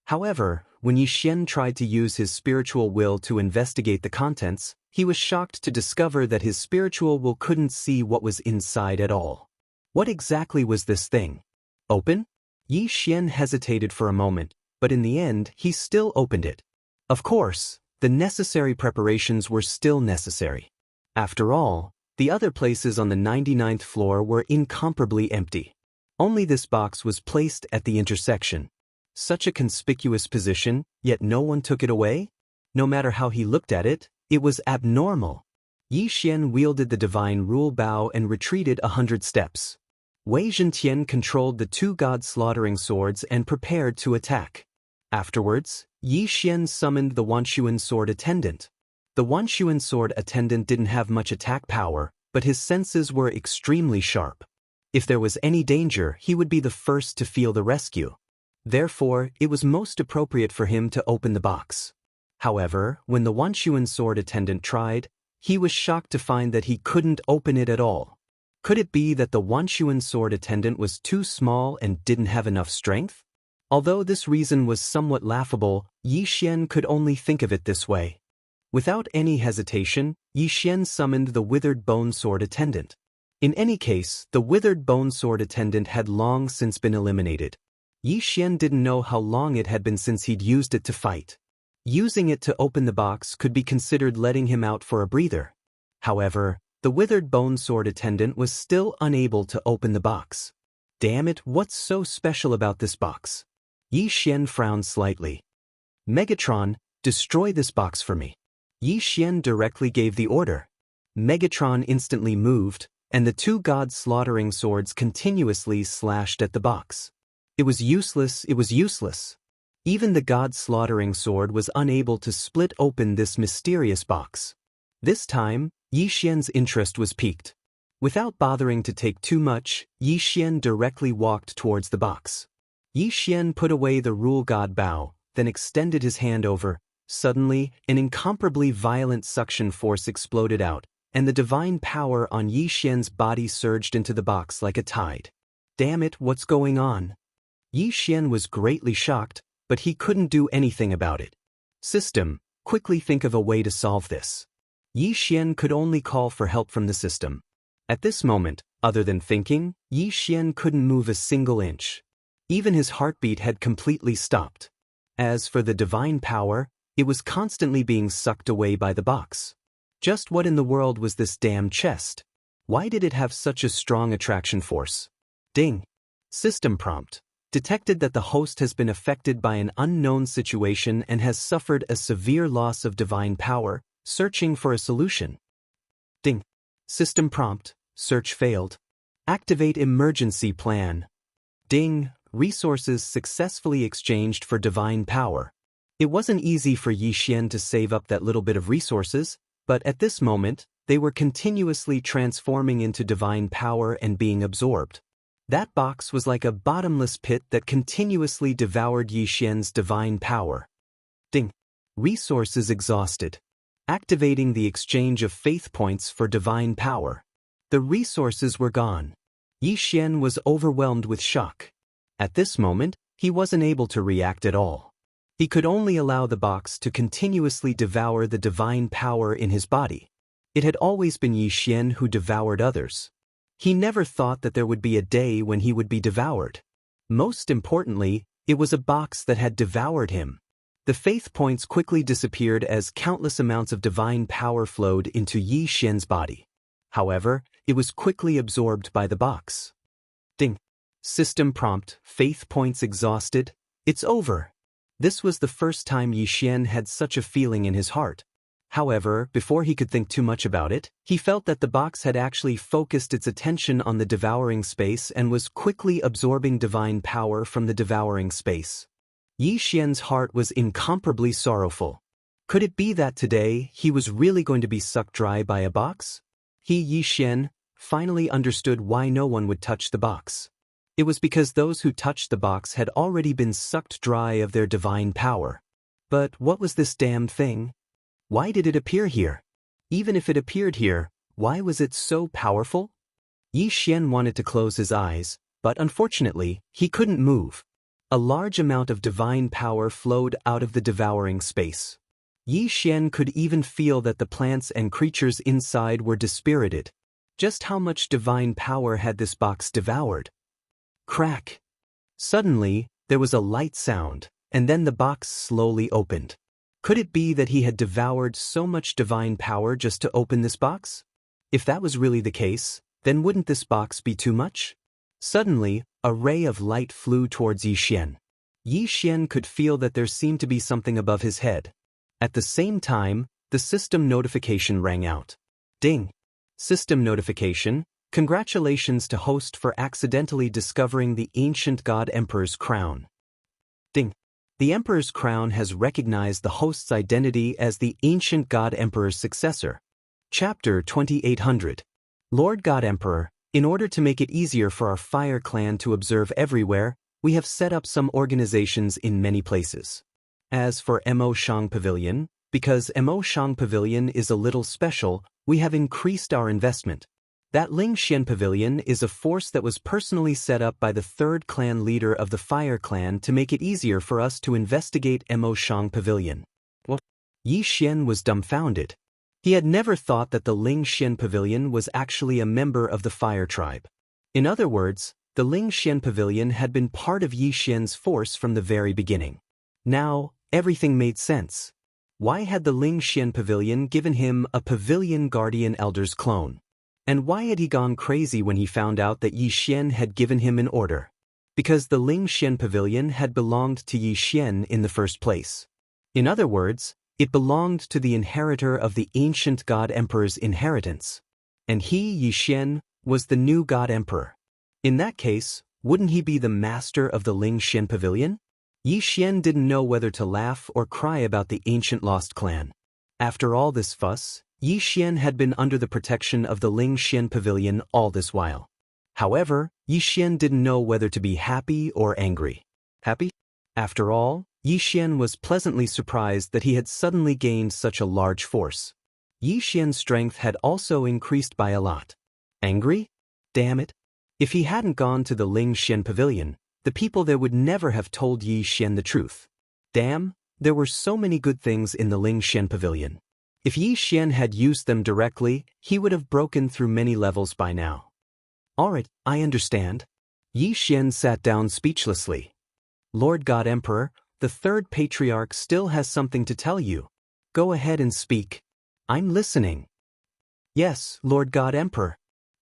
However, when Yi Xian tried to use his spiritual will to investigate the contents, he was shocked to discover that his spiritual will couldn't see what was inside at all. What exactly was this thing? Open? Yi Xian hesitated for a moment, but in the end, he still opened it. Of course, the necessary preparations were still necessary. After all, the other places on the 99th floor were incomparably empty. Only this box was placed at the intersection. Such a conspicuous position, yet no one took it away? No matter how he looked at it, it was abnormal. Yi Xian wielded the divine rule bow and retreated 100 steps. Wei Zhentian controlled the two god-slaughtering swords and prepared to attack. Afterwards, Yi Xian summoned the Wanshuan sword attendant. The Wanshuan sword attendant didn't have much attack power, but his senses were extremely sharp. If there was any danger, he would be the first to feel the rescue. Therefore, it was most appropriate for him to open the box. However, when the Wanshuan sword attendant tried, he was shocked to find that he couldn't open it at all. Could it be that the Wanshuan sword attendant was too small and didn't have enough strength? Although this reason was somewhat laughable, Yi Xian could only think of it this way. Without any hesitation, Yi Xian summoned the withered bone sword attendant. In any case, the withered bone sword attendant had long since been eliminated. Yi Xian didn't know how long it had been since he'd used it to fight. Using it to open the box could be considered letting him out for a breather. However, the withered bone sword attendant was still unable to open the box. Damn it, what's so special about this box? Yi Xian frowned slightly. Megatron, destroy this box for me. Yi Xian directly gave the order. Megatron instantly moved, and the two god-slaughtering swords continuously slashed at the box. It was useless. Even the god-slaughtering sword was unable to split open this mysterious box. This time, Yi Xian's interest was piqued. Without bothering to take too much, Yi Xian directly walked towards the box. Yi Xian put away the rule god bow, then extended his hand over. Suddenly, an incomparably violent suction force exploded out, and the divine power on Yi Xian's body surged into the box like a tide. Damn it, what's going on? Yi Xian was greatly shocked, but he couldn't do anything about it. System, quickly think of a way to solve this. Yi Xian could only call for help from the system. At this moment, other than thinking, Yi Xian couldn't move a single inch. Even his heartbeat had completely stopped. As for the divine power, it was constantly being sucked away by the box. Just what in the world was this damn chest? Why did it have such a strong attraction force? Ding. System prompt. Detected that the host has been affected by an unknown situation and has suffered a severe loss of divine power, searching for a solution. Ding. System prompt. Search failed. Activate emergency plan. Ding. Resources successfully exchanged for divine power. It wasn't easy for Yi Xian to save up that little bit of resources, but at this moment, they were continuously transforming into divine power and being absorbed. That box was like a bottomless pit that continuously devoured Yi Xian's divine power. Ding. Resources exhausted. Activating the exchange of faith points for divine power. The resources were gone. Yi Xian was overwhelmed with shock. At this moment, he wasn't able to react at all. He could only allow the box to continuously devour the divine power in his body. It had always been Yi Xian who devoured others. He never thought that there would be a day when he would be devoured. Most importantly, it was a box that had devoured him. The faith points quickly disappeared as countless amounts of divine power flowed into Yi Xian's body. However, it was quickly absorbed by the box. Ding. System prompt, faith points exhausted. It's over. This was the first time Yi Xian had such a feeling in his heart. However, before he could think too much about it, he felt that the box had actually focused its attention on the devouring space and was quickly absorbing divine power from the devouring space. Yi Xian's heart was incomparably sorrowful. Could it be that today he was really going to be sucked dry by a box? Yi Xian, finally understood why no one would touch the box. It was because those who touched the box had already been sucked dry of their divine power. But what was this damn thing? Why did it appear here? Even if it appeared here, why was it so powerful? Yi Xian wanted to close his eyes, but unfortunately, he couldn't move. A large amount of divine power flowed out of the devouring space. Yi Xian could even feel that the plants and creatures inside were dispirited. Just how much divine power had this box devoured? Crack. Suddenly, there was a light sound, and then the box slowly opened. Could it be that he had devoured so much divine power just to open this box? If that was really the case, then wouldn't this box be too much? Suddenly, a ray of light flew towards Yi Xian. Yi Xian could feel that there seemed to be something above his head. At the same time, the system notification rang out. Ding. System notification. Congratulations to host for accidentally discovering the ancient God Emperor's crown. Ding. The Emperor's crown has recognized the host's identity as the ancient God Emperor's successor. Chapter 2800. Lord God Emperor, in order to make it easier for our Fire Clan to observe everywhere, we have set up some organizations in many places. As for Mo Shang Pavilion, because Mo Shang Pavilion is a little special, we have increased our investment. That Ling Xian Pavilion is a force that was personally set up by the third clan leader of the Fire Clan to make it easier for us to investigate Mo Shang Pavilion. What? Yi Xian was dumbfounded. He had never thought that the Ling Xian Pavilion was actually a member of the Fire Tribe. In other words, the Ling Xian Pavilion had been part of Yi Xian's force from the very beginning. Now, everything made sense. Why had the Ling Xian Pavilion given him a Pavilion Guardian Elder's clone? And why had he gone crazy when he found out that Yi Xian had given him an order? Because the Ling Xian Pavilion had belonged to Yi Xian in the first place. In other words, it belonged to the inheritor of the ancient God Emperor's inheritance. And he, Yi Xian, was the new God Emperor. In that case, wouldn't he be the master of the Ling Xian Pavilion? Yi Xian didn't know whether to laugh or cry about the ancient lost clan. After all this fuss, Yi Xian had been under the protection of the Ling Xian Pavilion all this while. However, Yi Xian didn't know whether to be happy or angry. Happy? After all, Yi Xian was pleasantly surprised that he had suddenly gained such a large force. Yi Xian's strength had also increased by a lot. Angry? Damn it. If he hadn't gone to the Ling Xian Pavilion, the people there would never have told Yi Xian the truth. Damn, there were so many good things in the Ling Xian Pavilion. If Yi Xian had used them directly, he would have broken through many levels by now. Alright, I understand. Yi Xian sat down speechlessly. Lord God Emperor, the third patriarch still has something to tell you. Go ahead and speak. I'm listening. Yes, Lord God Emperor.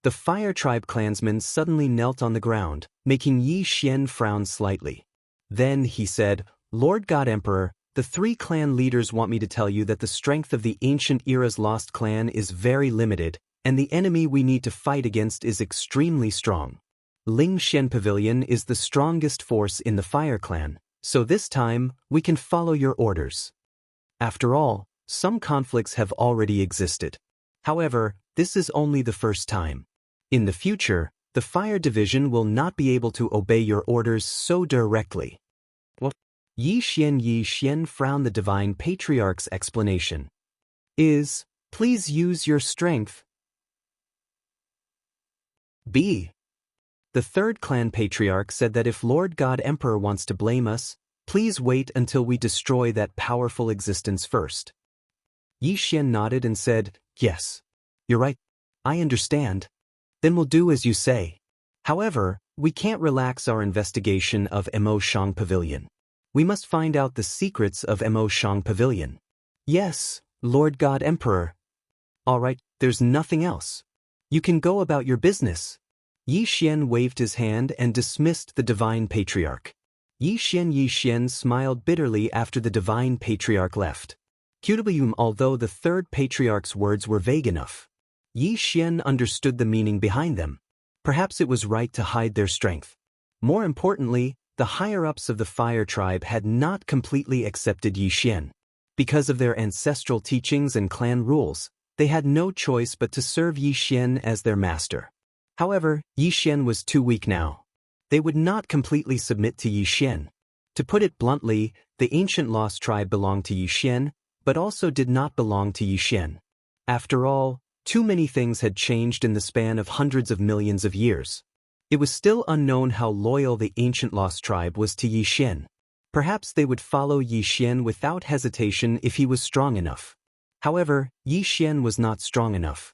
The Fire Tribe clansman suddenly knelt on the ground, making Yi Xian frown slightly. Then he said, Lord God Emperor, the three clan leaders want me to tell you that the strength of the ancient era's lost clan is very limited, and the enemy we need to fight against is extremely strong. Ling Xian Pavilion is the strongest force in the Fire Clan, so this time, we can follow your orders. After all, some conflicts have already existed. However, this is only the first time. In the future, the Fire Division will not be able to obey your orders so directly. What? Yi Xian frowned the Divine Patriarch's explanation. Please use your strength. B. The third clan patriarch said that if Lord God Emperor wants to blame us, please wait until we destroy that powerful existence first. Yi Xian nodded and said, yes. You're right. I understand. Then we'll do as you say. However, we can't relax our investigation of Mo Shang Pavilion. We must find out the secrets of Mo Shang Pavilion. Yes, Lord God Emperor. All right, there's nothing else. You can go about your business. Yi Xian waved his hand and dismissed the Divine Patriarch. Yi Xian smiled bitterly after the Divine Patriarch left. Although the third patriarch's words were vague enough, Yi Xian understood the meaning behind them. Perhaps it was right to hide their strength. More importantly, the higher-ups of the Fire Tribe had not completely accepted Yi Xian. Because of their ancestral teachings and clan rules, they had no choice but to serve Yi Xian as their master. However, Yi Xian was too weak now. They would not completely submit to Yi Xian. To put it bluntly, the ancient lost tribe belonged to Yi Xian, but also did not belong to Yi Xian. After all, too many things had changed in the span of hundreds of millions of years. It was still unknown how loyal the ancient lost tribe was to Yi Xian. Perhaps they would follow Yi Xian without hesitation if he was strong enough. However, Yi Xian was not strong enough.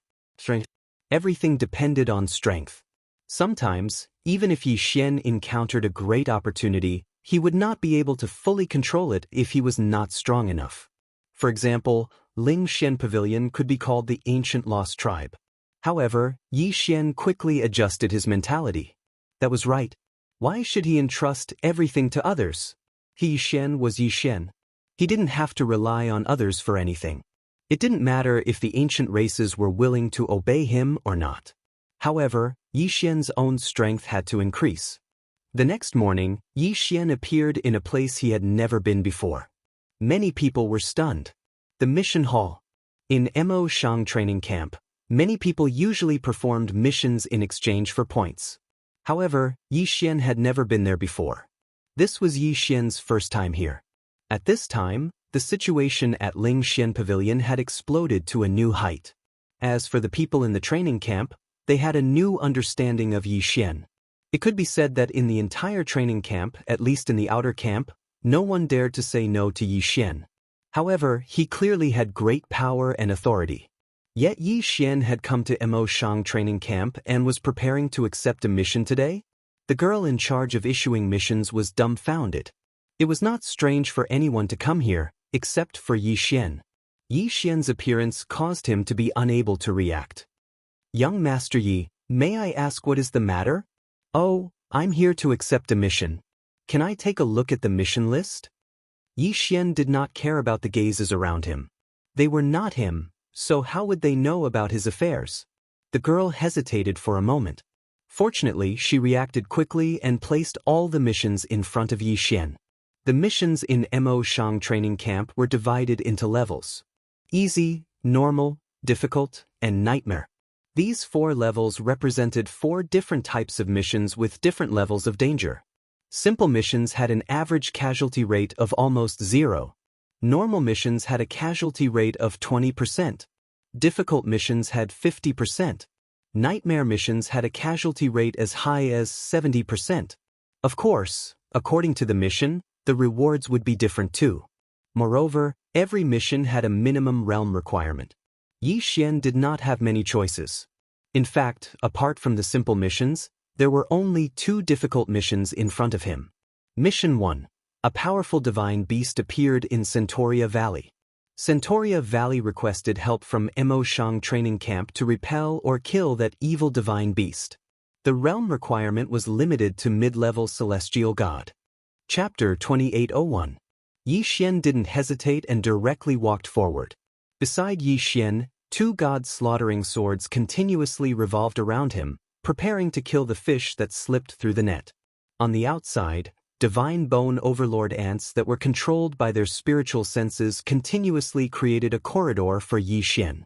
Everything depended on strength. Sometimes, even if Yi Xian encountered a great opportunity, he would not be able to fully control it if he was not strong enough. For example, Ling Xian Pavilion could be called the Ancient Lost Tribe. However, Yi Xian quickly adjusted his mentality. That was right. Why should he entrust everything to others? Yi Xian was Yi Xian. He didn't have to rely on others for anything. It didn't matter if the ancient races were willing to obey him or not. However, Yi Xian's own strength had to increase. The next morning, Yi Xian appeared in a place he had never been before. Many people were stunned. The mission hall. In Mo Shang training camp, many people usually performed missions in exchange for points. However, Yi Xian had never been there before. This was Yi Xian's first time here. At this time, the situation at Ling Xian Pavilion had exploded to a new height. As for the people in the training camp, they had a new understanding of Yi Xian. It could be said that in the entire training camp, at least in the outer camp, no one dared to say no to Yi Xian. However, he clearly had great power and authority. Yet Yi Xian had come to Mo Shang training camp and was preparing to accept a mission today? The girl in charge of issuing missions was dumbfounded. It was not strange for anyone to come here, except for Yi Xian. Yi Xian's appearance caused him to be unable to react. Young Master Yi, may I ask what is the matter? Oh, I'm here to accept a mission. Can I take a look at the mission list? Yi Xian did not care about the gazes around him. They were not him, so how would they know about his affairs? The girl hesitated for a moment. Fortunately, she reacted quickly and placed all the missions in front of Yi Xian. The missions in Mo Shang training camp were divided into levels: easy, normal, difficult, and nightmare. These 4 levels represented 4 different types of missions with different levels of danger. Simple missions had an average casualty rate of almost 0. Normal missions had a casualty rate of 20%. Difficult missions had 50%. Nightmare missions had a casualty rate as high as 70%. Of course, according to the mission, the rewards would be different too. Moreover, every mission had a minimum realm requirement. Yi Xian did not have many choices. In fact, apart from the simple missions, there were only 2 difficult missions in front of him. Mission 1. A powerful divine beast appeared in Centauria Valley. Centauria Valley requested help from Mo Shang training camp to repel or kill that evil divine beast. The realm requirement was limited to mid-level celestial god. Chapter 2801. Yi Xian didn't hesitate and directly walked forward. Beside Yi Xian, 2 god-slaughtering swords continuously revolved around him, preparing to kill the fish that slipped through the net. On the outside, divine bone overlord ants that were controlled by their spiritual senses continuously created a corridor for Yi Xian.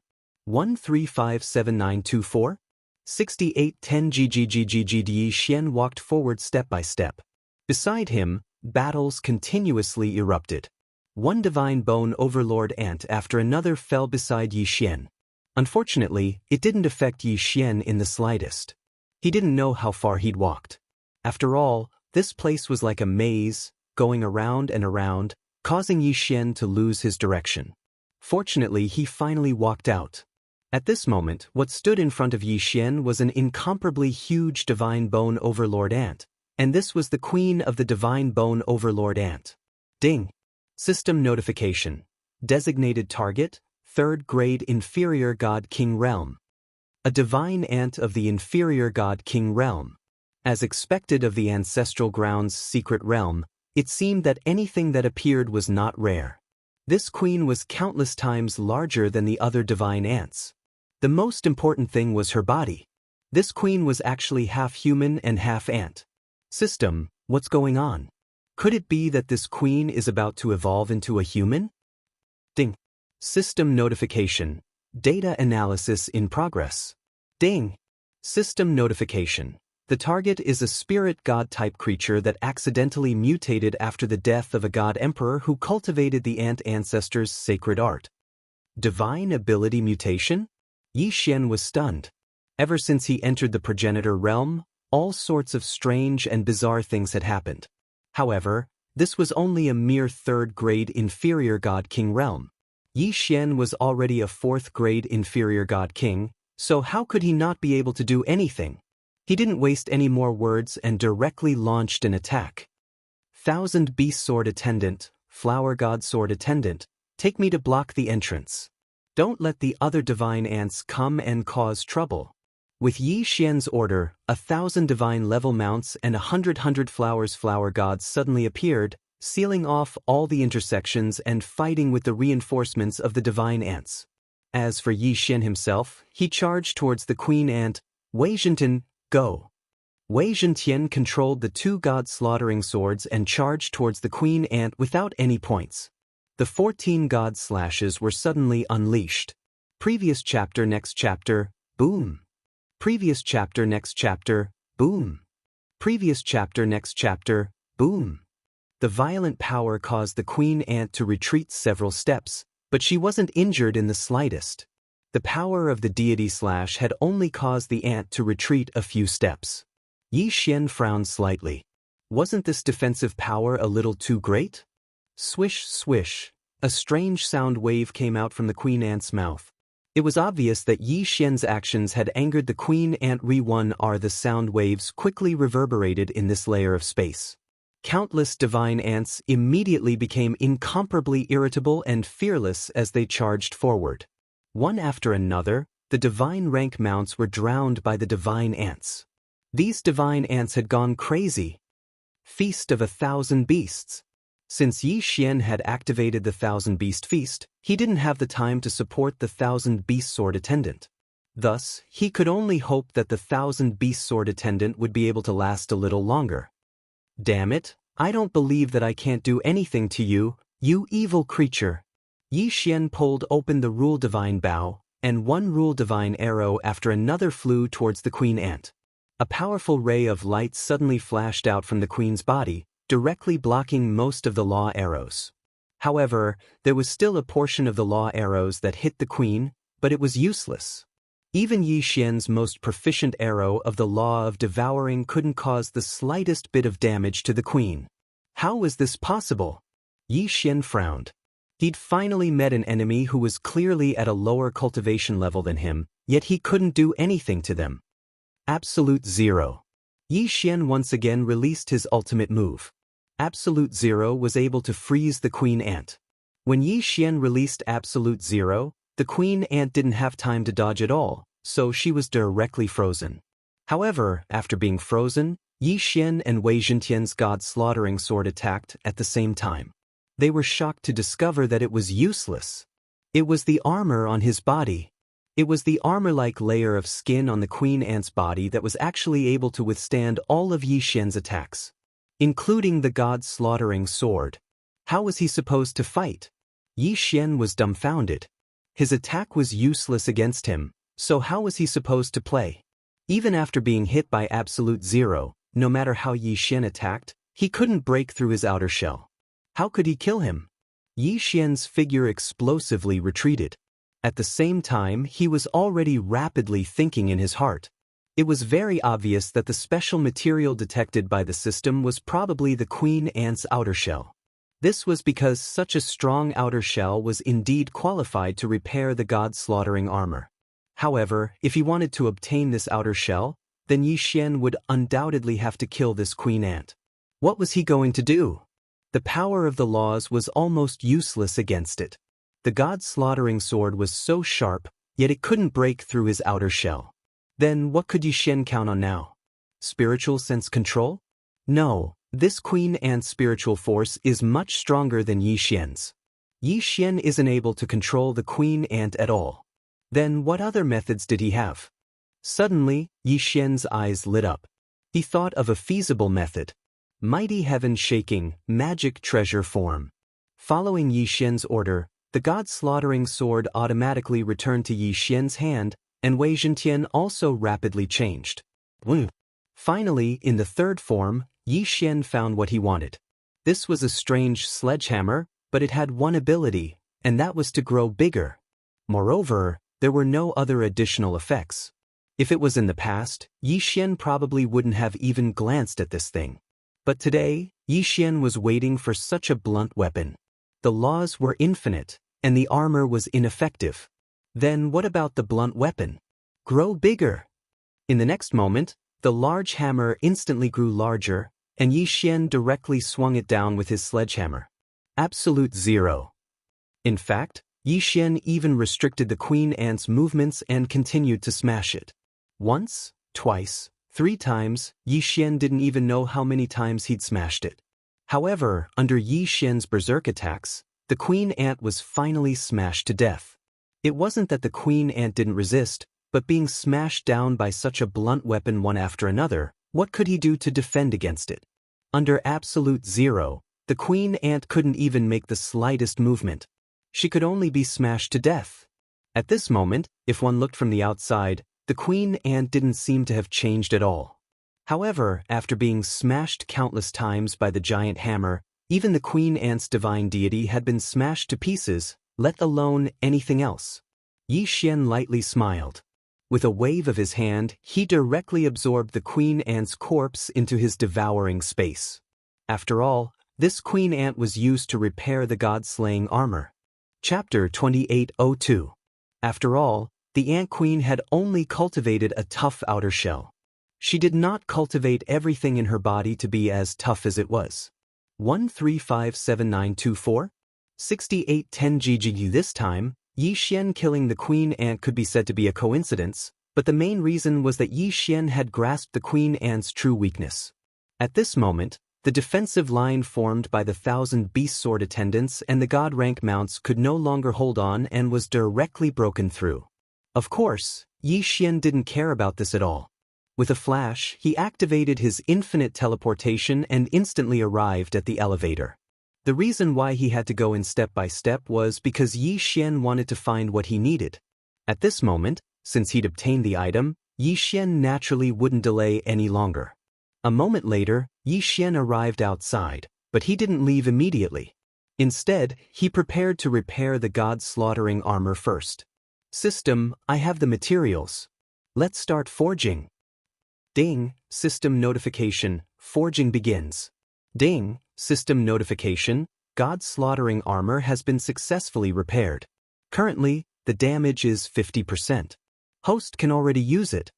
1357924? 6810 GGGGG. Yi Xian walked forward step by step. Beside him, battles continuously erupted. One divine bone overlord ant after another fell beside Yi Xian. Unfortunately, it didn't affect Yi Xian in the slightest. He didn't know how far he'd walked. After all, this place was like a maze, going around and around, causing Yi Xian to lose his direction. Fortunately, he finally walked out. At this moment, what stood in front of Yi Xian was an incomparably huge divine bone overlord ant, and this was the queen of the divine bone overlord ant. Ding! System notification. Designated target, 3rd grade inferior god king realm. A divine ant of the inferior god king realm. As expected of the ancestral grounds secret realm, it seemed that anything that appeared was not rare. This queen was countless times larger than the other divine ants. The most important thing was her body. This queen was actually half human and half ant. System, what's going on? Could it be that this queen is about to evolve into a human? Ding. System notification. Data analysis in progress. Ding. System notification. The target is a spirit god-type creature that accidentally mutated after the death of a god emperor who cultivated the ant ancestors' sacred art. Divine ability mutation? Yi Xian was stunned. Ever since he entered the progenitor realm, all sorts of strange and bizarre things had happened. However, this was only a mere 3rd grade inferior god king realm. Yi Xian was already a 4th grade inferior god king, so how could he not be able to do anything? He didn't waste any more words and directly launched an attack. 1000 Beast Sword Attendant, Flower God Sword Attendant, take me to block the entrance. Don't let the other divine ants come and cause trouble. With Yi Xian's order, 1,000 divine level mounts and 100 flowers flower gods suddenly appeared, sealing off all the intersections and fighting with the reinforcements of the divine ants. As for Yi Xian himself, he charged towards the queen ant. Wei Zhentian, go! Wei Zhentian controlled the 2 god-slaughtering swords and charged towards the queen ant without any points. The 14 god slashes were suddenly unleashed. Previous chapter, next chapter, boom! Previous chapter, next chapter, boom! Previous chapter, next chapter, boom! The violent power caused the queen ant to retreat several steps, but she wasn't injured in the slightest. The power of the deity slash had only caused the ant to retreat a few steps. Yi Xian frowned slightly. Wasn't this defensive power a little too great? Swish, swish. A strange sound wave came out from the queen ant's mouth. It was obvious that Yi Xian's actions had angered the queen ant. The sound waves quickly reverberated in this layer of space. Countless divine ants immediately became incomparably irritable and fearless as they charged forward. One after another, the divine rank mounts were drowned by the divine ants. These divine ants had gone crazy. Feast of 1,000 beasts. Since Yi Xian had activated the 1,000 Beast Feast, he didn't have the time to support the 1,000 Beast Sword Attendant. Thus, he could only hope that the 1,000 Beast Sword Attendant would be able to last a little longer. Damn it, I don't believe that I can't do anything to you, you evil creature. Yi Xian pulled open the Rule Divine bow, and one Rule Divine arrow after another flew towards the queen ant. A powerful ray of light suddenly flashed out from the queen's body, directly blocking most of the law arrows. However, there was still a portion of the law arrows that hit the queen, but it was useless. Even Yi Xian's most proficient arrow of the law of devouring couldn't cause the slightest bit of damage to the queen. How was this possible? Yi Xian frowned. He'd finally met an enemy who was clearly at a lower cultivation level than him, yet he couldn't do anything to them. Absolute Zero. Yi Xian once again released his ultimate move. Absolute Zero was able to freeze the queen ant. When Yi Xian released Absolute Zero, the queen ant didn't have time to dodge at all, so she was directly frozen. However, after being frozen, Yi Xian and Wei Zhentian's God-slaughtering sword attacked at the same time. They were shocked to discover that it was useless. It was the armor on his body. It was the armor-like layer of skin on the queen ant's body that was actually able to withstand all of Yi Xian's attacks, including the God-slaughtering sword. How was he supposed to fight? Yi Xian was dumbfounded. His attack was useless against him, so how was he supposed to play? Even after being hit by Absolute Zero, no matter how Yi Xian attacked, he couldn't break through his outer shell. How could he kill him? Yi Xian's figure explosively retreated. At the same time, he was already rapidly thinking in his heart. It was very obvious that the special material detected by the system was probably the queen ant's outer shell. This was because such a strong outer shell was indeed qualified to repair the God-slaughtering armor. However, if he wanted to obtain this outer shell, then Yi Xian would undoubtedly have to kill this queen ant. What was he going to do? The power of the laws was almost useless against it. The God-slaughtering sword was so sharp, yet it couldn't break through his outer shell. Then what could Yi Xian count on now? Spiritual sense control? No. This queen ant's spiritual force is much stronger than Yi Xian's. Yi Xian isn't able to control the queen ant at all. Then what other methods did he have? Suddenly, Yi Xian's eyes lit up. He thought of a feasible method. Mighty heaven-shaking, magic treasure form. Following Yi Xian's order, the God-slaughtering sword automatically returned to Yi Xian's hand, and Wei Zhentian also rapidly changed. Finally, in the third form, Yi Xian found what he wanted. This was a strange sledgehammer, but it had one ability, and that was to grow bigger. Moreover, there were no other additional effects. If it was in the past, Yi Xian probably wouldn't have even glanced at this thing. But today, Yi Xian was waiting for such a blunt weapon. The laws were infinite, and the armor was ineffective. Then what about the blunt weapon? Grow bigger! In the next moment, the large hammer instantly grew larger, and Yi Xian directly swung it down with his sledgehammer. Absolute Zero. In fact, Yi Xian even restricted the queen ant's movements and continued to smash it. Once, twice, 3 times, Yi Xian didn't even know how many times he'd smashed it. However, under Yi Xian's berserk attacks, the queen ant was finally smashed to death. It wasn't that the queen ant didn't resist, but being smashed down by such a blunt weapon one after another, what could he do to defend against it? Under Absolute Zero, the queen ant couldn't even make the slightest movement. She could only be smashed to death. At this moment, if one looked from the outside, the queen ant didn't seem to have changed at all. However, after being smashed countless times by the giant hammer, even the queen ant's divine deity had been smashed to pieces, let alone anything else. Yi Xian lightly smiled. With a wave of his hand, he directly absorbed the queen ant's corpse into his devouring space. After all, this queen ant was used to repair the god-slaying armor. Chapter 2802. After all, the ant queen had only cultivated a tough outer shell. She did not cultivate everything in her body to be as tough as it was. 1357924? 6810 GGU. This time, Yi Xian killing the queen ant could be said to be a coincidence, but the main reason was that Yi Xian had grasped the queen ant's true weakness. At this moment, the defensive line formed by the 1,000 beast sword attendants and the god rank mounts could no longer hold on and was directly broken through. Of course, Yi Xian didn't care about this at all. With a flash, he activated his infinite teleportation and instantly arrived at the elevator. The reason why he had to go in step by step was because Yi Xian wanted to find what he needed. At this moment, since he'd obtained the item, Yi Xian naturally wouldn't delay any longer. A moment later, Yi Xian arrived outside, but he didn't leave immediately. Instead, he prepared to repair the god-slaughtering armor first. System, I have the materials. Let's start forging. Ding, system notification, forging begins. Ding, system notification, god-slaughtering armor has been successfully repaired. Currently, the damage is 50%. Host can already use it.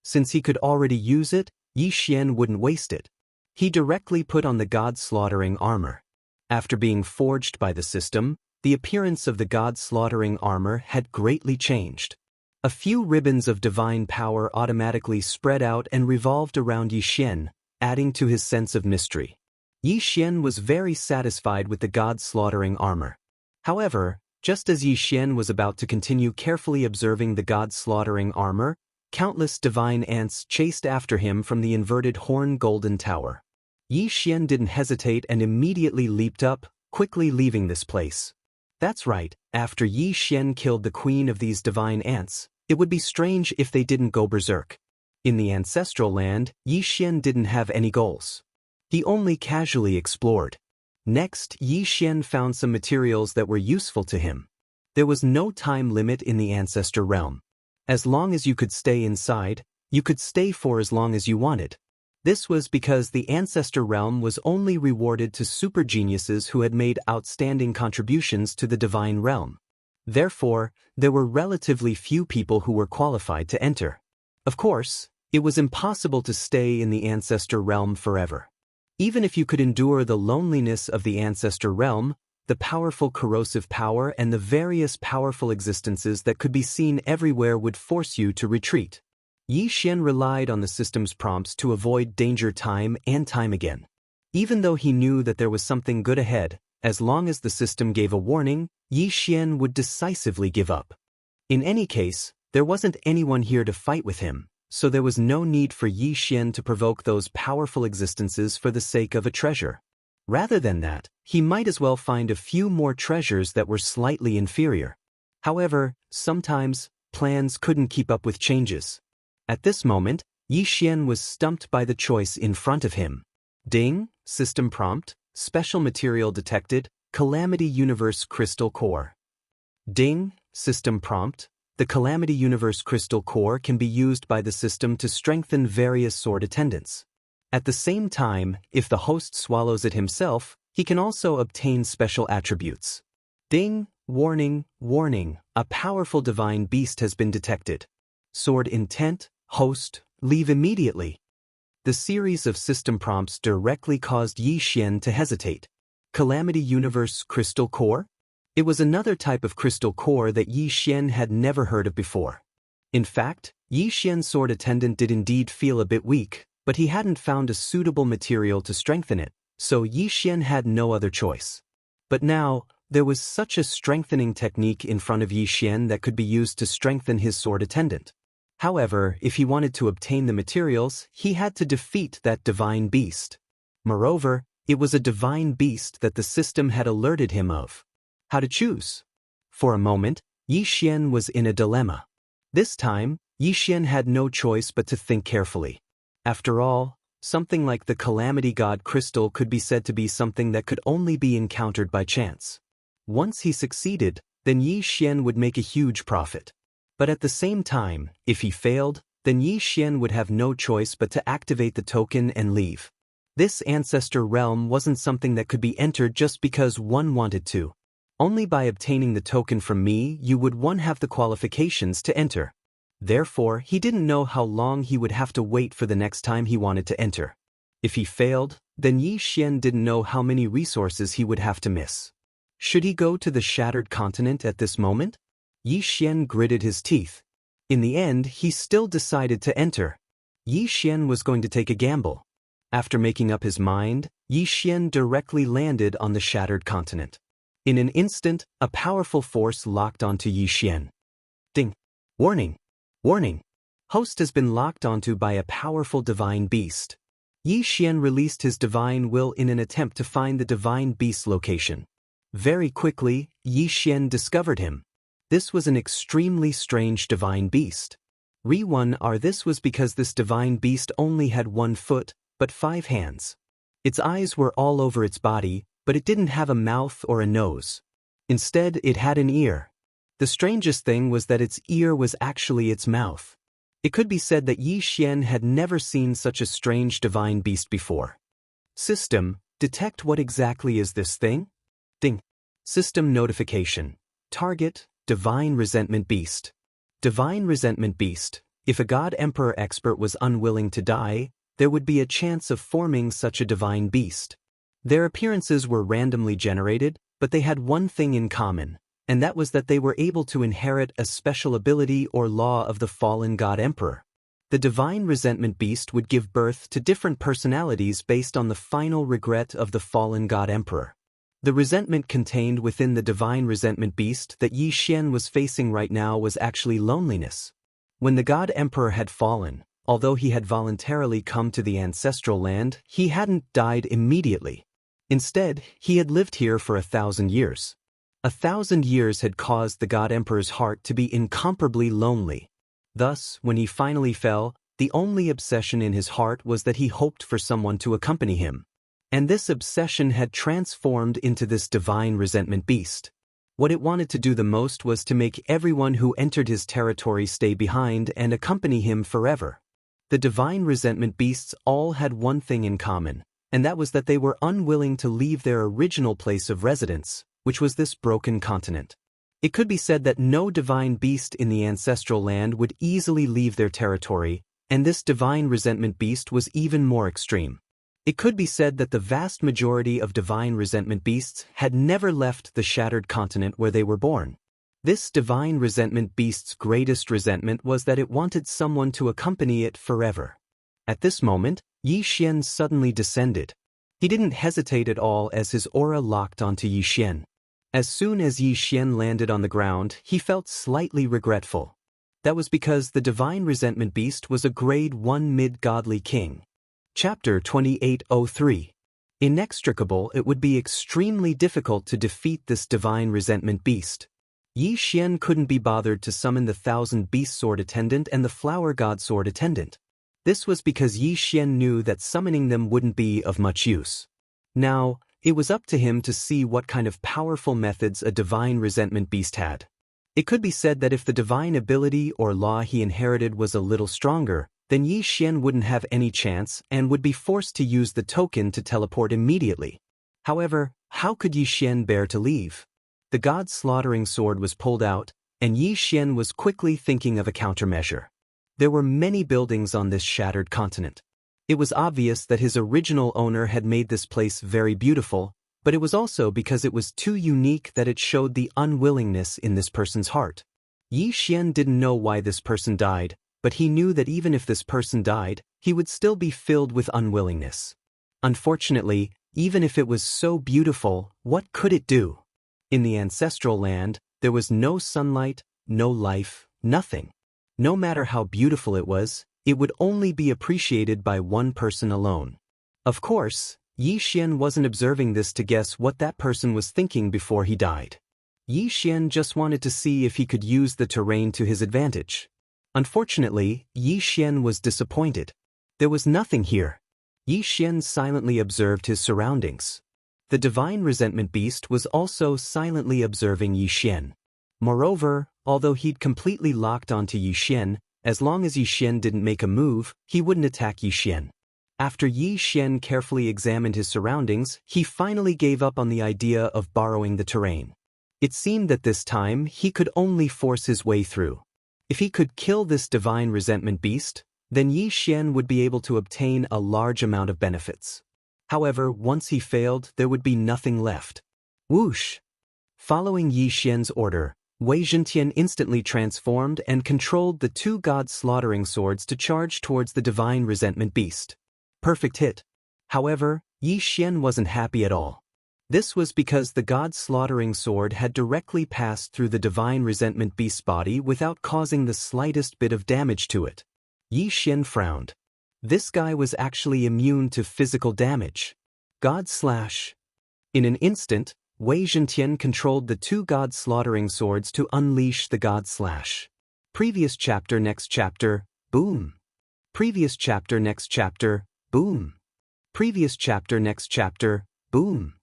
Since he could already use it, Yi Xian wouldn't waste it. He directly put on the god-slaughtering armor. After being forged by the system, the appearance of the god-slaughtering armor had greatly changed. A few ribbons of divine power automatically spread out and revolved around Yi Xian, adding to his sense of mystery. Yi Xian was very satisfied with the god-slaughtering armor. However, just as Yi Xian was about to continue carefully observing the god-slaughtering armor, countless divine ants chased after him from the inverted horn golden tower. Yi Xian didn't hesitate and immediately leaped up, quickly leaving this place. That's right, after Yi Xian killed the queen of these divine ants, it would be strange if they didn't go berserk. In the ancestral land, Yi Xian didn't have any goals. He only casually explored. Next, Yi Xian found some materials that were useful to him. There was no time limit in the ancestor realm. As long as you could stay inside, you could stay for as long as you wanted. This was because the ancestor realm was only rewarded to super geniuses who had made outstanding contributions to the divine realm. Therefore, there were relatively few people who were qualified to enter. Of course, it was impossible to stay in the ancestor realm forever. Even if you could endure the loneliness of the ancestor realm, the powerful corrosive power and the various powerful existences that could be seen everywhere would force you to retreat. Yi Xian relied on the system's prompts to avoid danger time and time again. Even though he knew that there was something good ahead, as long as the system gave a warning, Yi Xian would decisively give up. In any case, there wasn't anyone here to fight with him, so there was no need for Yi Xian to provoke those powerful existences for the sake of a treasure. Rather than that, he might as well find a few more treasures that were slightly inferior. However, sometimes, plans couldn't keep up with changes. At this moment, Yi Xian was stumped by the choice in front of him. Ding, system prompt, special material detected, Calamity Universe Crystal Core. Ding, system prompt, the Calamity Universe Crystal Core can be used by the system to strengthen various sword attendants. At the same time, if the host swallows it himself, he can also obtain special attributes. Ding, warning, warning, a powerful divine beast has been detected. Sword intent, host, leave immediately. The series of system prompts directly caused Yi Xian to hesitate. Calamity Universe Crystal Core? It was another type of crystal core that Yi Xian had never heard of before. In fact, Yi Xian's sword attendant did indeed feel a bit weak, but he hadn't found a suitable material to strengthen it, so Yi Xian had no other choice. But now, there was such a strengthening technique in front of Yi Xian that could be used to strengthen his sword attendant. However, if he wanted to obtain the materials, he had to defeat that divine beast. Moreover, it was a divine beast that the system had alerted him of. How to choose? For a moment, Yi Xian was in a dilemma. This time, Yi Xian had no choice but to think carefully. After all, something like the Calamity God Crystal could be said to be something that could only be encountered by chance. Once he succeeded, then Yi Xian would make a huge profit. But at the same time, if he failed, then Yi Xian would have no choice but to activate the token and leave. This ancestor realm wasn't something that could be entered just because one wanted to. Only by obtaining the token from me you would one have the qualifications to enter. Therefore, he didn't know how long he would have to wait for the next time he wanted to enter. If he failed, then Yi Xian didn't know how many resources he would have to miss. Should he go to the Shattered Continent at this moment? Yi Xian gritted his teeth. In the end, he still decided to enter. Yi Xian was going to take a gamble. After making up his mind, Yi Xian directly landed on the Shattered Continent. In an instant, a powerful force locked onto Yi Xian. Ding! Warning! Warning! Host has been locked onto by a powerful divine beast. Yi Xian released his divine will in an attempt to find the divine beast's location. Very quickly, Yi Xian discovered him. This was an extremely strange divine beast. This was because this divine beast only had 1 foot, but 5 hands. Its eyes were all over its body, but it didn't have a mouth or a nose. Instead, it had an ear. The strangest thing was that its ear was actually its mouth. It could be said that Yi Xian had never seen such a strange divine beast before. System, detect what exactly is this thing? Ding. System notification. Target, Divine Resentment Beast. Divine Resentment Beast. If a God Emperor expert was unwilling to die, there would be a chance of forming such a divine beast. Their appearances were randomly generated, but they had one thing in common, and that was that they were able to inherit a special ability or law of the fallen God Emperor. The Divine Resentment Beast would give birth to different personalities based on the final regret of the fallen God Emperor. The resentment contained within the Divine Resentment Beast that Yi Xian was facing right now was actually loneliness. When the God Emperor had fallen, although he had voluntarily come to the ancestral land, he hadn't died immediately. Instead, he had lived here for 1,000 years. 1,000 years had caused the God Emperor's heart to be incomparably lonely. Thus, when he finally fell, the only obsession in his heart was that he hoped for someone to accompany him. And this obsession had transformed into this Divine Resentment Beast. What it wanted to do the most was to make everyone who entered his territory stay behind and accompany him forever. The Divine Resentment Beasts all had one thing in common, and that was that they were unwilling to leave their original place of residence, which was this broken continent. It could be said that no divine beast in the ancestral land would easily leave their territory, and this Divine Resentment Beast was even more extreme. It could be said that the vast majority of Divine Resentment Beasts had never left the shattered continent where they were born. This Divine Resentment Beast's greatest resentment was that it wanted someone to accompany it forever. At this moment, Yi Xian suddenly descended. He didn't hesitate at all as his aura locked onto Yi Xian. As soon as Yi Xian landed on the ground, he felt slightly regretful. That was because the Divine Resentment Beast was a Grade 1 mid-godly king. Chapter 2803. Inextricable. It would be extremely difficult to defeat this Divine Resentment Beast. Yi Xian couldn't be bothered to summon the 1,000 Beast Sword Attendant and the Flower God Sword Attendant. This was because Yi Xian knew that summoning them wouldn't be of much use. Now, it was up to him to see what kind of powerful methods a Divine Resentment Beast had. It could be said that if the divine ability or law he inherited was a little stronger, then Yi Xian wouldn't have any chance and would be forced to use the token to teleport immediately. However, how could Yi Xian bear to leave? The God's slaughtering sword was pulled out, and Yi Xian was quickly thinking of a countermeasure. There were many buildings on this shattered continent. It was obvious that his original owner had made this place very beautiful, but it was also because it was too unique that it showed the unwillingness in this person's heart. Yi Xian didn't know why this person died, but he knew that even if this person died, he would still be filled with unwillingness. Unfortunately, even if it was so beautiful, what could it do? In the ancestral land, there was no sunlight, no life, nothing. No matter how beautiful it was, it would only be appreciated by one person alone. Of course, Yi Xian wasn't observing this to guess what that person was thinking before he died. Yi Xian just wanted to see if he could use the terrain to his advantage. Unfortunately, Yi Xian was disappointed. There was nothing here. Yi Xian silently observed his surroundings. The Divine Resentment Beast was also silently observing Yi Xian. Moreover, although he'd completely locked onto Yi Xian, as long as Yi Xian didn't make a move, he wouldn't attack Yi Xian. After Yi Xian carefully examined his surroundings, he finally gave up on the idea of borrowing the terrain. It seemed that this time he could only force his way through. If he could kill this Divine Resentment Beast, then Yi Xian would be able to obtain a large amount of benefits. However, once he failed, there would be nothing left. Whoosh! Following Yi Xian's order, Wei Zhentian instantly transformed and controlled the 2 God slaughtering swords to charge towards the Divine Resentment Beast. Perfect hit. However, Yi Xian wasn't happy at all. This was because the God slaughtering sword had directly passed through the Divine Resentment Beast's body without causing the slightest bit of damage to it. Yi Xian frowned. This guy was actually immune to physical damage. God slash. In an instant, Wei Zhentian controlled the two god-slaughtering swords to unleash the god slash. Previous chapter, next chapter, boom. Previous chapter, next chapter, boom. Previous chapter, next chapter, boom.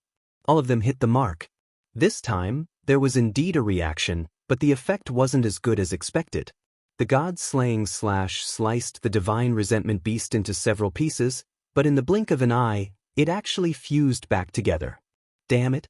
All of them hit the mark. This time, there was indeed a reaction, but the effect wasn't as good as expected. The god-slaying slash sliced the divine resentment beast into several pieces, but in the blink of an eye, it actually fused back together. Damn it.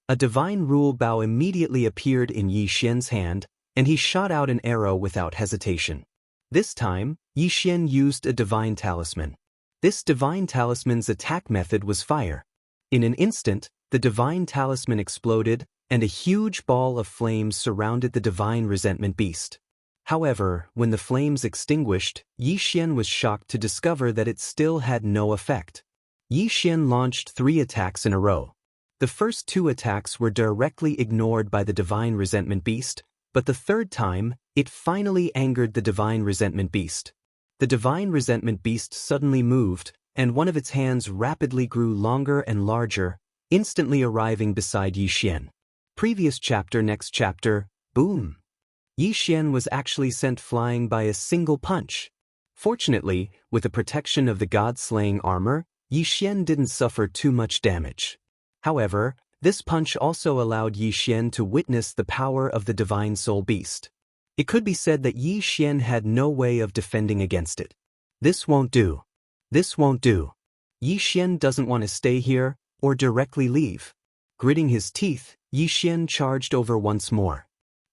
A divine rule bow immediately appeared in Yi Xian's hand, and he shot out an arrow without hesitation. This time, Yi Xian used a divine talisman. This divine talisman's attack method was fire. In an instant, the divine talisman exploded, and a huge ball of flames surrounded the divine resentment beast. However, when the flames extinguished, Yi Xian was shocked to discover that it still had no effect. Yi Xian launched 3 attacks in a row. The first 2 attacks were directly ignored by the divine resentment beast, but the third time, it finally angered the divine resentment beast. The divine resentment beast suddenly moved, and one of its hands rapidly grew longer and larger, instantly arriving beside Yi Xian. Previous chapter, next chapter, boom. Yi Xian was actually sent flying by a single punch. Fortunately, with the protection of the god-slaying armor, Yi Xian didn't suffer too much damage. However, this punch also allowed Yi Xian to witness the power of the divine soul beast. It could be said that Yi Xian had no way of defending against it. This won't do. This won't do. Yi Xian doesn't want to stay here, or directly leave. Gritting his teeth, Yi Xian charged over once more.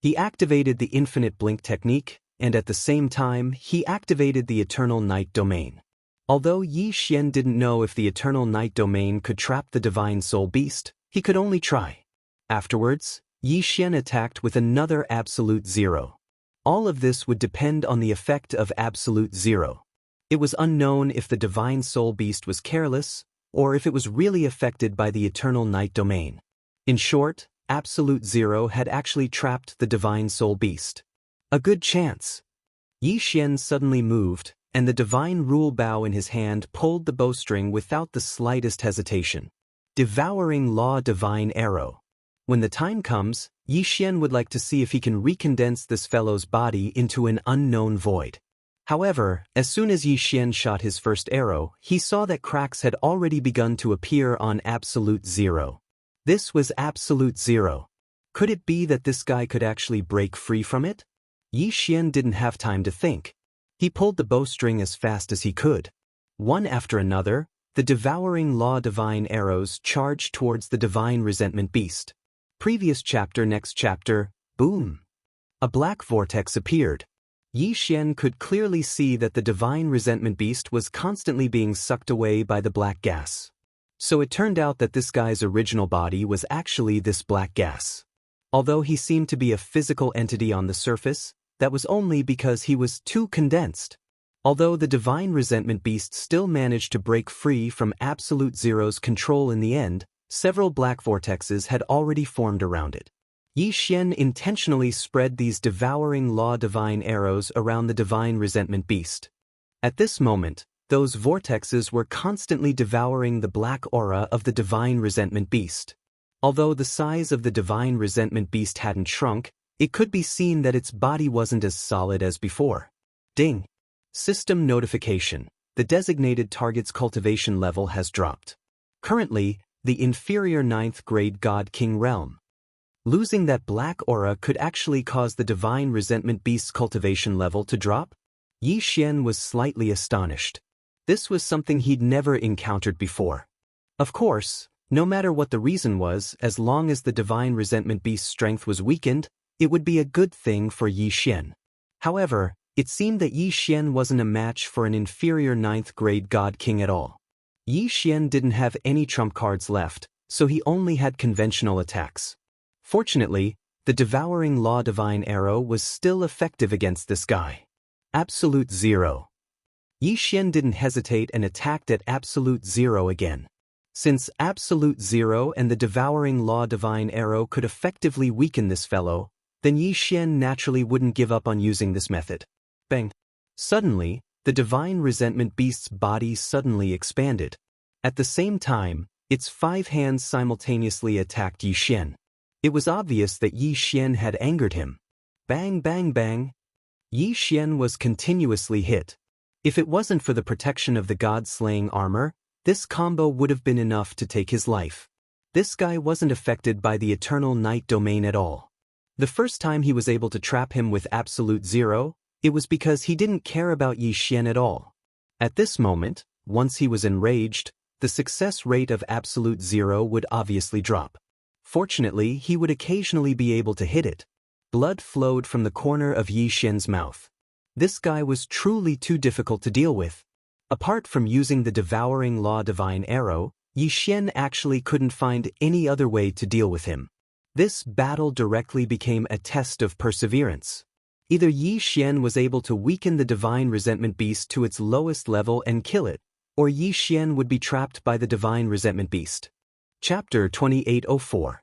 He activated the infinite blink technique, and at the same time, he activated the eternal night domain. Although Yi Xian didn't know if the eternal night domain could trap the divine soul beast, he could only try. Afterwards, Yi Xian attacked with another absolute zero. All of this would depend on the effect of absolute zero. It was unknown if the divine soul beast was careless, or if it was really affected by the eternal night domain. In short, absolute zero had actually trapped the divine soul beast. A good chance. Yi Xian suddenly moved, and the divine rule bow in his hand pulled the bowstring without the slightest hesitation. Devouring Law Divine Arrow. When the time comes, Yi Xian would like to see if he can recondense this fellow's body into an unknown void. However, as soon as Yi Xian shot his first arrow, he saw that cracks had already begun to appear on absolute zero. This was absolute zero. Could it be that this guy could actually break free from it? Yi Xian didn't have time to think. He pulled the bowstring as fast as he could. One after another, the devouring law divine arrows charged towards the divine resentment beast. Previous chapter, next chapter, boom. A black vortex appeared. Yi Xian could clearly see that the divine resentment beast was constantly being sucked away by the black gas. So it turned out that this guy's original body was actually this black gas. Although he seemed to be a physical entity on the surface, that was only because he was too condensed. Although the divine resentment beast still managed to break free from absolute zero's control in the end, several black vortexes had already formed around it. Yi Xian intentionally spread these devouring law divine arrows around the divine resentment beast. At this moment, those vortexes were constantly devouring the black aura of the divine resentment beast. Although the size of the divine resentment beast hadn't shrunk, it could be seen that its body wasn't as solid as before. Ding! System notification. The designated target's cultivation level has dropped. Currently, the inferior 9th grade God King realm. Losing that black aura could actually cause the divine resentment beast's cultivation level to drop? Yi Xian was slightly astonished. This was something he'd never encountered before. Of course, no matter what the reason was, as long as the divine resentment beast's strength was weakened, it would be a good thing for Yi Xian. However, it seemed that Yi Xian wasn't a match for an inferior 9th grade God King at all. Yi Xian didn't have any trump cards left, so he only had conventional attacks. Fortunately, the devouring law divine arrow was still effective against this guy. Absolute zero. Yi Xian didn't hesitate and attacked at absolute zero again. Since absolute zero and the devouring law divine arrow could effectively weaken this fellow, then Yi Xian naturally wouldn't give up on using this method. Bang! Suddenly, the divine resentment beast's body suddenly expanded. At the same time, its 5 hands simultaneously attacked Yi Xian. It was obvious that Yi Xian had angered him. Bang bang bang. Yi Xian was continuously hit. If it wasn't for the protection of the god-slaying armor, this combo would have been enough to take his life. This guy wasn't affected by the Eternal Night domain at all. The first time he was able to trap him with absolute zero, it was because he didn't care about Yi Xian at all. At this moment, once he was enraged, the success rate of absolute zero would obviously drop. Fortunately, he would occasionally be able to hit it. Blood flowed from the corner of Yi Xian's mouth. This guy was truly too difficult to deal with. Apart from using the Devouring Law Divine Arrow, Yi Xian actually couldn't find any other way to deal with him. This battle directly became a test of perseverance. Either Yi Xian was able to weaken the Divine Resentment Beast to its lowest level and kill it, or Yi Xian would be trapped by the Divine Resentment Beast. Chapter 2804.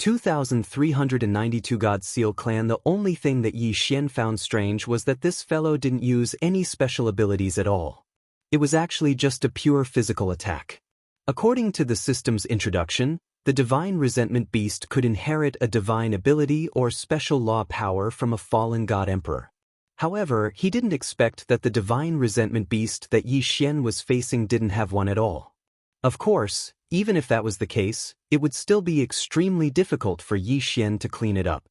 2392 God Seal Clan. The only thing that Yi Xian found strange was that this fellow didn't use any special abilities at all. It was actually just a pure physical attack. According to the system's introduction, the Divine Resentment Beast could inherit a divine ability or special law power from a fallen god emperor. However, he didn't expect that the Divine Resentment Beast that Yi Xian was facing didn't have one at all. Of course, even if that was the case, it would still be extremely difficult for Yi Xian to clean it up.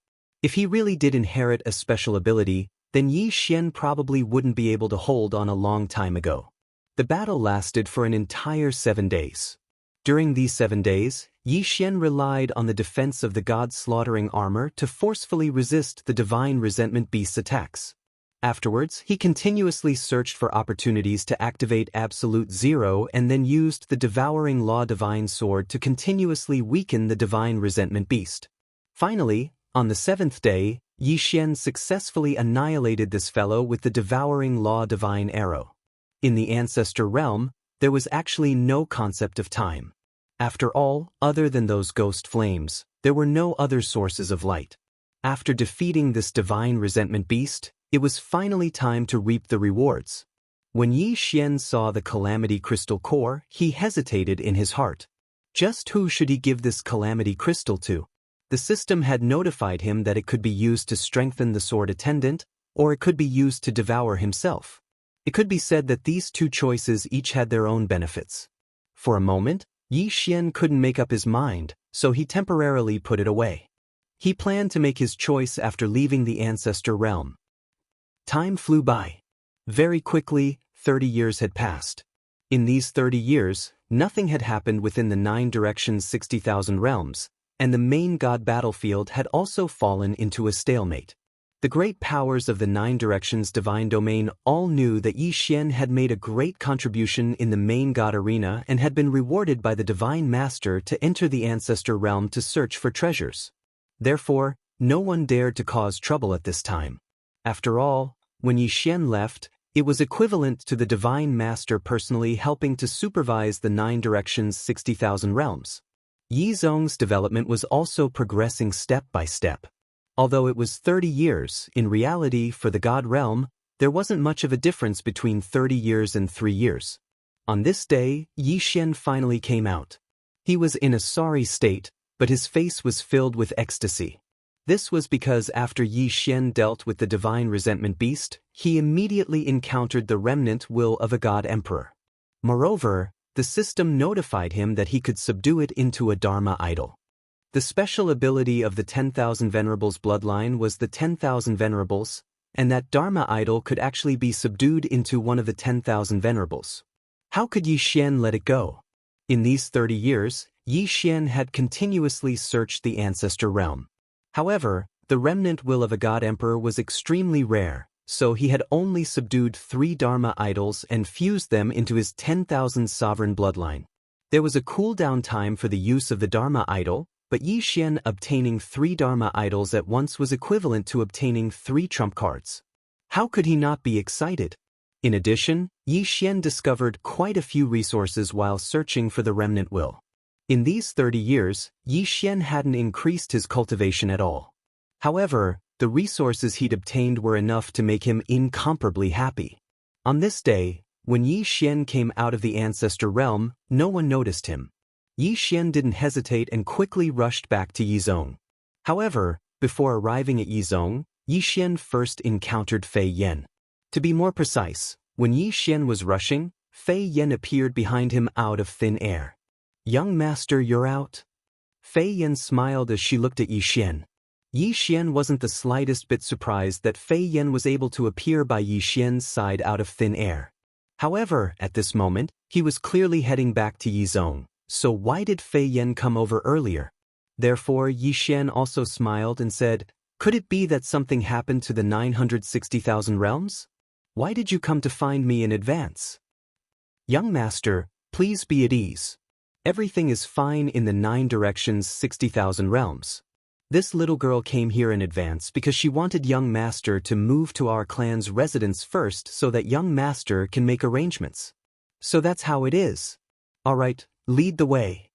If he really did inherit a special ability, then Yi Xian probably wouldn't be able to hold on a long time ago. The battle lasted for an entire 7 days. During these 7 days, Yi Xian relied on the defense of the god-slaughtering armor to forcefully resist the Divine Resentment Beast's attacks. Afterwards, he continuously searched for opportunities to activate Absolute Zero and then used the Devouring Law Divine Sword to continuously weaken the Divine Resentment Beast. Finally, on the 7th day, Yi Xian successfully annihilated this fellow with the Devouring Law Divine Arrow. In the Ancestor Realm, there was actually no concept of time. After all, other than those ghost flames, there were no other sources of light. After defeating this Divine Resentment Beast, it was finally time to reap the rewards. When Yi Xian saw the Calamity Crystal Core, he hesitated in his heart. Just who should he give this Calamity Crystal to? The system had notified him that it could be used to strengthen the Sword Attendant, or it could be used to devour himself. It could be said that these two choices each had their own benefits. For a moment, Yi Xian couldn't make up his mind, so he temporarily put it away. He planned to make his choice after leaving the Ancestor Realm. Time flew by. Very quickly, 30 years had passed. In these 30 years, nothing had happened within the 9 directions 60,000 realms, and the main god battlefield had also fallen into a stalemate. The great powers of the 9 directions divine domain all knew that Yi Xian had made a great contribution in the main god arena and had been rewarded by the divine master to enter the Ancestor Realm to search for treasures. Therefore, no one dared to cause trouble at this time. After all, when Yi Xian left, it was equivalent to the Divine Master personally helping to supervise the 9 directions 60,000 realms. Yi Zhong's development was also progressing step by step. Although it was 30 years, in reality, for the God Realm, there wasn't much of a difference between 30 years and 3 years. On this day, Yi Xian finally came out. He was in a sorry state, but his face was filled with ecstasy. This was because after Yi Xian dealt with the Divine Resentment Beast, he immediately encountered the remnant will of a God Emperor. Moreover, the system notified him that he could subdue it into a Dharma idol. The special ability of the 10,000 Venerables bloodline was the 10,000 Venerables, and that Dharma idol could actually be subdued into one of the 10,000 Venerables. How could Yi Xian let it go? In these 30 years, Yi Xian had continuously searched the Ancestor Realm. However, the remnant will of a God Emperor was extremely rare, so he had only subdued 3 Dharma idols and fused them into his 10,000 sovereign bloodline. There was a cooldown time for the use of the Dharma idol, but Yi Xian obtaining 3 Dharma idols at once was equivalent to obtaining 3 trump cards. How could he not be excited? In addition, Yi Xian discovered quite a few resources while searching for the remnant will. In these 30 years, Yi Xian hadn't increased his cultivation at all. However, the resources he'd obtained were enough to make him incomparably happy. On this day, when Yi Xian came out of the ancestor realm, no one noticed him. Yi Xian didn't hesitate and quickly rushed back to Yizong. However, before arriving at Yizong, Yi Xian first encountered Fei Yan. To be more precise, when Yi Xian was rushing, Fei Yan appeared behind him out of thin air. "Young master, you're out?" Fei Yan smiled as she looked at Yi Xian. Yi Xian wasn't the slightest bit surprised that Fei Yan was able to appear by Yi Xian's side out of thin air. However, at this moment, he was clearly heading back to Yizong, so why did Fei Yan come over earlier? Therefore, Yi Xian also smiled and said, "Could it be that something happened to the 960,000 realms? Why did you come to find me in advance?" "Young master, please be at ease. Everything is fine in the 9 directions 60,000 realms. This little girl came here in advance because she wanted young master to move to our clan's residence first so that young master can make arrangements. So that's how it is. Alright, lead the way."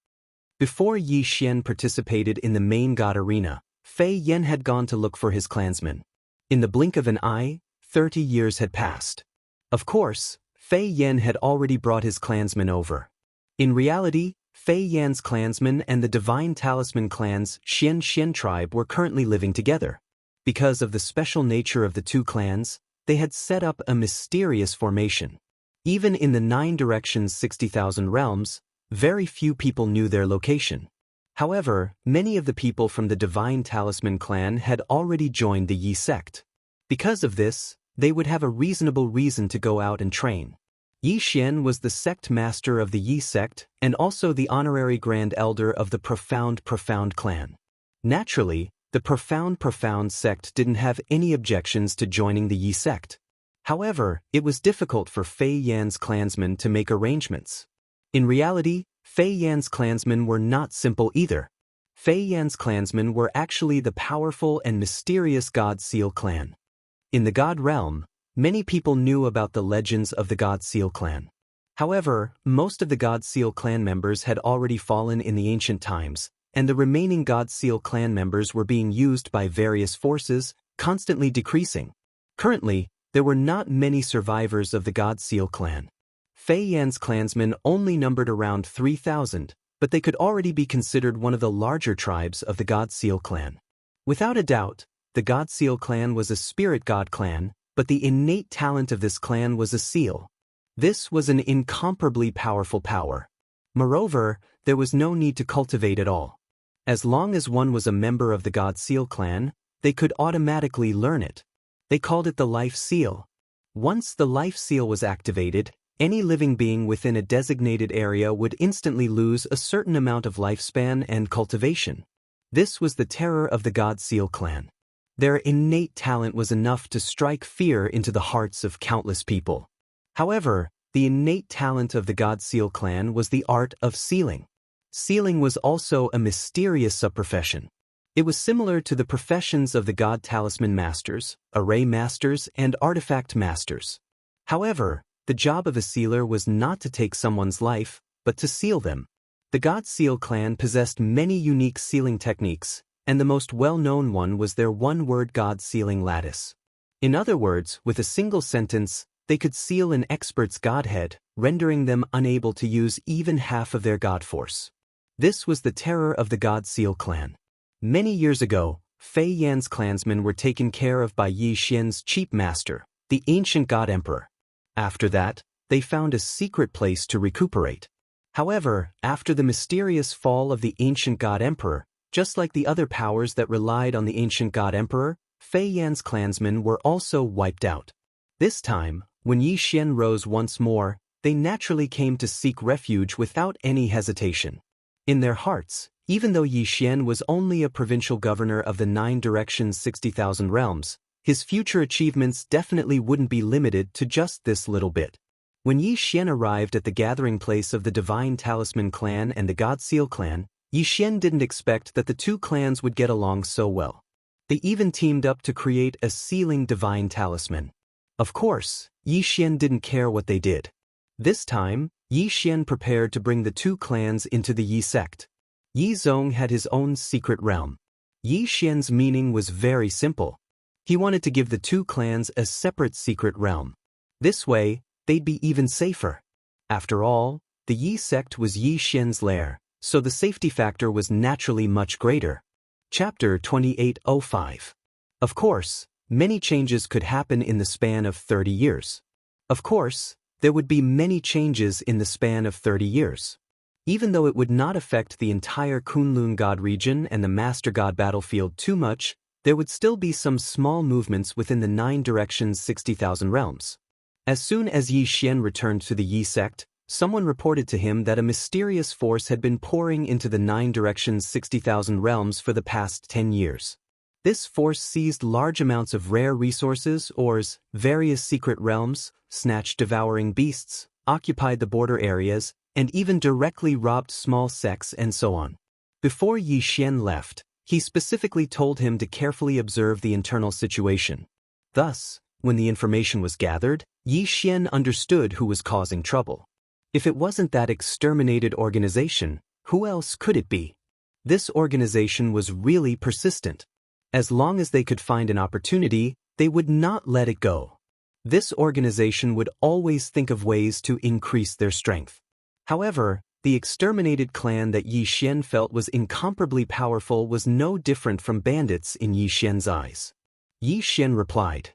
Before Yi Xian participated in the main god arena, Fei Yan had gone to look for his clansmen. In the blink of an eye, 30 years had passed. Of course, Fei Yan had already brought his clansmen over. In reality, Fei Yan's clansmen and the Divine Talisman clan's Xian tribe were currently living together. Because of the special nature of the two clans, they had set up a mysterious formation. Even in the 9 directions 60,000 realms, very few people knew their location. However, many of the people from the Divine Talisman clan had already joined the Yi sect. Because of this, they would have a reasonable reason to go out and train. Yi Xian was the sect master of the Yi sect and also the honorary grand elder of the Profound clan. Naturally, the Profound sect didn't have any objections to joining the Yi sect. However, it was difficult for Fei Yan's clansmen to make arrangements. In reality, Fei Yan's clansmen were not simple either. Fei Yan's clansmen were actually the powerful and mysterious God Seal clan. In the God realm, many people knew about the legends of the God Seal clan. However, most of the God Seal clan members had already fallen in the ancient times, and the remaining God Seal clan members were being used by various forces, constantly decreasing. Currently, there were not many survivors of the God Seal clan. Fei Yan's clansmen only numbered around 3,000, but they could already be considered one of the larger tribes of the God Seal clan. Without a doubt, the God Seal clan was a spirit god clan, but the innate talent of this clan was a seal. This was an incomparably powerful power. Moreover, there was no need to cultivate at all. As long as one was a member of the God Seal clan, they could automatically learn it. They called it the Life Seal. Once the Life Seal was activated, any living being within a designated area would instantly lose a certain amount of lifespan and cultivation. This was the terror of the God Seal clan. Their innate talent was enough to strike fear into the hearts of countless people. However, the innate talent of the God Seal clan was the art of sealing. Sealing was also a mysterious subprofession. It was similar to the professions of the God Talisman Masters, Array Masters, and Artifact Masters. However, the job of a sealer was not to take someone's life, but to seal them. The God Seal clan possessed many unique sealing techniques, and the most well-known one was their one-word God sealing lattice. In other words, with a single sentence, they could seal an expert's godhead, rendering them unable to use even half of their god force. This was the terror of the God Seal clan. Many years ago, Fei Yan's clansmen were taken care of by Yi Xian's chief master, the ancient God Emperor. After that, they found a secret place to recuperate. However, after the mysterious fall of the ancient God Emperor, just like the other powers that relied on the ancient God Emperor, Fei Yan's clansmen were also wiped out. This time, when Yi Xian rose once more, they naturally came to seek refuge without any hesitation. In their hearts, even though Yi Xian was only a provincial governor of the 9 directions 60,000 realms, his future achievements definitely wouldn't be limited to just this little bit. When Yi Xian arrived at the gathering place of the Divine Talisman clan and the God Seal clan, Yi Xian didn't expect that the two clans would get along so well. They even teamed up to create a sealing Divine Talisman. Of course, Yi Xian didn't care what they did. This time, Yi Xian prepared to bring the two clans into the Yi sect. Yi Zong had his own secret realm. Yi Xian's meaning was very simple. He wanted to give the two clans a separate secret realm. This way, they'd be even safer. After all, the Yi sect was Yi Xian's lair, so the safety factor was naturally much greater. Chapter 2805. Of course, many changes could happen in the span of 30 years. Of course, there would be many changes in the span of 30 years. Even though it would not affect the entire Kunlun God region and the Master God battlefield too much, there would still be some small movements within the 9 directions 60,000 realms. As soon as Yi Xian returned to the Yi sect, someone reported to him that a mysterious force had been pouring into the 9 directions 60,000 realms for the past 10 years. This force seized large amounts of rare resources, ores, various secret realms, snatched devouring beasts, occupied the border areas, and even directly robbed small sects and so on. Before Yi Xian left, he specifically told him to carefully observe the internal situation. Thus, when the information was gathered, Yi Xian understood who was causing trouble. If it wasn't that exterminated organization, who else could it be? This organization was really persistent. As long as they could find an opportunity, they would not let it go. This organization would always think of ways to increase their strength. However, the exterminated clan that Yi Xian felt was incomparably powerful was no different from bandits in Yi Xian's eyes. Yi Xian replied.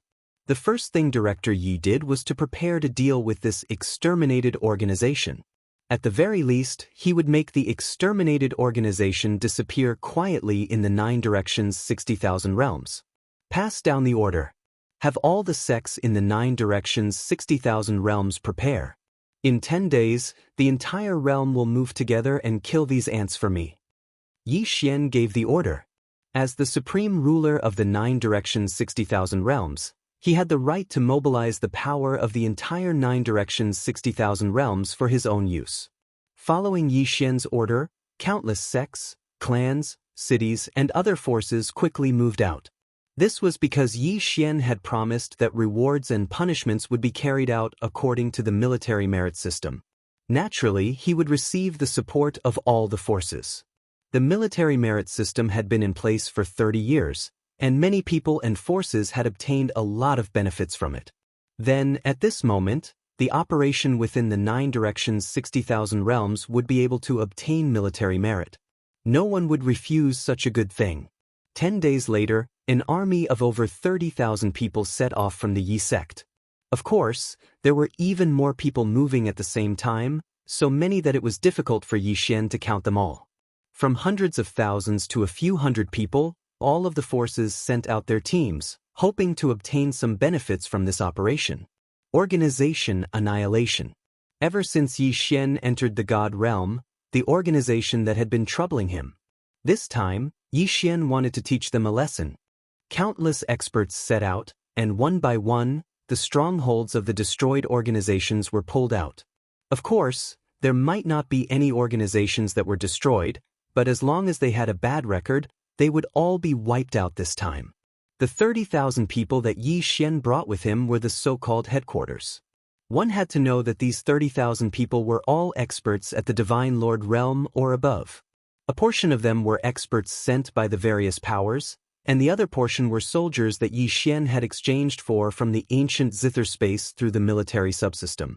The first thing Director Yi did was to prepare to deal with this exterminated organization. At the very least, he would make the exterminated organization disappear quietly in the 9 directions 60,000 realms. Pass down the order. Have all the sects in the 9 directions 60,000 realms prepare. In 10 days, the entire realm will move together and kill these ants for me. Yi Xian gave the order. As the supreme ruler of the 9 directions 60,000 realms, he had the right to mobilize the power of the entire 9 directions 60,000 realms for his own use. Following Yi Xian's order, countless sects, clans, cities, and other forces quickly moved out. This was because Yi Xian had promised that rewards and punishments would be carried out according to the military merit system. Naturally, he would receive the support of all the forces. The military merit system had been in place for 30 years, and many people and forces had obtained a lot of benefits from it. Then, at this moment, the operation within the 9 directions 60,000 realms would be able to obtain military merit. No one would refuse such a good thing. 10 days later, an army of over 30,000 people set off from the Yi sect. Of course, there were even more people moving at the same time, so many that it was difficult for Yi Xian to count them all. From hundreds of thousands to a few hundred people, all of the forces sent out their teams, hoping to obtain some benefits from this operation. Organization annihilation. Ever since Yi Xian entered the God realm, the organization that had been troubling him. This time, Yi Xian wanted to teach them a lesson. Countless experts set out, and one by one, the strongholds of the destroyed organizations were pulled out. Of course, there might not be any organizations that were destroyed, but as long as they had a bad record, they would all be wiped out this time. The 30,000 people that Yi Xian brought with him were the so-called headquarters. One had to know that these 30,000 people were all experts at the Divine Lord realm or above. A portion of them were experts sent by the various powers, and the other portion were soldiers that Yi Xian had exchanged from the ancient zither space through the military subsystem.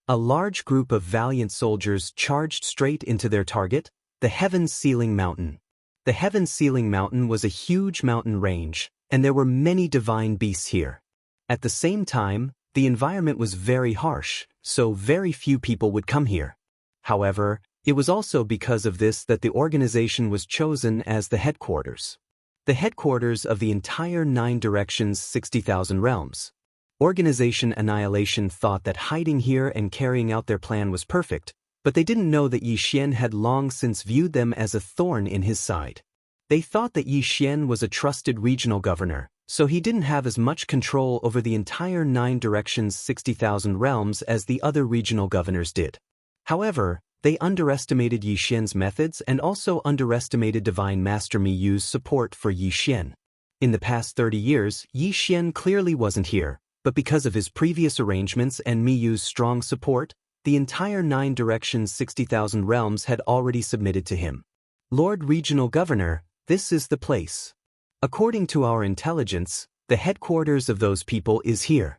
A large group of valiant soldiers charged straight into their target, the Heaven Ceiling Mountain. The Heaven Ceiling Mountain was a huge mountain range, and there were many divine beasts here. At the same time, the environment was very harsh, so very few people would come here. However, it was also because of this that the organization was chosen as the headquarters. The headquarters of the entire 9 directions 60,000 realms. Organization Annihilation thought that hiding here and carrying out their plan was perfect, but they didn't know that Yi Xian had long since viewed them as a thorn in his side. They thought that Yi Xian was a trusted regional governor, so he didn't have as much control over the entire 9 directions 60,000 realms as the other regional governors did. However, they underestimated Yi Xian's methods and also underestimated Divine Master Miyu's support for Yi Xian. In the past 30 years, Yi Xian clearly wasn't here, but because of his previous arrangements and Miyu's strong support, the entire 9 directions 60,000 realms had already submitted to him. Lord Regional Governor, this is the place. According to our intelligence, the headquarters of those people is here.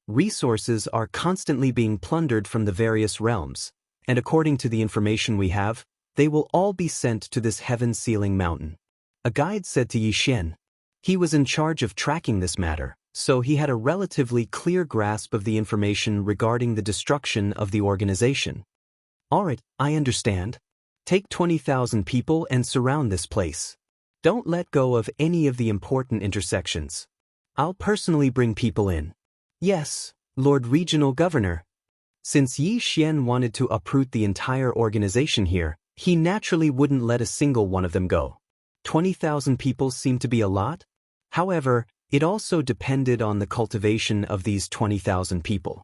Resources are constantly being plundered from the various realms, and according to the information we have, they will all be sent to this heaven-sealing mountain. A guide said to Yi Xian. He was in charge of tracking this matter, so he had a relatively clear grasp of the information regarding the destruction of the organization. Alright, I understand. Take 20,000 people and surround this place. Don't let go of any of the important intersections. I'll personally bring people in. Yes, Lord Regional Governor. Since Yi Xian wanted to uproot the entire organization here, he naturally wouldn't let a single one of them go. 20,000 people seemed to be a lot. However, it also depended on the cultivation of these 20,000 people.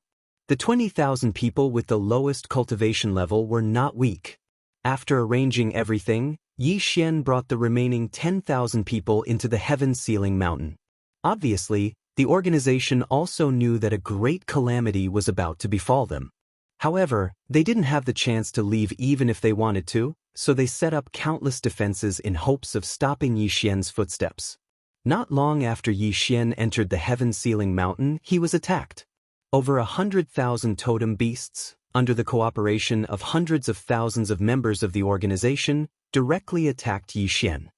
The 20,000 people with the lowest cultivation level were not weak. After arranging everything, Yi Xian brought the remaining 10,000 people into the heaven-sealing mountain. Obviously, the organization also knew that a great calamity was about to befall them. However, they didn't have the chance to leave even if they wanted to, so they set up countless defenses in hopes of stopping Yi Xian's footsteps. Not long after Yi Xian entered the heaven-sealing mountain, he was attacked. Over 100,000 totem beasts, under the cooperation of hundreds of thousands of members of the organization, directly attacked Yi Xian.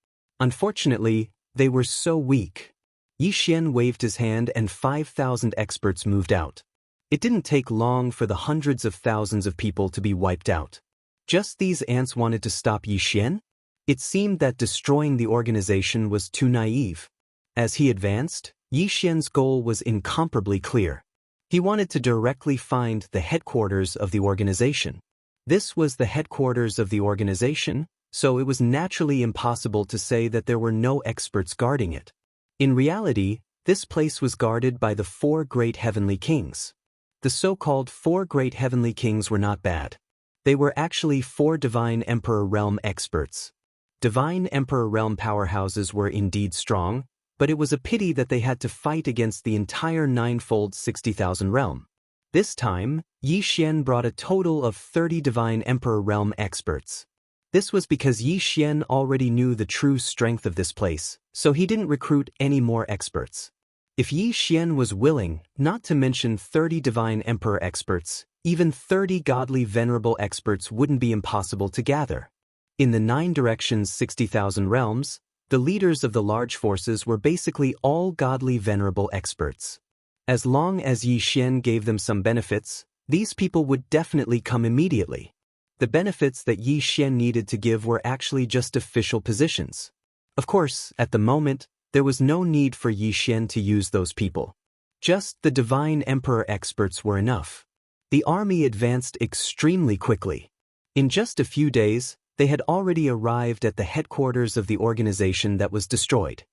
Unfortunately, they were so weak. Yi Xian waved his hand and 5,000 experts moved out. It didn't take long for the hundreds of thousands of people to be wiped out. Just these ants wanted to stop Yi Xian? It seemed that destroying the organization was too naive. As he advanced, Yi Xian's goal was incomparably clear. He wanted to directly find the headquarters of the organization. This was the headquarters of the organization, so it was naturally impossible to say that there were no experts guarding it. In reality, this place was guarded by the 4 great heavenly kings. The so-called 4 great heavenly kings were not bad. They were actually 4 divine emperor realm experts. Divine emperor realm powerhouses were indeed strong, but it was a pity that they had to fight against the entire ninefold 60,000 realm. This time, Yi Xian brought a total of 30 divine emperor realm experts. This was because Yi Xian already knew the true strength of this place, so he didn't recruit any more experts. If Yi Xian was willing, not to mention 30 divine emperor experts, even 30 godly venerable experts wouldn't be impossible to gather. In the 9 directions 60,000 realms, the leaders of the large forces were basically all godly venerable experts. As long as Yi Xian gave them some benefits, these people would definitely come immediately. The benefits that Yi Xian needed to give were actually just official positions. Of course, at the moment, there was no need for Yi Xian to use those people. Just the divine emperor experts were enough. The army advanced extremely quickly. In just a few days, they had already arrived at the headquarters of the organization that was destroyed.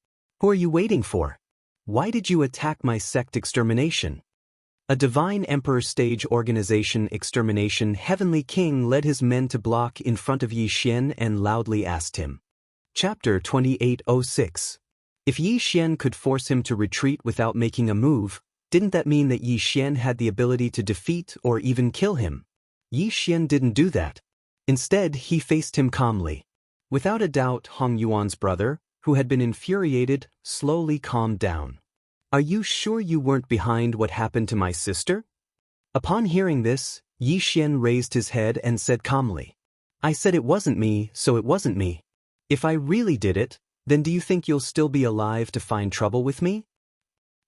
Who are you waiting for? Why did you attack my sect extermination? A divine emperor stage organization extermination heavenly king led his men to block in front of Yi Xian and loudly asked him. Chapter 2806. If Yi Xian could force him to retreat without making a move, didn't that mean that Yi Xian had the ability to defeat or even kill him? Yi Xian didn't do that. Instead, he faced him calmly. Without a doubt, Hong Yuan's brother, who had been infuriated, slowly calmed down. Are you sure you weren't behind what happened to my sister? Upon hearing this, Yi Xian raised his head and said calmly, I said it wasn't me, so it wasn't me. If I really did it, then do you think you'll still be alive to find trouble with me?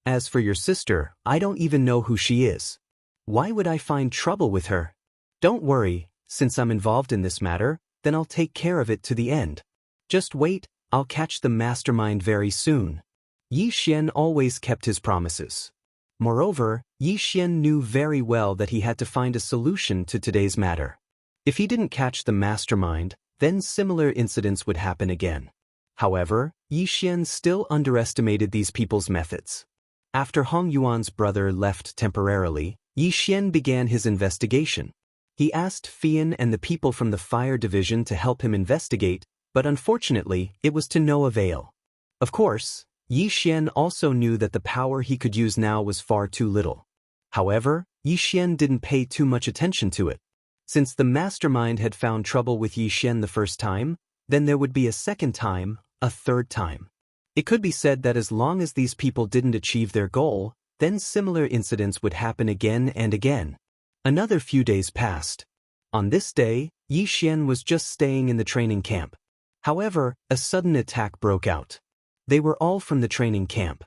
As for your sister, I don't even know who she is. Why would I find trouble with her? Don't worry, since I'm involved in this matter, then I'll take care of it to the end. Just wait, I'll catch the mastermind very soon. Yi Xian always kept his promises. Moreover, Yi Xian knew very well that he had to find a solution to today's matter. If he didn't catch the mastermind, then similar incidents would happen again. However, Yi Xian still underestimated these people's methods. After Hong Yuan's brother left temporarily, Yi Xian began his investigation. He asked Fian and the people from the fire division to help him investigate, but unfortunately, it was to no avail. Of course, Yi Xian also knew that the power he could use now was far too little. However, Yi Xian didn't pay too much attention to it. Since the mastermind had found trouble with Yi Xian the first time, then there would be a second time, a third time. It could be said that as long as these people didn't achieve their goal, Then similar incidents would happen again and again. Another few days passed. On this day, Yi Xian was just staying in the training camp. However, a sudden attack broke out. They were all from the training camp.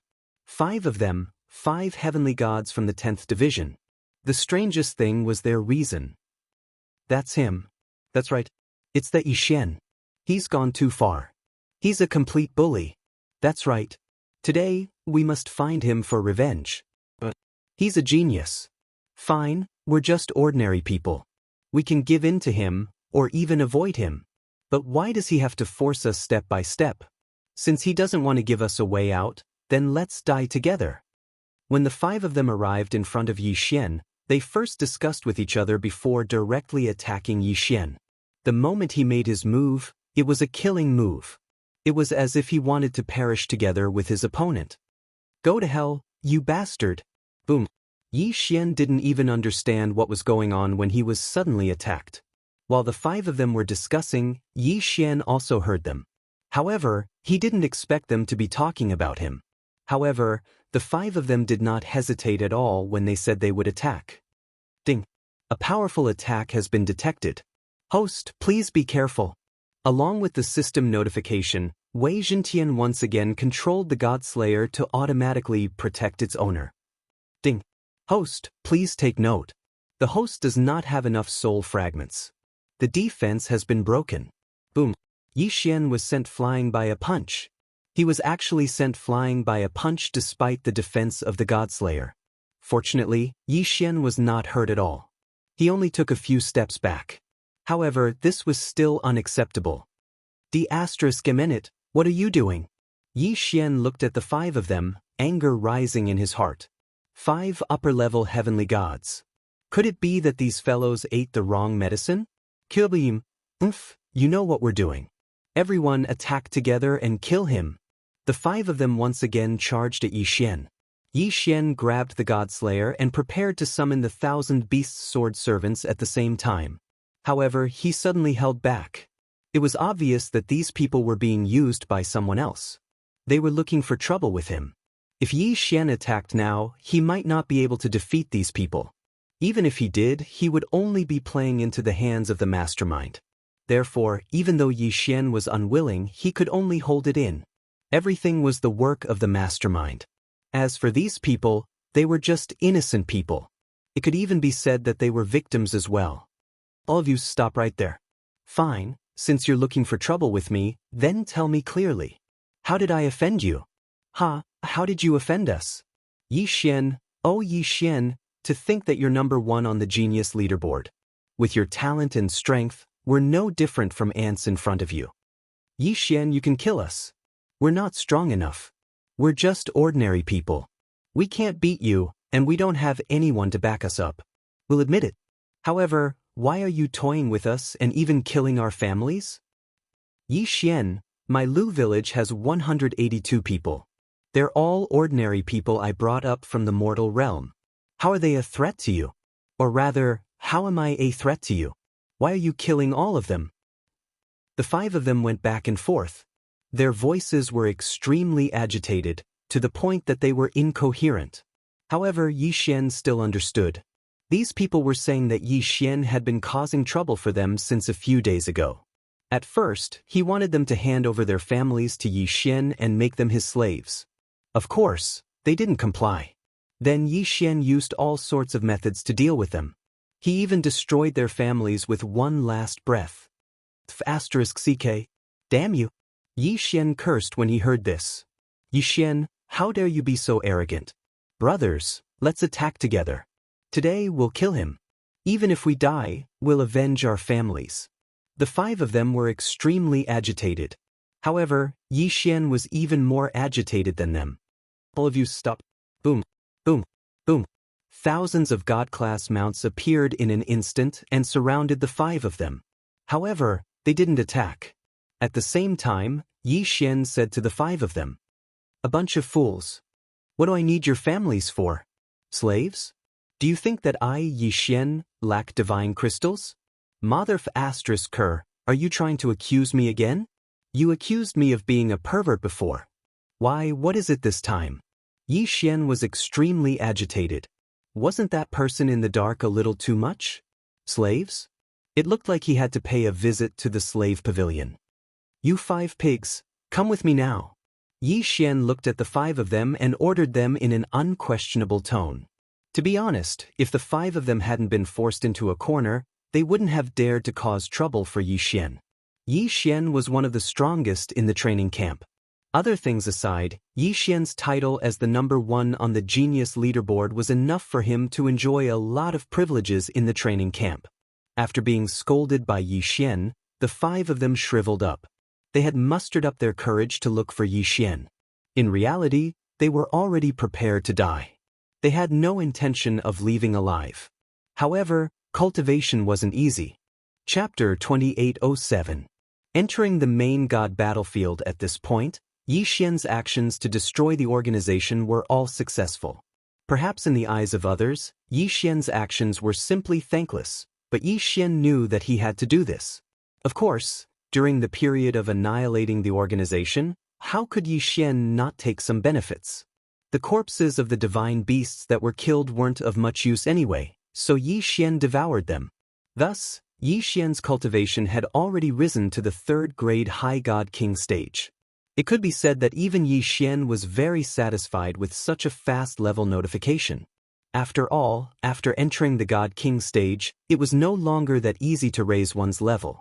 5 of them, 5 heavenly gods from the 10th division. The strangest thing was their reason. That's him. That's right. It's that Yi Xian. He's gone too far. He's a complete bully. That's right. Today, we must find him for revenge. But he's a genius. Fine, we're just ordinary people. We can give in to him, or even avoid him. But why does he have to force us step by step? Since he doesn't want to give us a way out, then let's die together. When the 5 of them arrived in front of Yi Xian, they first discussed with each other before directly attacking Yi Xian. The moment he made his move, it was a killing move. It was as if he wanted to perish together with his opponent. Go to hell, you bastard! Boom. Yi Xian didn't even understand what was going on when he was suddenly attacked. While the 5 of them were discussing, Yi Xian also heard them. However, he didn't expect them to be talking about him. However, the 5 of them did not hesitate at all when they said they would attack. Ding! A powerful attack has been detected. Host, please be careful. Along with the system notification, Wei Zhentian once again controlled the Godslayer to automatically protect its owner. Ding! Host, please take note. The host does not have enough soul fragments. The defense has been broken. Boom! Yi Xian was sent flying by a punch. He was actually sent flying by a punch despite the defense of the Godslayer. Fortunately, Yi Xian was not hurt at all. He only took a few steps back. However, this was still unacceptable. D***, what are you doing? Yi Xian looked at the 5 of them, anger rising in his heart. 5 upper-level heavenly gods. Could it be that these fellows ate the wrong medicine? Kilbeam, you know what we're doing. Everyone attack together and kill him. The 5 of them once again charged at Yi Xian. Yi Xian grabbed the Godslayer and prepared to summon the 1,000 beasts sword servants at the same time. However, he suddenly held back. It was obvious that these people were being used by someone else. They were looking for trouble with him. If Yi Xian attacked now, he might not be able to defeat these people. Even if he did, he would only be playing into the hands of the mastermind. Therefore, even though Yi Xian was unwilling, he could only hold it in. Everything was the work of the mastermind. As for these people, they were just innocent people. It could even be said that they were victims as well. All of you stop right there. Fine, since you're looking for trouble with me, then tell me clearly. How did I offend you? How did you offend us? Yi Xian, oh Yi Xian, to think that you're number 1 on the genius leaderboard. With your talent and strength, we're no different from ants in front of you. Yi Xian, you can kill us. We're not strong enough. We're just ordinary people. We can't beat you, and we don't have anyone to back us up. We'll admit it. However, why are you toying with us and even killing our families? Yi Xian, my Lu village has 182 people. They're all ordinary people I brought up from the mortal realm. How are they a threat to you? Or rather, how am I a threat to you? Why are you killing all of them? The 5 of them went back and forth. Their voices were extremely agitated, to the point that they were incoherent. However, Yi Xian still understood. These people were saying that Yi Xian had been causing trouble for them since a few days ago. At first, he wanted them to hand over their families to Yi Xian and make them his slaves. Of course, they didn't comply. Then Yi Xian used all sorts of methods to deal with them. He even destroyed their families with one last breath. *CK. Damn you! Yi Xian cursed when he heard this. Yi Xian, how dare you be so arrogant? Brothers, let's attack together. Today we'll kill him. Even if we die, we'll avenge our families. The 5 of them were extremely agitated. However, Yi Xian was even more agitated than them. All of you stop. Boom, boom, boom. Thousands of God-class mounts appeared in an instant and surrounded the 5 of them. However, they didn't attack. At the same time, Yi Xian said to the 5 of them, "A bunch of fools. What do I need your families for? Slaves? Do you think that I, Yi Xian, lack divine crystals? Mother f***, are you trying to accuse me again? You accused me of being a pervert before. Why, what is it this time? Yi Xian was extremely agitated. Wasn't that person in the dark a little too much? Slaves? It looked like he had to pay a visit to the slave pavilion. You 5 pigs, come with me now. Yi Xian looked at the 5 of them and ordered them in an unquestionable tone. To be honest, if the 5 of them hadn't been forced into a corner, they wouldn't have dared to cause trouble for Yi Xian. Yi Xian was one of the strongest in the training camp. Other things aside, Yi Xian's title as the number 1 on the genius leaderboard was enough for him to enjoy a lot of privileges in the training camp. After being scolded by Yi Xian, the 5 of them shriveled up. They had mustered up their courage to look for Yi Xian. In reality, they were already prepared to die. They had no intention of leaving alive. However, cultivation wasn't easy. Chapter 2807. Entering the main god battlefield at this point, Yi Xian's actions to destroy the organization were all successful. Perhaps in the eyes of others, Yi Xian's actions were simply thankless, but Yi Xian knew that he had to do this. Of course, during the period of annihilating the organization, how could Yi Xian not take some benefits? The corpses of the divine beasts that were killed weren't of much use anyway, so Yi Xian devoured them. Thus, Yi Xian's cultivation had already risen to the 3rd grade High God King stage. It could be said that even Yi Xian was very satisfied with such a fast level notification. After all, after entering the God King stage, it was no longer that easy to raise one's level.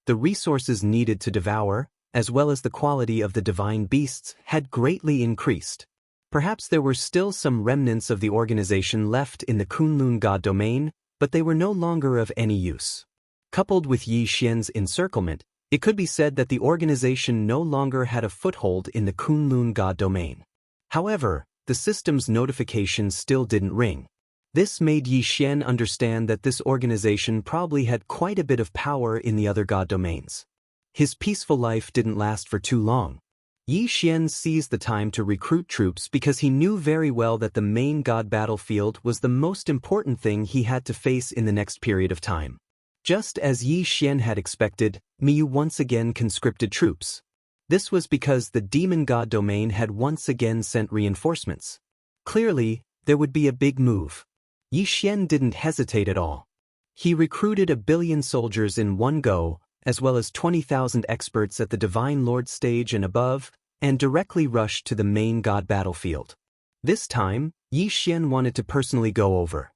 The resources needed to devour, as well as the quality of the divine beasts, had greatly increased. Perhaps there were still some remnants of the organization left in the Kunlun God domain, but they were no longer of any use. Coupled with Yi Xian's encirclement, it could be said that the organization no longer had a foothold in the Kunlun God domain. However, the system's notification still didn't ring. This made Yi Xian understand that this organization probably had quite a bit of power in the other god domains. His peaceful life didn't last for too long. Yi Xian seized the time to recruit troops because he knew very well that the main god battlefield was the most important thing he had to face in the next period of time. Just as Yi Xian had expected, Miyu once again conscripted troops. This was because the demon god domain had once again sent reinforcements. Clearly, there would be a big move. Yi Xian didn't hesitate at all. He recruited 1 billion soldiers in one go, as well as 20,000 experts at the Divine Lord stage and above, and directly rushed to the main god battlefield. This time, Yi Xian wanted to personally go over.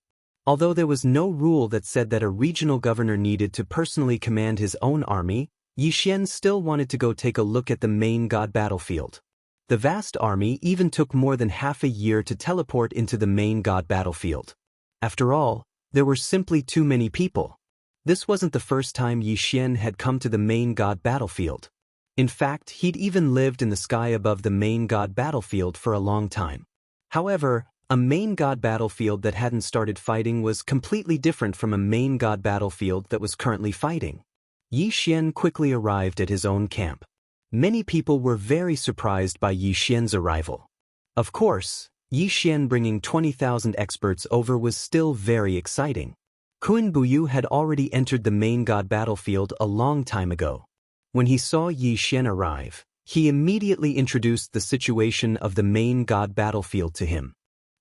Although there was no rule that said that a regional governor needed to personally command his own army, Yi Xian still wanted to go take a look at the main god battlefield. The vast army even took more than half a year to teleport into the main god battlefield. After all, there were simply too many people. This wasn't the first time Yi Xian had come to the main god battlefield. In fact, he'd even lived in the sky above the main god battlefield for a long time. However, a main god battlefield that hadn't started fighting was completely different from a main god battlefield that was currently fighting. Yi Xian quickly arrived at his own camp. Many people were very surprised by Yi Xian's arrival. Of course, Yi Xian bringing 20,000 experts over was still very exciting. Kun Buyu had already entered the main god battlefield a long time ago. When he saw Yi Xian arrive, he immediately introduced the situation of the main god battlefield to him.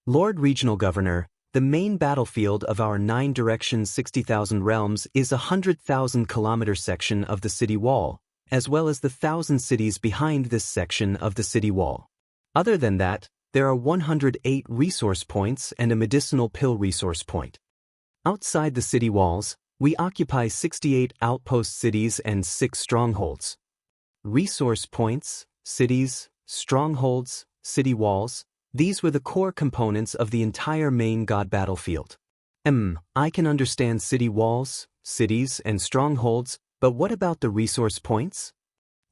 Lord Regional Governor, the main battlefield of our 9 directions 60,000 realms is a 100,000 kilometer section of the city wall, as well as the 1,000 cities behind this section of the city wall. Other than that, there are 108 resource points and a medicinal pill resource point. Outside the city walls, we occupy 68 outpost cities and 6 strongholds. Resource points, cities, strongholds, city walls, these were the core components of the entire main god battlefield. I can understand city walls, cities, and strongholds, but what about the resource points?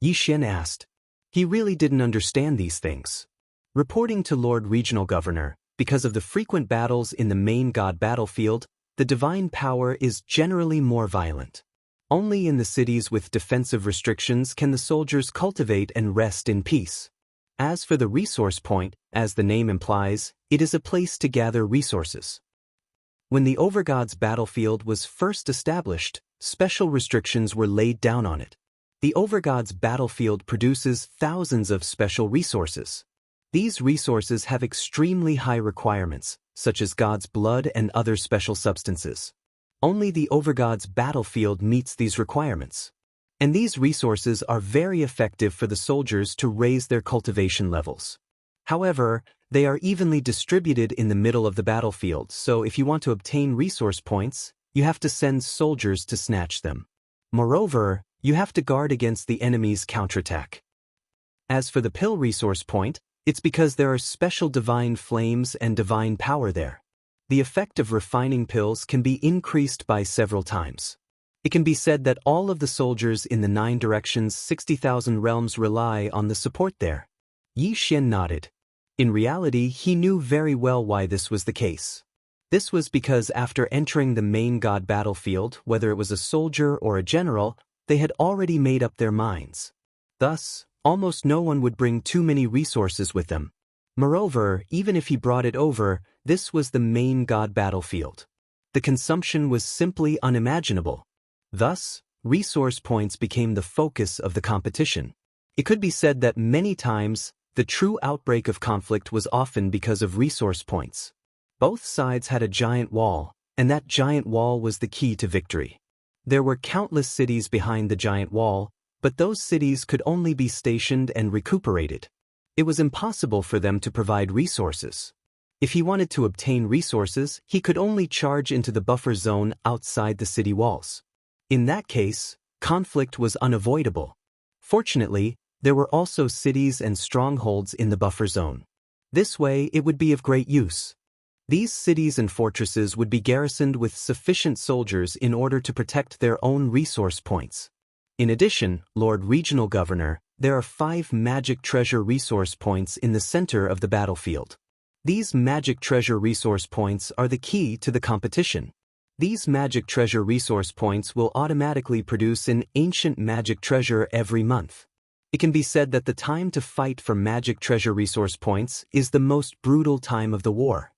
Yi Xian asked. He really didn't understand these things. Reporting to Lord Regional Governor, because of the frequent battles in the main god battlefield, the divine power is generally more violent. Only in the cities with defensive restrictions can the soldiers cultivate and rest in peace. As for the resource point, as the name implies, it is a place to gather resources. When the Overgod's battlefield was first established, special restrictions were laid down on it. The Overgod's battlefield produces thousands of special resources. These resources have extremely high requirements, such as God's blood and other special substances. Only the Overgod's battlefield meets these requirements. And these resources are very effective for the soldiers to raise their cultivation levels. However, they are evenly distributed in the middle of the battlefield, so if you want to obtain resource points, you have to send soldiers to snatch them. Moreover, you have to guard against the enemy's counterattack. As for the pill resource point, it's because there are special divine flames and divine power there. The effect of refining pills can be increased by several times. It can be said that all of the soldiers in the 9 directions 60,000 realms rely on the support there. Yi Xian nodded. In reality, he knew very well why this was the case. This was because after entering the main god battlefield, whether it was a soldier or a general, they had already made up their minds. Thus, almost no one would bring too many resources with them. Moreover, even if he brought it over, this was the main god battlefield. The consumption was simply unimaginable. Thus, resource points became the focus of the competition. It could be said that many times, the true outbreak of conflict was often because of resource points. Both sides had a giant wall, and that giant wall was the key to victory. There were countless cities behind the giant wall, but those cities could only be stationed and recuperated. It was impossible for them to provide resources. If he wanted to obtain resources, he could only charge into the buffer zone outside the city walls. In that case, conflict was unavoidable. Fortunately, there were also cities and strongholds in the buffer zone. This way, it would be of great use. These cities and fortresses would be garrisoned with sufficient soldiers in order to protect their own resource points. In addition, Lord Regional Governor, there are 5 magic treasure resource points in the center of the battlefield. These magic treasure resource points are the key to the competition. These magic treasure resource points will automatically produce an ancient magic treasure every month. It can be said that the time to fight for magic treasure resource points is the most brutal time of the war.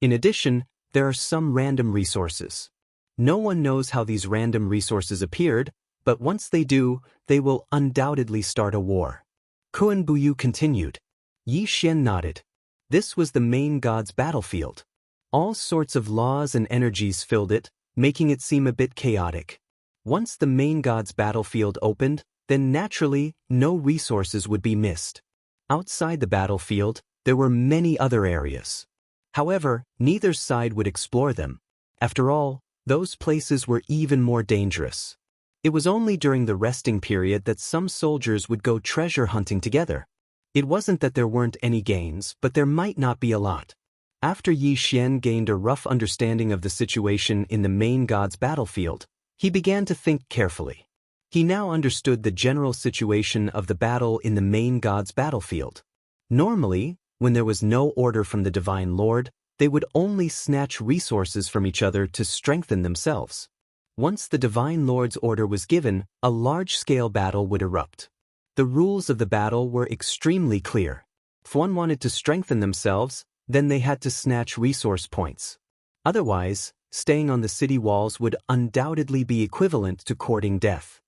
In addition, there are some random resources. No one knows how these random resources appeared, but once they do, they will undoubtedly start a war. Kuan Buyu continued. Yi Xian nodded. This was the main god's battlefield. All sorts of laws and energies filled it, making it seem a bit chaotic. Once the main god's battlefield opened, then naturally, no resources would be missed. Outside the battlefield, there were many other areas. However, neither side would explore them. After all, those places were even more dangerous. It was only during the resting period that some soldiers would go treasure hunting together. It wasn't that there weren't any gains, but there might not be a lot. After Yi Xian gained a rough understanding of the situation in the main god's battlefield, he began to think carefully. He now understood the general situation of the battle in the main god's battlefield. Normally, when there was no order from the Divine Lord, they would only snatch resources from each other to strengthen themselves. Once the Divine Lord's order was given, a large-scale battle would erupt. The rules of the battle were extremely clear. If one wanted to strengthen themselves, then they had to snatch resource points. Otherwise, staying on the city walls would undoubtedly be equivalent to courting death.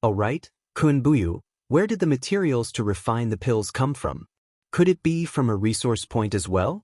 Alright, Kun Buyu, where did the materials to refine the pills come from? Could it be from a resource point as well?